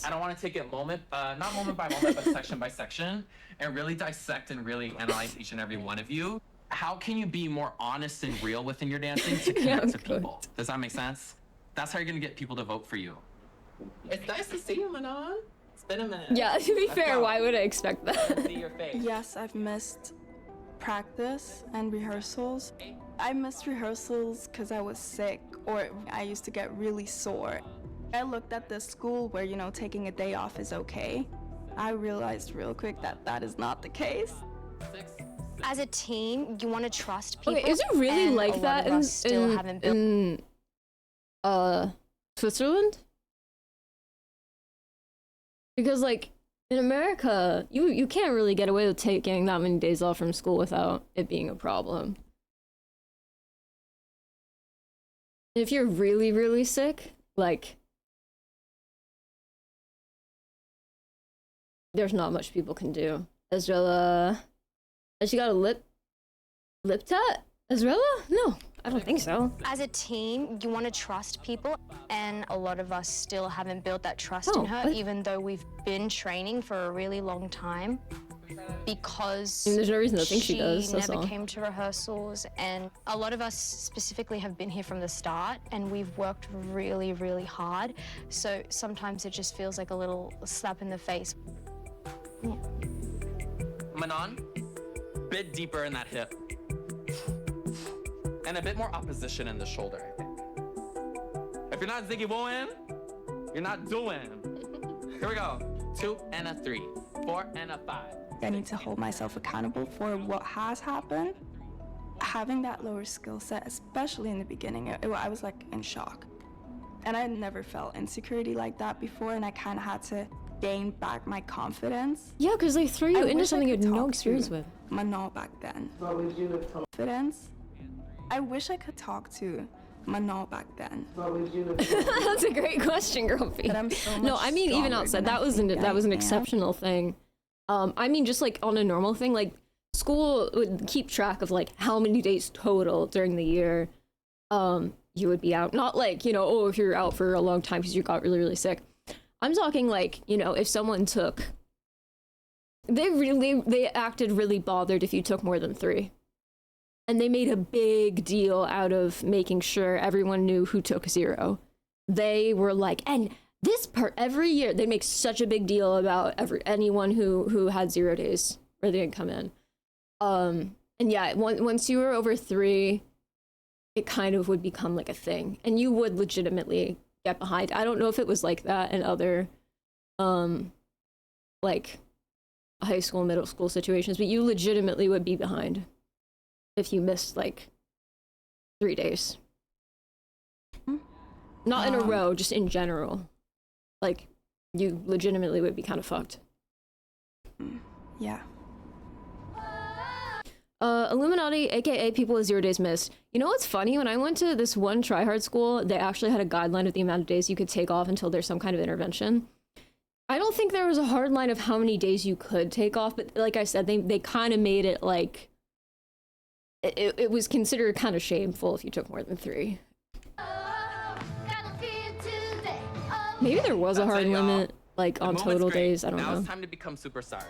And I want to take it moment, not moment by moment, but section by section, and really dissect and really analyze each and every one of you. How can you be more honest and real within your dancing to connect to people? Does that make sense? That's how you're gonna get people to vote for you. It's nice to see you, Manon. It's been a minute. Yeah, to be Let's fair, go. why would I expect that? See your face. Yes, I've missed practice and rehearsals. I missed rehearsals because I was sick or I used to get really sore. I looked at the school where, you know, taking a day off is okay. I realized real quick that that is not the case. As a team, you want to trust people. Okay, is it really and like a lot that of us still haven't built. in Switzerland? Because like in America, you can't really get away with taking that many days off from school without it being a problem. If you're really, really sick, like there's not much people can do. Ezrella, has she got a lip tat? Ezrella? No, I don't think so. As a team, you want to trust people, and a lot of us still haven't built that trust in her, what? even though we've been training for a really long time. Because I mean, there's no reason to think she does, that's never all. came to rehearsals, and a lot of us specifically have been here from the start, and we've worked really, really hard. So sometimes it just feels like a little slap in the face. Yeah. Manon, bit deeper in that hip. And a bit more opposition in the shoulder, I think. If you're not Ziggy Wooing, you're not doing. Here we go. 2 and a 3, 4 and a 5. I need to hold myself accountable for what has happened. Having that lower skill set, especially in the beginning, I was like in shock. And I never felt insecurity like that before, and I kind of had to gain back my confidence. Yeah, because they threw you I into wish I something you had could no talk experience to with. Manon back then. Confidence. I wish I could talk to Manal back then? That's a great question, Girlfie. But I'm so No, much I mean even stronger outside than I that was think I an am. exceptional thing. I mean just like on a normal thing, like school would keep track of like how many days total during the year you would be out. Not like, you know, oh, if you're out for a long time because you got really, really sick. I'm talking like, you know, if someone took, they acted really bothered if you took more than 3. And they made a big deal out of making sure everyone knew who took 0. They were like, and this part every year, they make such a big deal about anyone who had 0 days or they didn't come in. And yeah, once you were over 3, it kind of would become like a thing, and you would legitimately get behind. I don't know if it was like that in other, like high school, middle school situations, but you legitimately would be behind if you missed like 3 days. Not in a row, just in general. Like, you legitimately would be kind of fucked. Yeah. Illuminati, aka people with 0 days missed. You know what's funny? When I went to this one tryhard school, they actually had a guideline of the amount of days you could take off until there's some kind of intervention. I don't think there was a hard line of how many days you could take off, but like I said, they kind of made it like it was considered kind of shameful if you took more than 3. Maybe there was a That's hard it, y'all. limit, like The on moment's total great. days. I don't now know. It's time to become superstars.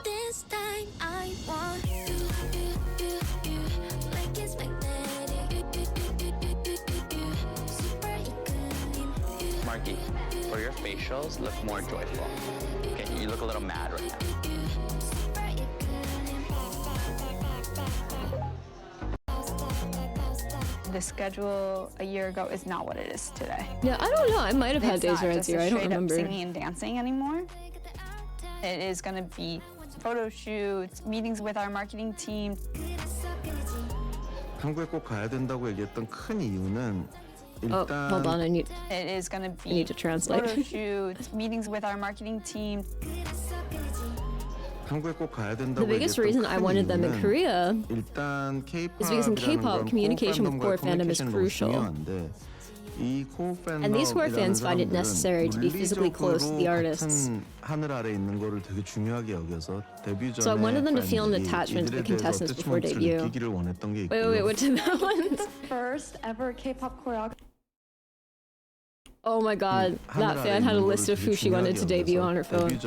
This time I want you, like it's magnetic. Marky, for your facials, look more joyful. Okay, you look a little mad right now. The schedule a year ago is not what it is today. Yeah, I don't know. I might have had It's days not where I'd just see her. a I don't straight up remember. singing and dancing anymore. It is going to be photo shoots, meetings with our marketing team. 한국에 꼭 가야 된다고 얘기했던 큰 이유는 Oh, hold on. It is going to I need be to translate. photo shoots, meetings with our marketing team. 한국에 꼭 가야 된다고 The biggest 얘기했던 reason I 큰 wanted them in 이유는 Korea 일단 is because in K-pop, communication with core fandom is crucial. And these core fans find it necessary to be physically close to the artists. 하늘 아래 있는 거를 되게 중요하게 여겨서 데뷔 전에 So I wanted them to feel an 팬들이 attachment to the 이들에 대해서 contestants 어떤 before 몫을 debut. 느끼기를 원했던 게 Wait, what did that one? First ever K-pop choreography. Oh my god, that fan had a list of who she wanted to debut on her phone.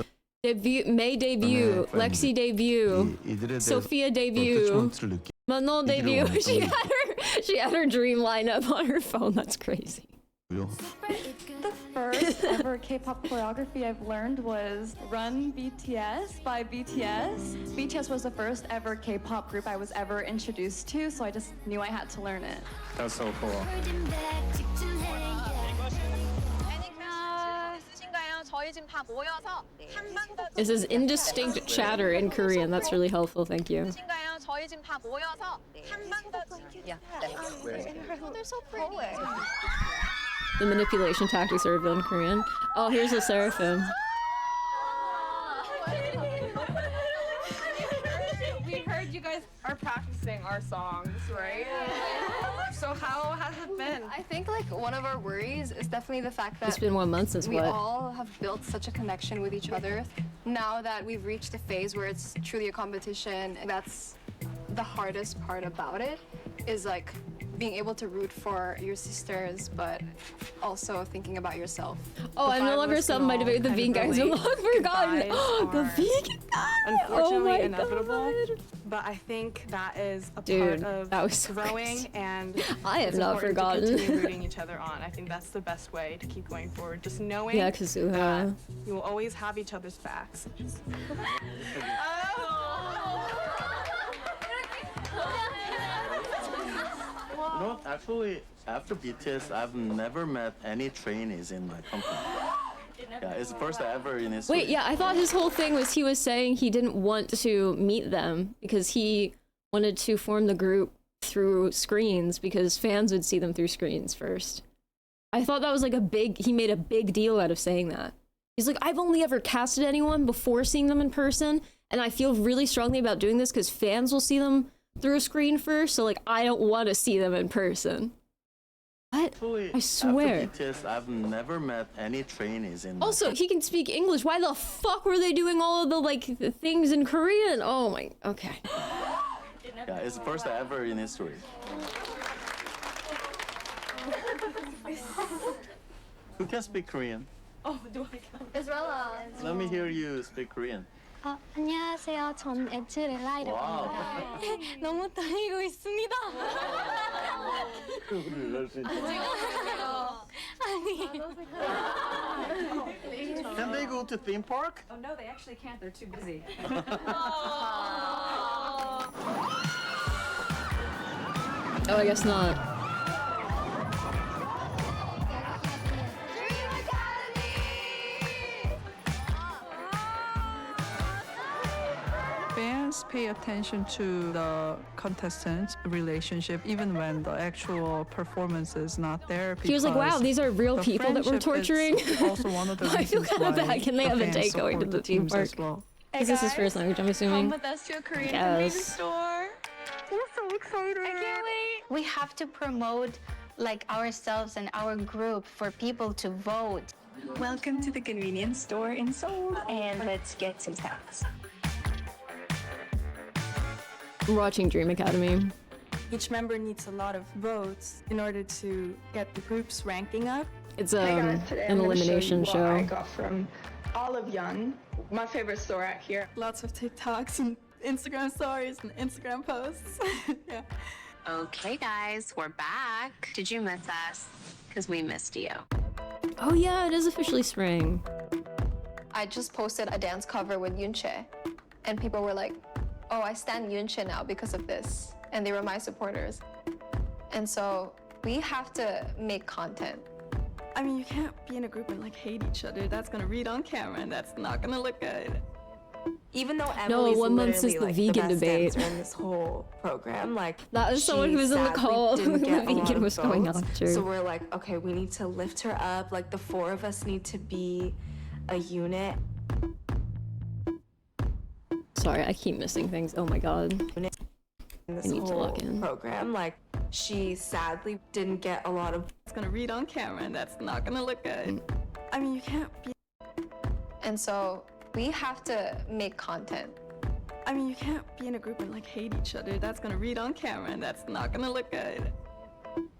May debut, Lexi debut, Sophia debut, Manon debut. She had her dream lineup on her phone. That's crazy. The first ever K-pop choreography I've learned was Run BTS by BTS. BTS was the first ever K-pop group I was ever introduced to, so I just knew I had to learn it. That's so cool. This is indistinct chatter in Korean. That's really helpful. Thank you. The manipulation tactics are revealed in Korean. Oh, here's a seraphim. We heard you guys are practicing our songs, right? So how has it been? I think like one of our worries is definitely the fact that It's been 1 month since we what? all have built such a connection with each other. Now that we've reached a phase where it's truly a competition, that's the hardest part about it, is like being able to root for your sisters, but also thinking about yourself. Oh, I'm no longer stunned by debate. The vegan guys are long forgotten. The vegan guy. Unfortunately, Oh my inevitable. God. But I think that is a Dude, part of that was so growing, crazy. and I have it's not important forgotten. to continue rooting each other on. I think that's the best way to keep going forward. Just knowing Yeah, Kazuha. that you will always have each other's backs. You know, actually, after BTS, I've never met any trainees in my company. Yeah, it's the first ever in history. Wait, yeah, I thought his whole thing was he was saying he didn't want to meet them because he wanted to form the group through screens because fans would see them through screens first. I thought that was like he made a big deal out of saying that. He's like, I've only ever casted anyone before seeing them in person, and I feel really strongly about doing this because fans will see them through a screen first, so like I don't want to see them in person. What? I swear. After BTS, I've never met any trainees in. Also, he can speak English. Why the fuck were they doing all of the the things in Korean? Oh my. Okay. Yeah, it's the first ever in history. Who can speak Korean? Oh, do I? Israela. Let me hear you speak Korean. 안녕하세요. 전 에즈렐라이라고 와우. 합니다. 너무 떨리고 있습니다. Can they go to theme park? Oh no, they actually can't. They're too busy. Oh, I guess not. Fans pay attention to the contestants' relationship even when the actual performance is not there. He was like, wow, these are real the people that we're friendship is torturing. also one of the I feel reasons kind of why bad. Can they the have a fans date going to support the theme teams park? as well. Is this his first language, I'm assuming? Come with us to a Korean Yes. convenience store. We're so excited. I can't wait. We have to promote like ourselves and our group for people to vote. Welcome to the convenience store in Seoul, and let's get some snacks. I'm watching Dream Academy. Each member needs a lot of votes in order to get the group's ranking up. It's Hey an guys, today I'm gonna elimination show you what I show. got from Olive Young, my favorite store out here. Lots of TikToks and Instagram stories and Instagram posts. Yeah. Okay, guys, we're back. Did you miss us? Because we missed you. Oh yeah, it is officially spring. I just posted a dance cover with Yoonche, and people were like, oh, I stan Yoonche now because of this. And they were my supporters. And so we have to make content. I mean, you can't be in a group and like hate each other. That's gonna read on camera and that's not gonna look good. Even though No, Emily's 1 month is literally, the like, vegan best debate. dancer in this whole program, like That is someone who was in the sadly call didn't when the get a lot vegan of was going votes. after. So we're like, okay, we need to lift her up. Like the four of us need to be a unit. Sorry, I keep missing things. Oh my god. In this I need to whole log in. program, like she sadly didn't get a lot of. It's gonna read on camera and that's not gonna look good. I mean, you can't be. And so we have to make content. I mean, you can't be in a group and like hate each other. That's gonna read on camera and that's not gonna look good.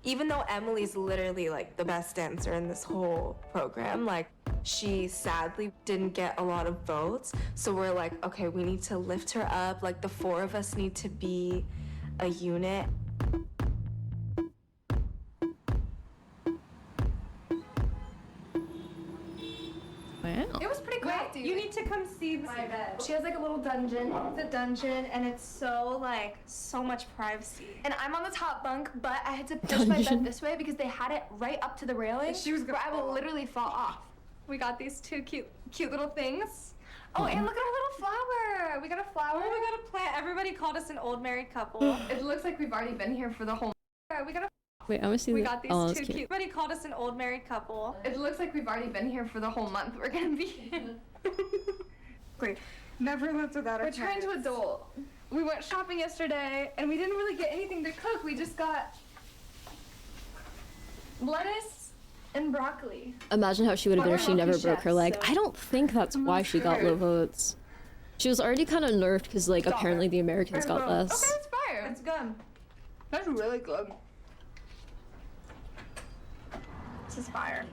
Even though Emily's literally like the best dancer in this whole program, like she sadly didn't get a lot of votes. So we're like, okay, we need to lift her up. Like the four of us need to be a unit. Wow. It was pretty cool. You need to come see my bed. She has like a little dungeon. It's a dungeon, and it's so much privacy. And I'm on the top bunk, but I had to push my bed this way because they had it right up to the railing. She was. I will literally fall off. We got these two cute little things. Oh, and look at our little flower. We got a flower. We got a plant. Everybody called us an old married couple. It looks like we've already been here for the whole. We got a. Wait, I want to see We the. got these Oh, that's two cute. cute. Everybody called us an old married couple. It looks like we've already been here for the whole month we're gonna be in. Great. Never lived without our We're trying to adult. We went shopping yesterday and we didn't really get anything to cook. We just got lettuce and broccoli. Imagine how she would have been if she never broke her leg. chefs, so I don't think that's why she got low votes. She was already kind of nerfed because, like, apparently the Americans got less. Okay, it's fire. It's good. That's really good. This is fire.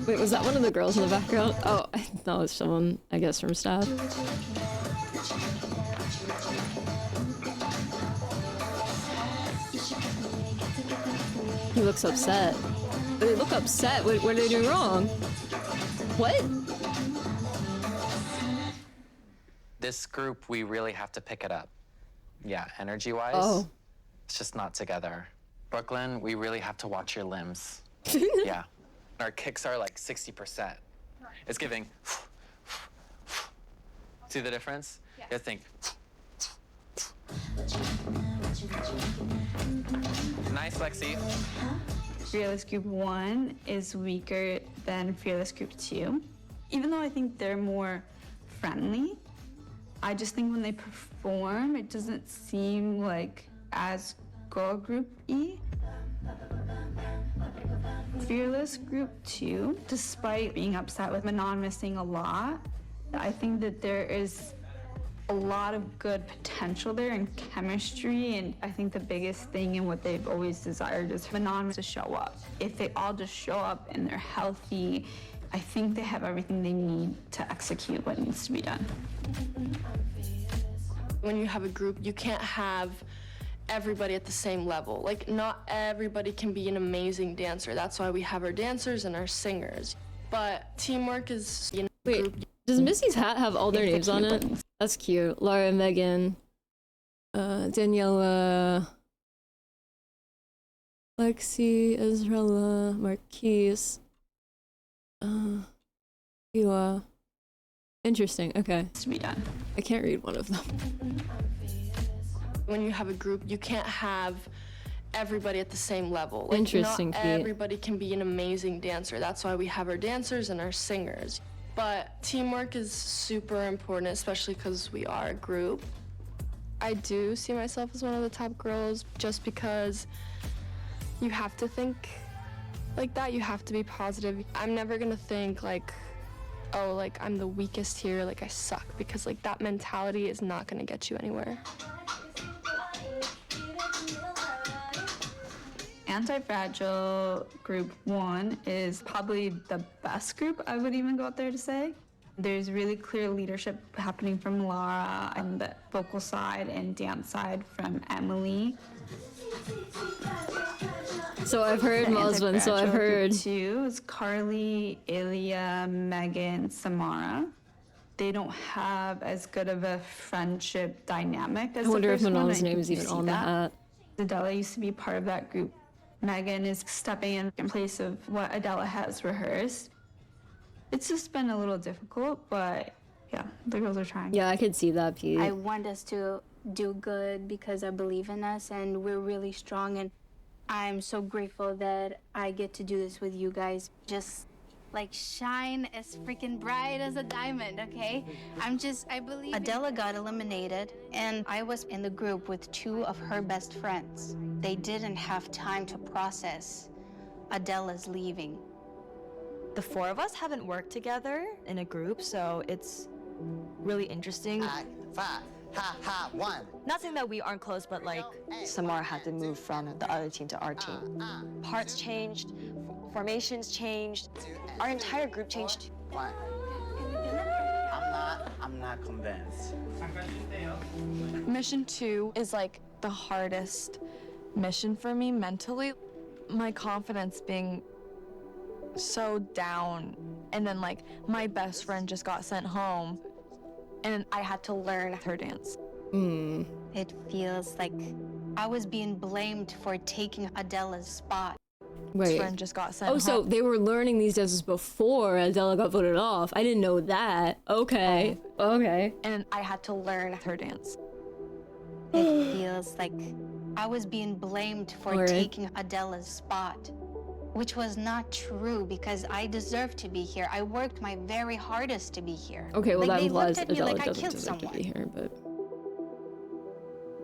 Wait, was that one of the girls in the background? Oh, that was someone, I guess, from staff. He looks upset. They look upset. What did they do wrong? What? This group, we really have to pick it up. Yeah, energy-wise, Oh. it's just not together. Brooklyn, we really have to watch your limbs. Yeah. Our kicks are like 60%. It's giving. See the difference? Yeah. You think. Nice, Lexi. Fearless Group 1 is weaker than Fearless Group 2. Even though I think they're more friendly, I just think when they perform, it doesn't seem like as girl group-y. Fearless Group 2, despite being upset with Manon missing a lot, I think that there is a lot of good potential there in chemistry, and I think the biggest thing and what they've always desired is Manon to show up. If they all just show up and they're healthy, I think they have everything they need to execute what needs to be done. When you have a group, you can't have everybody at the same level. Like, not everybody can be an amazing dancer. That's why we have our dancers and our singers. But teamwork is, you know, Wait, does Missy's hat have all their names on it? That's cute. Laura, Megan, Daniela, Lexi, Ezrella, Marquise, Hila. Interesting, okay. To be done. I can't read one of them. When you have a group, you can't have everybody at the same level. Like, Interesting, not Kate. everybody can be an amazing dancer. That's why we have our dancers and our singers. But teamwork is super important, especially because we are a group. I do see myself as one of the top girls just because you have to think like that. You have to be positive. I'm never gonna think like, oh, like I'm the weakest here, like I suck, because like that mentality is not gonna get you anywhere. Anti-Fragile Group 1 is probably the best group, I would even go out there to say. There's really clear leadership happening from Lara and the vocal side and dance side from Emily. So I've heard Muslim, so I've heard. Group 2 is Carly, Ilya, Megan, Samara. They don't have as good of a friendship dynamic as I wonder the if first one. Manon's name is even on the hat. Adela used to be part of that group. Megan is stepping in place of what Adela has rehearsed. It's just been a little difficult, but yeah, the girls are trying. Yeah, I could see that, Pete. I want us to do good because I believe in us and we're really strong, and I'm so grateful that I get to do this with you guys. Just like shine as freaking bright as a diamond, okay? I believe Adela got eliminated, and I was in the group with two of her best friends. They didn't have time to process Adela's leaving. The four of us haven't worked together in a group, so it's really interesting. One. Not saying that we aren't close, but like Samara had to move from the other team to our team. Parts changed, formations changed, our entire group changed. One. I'm not convinced. Mission 2 is like the hardest mission for me mentally. My confidence being so down, and then like my best friend just got sent home and I had to learn her dance. It feels like I was being blamed for taking Adela's spot. Wait. Friend just got sent Oh, home. so they were learning these dances before Adela got voted off. I didn't know that. Okay. Okay. And I had to learn her dance. It feels like I was being blamed for Alright. taking Adela's spot, which was not true because I deserved to be here. I worked my very hardest to be here. Okay, well, Like, that they implies looked at me Adela like I doesn't killed deserve to someone. be here, but...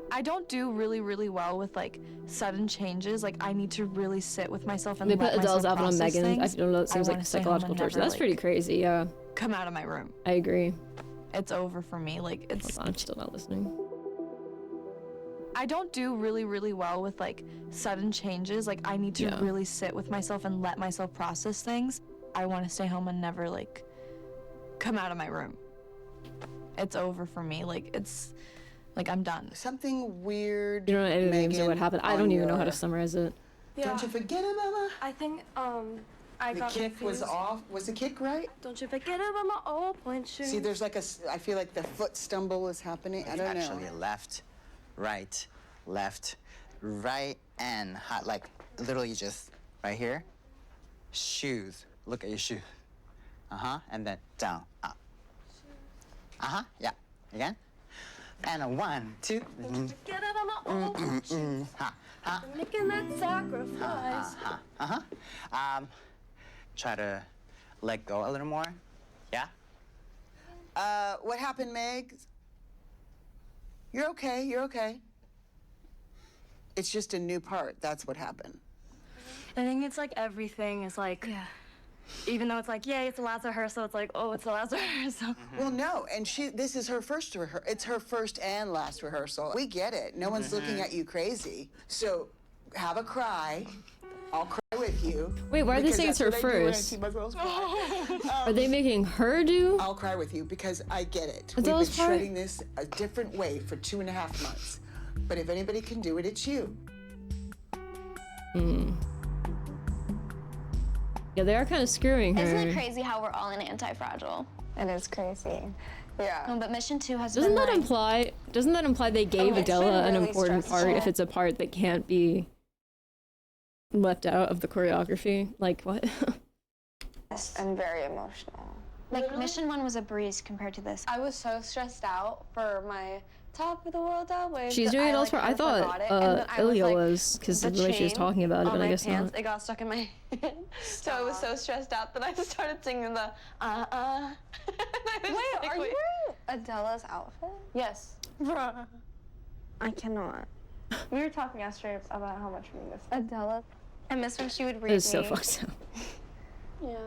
I don't do really, really well with like sudden changes. Like I need to really sit with myself and They let put Adele's myself album on process Megan. things. I don't know, it seems I like wanna stay home psychological and torture. never, That's like, pretty crazy, yeah. Come out of my room. I agree. It's over for me. Like it's. Hold on, I'm still not listening. I don't do really, really well with like sudden changes. Like I need to Yeah. really sit with myself and let myself process things. I want to stay home and never like come out of my room. It's over for me. Like it's like I'm done. Something weird. You don't know any names or what Megan, happened. I on don't even know how your- to summarize it. Don't you forget it, Mama? I think I The got kick was confused. off. Was the kick right? Don't you forget about my old point shoes. See, there's like I feel like the foot stumble is happening. I don't know. Actually, left, right, and hot. Like literally just right here. Shoes. Look at your shoe. And then down, up. Yeah. Again. And a 1, 2. Get it on the old making that sacrifice. Try to let go a little more. Yeah? What happened, Meg? You're okay, you're okay. It's just a new part, that's what happened. I think it's like everything is like, even though it's like, yay, it's the last rehearsal, it's like, oh, it's the last rehearsal. Well, no, and this is her first rehearsal. It's her first and last rehearsal. We get it. No one's looking at you crazy. So have a cry. I'll cry with you. Wait, why are they saying it's her first? Are they making her do? I'll cry with you because I get it. Is We've been that part? shredding this a different way for 2.5 months. But if anybody can do it, it's you. Yeah, they are kind of screwing her. Isn't it crazy how we're all in Anti-Fragile? It is crazy. Yeah. No, but Mission 2 has Doesn't been that like... imply they gave it's Adela been an really important part stressful. if it's a part that can't be left out of the choreography? Like what? And very emotional. Like, Mission 1 was a breeze compared to this. I was so stressed out for my top of the world album. She's doing it all for. I thought Ilya was because of the way she was talking about it, but I guess not. It got stuck in my head. So I was so stressed out that I just started singing the Wait, are you wearing Adela's outfit? Yes. I cannot. We were talking yesterday about how much we miss Adela. I miss when she would read It was so me. fucked up. Yeah.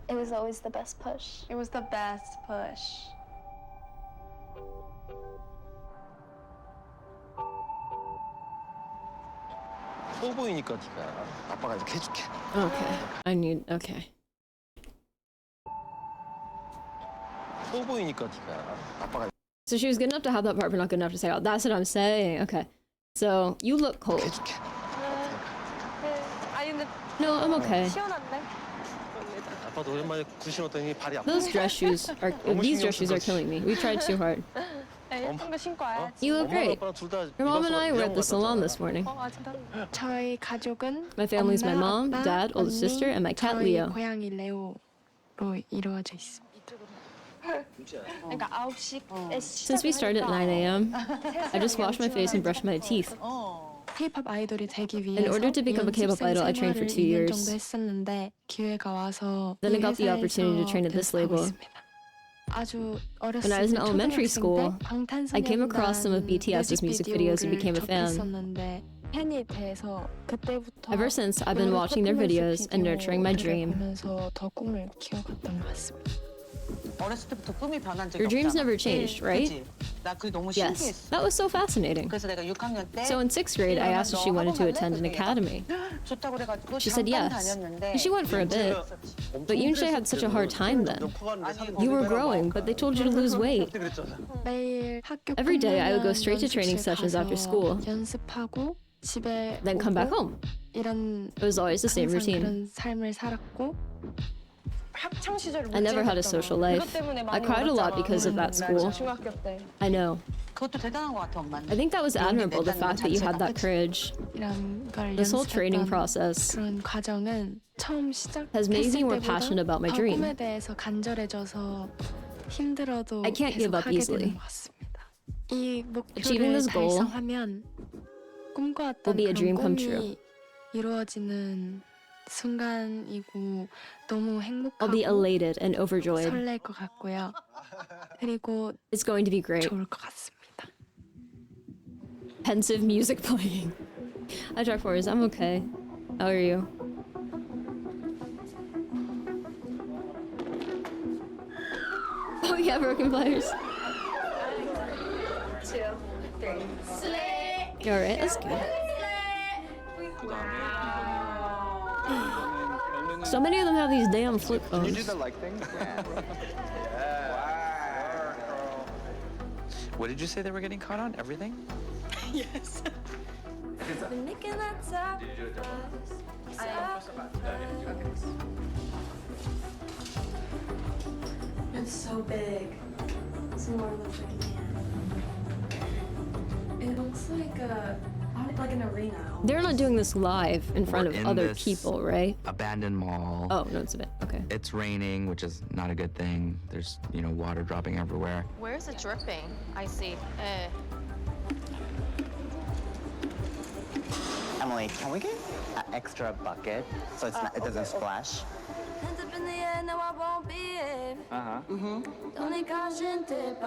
It was always the best push. It was the best push. 보이니까 네가 아빠가 이렇게 해줄게. Okay. Okay. 보이니까 네가 아빠가. So she was good enough to have that part, but not good enough to say, "Oh, that's what I'm saying." Okay. So you look cold. No, I'm okay. 시원한데? 아빠도 오랜만에 굿 신었더니 발이 아파. These dress shoes are killing me. We tried too hard. 예쁜 신고 와야지. You look great. Your mom and I were at the salon this morning. 저희 가족은 My family's my 엄마, mom, 아빠, dad, oldest 언니, sister, and my cat 저희 Leo. 고양이 레오로 이루어져 있습니다. 그러니까 9시에 Since we started at 9 a.m., I just washed my face and brushed my teeth. K-pop 아이돌이 되기 위해서 In order to become a K-pop idol, I trained for 2 years. 정도 했었는데 기회가 와서 Then I got the opportunity to train at this label. 아주 When I was in elementary school, I came across some of BTS's music videos and became a fan. 팬이 돼서 그때부터 Ever since, I've been watching their videos and nurturing my dream. 보면서 더 꿈을 키워갔던 것 같습니다. 어렸을 때부터 꿈이 변한 적이 Your dreams 없잖아. never changed, right? 그치? 나 그게 너무 Yes, 신기했어. that was so fascinating. 그래서 내가 6학년 때 So in 6th grade, I asked if she wanted to attend an academy. 좋다고 그래가지고 She said 잠깐 yes. 다녔는데 And she went for a bit. But Yoonshae had such a hard time then. You were growing, but they told you to lose weight. 매일 학교 Every day, I would go straight to 끝나면 training 연습실 sessions after 가서 school, 연습하고 집에 then come back 오고 home. 이런 It was always the same 항상 routine. 그런 삶을 살았고 학창 시절 I never had a social life. I cried a lot because of that school. 중학교 때. I know. 그것도 대단한 것 같아, 엄마는. I think that was admirable, the fact that you had that courage. 이런 걸 This whole training 연습했던 process 그런 과정은 처음 has made me 시작했을 more 때보다 passionate about my 더 dream. 꿈에 대해서 간절해져서 힘들어도 I can't give 계속 up 하게 easily. 되는 것 같습니다. 이 Achieving 목표를 this goal 달성하면 꿈꿔왔던 will be a dream come 그런 true. 꿈이 이루어지는 순간이고 너무 I'll be 행복하고 elated and overjoyed. 설렐 것 같고요. 그리고 It's going to be great. 좋을 것 같습니다. Pensive music playing. I track forwards. I'm okay. How are you? Oh yeah, broken pliers. 2, 3. Slay! You alright? That's good. So many of them have these damn flip phones. Can you do the like thing? What did you say they were getting caught on? Everything? Yes. Making that It's so big. Some more looks like a can. It looks like an arena. They're not doing this live in front of in other this people, right? Abandoned mall. Oh, no, it's a bit. Okay. It's raining, which is not a good thing. There's, water dropping everywhere. Where's it dripping? I see. Emily, can we get an extra bucket so it's not, it doesn't splash? Hands up in the air, no, I won't behave. Don't need caution, tip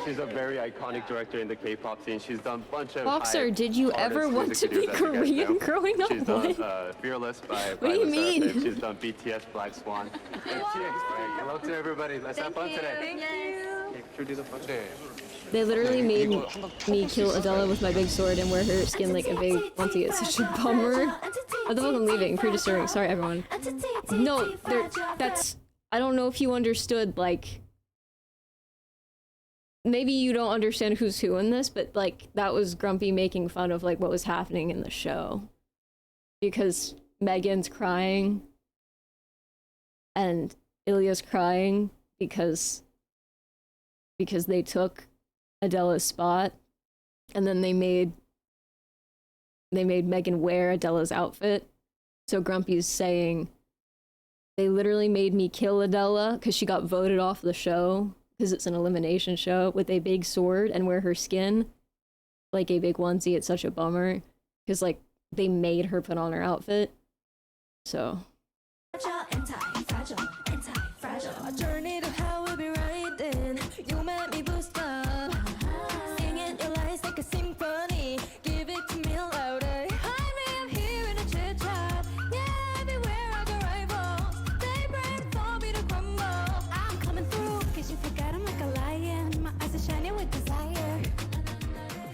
She's a very iconic director in the K-pop scene. She's done a bunch of Boxer, did you ever artist want music to be videos, as you guys Korean know. growing up? She's done Fearless by What do you mean? Sarah. She's done BTS Black Swan. Hello to everybody. Let's have fun today. Thank you. They literally made me kill Adela with my big sword and wear her skin like a big onesie. It's such a bummer. What the fuck, I'm leaving. Pretty disturbing. Sorry, everyone. No, that's... I don't know if you understood, like... Maybe you don't understand who's who in this, but, like, that was Grumpy making fun of, like, what was happening in the show. Because Megan's crying. And Ilya's crying because they took Adela's spot, and then they made Megan wear Adela's outfit. So Grumpy's saying, they literally made me kill Adela because she got voted off the show because it's an elimination show with a big sword and wear her skin like a big onesie. It's such a bummer because like they made her put on her outfit. So A journey to hell will be right then. You make me boost up. Singing your lies like a symphony. Give it to me louder. Hide me, I'm here in a chit chat. Yeah, everywhere I go rivals. They pray for me to crumble. I'm coming through, cause you forgot I'm like a lion. My eyes are shining with desire.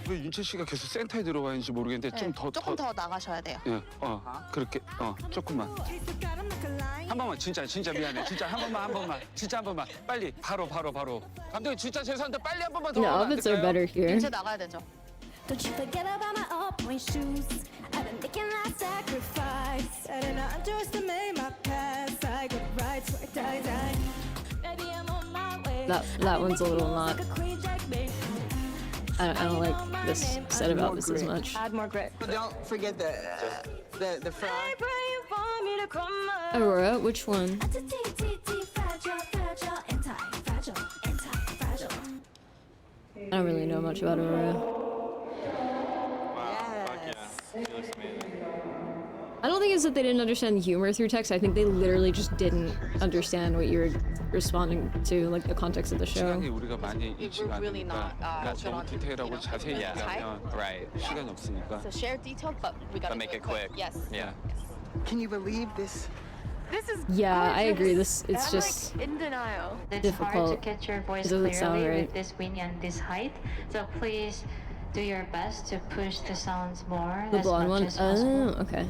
왜 윤채 씨가 계속 센터에 들어와 있는지 모르겠는데 좀 조금 더 나가셔야 돼요. 예, 그렇게 조금만. 한 번만 진짜 미안해. 진짜 한 번만. 진짜 한 번만. 빨리 바로. 감독님 진짜 죄송한데 빨리 한 번만 더. the outfits are better here. 윤채 나가야 되죠. Don't you forget about my all-point shoes. I've been making that sacrifice. I did not underestimate my past. I got right, so I die. Baby, I'm on my way. That one's a little not. I don't like this set of outfits as much. Add more grit. But don't forget the frog. Aurora, which one? I don't really know much about Aurora. I don't think it's that they didn't understand the humor through text. I think they literally just didn't understand what you were responding to, like the context of the show. 시간이 우리가 많이 있지가 really 않으니까 not, 너무 디테일하고 자세히 Yeah. 얘기하면 Right. 시간이 없으니까. So share detail, but we gotta But make it quick. Yes. Yeah. Can you believe this? This is Yeah, I gorgeous. agree. It's I'm, just like, in denial. It's difficult. hard to get your voice It doesn't clearly sound right. with this wind and this height. So please do your best to push the sounds more The as blonde much one. as possible. Oh, okay.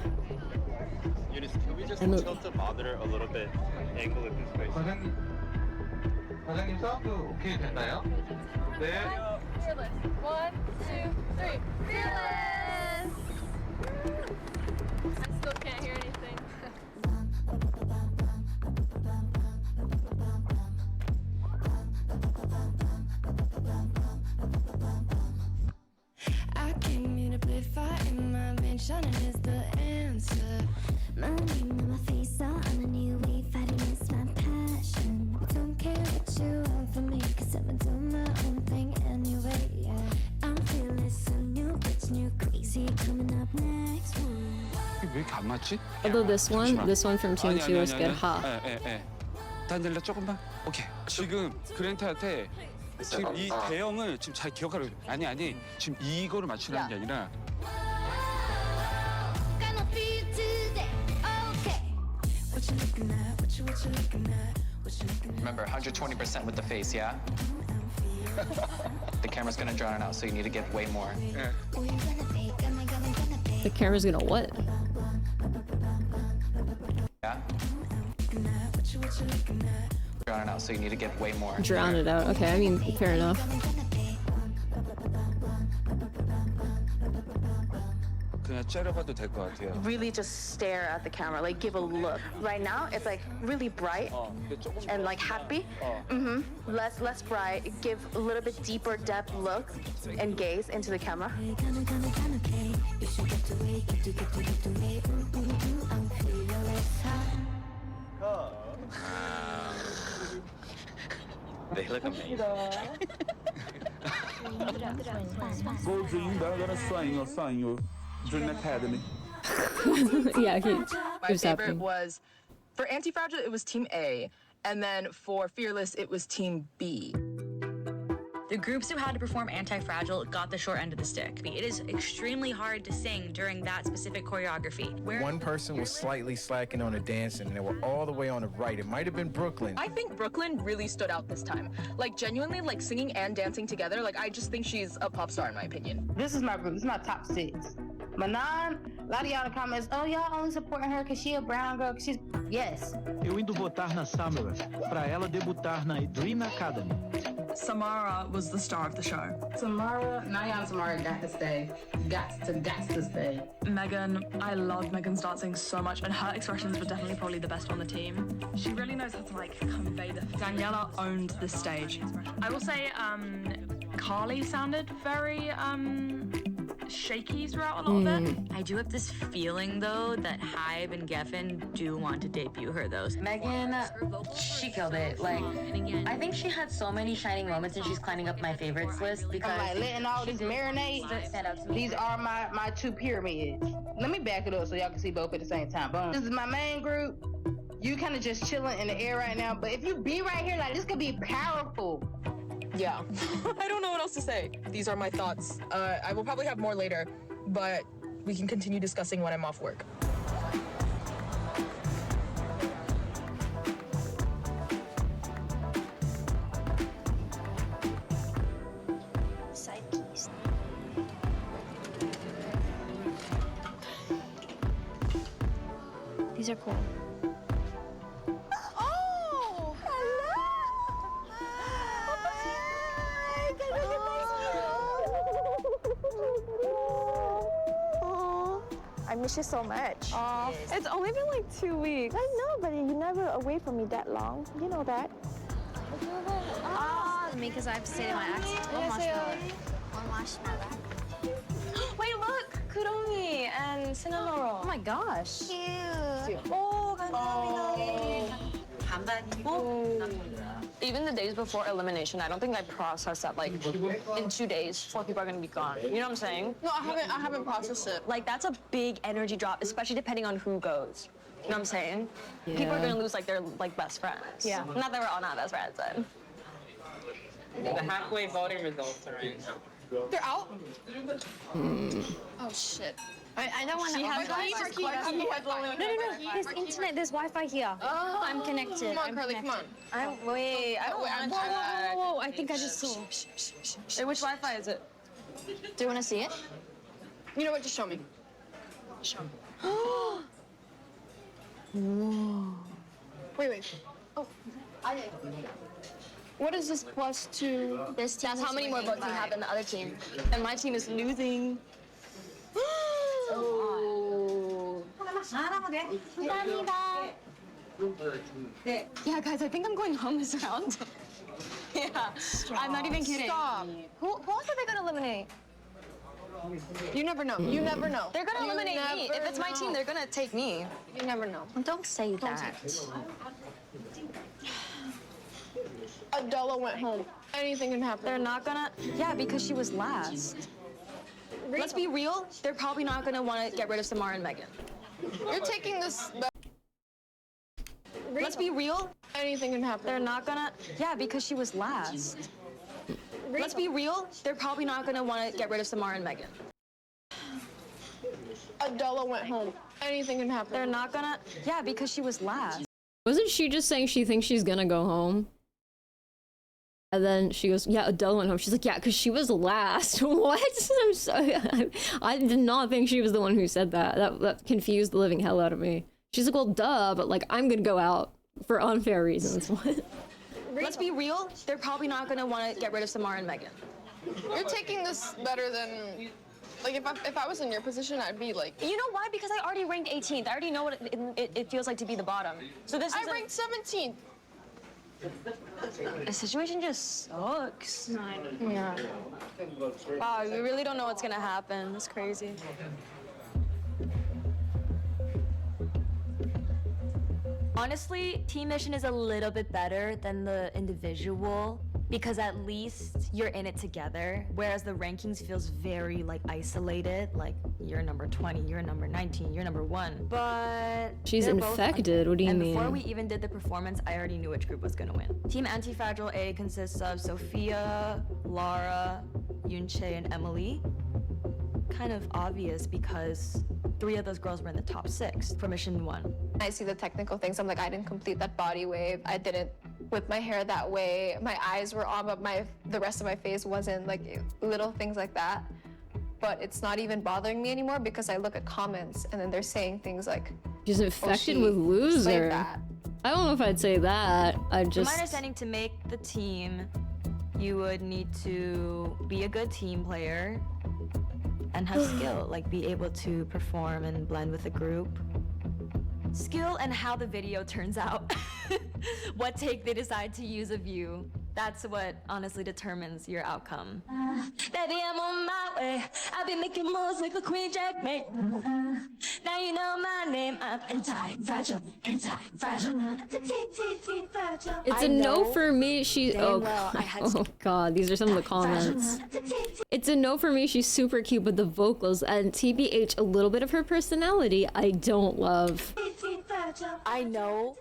Eunice, can we just And the- tilt the monitor a little bit, angle it this way? 과장님 사운드 오케이 됐나요? 네. Fearless. 1, 2, 3. Fearless! I still can't hear anything. I came here to play fighting my veins, shining is the answer. My name on my face, all on a new way, fighting is my passion. I don't care what you want from me, cause I've been doing my own thing anyway, yeah. I'm feeling so new, bitch, new crazy, coming up next one. 왜 이렇게 안 맞지? Although this one from Team 2 is good. Ha. 예. 단들라 조금만. 오케이. 지금 그랜트한테 지금 이 대형을 지금 잘 기억하라고. 아니. 지금 이거를 맞추라는 게 아니라 Gonna feel today, okay. What you looking at? What you looking at? What you looking at? Remember, 120% with the face, yeah? The camera's gonna drown it out, so you need to give way more. The camera's gonna what? Yeah? Drown it out, so you need to give way more. Drown it out. Okay, I mean, fair enough. 그냥 째려봐도 될 것 같아요. Really just stare at the camera, like give a look. Right now, it's like really bright and like happy. Less bright. Give a little bit deeper depth look and gaze into the camera. They look amazing. Go Dream, that's sonho, Dream Academy. Yeah, he My was favorite happening. was, for Anti-Fragile, it was Team A. And then for Fearless, it was Team B. The groups who had to perform Anti-Fragile got the short end of the stick. It is extremely hard to sing during that specific choreography. One person was slightly slacking on the dancing, and they were all the way on the right. It might have been Brooklyn. I think Brooklyn really stood out this time. Like, genuinely, like, singing and dancing together, like, I just think she's a pop star in my opinion. This is my group. This is my top 6. Manon, a lot of y'all in the comments, oh, y'all only supporting her because she a brown girl. She's, yes. Eu indo votar na Samara para ela debutar na Dream Academy. Samara was the star of the show. Samara, Naya and Samara got to stay. Got to stay. Megan, I love Megan's dancing so much, and her expressions were definitely probably the best on the team. She really knows how to, like, convey the... Daniela owned the stage. I will say, Carly sounded very, shaky throughout a lot of it. I do have this feeling, though, that Hybe and Geffen do want to debut her, though. Megan, she killed it. Like, I think she had so many shining moments, and she's climbing up my favorites list because I'm like letting all this marinate. These are my 2 pyramids. Let me back it up so y'all can see both at the same time. Boom. This is my main group. You kind of just chilling in the air right now, but if you be right here, like, this could be powerful. Yeah. I don't know what else to say. These are my thoughts. I will probably have more later, but we can continue discussing when I'm off work. Side keys. These are cool. I miss you so much. It's only been like 2 weeks. I know, but you're never away from me that long. You know that. Me, because I've stayed in my accent. One marshmallow. Wait, look! Kuromi and cinnamon roll. Oh my gosh. Cute. Oh, even the days before elimination, I don't think I processed that, like, in 2 days, 4 people are gonna be gone. You know what I'm saying? No, I haven't processed it. Like, that's a big energy drop, especially depending on who goes. You know what I'm saying? Yeah. People are gonna lose, like, their, like, best friends. Yeah. Not that we're all not best friends, then. The halfway voting results are in. They're out? Oh, shit. I don't want to. No. There's internet. There's Wi-Fi here. Oh, I'm connected. Come on, Carly, come on. I don't want to. Whoa, I think I just saw. Hey, which Wi-Fi is it? Do you want to see it? You know what? Just show me. Show me. Whoa. Wait. Oh. What is this +2? This team. That's how many more votes you have than the other team. And my team is losing. Oh. Yeah, guys, I think I'm going home this round. Yeah, I'm not even kidding. Stop. Who else are they gonna eliminate? You never know. You never know. They're gonna eliminate me. If it's my team, they're gonna take me. You never know. Don't say that. Adela went home. Anything can happen. They're not gonna. Yeah, because she was last. Let's be real. They're probably not gonna want to get rid of Samara and Megan. You're taking this. Let's be real. Anything can happen. They're not gonna. Yeah, because she was last. Let's be real. They're probably not gonna want to get rid of Samara and Megan. Adela went home. Anything can happen. They're not gonna. Yeah, because she was last. Wasn't she just saying she thinks she's gonna go home? And then she goes, yeah, Adele went home. She's like, yeah, because she was last. What? I'm sorry. I did not think she was the one who said that. That confused the living hell out of me. She's like, well, duh, but like, I'm gonna go out for unfair reasons. What? Let's be real. They're probably not gonna want to get rid of Samara and Megan. You're taking this better than... Like, if I was in your position, I'd be like... You know why? Because I already ranked 18th. I already know what it feels like to be the bottom. So this is I ranked 17th. The situation just sucks. Yeah. Wow, we really don't know what's gonna happen. It's crazy. Honestly, team mission is a little bit better than the individual because at least you're in it together, whereas the rankings feels very like isolated, like you're number 20, you're number 19, you're number 1. But she's they're both infected. What do you and mean? Before we even did the performance, I already knew which group was gonna win. Team Anti-Fragile A consists of Sophia, Lara, Yunche, and Emily. Kind of obvious because 3 of those girls were in the top 6 for mission 1. I see the technical things. I'm like, I didn't complete that body wave. I didn't whip my hair that way. My eyes were on, but the rest of my face wasn't. Like little things like that. But it's not even bothering me anymore because I look at comments and then they're saying things like, she's infected with loser. That. I don't know if I'd say that. From my understanding, to make the team, you would need to be a good team player and have skill, like be able to perform and blend with a group. Skill and how the video turns out. What take they decide to use of you. That's what honestly determines your outcome. Baby, I'm on my way. I've been making moves like a queen checkmate. Now you know my name. I'm anti-fragile, anti-fragile. It's a no for me. Oh god, these are some of the comments. It's a no for me. She's super cute, but the vocals and TBH, a little bit of her personality, I don't love. I know.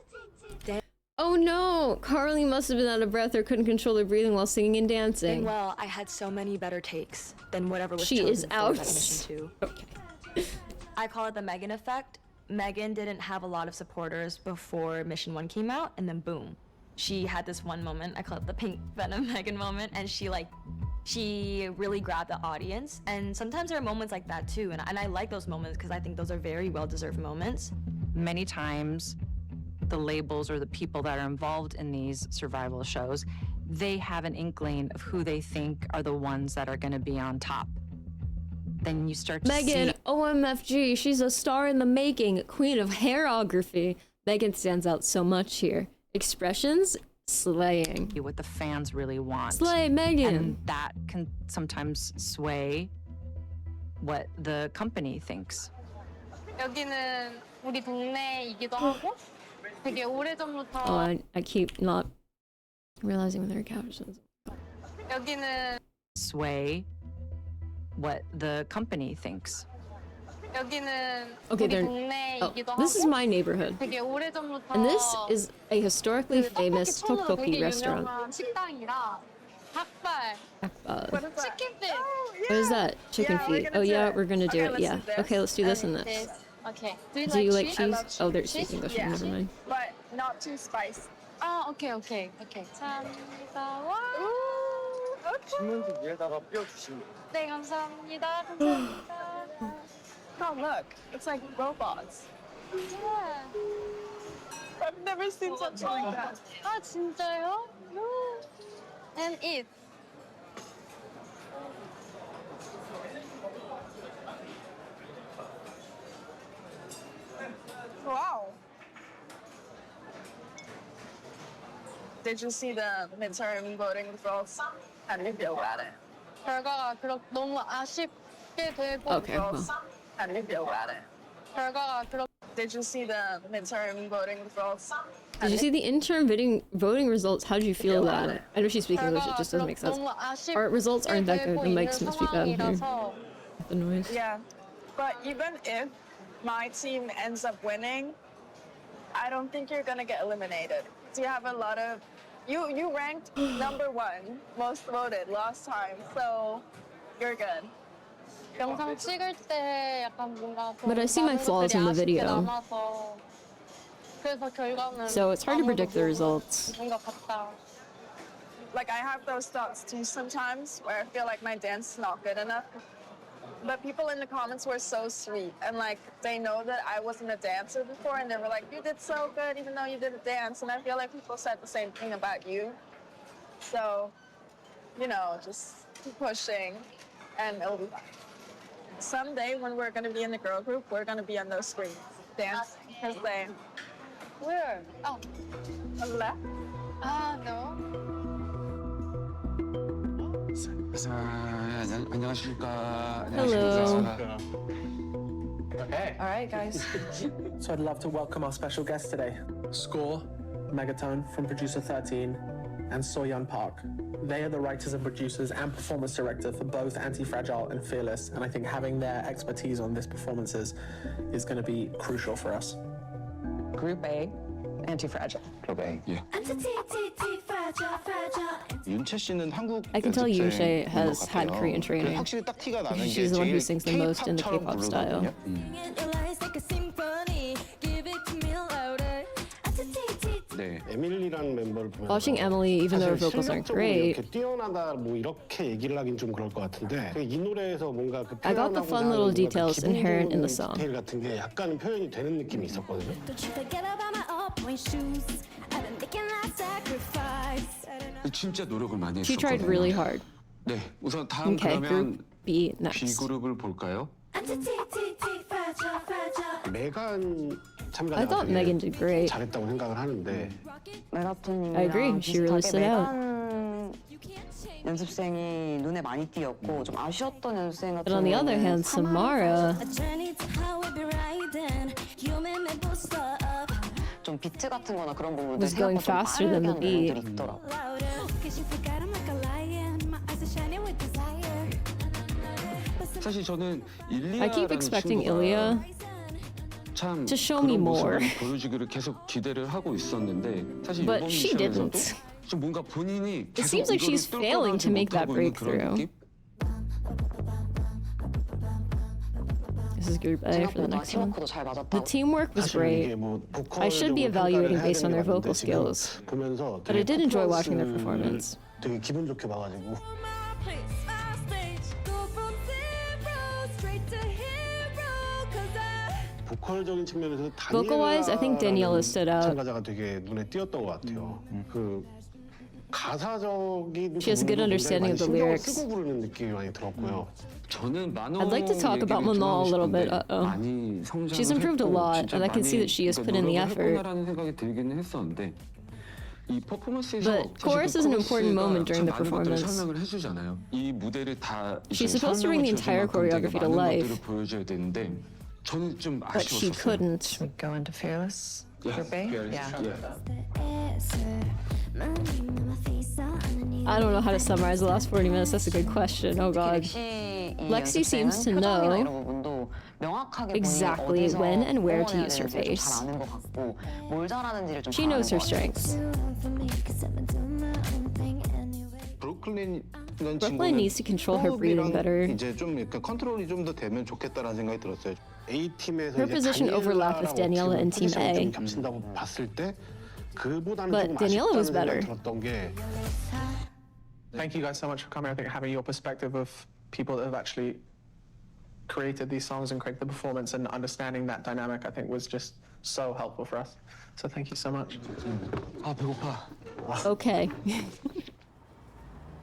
Oh no, Carly must have been out of breath or couldn't control her breathing while singing and dancing. Well, I had so many better takes than whatever was she chosen is for out. that mission 2. Okay. I call it the Megan effect. Megan didn't have a lot of supporters before mission 1 came out, and then boom. She had this one moment, I call it the pink venom Megan moment, and she really grabbed the audience. And sometimes there are moments like that too, and I like those moments because I think those are very well-deserved moments. Many times, the labels or the people that are involved in these survival shows, they have an inkling of who they think are the ones that are going to be on top. Then you start to Megan, see... OMFG, she's a star in the making, queen of hairography. Megan stands out so much here. Expressions, slaying. What the fans really want. Slay, Megan. And that can sometimes sway what the company thinks. 여기는 우리 동네이기도 하고 되게 오래전부터 Oh, I keep not realizing when there are captions. 여기는 Sway what the company thinks. 여기는 Okay, 우리 they're... 동네이기도 Oh, this is 하고 my neighborhood. 되게 오래전부터 And this is a historically famous tteokbokki restaurant. 유명한 식당이라 닭발, 치킨 feet. What is that? Chicken feet. Oh yeah, we're gonna do it, yeah. Okay, let's do this and this. Okay. Do you like cheese? Oh, there's cheese English, Yeah. never mind. But not too spicy. Oh, okay. 감사합니다. 와. 주문지 위에다가 뿌려주시면 네, 감사합니다. Oh, look, it's like robots. Yeah. I've never seen something like that. 아, 진짜요? And eat. Wow. Did you see the midterm voting results? How do you feel about it? 결과가 너무 아쉽게 되고. Okay, well. How do you feel about it? 결과가 Did you see the midterm voting results? Did you see the interim voting results? How did you feel about it? I know she speaks English, it just doesn't make sense. Our results aren't that good, the mics must be bad here. The noise. Yeah, but even if my team ends up winning, I don't think you're gonna get eliminated. You have a lot of, you ranked number 1, most voted last time, so you're good. 영상 찍을 때 약간 뭔가 But I see my flaws in the video. 그래서 결과는 So it's hard to predict the results. Like I have those thoughts too sometimes where I feel like my dance is not good enough. But people in the comments were so sweet and like they know that I wasn't a dancer before and they were like, you did so good even though you didn't dance. And I feel like people said the same thing about you. So, you know, just keep pushing and it'll be fine. Someday when we're gonna be in the girl group, we're gonna be on those screens. Dance, because they... Where? Oh. On the left? No. 안녕하십니까. Hello. Okay. All right, guys. So I'd love to welcome our special guest today. Score, Megatone from Producer 13. and Soyeon Park. They are the writers and producers and performance director for both Anti-Fragile and Fearless, and I think having their expertise on these performances is going to be crucial for us. Group A, Anti-Fragile. Group A. Yeah. 윤채 씨는 한국 I can tell 연습생인 Yushe has 것 had 같아요. Korean training. 확실히 딱 티가 나는 게 She's the one who 제일 sings the most in the K-팝처럼 K-pop style. 네. 에밀리라는 멤버를 보면 Watching Emily, even though her vocals aren't great, 이렇게 뛰어나다 뭐 이렇게 얘기를 하긴 좀 그럴 것 같은데 이 노래에서 뭔가 그 I got the fun little details inherent in the song. 디테일 같은 게 약간 표현이 되는 느낌이 있었거든요. 진짜 노력을 많이 she 했었거든요. tried really hard. 네, 우선 다음 Okay, 그러면 group B B next. 그룹을 볼까요? 메간 참가자가 I thought 되게 Megan did great. 잘했다고 생각을 하는데 I agree. She really stood out. 연습생이 눈에 많이 띄었고 좀 아쉬웠던 연습생 같은 But on the other hand, Samara 좀 비트 같은 거나 그런 부분들 was going 생각보다 좀 faster than the 빠르게 하는 beat. 부분들이 있더라고. 사실 저는 I keep 일리아라는 expecting 친구가 Ilya 참 to show me 그런 more. 모습을 보여주기를 계속 기대를 하고 있었는데 사실 But 이번 she 미션에서도 didn't. 좀 뭔가 본인이 It seems like she's failing to make that breakthrough. This is group A for the next one. The teamwork was great. I should be evaluating based on their vocal skills, but I did enjoy watching their performance. 되게 기분 좋게 봐가지고. 보컬적인 측면에서 Vocal-wise, I think Daniela stood out. 참가자가 되게 눈에 띄었던 것 같아요. 그 가사적인 She has a good understanding of the lyrics. 쓰고 부르는 느낌이 많이 들었고요. 저는 만호 I'd like to talk about Mano a little bit. 많이 성장을 She's improved a 했고 lot, 진짜 and I can see 많이 that she has put in the effort. 노력을 했구나라는 생각이 들기는 했었는데 이 퍼포먼스에서 But chorus is an important moment during the 많은 것들을 performance. 설명을 해주잖아요. 이 무대를 다 She's supposed to bring the entire choreography to life. 것들을 보여줘야 되는데 저는 좀 But she 아쉬웠어요. couldn't. Should we go into Fearless? Group A? Yeah. I don't know how to summarize the last 40 minutes. That's a good question. Oh God. Lexi seems to know exactly when and where to use her face. She knows her strengths. Brooklyn needs to control her breathing better. 이제 좀 약간 컨트롤이 좀 더 되면 좋겠다라는 생각이 들었어요. A 팀에서 Her position overlapped with Daniela in Team A. 겹친다고 봤을 때 그보다는 But 조금 Daniela was 아쉽다는 better. 생각이 들었던 게. Thank you guys so much for coming. I think having your perspective of people that have actually created these songs and created the performance and understanding that dynamic, I think was just so helpful for us. So thank you so much. 아 배고파. Okay.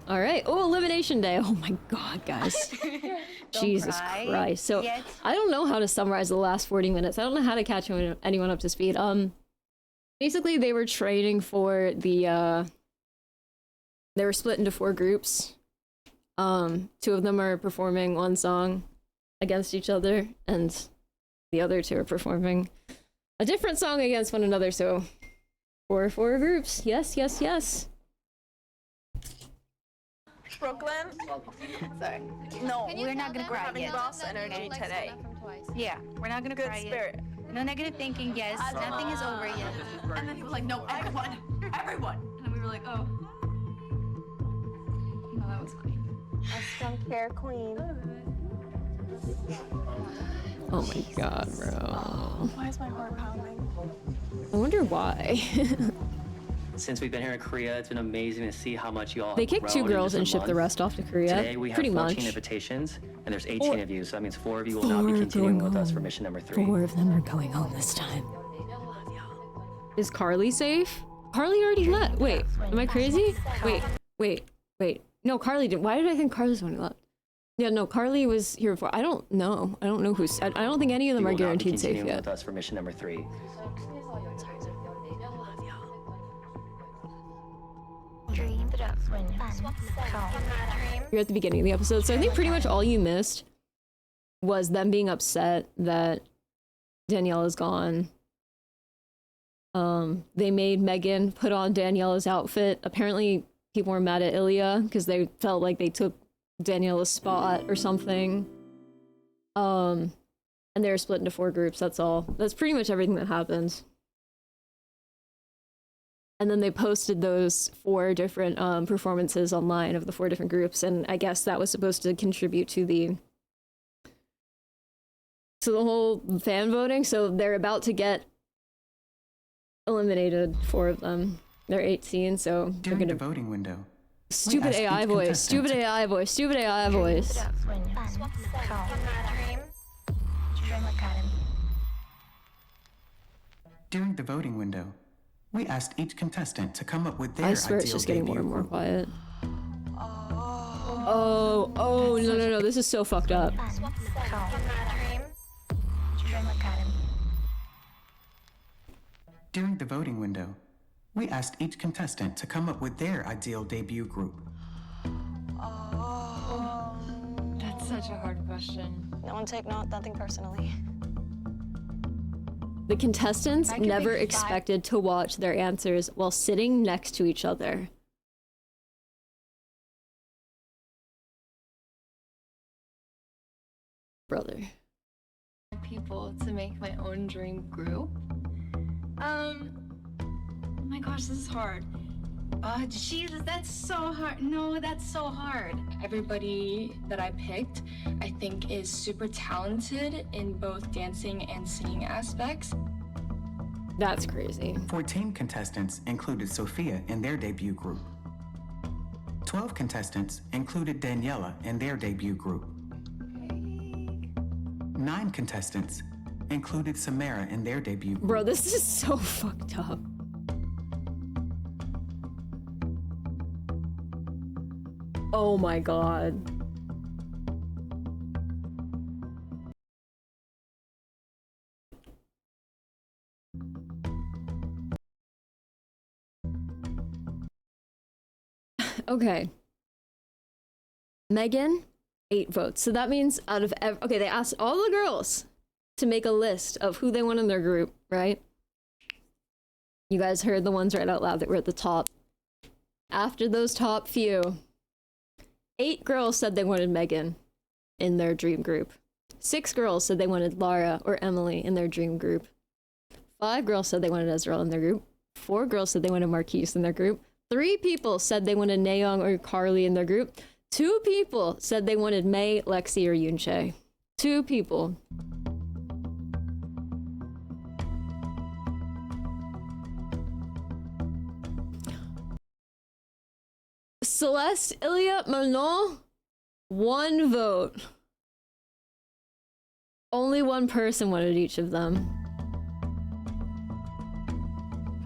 All right. Oh, elimination day. Oh my God, guys. Jesus cry Christ. So yet. I don't know how to summarize the last 40 minutes. I don't know how to catch anyone up to speed. Basically they were training for the they were split into 4 groups. 2 of them are performing one song against each other, and the other 2 are performing a different song against one another. So 4 groups. Yes, yes, yes. Brooklyn? Sorry. No, we're not gonna cry yet. Boss energy today. Yeah, we're not gonna Good cry spirit. yet. No negative thinking, yes. Nothing is over yet. And then he was like, no, everyone. Everyone. And then we were like, oh. No, that was funny. A skunk hair queen. Oh my God, bro. Why is my heart pounding? I wonder why. Since we've been here in Korea, it's been amazing to see how much you all They have kicked 2 grown in girls just a and shipped the month. rest off to Korea. Today we have Pretty 14 much. invitations, and there's 18 Four- of you, so that means 4 of you will not be 4 continuing going with us home. for mission number 3. 4 of them are going home this time. Is Carly safe? Carly already left. Wait, am I crazy? Wait. No, Carly didn't. Why did I think Carly's one who left? Yeah, no, Carly was here before. I don't know. I don't know who's. I don't think any of them You are will not be guaranteed safe continuing yet. with us for mission number 3. You're at the beginning of the episode, so I think pretty much all you missed was them being upset that Daniela's gone They made Megan put on Daniela's outfit. Apparently, people were mad at Ilya because they felt like they took Daniela's spot or something. And they were split into 4 groups, that's all. That's pretty much everything that happened. And then they posted those 4 different performances online of the 4 different groups, and I guess that was supposed to contribute to the whole fan voting. So they're about to get eliminated, 4 of them. They're 18, so they're gonna... the voting window. Stupid AI voice, stupid AI voice, stupid AI voice. During the voting window, we asked each contestant to come up with their I swear it's just getting more and more quiet. Oh, no, this is so fucked up. During the voting window, we asked each contestant to come up with their ideal debut group. That's such a hard question. No one take nothing personally. The contestants never expected to watch their answers while sitting next to each other. Brother. People to make my own dream group. Oh my gosh, this is hard. Jesus, that's so hard. No, that's so hard. Everybody that I picked, I think, is super talented in both dancing and singing aspects. That's crazy. 14 contestants included Sophia in their debut group. 12 contestants included Daniela in their debut group. 9 contestants included Samara in their debut group. Bro, this is so fucked up. Oh my god. Okay. Megan, 8 votes. So that means out of okay, they asked all the girls to make a list of who they want in their group, right? You guys heard the ones right out loud that were at the top. After those top few, 8 girls said they wanted Megan in their dream group. 6 girls said they wanted Lara or Emily in their dream group. 5 girls said they wanted Ezra in their group. 4 girls said they wanted Marquise in their group. 3 people said they wanted Nayoung or Carly in their group. 2 people said they wanted May, Lexi, or Yunche. 2 people. Celeste, Ilya, Manon, 1 vote. Only 1 person wanted each of them.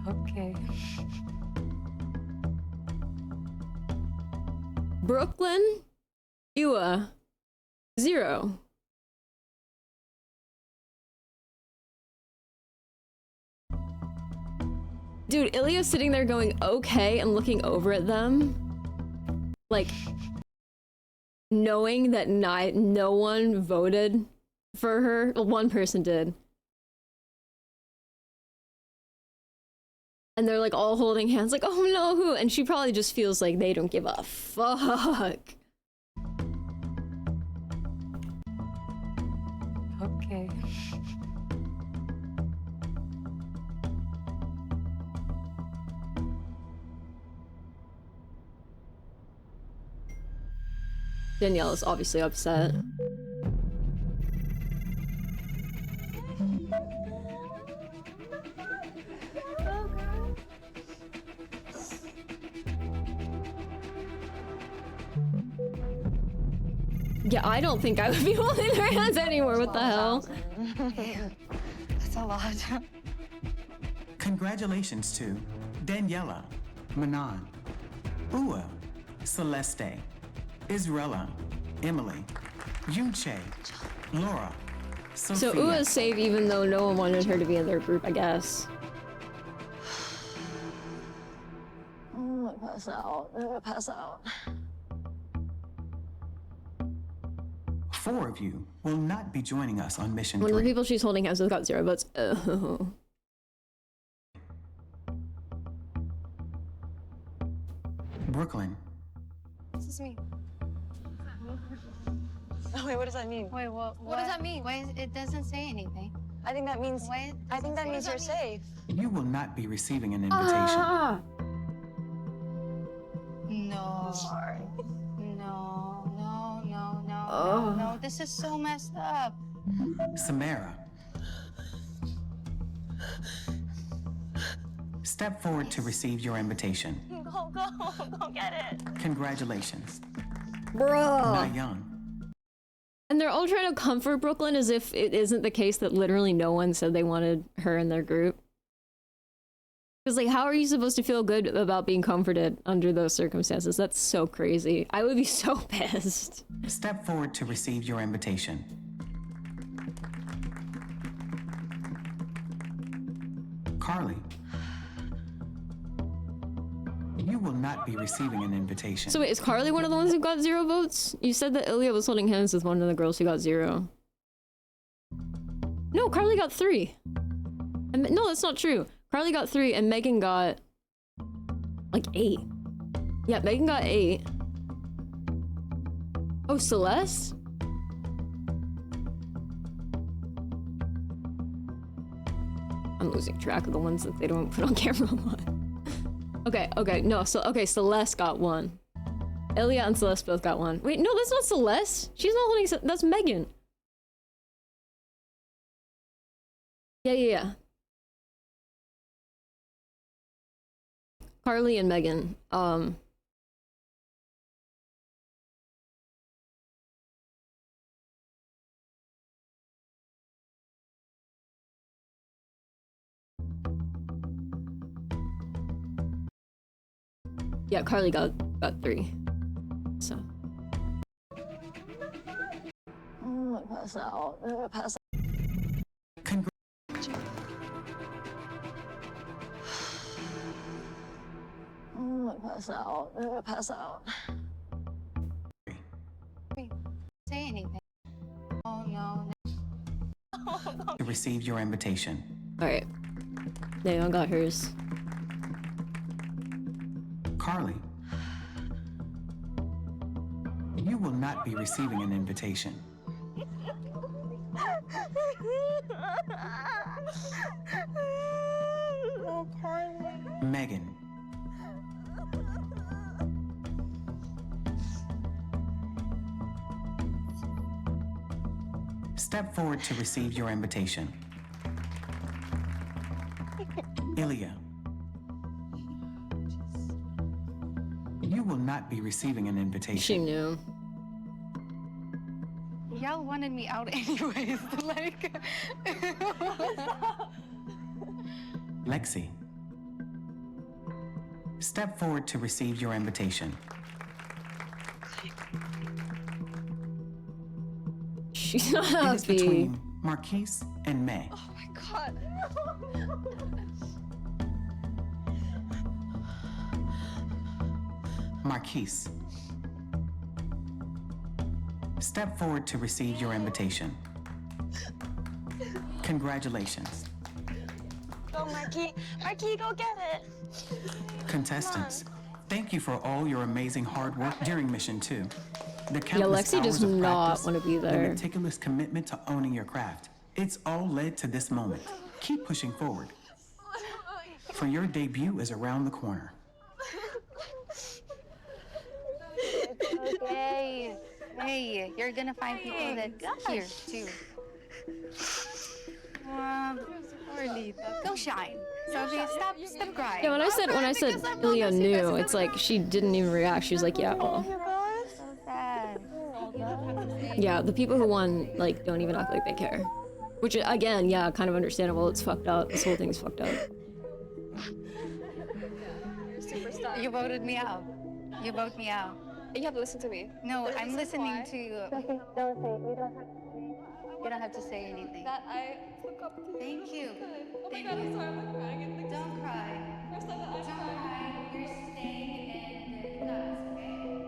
Okay. Brooklyn, Iwa, 0. Dude, Ilya's sitting there going okay and looking over at them. Like, knowing that no one voted for her. Well, 1 person did. And they're like all holding hands like, oh no, who? And she probably just feels like they don't give a fuck. Okay. Danielle is obviously upset. Yeah, I don't think I would be holding their hands anymore. What the hell? That's a lot. Congratulations to Daniela, Manon, Ua, Celeste, Israela, Emily, Yunche, Laura, Sophia. So Ua's safe even though no one wanted her to be in their group, I guess. I'm gonna pass out. I'm gonna pass out. 4 of you will not be joining us on mission 3. One of the people she's holding hands with got 0 votes. Oh. Brooklyn. This is me. Oh, wait, what does that mean? Wait, what does that mean? Why it doesn't say anything? I think that means. I think that means you're safe. You will not be receiving an invitation. No. Sorry. No. This is so messed up. Samara. Step forward to receive your invitation. Go get it. Congratulations. Bruh. Nayoung. And they're all trying to comfort Brooklyn as if it isn't the case that literally no one said they wanted her in their group. Because, like, how are you supposed to feel good about being comforted under those circumstances? That's so crazy. I would be so pissed. Step forward to receive your invitation. Carly. You will not be receiving an invitation. So wait, is Carly one of the ones who got 0 votes? You said that Ilya was holding hands with one of the girls who got 0. No, Carly got 3. And no, that's not true. Carly got 3 and Megan got like 8. Yeah, Megan got 8. Oh, Celeste? I'm losing track of the ones that they don't put on camera a lot. Okay, no, so, okay, Celeste got 1. Ilya and Celeste both got 1. Wait, no, that's not Celeste. She's not holding, that's Megan. Yeah. Carly and Megan, yeah, Carly got 3. So. Pass out. Pass out. Pass out. Pass out. Say anything. Oh, no. To receive your invitation. Alright. Nayoung got hers. Carly. You will not be receiving an invitation. Oh, Carly. Megan. Step forward to receive your invitation. Ilya. You will not be receiving an invitation. She knew. Y'all wanted me out anyways, like... Lexi. Step forward to receive your invitation. She's not It is happy. between Marquise and May. Oh my god. Marquise. Step forward to receive your invitation. Congratulations. Go, Marquis. Marquis, go get it. Contestants, thank you for all your amazing hard work during Mission 2. The Yeah, countless Lexi does hours of not practice, want to be the there. meticulous commitment to owning your craft. It's all led to this moment. Keep pushing forward. For your debut is around the corner. It's okay. Hey, you're gonna find people that here too. Go shine. Sophie, stop crying. Yeah, when I said Ilya knew, it's like she didn't even react. She was like, yeah, well. So sad. Yeah, the people who won, like, don't even act like they care. Which, again, yeah, kind of understandable. It's fucked up. This whole thing's fucked up. Superstar. You voted me out. You vote me out. You have to listen to me. No, I'm listening why. to you. Sophie, don't say. You don't have to say anything. That I look up to you. Thank you. Oh my Thank god, you. I'm sorry, I'm crying. It's Don't cry. first time that Don't cry. You're staying in the class, okay?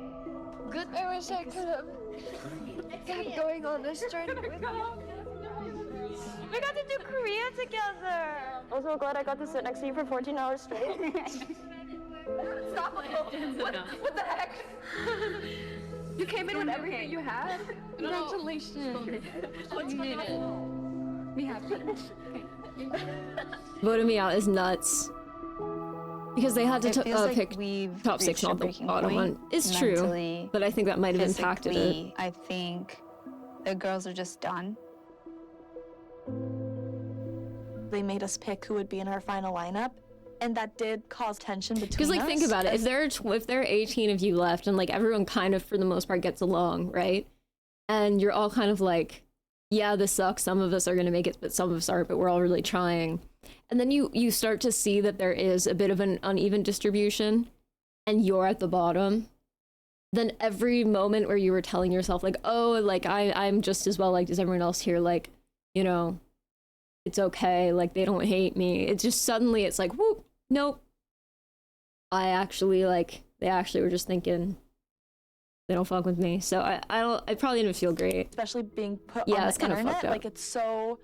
Good. I wish I could have kept going on this journey with you. We got to do Korea together. I'm so glad I got to sit next to you for 14 hours straight. Stop. What the heck? You came in with everything you had. Congratulations. What's going on? Be happy. Voting me out is nuts. Because they had to pick top 6, not the bottom one. It's true, but I think that might have impacted it. I think the girls are just done. They made us pick who would be in our final lineup, and that did cause tension between us. Because like think about it, if there are 18 of you left and like everyone kind of for the most part gets along, right? And you're all kind of like, yeah, this sucks. Some of us are gonna make it, but some of us aren't. But we're all really trying. And then you start to see that there is a bit of an uneven distribution, and you're at the bottom. Then every moment where you were telling yourself like, oh, like I'm just as well liked as everyone else here, like, you know, it's okay, like they don't hate me. It's just suddenly it's like, whoop, nope. They actually were just thinking they don't fuck with me. So I probably didn't feel great. Especially being put yeah, on it's the kind of internet, fucked up. like it's so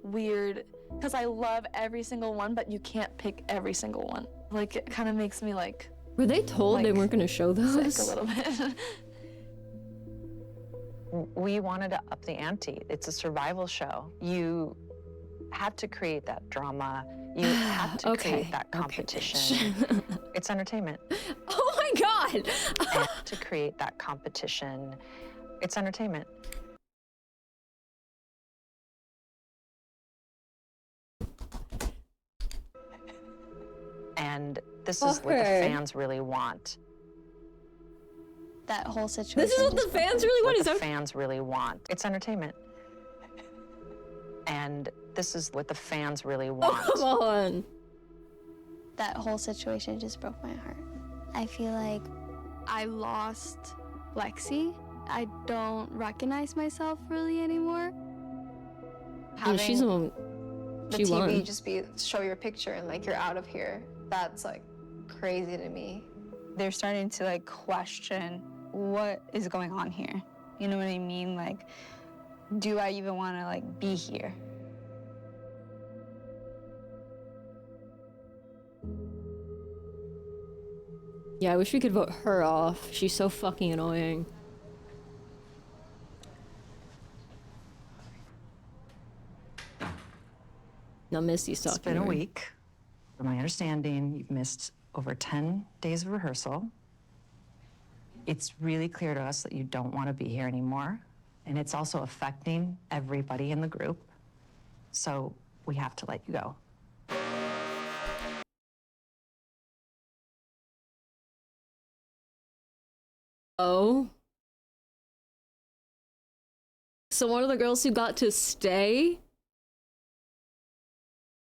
weird because I love every single one, but you can't pick every single one. Like it kind of makes me like. Were they told they weren't gonna show those? Sick a little bit. We wanted to up the ante. It's a survival show. You have to create that drama. You have to create that competition. It's entertainment. Oh my god! You have to create that competition. It's entertainment. And this is what the fans really want. That whole situation. This is what the fans really want. What the fans really want. It's entertainment. And this is what the fans really want. Oh, come on. That whole situation just broke my heart. I feel like I lost Lexi. I don't recognize myself really anymore. And she's the one. The She TV won. just show your picture and like you're out of here. That's like crazy to me. They're starting to like question what is going on here. You know what I mean? Like, do I even want to like be here? Yeah, I wish we could vote her off. She's so fucking annoying. Now Misty's talking. It's been to a her. week. From my understanding, you've missed over 10 days of rehearsal. It's really clear to us that you don't want to be here anymore. And it's also affecting everybody in the group. So we have to let you go. Oh. So one of the girls who got to stay,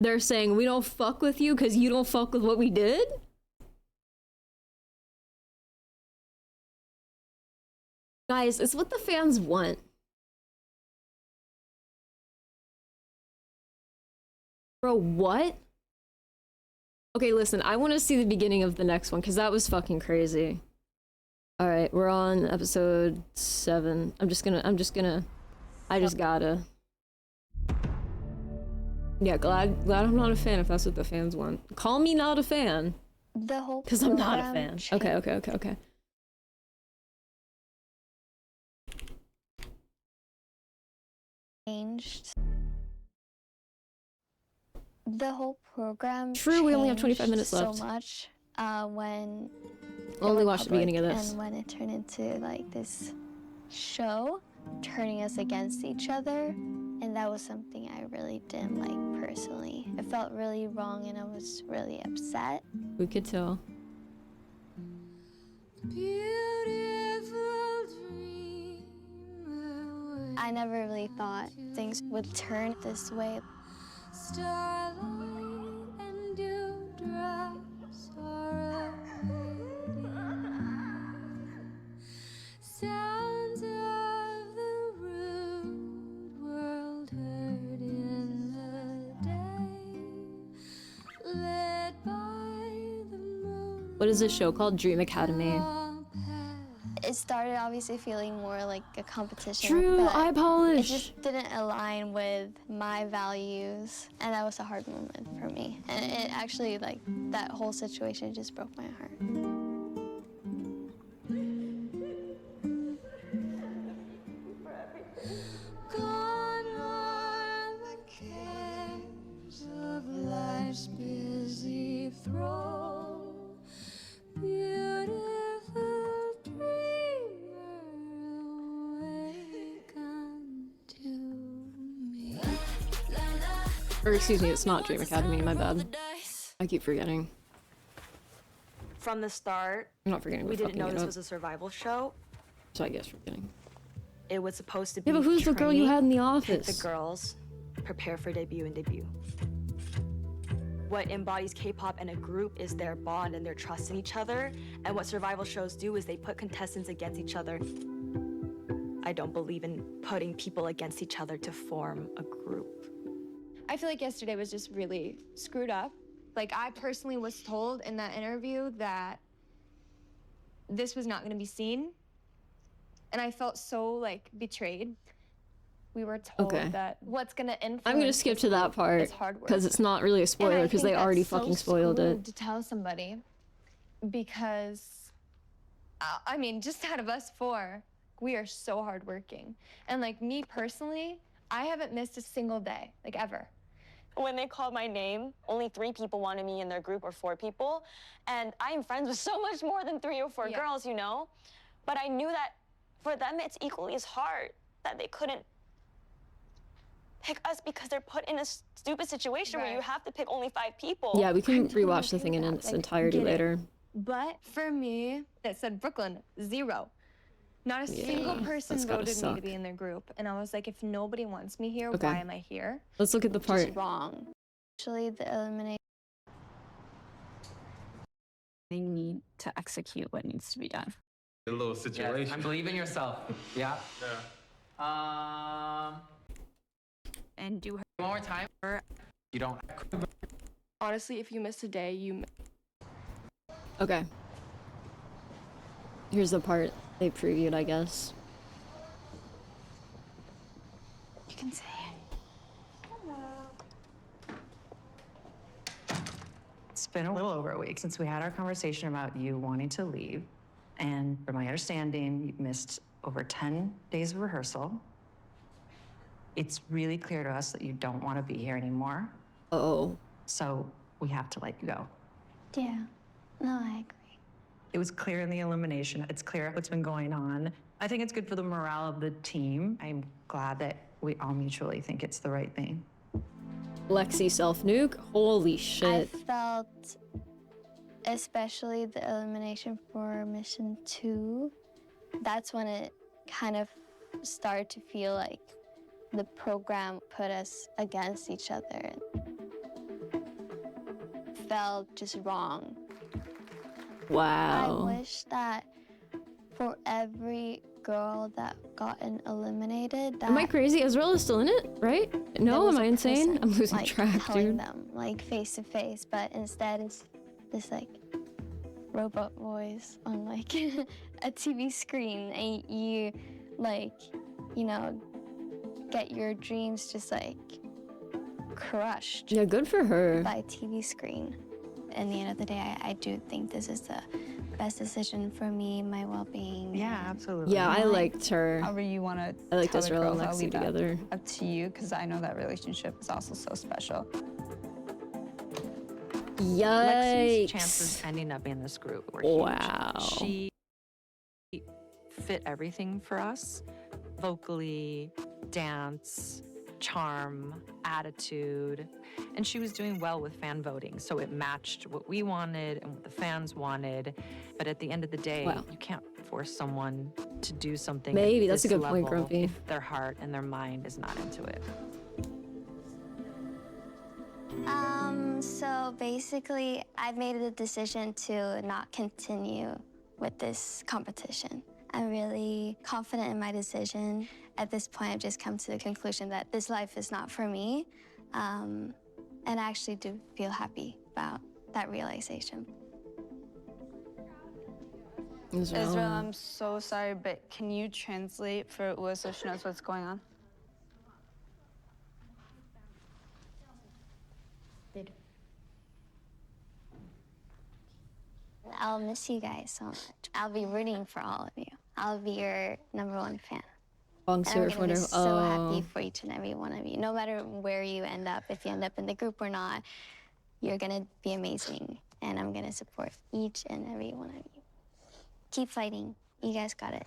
they're saying, we don't fuck with you because you don't fuck with what we did? Guys, it's what the fans want. Bro, what? Okay, listen, I want to see the beginning of the next one because that was fucking crazy. All right, we're on episode 7. I just gotta. Yeah, glad I'm not a fan if that's what the fans want. Call me not a fan. The whole Because I'm not a program fan. Okay. changed. The whole program. True, we only have 25 changed minutes left. So much when. it Only went watched the beginning of public this. And when it turned into like this show, turning us against each other, and that was something I really didn't like personally. It felt really wrong, and I was really upset. We could tell. I never really thought things would turn this way. What is this show called? Dream Academy. It started off obviously feeling more like a competition. True, but eye polish. It just didn't align with my values, and that was a hard moment for me. And it actually, like, that whole situation just broke my heart. Gone are the cares of life's busy throw. Beautiful dreamer, awake unto me. Or excuse me, it's not Dream Academy, my bad. I keep forgetting. From the start, I'm not forgetting. we didn't know this up. was a survival show. So I guess forgetting. It was supposed to be. Yeah, but who's the girl you training, had in the pick office? the girls, prepare for debut and debut. What embodies K-pop and a group is their bond and their trust in each other. And what survival shows do is they put contestants against each other. I don't believe in putting people against each other to form a group. I feel like yesterday was just really screwed up. Like, I personally was told in that interview that this was not going to be seen. And I felt so, like, betrayed. We were told that what's going to influence I'm gonna skip to that part because it's not really a spoiler because they already fucking spoiled it. To tell somebody, because I mean, just out of us four, we are so hardworking. And like me personally, I haven't missed a single day, like ever. When they called my name, only 3 people wanted me in their group, or 4 people. And I am friends with so much more than 3 or 4 girls, you know? But I knew that for them, it's equally as hard, that they couldn't pick us because they're put in a stupid situation where you have to pick only 5 people. Yeah, we can rewatch the thing in its entirety later. But for me, that said Brooklyn, 0. Not a single person that's gotta voted me suck. to be in their group. And I was like, if nobody wants me here, Okay. why am I here? Let's look at the Which part. is wrong. Actually, the elimination. They need to execute what needs to be done. A little situation. Yes, and believe in yourself. Yeah. And do her One more time. You don't. Honestly, if you miss a day, you. Okay. Here's the part they previewed, I guess. You can say It's been a little over a week since we had our conversation about you wanting to leave. And from my understanding, you've missed over 10 days of rehearsal. It's really clear to us that you don't want to be here anymore. Oh. So we have to let you go. Yeah, no, I agree. It was clear in the elimination. It's clear what's been going on. I think it's good for the morale of the team. I'm glad that we all mutually think it's the right thing. Lexi self-nuke? Holy shit. I felt, especially the elimination for mission 2, that's when it kind of started to feel like the program put us against each other. It felt just wrong. Wow. I wish that for every girl that gotten eliminated, that Am I crazy? Israel still in it, right? No, was am a I insane? person, I'm losing like, track, telling dude. them like face to face, but instead it's this like robot voice on like a TV screen, and you like, you know, get your dreams just like crushed. Yeah, good for her. By a TV screen. In the end of the day, I do think this is the best decision for me, my well-being. Yeah, absolutely. Yeah, I liked her. However you want to I liked tell the Israel and girls, I'll Lexi leave that together. up to you, because I know that relationship is also so special. Lexi's Yikes. chances ending up in this group were Wow. huge. She fit everything for us. Vocally, dance, charm, attitude. And she was doing well with fan voting, so it matched what we wanted and what the fans wanted. But at the end of the day, Wow. you can't force someone to do something Maybe, at that's a this good point, level Grumpy. if their heart and their mind is not into it. So basically, I've made the decision to not continue with this competition. I'm really confident in my decision. At this point, I've just come to the conclusion that this life is not for me. And I actually do feel happy about that realization. Israel, I'm so sorry, but can you translate for Ua so she knows what's going on? I'll miss you guys so much. I'll be rooting for all of you. I'll be your #1 fan. Long And I'm surf, gonna be whatever. so happy for each and every one of you. No matter where you end up, if you end up in the group or not, you're gonna be amazing. And I'm gonna support each and every one of you. Keep fighting. You guys got it.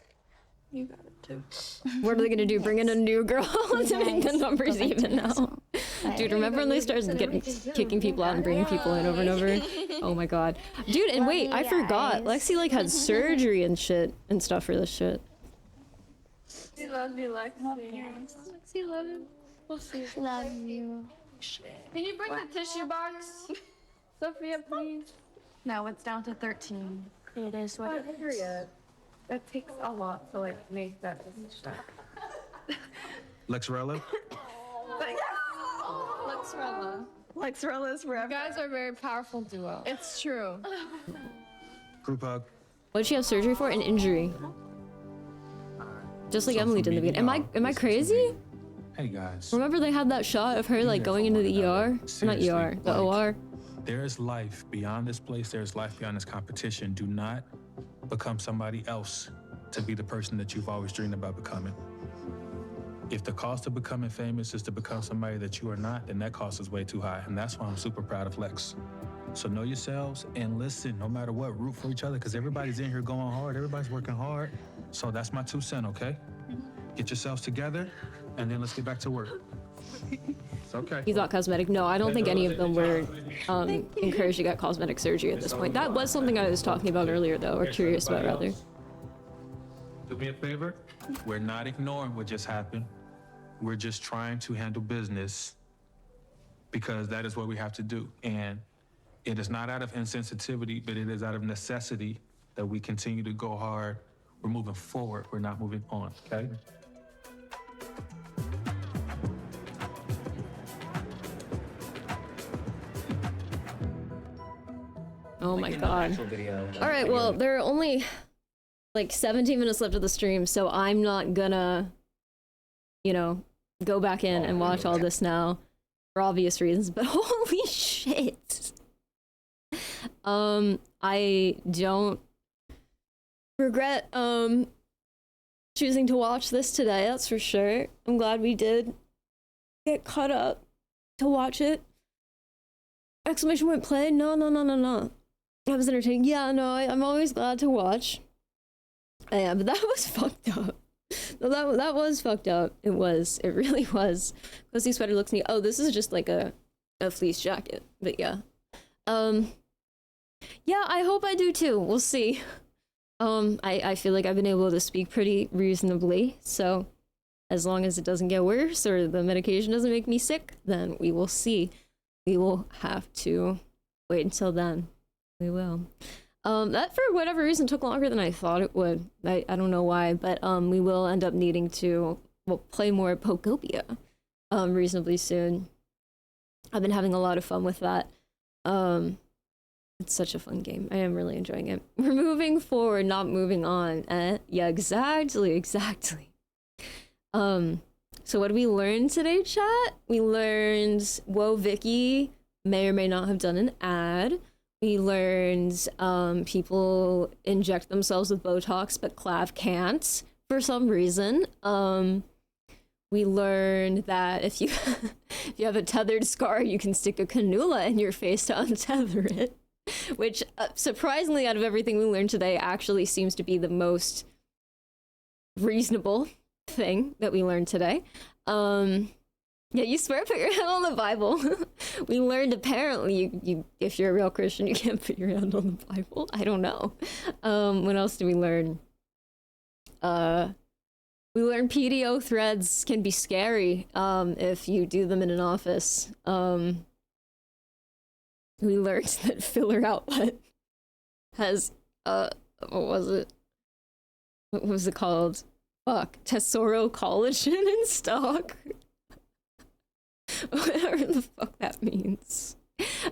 You got it too. What are they gonna do? Bring in a new girl to make the Guys, numbers go back to even now? Bye. Dude, remember when they started kicking people out and bringing people in over and over? Oh my god. Dude, and wait, I forgot. Lexi like had surgery and shit and stuff for this shit. We love you, Lexi. Lexi, love you. We'll see you. Love you. Can you bring the tissue box? Sophia, please. No, it's down to 13. It is what it is. That takes a lot to like make that decision. Lexrella? Lexrella. Lexrella's forever. You guys are a very powerful duo. It's true. Group hug. What did she have surgery for? An injury. Just like Emily did in the beginning. Am I crazy? Hey guys. Remember they had that shot of her like going into the ER? Not ER, the OR. There is life beyond this place. There is life beyond this competition. Do not become somebody else to be the person that you've always dreamed about becoming. If the cost of becoming famous is to become somebody that you are not, then that cost is way too high. And that's why I'm super proud of Lex. So know yourselves and listen, no matter what, root for each other, because everybody's in here going hard. Everybody's working hard. So that's my 2 cents, okay? Get yourselves together, and then let's get back to work. It's okay. You thought cosmetic? No, I don't think any of them were encouraged to get cosmetic surgery at this point. That was something I was talking about earlier, though, or curious about, rather. Do me a favor. We're not ignoring what just happened. We're just trying to handle business because that is what we have to do. And it is not out of insensitivity, but it is out of necessity that we continue to go hard. We're moving forward. We're not moving on, okay? Oh my god. Actual video. All right, well, there are only like 17 minutes left of the stream, so I'm not gonna, you know, go back in and watch all this now for obvious reasons, but holy shit. I don't regret choosing to watch this today, that's for sure. I'm glad we did get caught up to watch it. Exclamation point play? No. That was entertaining. Yeah, no, I'm always glad to watch. Yeah, but that was fucked up. No, that was fucked up. It really was. Cozy sweater looks neat. Oh, this is just like a fleece jacket, but yeah. Yeah, I hope I do too. We'll see. I feel like I've been able to speak pretty reasonably, so as long as it doesn't get worse or the medication doesn't make me sick, then we will see. We will have to wait until then. We will. That for whatever reason took longer than I thought it would. I don't know why, but we will end up needing to play more Pokopia reasonably soon. I've been having a lot of fun with that. It's such a fun game. I am really enjoying it. We're moving forward, not moving on. Yeah, exactly. So what did we learn today, chat? We learned Whoa Vicky may or may not have done an ad. We learned people inject themselves with Botox, but Clav can't for some reason. We learned that if you if you have a tethered scar, you can stick a cannula in your face to untether it, which surprisingly, out of everything we learned today, actually seems to be the most reasonable thing that we learned today. Yeah, you swear put your hand on the Bible. We learned apparently you if you're a real Christian, you can't put your hand on the Bible. I don't know. What else did we learn? We learned PDO threads can be scary if you do them in an office. We learned that filler outlet has what was it? What was it called? Fuck, Tesoro collagen in stock. Whatever the fuck that means.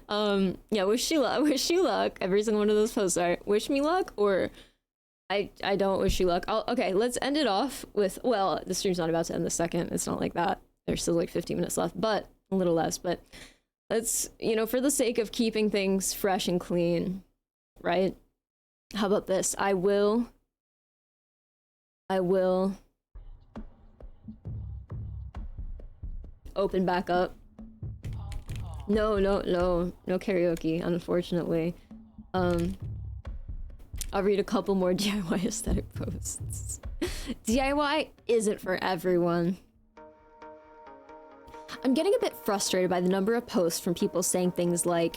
Yeah, wish you luck. Every single one of those posts are wish me luck or I don't wish you luck. Okay, let's end it off with, well, the stream's not about to end the second. It's not like that. There's still like 15 minutes left, but a little less. But let's, you know, for the sake of keeping things fresh and clean, right? How about this? I will open back up. No karaoke, unfortunately. I'll read a couple more DIY aesthetic posts. DIY isn't for everyone. I'm getting a bit frustrated by the number of posts from people saying things like,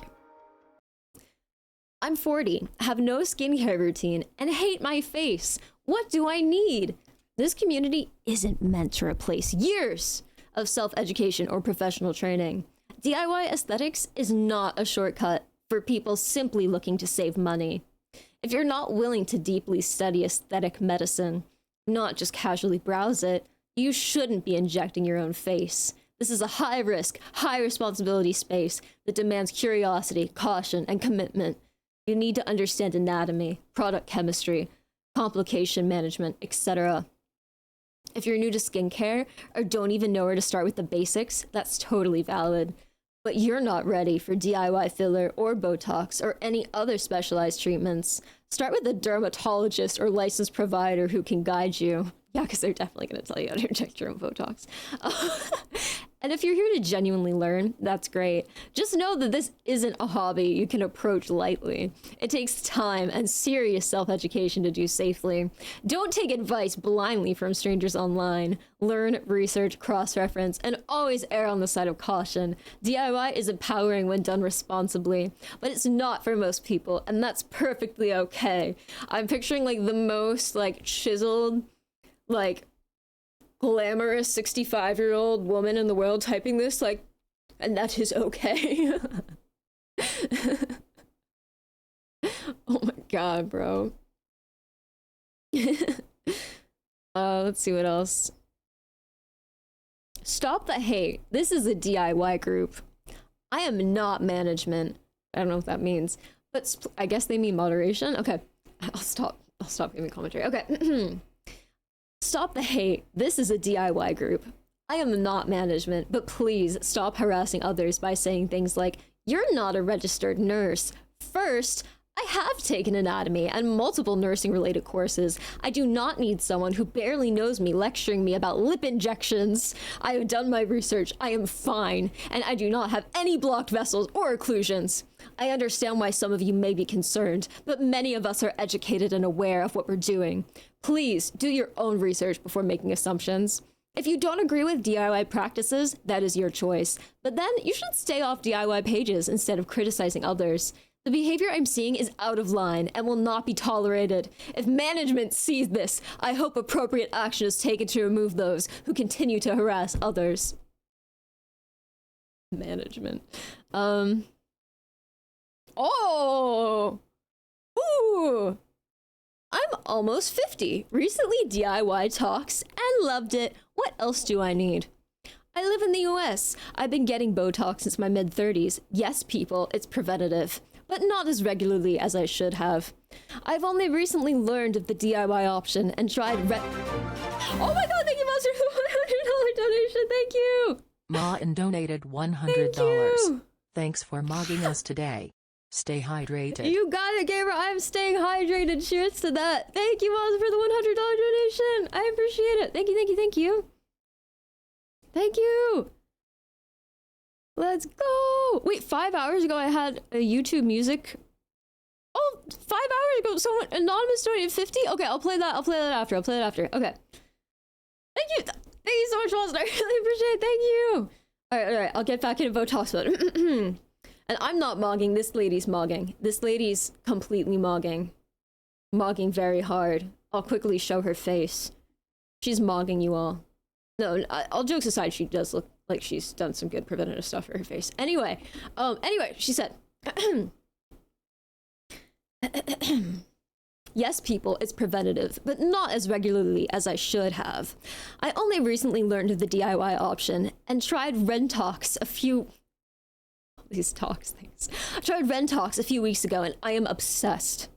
I'm 40, have no skincare routine, and hate my face. What do I need? This community isn't meant to replace years of self-education or professional training. DIY aesthetics is not a shortcut for people simply looking to save money. If you're not willing to deeply study aesthetic medicine, not just casually browse it, you shouldn't be injecting your own face. This is a high-risk, high-responsibility space that demands curiosity, caution, and commitment. You need to understand anatomy, product chemistry, complication management, etc. If you're new to skincare or don't even know where to start with the basics, that's totally valid. But you're not ready for DIY filler or Botox or any other specialized treatments. Start with a dermatologist or licensed provider who can guide you. Yeah, because they're definitely going to tell you how to inject your own Botox. And if you're here to genuinely learn, that's great. Just know that this isn't a hobby you can approach lightly. It takes time and serious self-education to do safely. Don't take advice blindly from strangers online. Learn, research, cross-reference, and always err on the side of caution. DIY is empowering when done responsibly, but it's not for most people, and that's perfectly okay. I'm picturing like the most like chiseled, like glamorous 65-year-old woman in the world typing this, like, and that is okay. Oh my god, bro. Let's see what else. Stop the hate. This is a DIY group. I am not management. I don't know what that means, but I guess they mean moderation. Okay, I'll stop giving commentary. Okay. Stop the hate. This is a DIY group. I am not management, but please stop harassing others by saying things like, you're not a registered nurse. First, I have taken anatomy and multiple nursing-related courses. I do not need someone who barely knows me lecturing me about lip injections. I have done my research. I am fine, and I do not have any blocked vessels or occlusions. I understand why some of you may be concerned, but many of us are educated and aware of what we're doing. Please do your own research before making assumptions. If you don't agree with DIY practices, that is your choice. But then you should stay off DIY pages instead of criticizing others. The behavior I'm seeing is out of line and will not be tolerated. If management sees this, I hope appropriate action is taken to remove those who continue to harass others. Management. Oh! Ooh! I'm almost 50. Recently DIY talks and loved it. What else do I need? I live in the US. I've been getting Botox since my mid-30s. Yes, people, it's preventative, but not as regularly as I should have. I've only recently learned of the DIY option and tried Oh my god, thank you, Monster, for the $100 donation. Thank you! Martin donated $100. Thank you. Thanks for mogging us today. Stay hydrated. You got it, gamer. I'm staying hydrated. Cheers to that. Thank you, Moz, for the $100 donation. I appreciate it. Thank you, thank you, thank you. Thank you. Let's go. Wait, 5 hours ago I had a YouTube music. Oh, 5 hours ago someone anonymous donated 50. Okay, I'll play that after. Okay. Thank you. Thank you so much, Moz. I really appreciate it. Thank you. All right. I'll get back into Botox mode. And I'm not mogging, this lady's mogging. This lady's completely mogging. Mogging very hard. I'll quickly show her face. She's mogging you all. No, all jokes aside, she does look like she's done some good preventative stuff for her face. Anyway, she said, yes, people, it's preventative, but not as regularly as I should have. I only recently learned of the DIY option and tried Rentox a few weeks ago, and I am obsessed.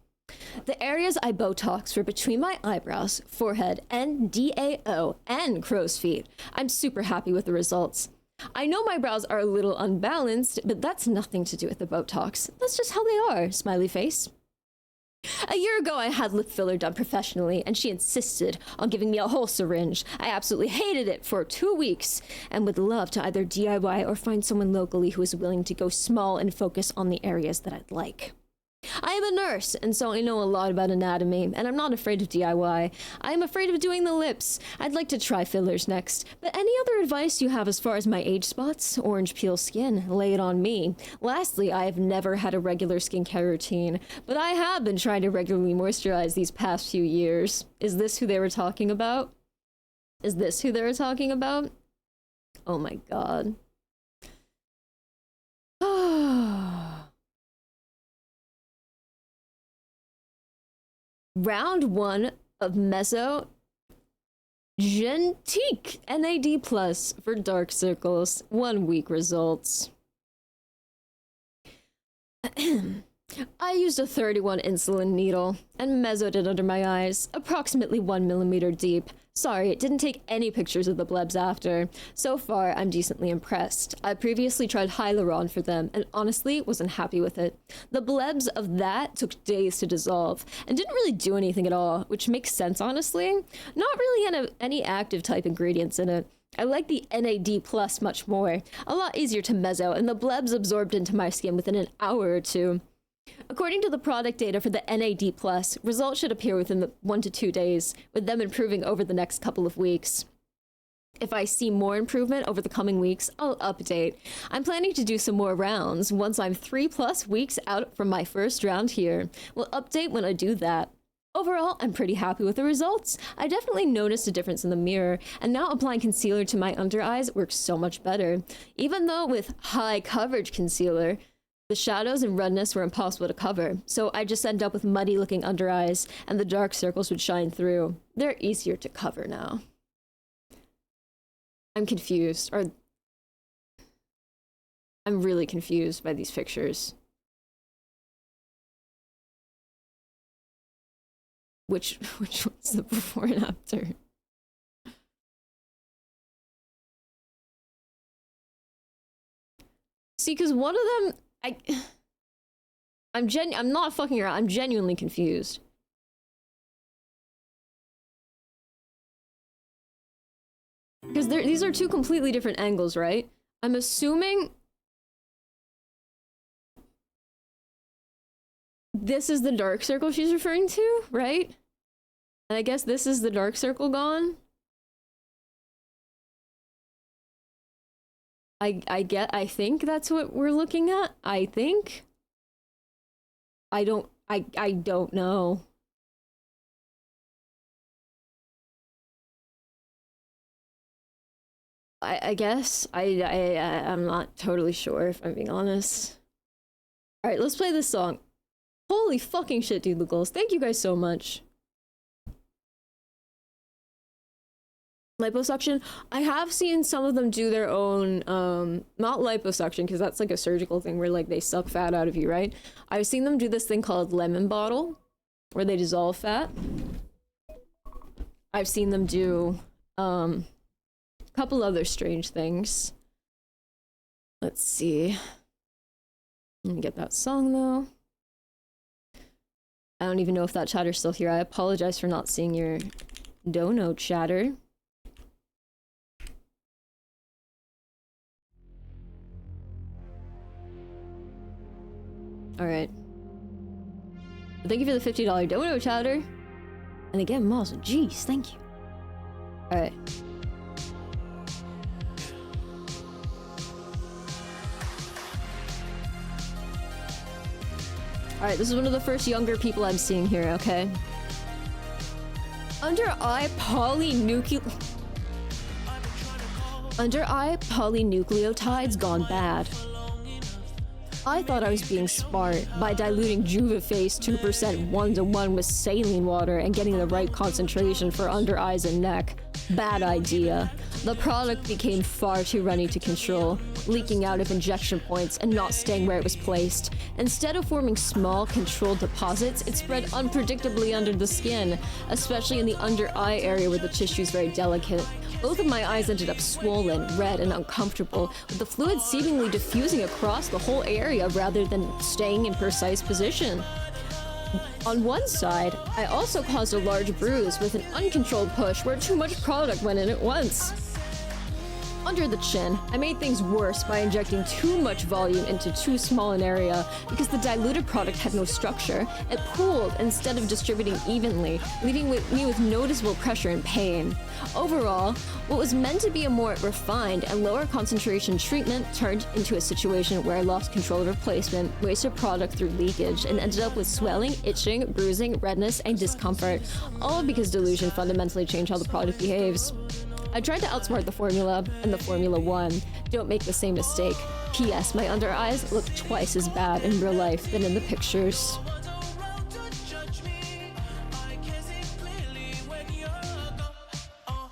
The areas I Botox were between my eyebrows, forehead, and DAO, and crow's feet. I'm super happy with the results. I know my brows are a little unbalanced, but that's nothing to do with the Botox. That's just how they are, smiley face. A year ago, I had lip filler done professionally, and she insisted on giving me a whole syringe. I absolutely hated it for 2 weeks, and would love to either DIY or find someone locally who is willing to go small and focus on the areas that I'd like. I am a nurse, and so I know a lot about anatomy, and I'm not afraid of DIY. I am afraid of doing the lips. I'd like to try fillers next. But any other advice you have as far as my age spots, orange peel skin, lay it on me. Lastly, I have never had a regular skincare routine, but I have been trying to regularly moisturize these past few years. Is this who they were talking about? Is this who they were talking about? Oh my god. Round 1 of Mezzo Gentique NAD Plus for dark circles. 1 week results. I used a 31 insulin needle and mezzoed it under my eyes, approximately 1 millimeter deep. Sorry, it didn't take any pictures of the blebs after. So far, I'm decently impressed. I previously tried hyaluron for them and honestly wasn't happy with it. The blebs of that took days to dissolve and didn't really do anything at all, which makes sense honestly. Not really any active type ingredients in it. I like the NAD Plus much more. A lot easier to mezzo, and the blebs absorbed into my skin within an hour or 2. According to the product data for the NAD+, results should appear within 1 to 2 days, with them improving over the next couple of weeks. If I see more improvement over the coming weeks, I'll update. I'm planning to do some more rounds once I'm 3+ weeks out from my first round here. We'll update when I do that. Overall, I'm pretty happy with the results. I definitely noticed a difference in the mirror, and now applying concealer to my under eyes works so much better. Even though with high coverage concealer, the shadows and redness were impossible to cover, so I just end up with muddy looking under eyes, and the dark circles would shine through. They're easier to cover now. I'm confused, or I'm really confused by these pictures. Which one's the before and after? See, because one of them, I'm not fucking around. I'm genuinely confused. Because these are 2 completely different angles, right? I'm assuming this is the dark circle she's referring to, right? And I guess this is the dark circle gone. I think that's what we're looking at. I think. I don't know. I guess I'm not totally sure if I'm being honest. All right, let's play this song. Holy fucking shit, dude, Lucas. Thank you guys so much. Liposuction. I have seen some of them do their own, not liposuction, because that's like a surgical thing where like they suck fat out of you, right? I've seen them do this thing called lemon bottle, where they dissolve fat. I've seen them do, a couple other strange things. Let's see. Let me get that song though. I don't even know if that chatter's still here. I apologize for not seeing your dono chatter. Alright. Thank you for the $50 dono chatter. And again, Moss, jeez, thank you. Alright. Alright, this is one of the first younger people I'm seeing here, okay? Under eye polynucleotides gone bad. I thought I was being smart by diluting Juvaface 2% 1-to-1 with saline water and getting the right concentration for under eyes and neck. Bad idea. The product became far too runny to control, leaking out of injection points and not staying where it was placed. Instead of forming small, controlled deposits, it spread unpredictably under the skin, especially in the under eye area where the tissue is very delicate. Both of my eyes ended up swollen, red, and uncomfortable, with the fluid seemingly diffusing across the whole area rather than staying in precise position. On one side, I also caused a large bruise with an uncontrolled push where too much product went in at once. Under the chin, I made things worse by injecting too much volume into too small an area because the diluted product had no structure. It pooled instead of distributing evenly, leaving me with noticeable pressure and pain. Overall, what was meant to be a more refined and lower concentration treatment turned into a situation where I lost control of replacement, wasted product through leakage, and ended up with swelling, itching, bruising, redness, and discomfort, all because dilution fundamentally changed how the product behaves. I tried to outsmart the formula, and the formula won. Don't make the same mistake. P.S. My under eyes look twice as bad in real life than in the pictures.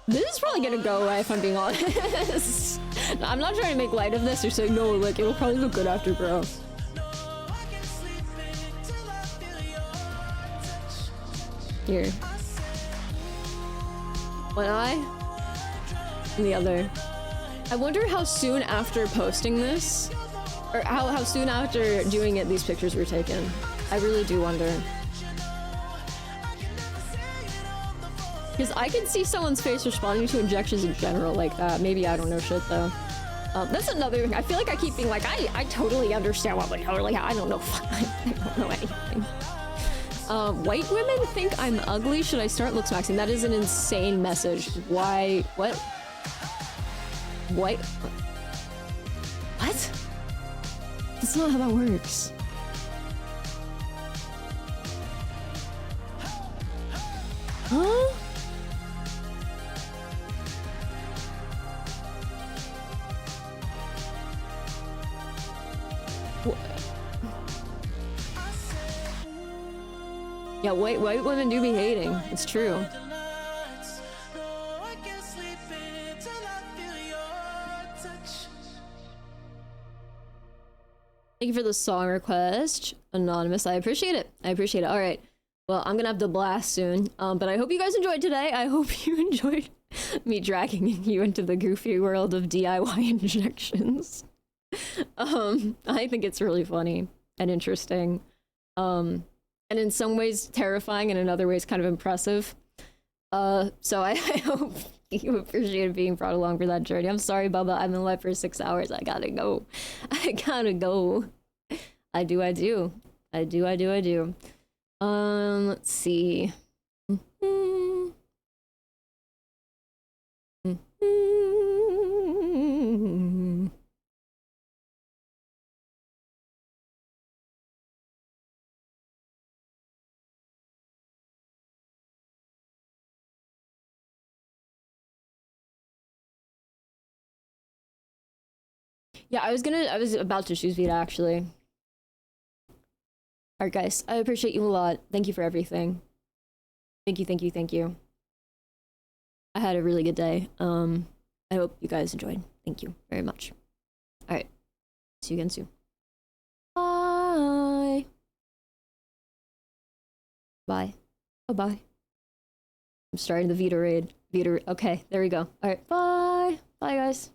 This is probably gonna go away if I'm being honest. I'm not trying to make light of this or say, no, like, it'll probably look good after, bro. Here. One eye. And the other. I wonder how soon after posting this, or how soon after doing it these pictures were taken. I really do wonder. Because I can see someone's face responding to injections in general like that. Maybe I don't know shit though. That's another thing. I feel like I keep being like, I totally understand what like, I don't know. I don't know anything. White women think I'm ugly. Should I start looksmaxxing? That is an insane message. Why? What? White? What? That's not how that works. Huh? Yeah, white women do be hating. It's true. Thank you for the song request, Anonymous. I appreciate it. I appreciate it. All right. Well, I'm gonna have to blast soon. But I hope you guys enjoyed today. I hope you enjoyed me dragging you into the goofy world of DIY injections. I think it's really funny and interesting. And in some ways terrifying, and in other ways kind of impressive. So I hope you appreciate being brought along for that journey. I'm sorry, Bubba. I've been live for 6 hours. I gotta go. I gotta go. I do. Let's see. Yeah, I was about to choose Vita actually. Alright guys, I appreciate you a lot. Thank you for everything. Thank you. I had a really good day. I hope you guys enjoyed. Thank you very much. Alright. See you again soon. Bye. Bye. Oh, bye. I'm starting the Vita raid. Okay, there we go. Alright, bye. Bye guys.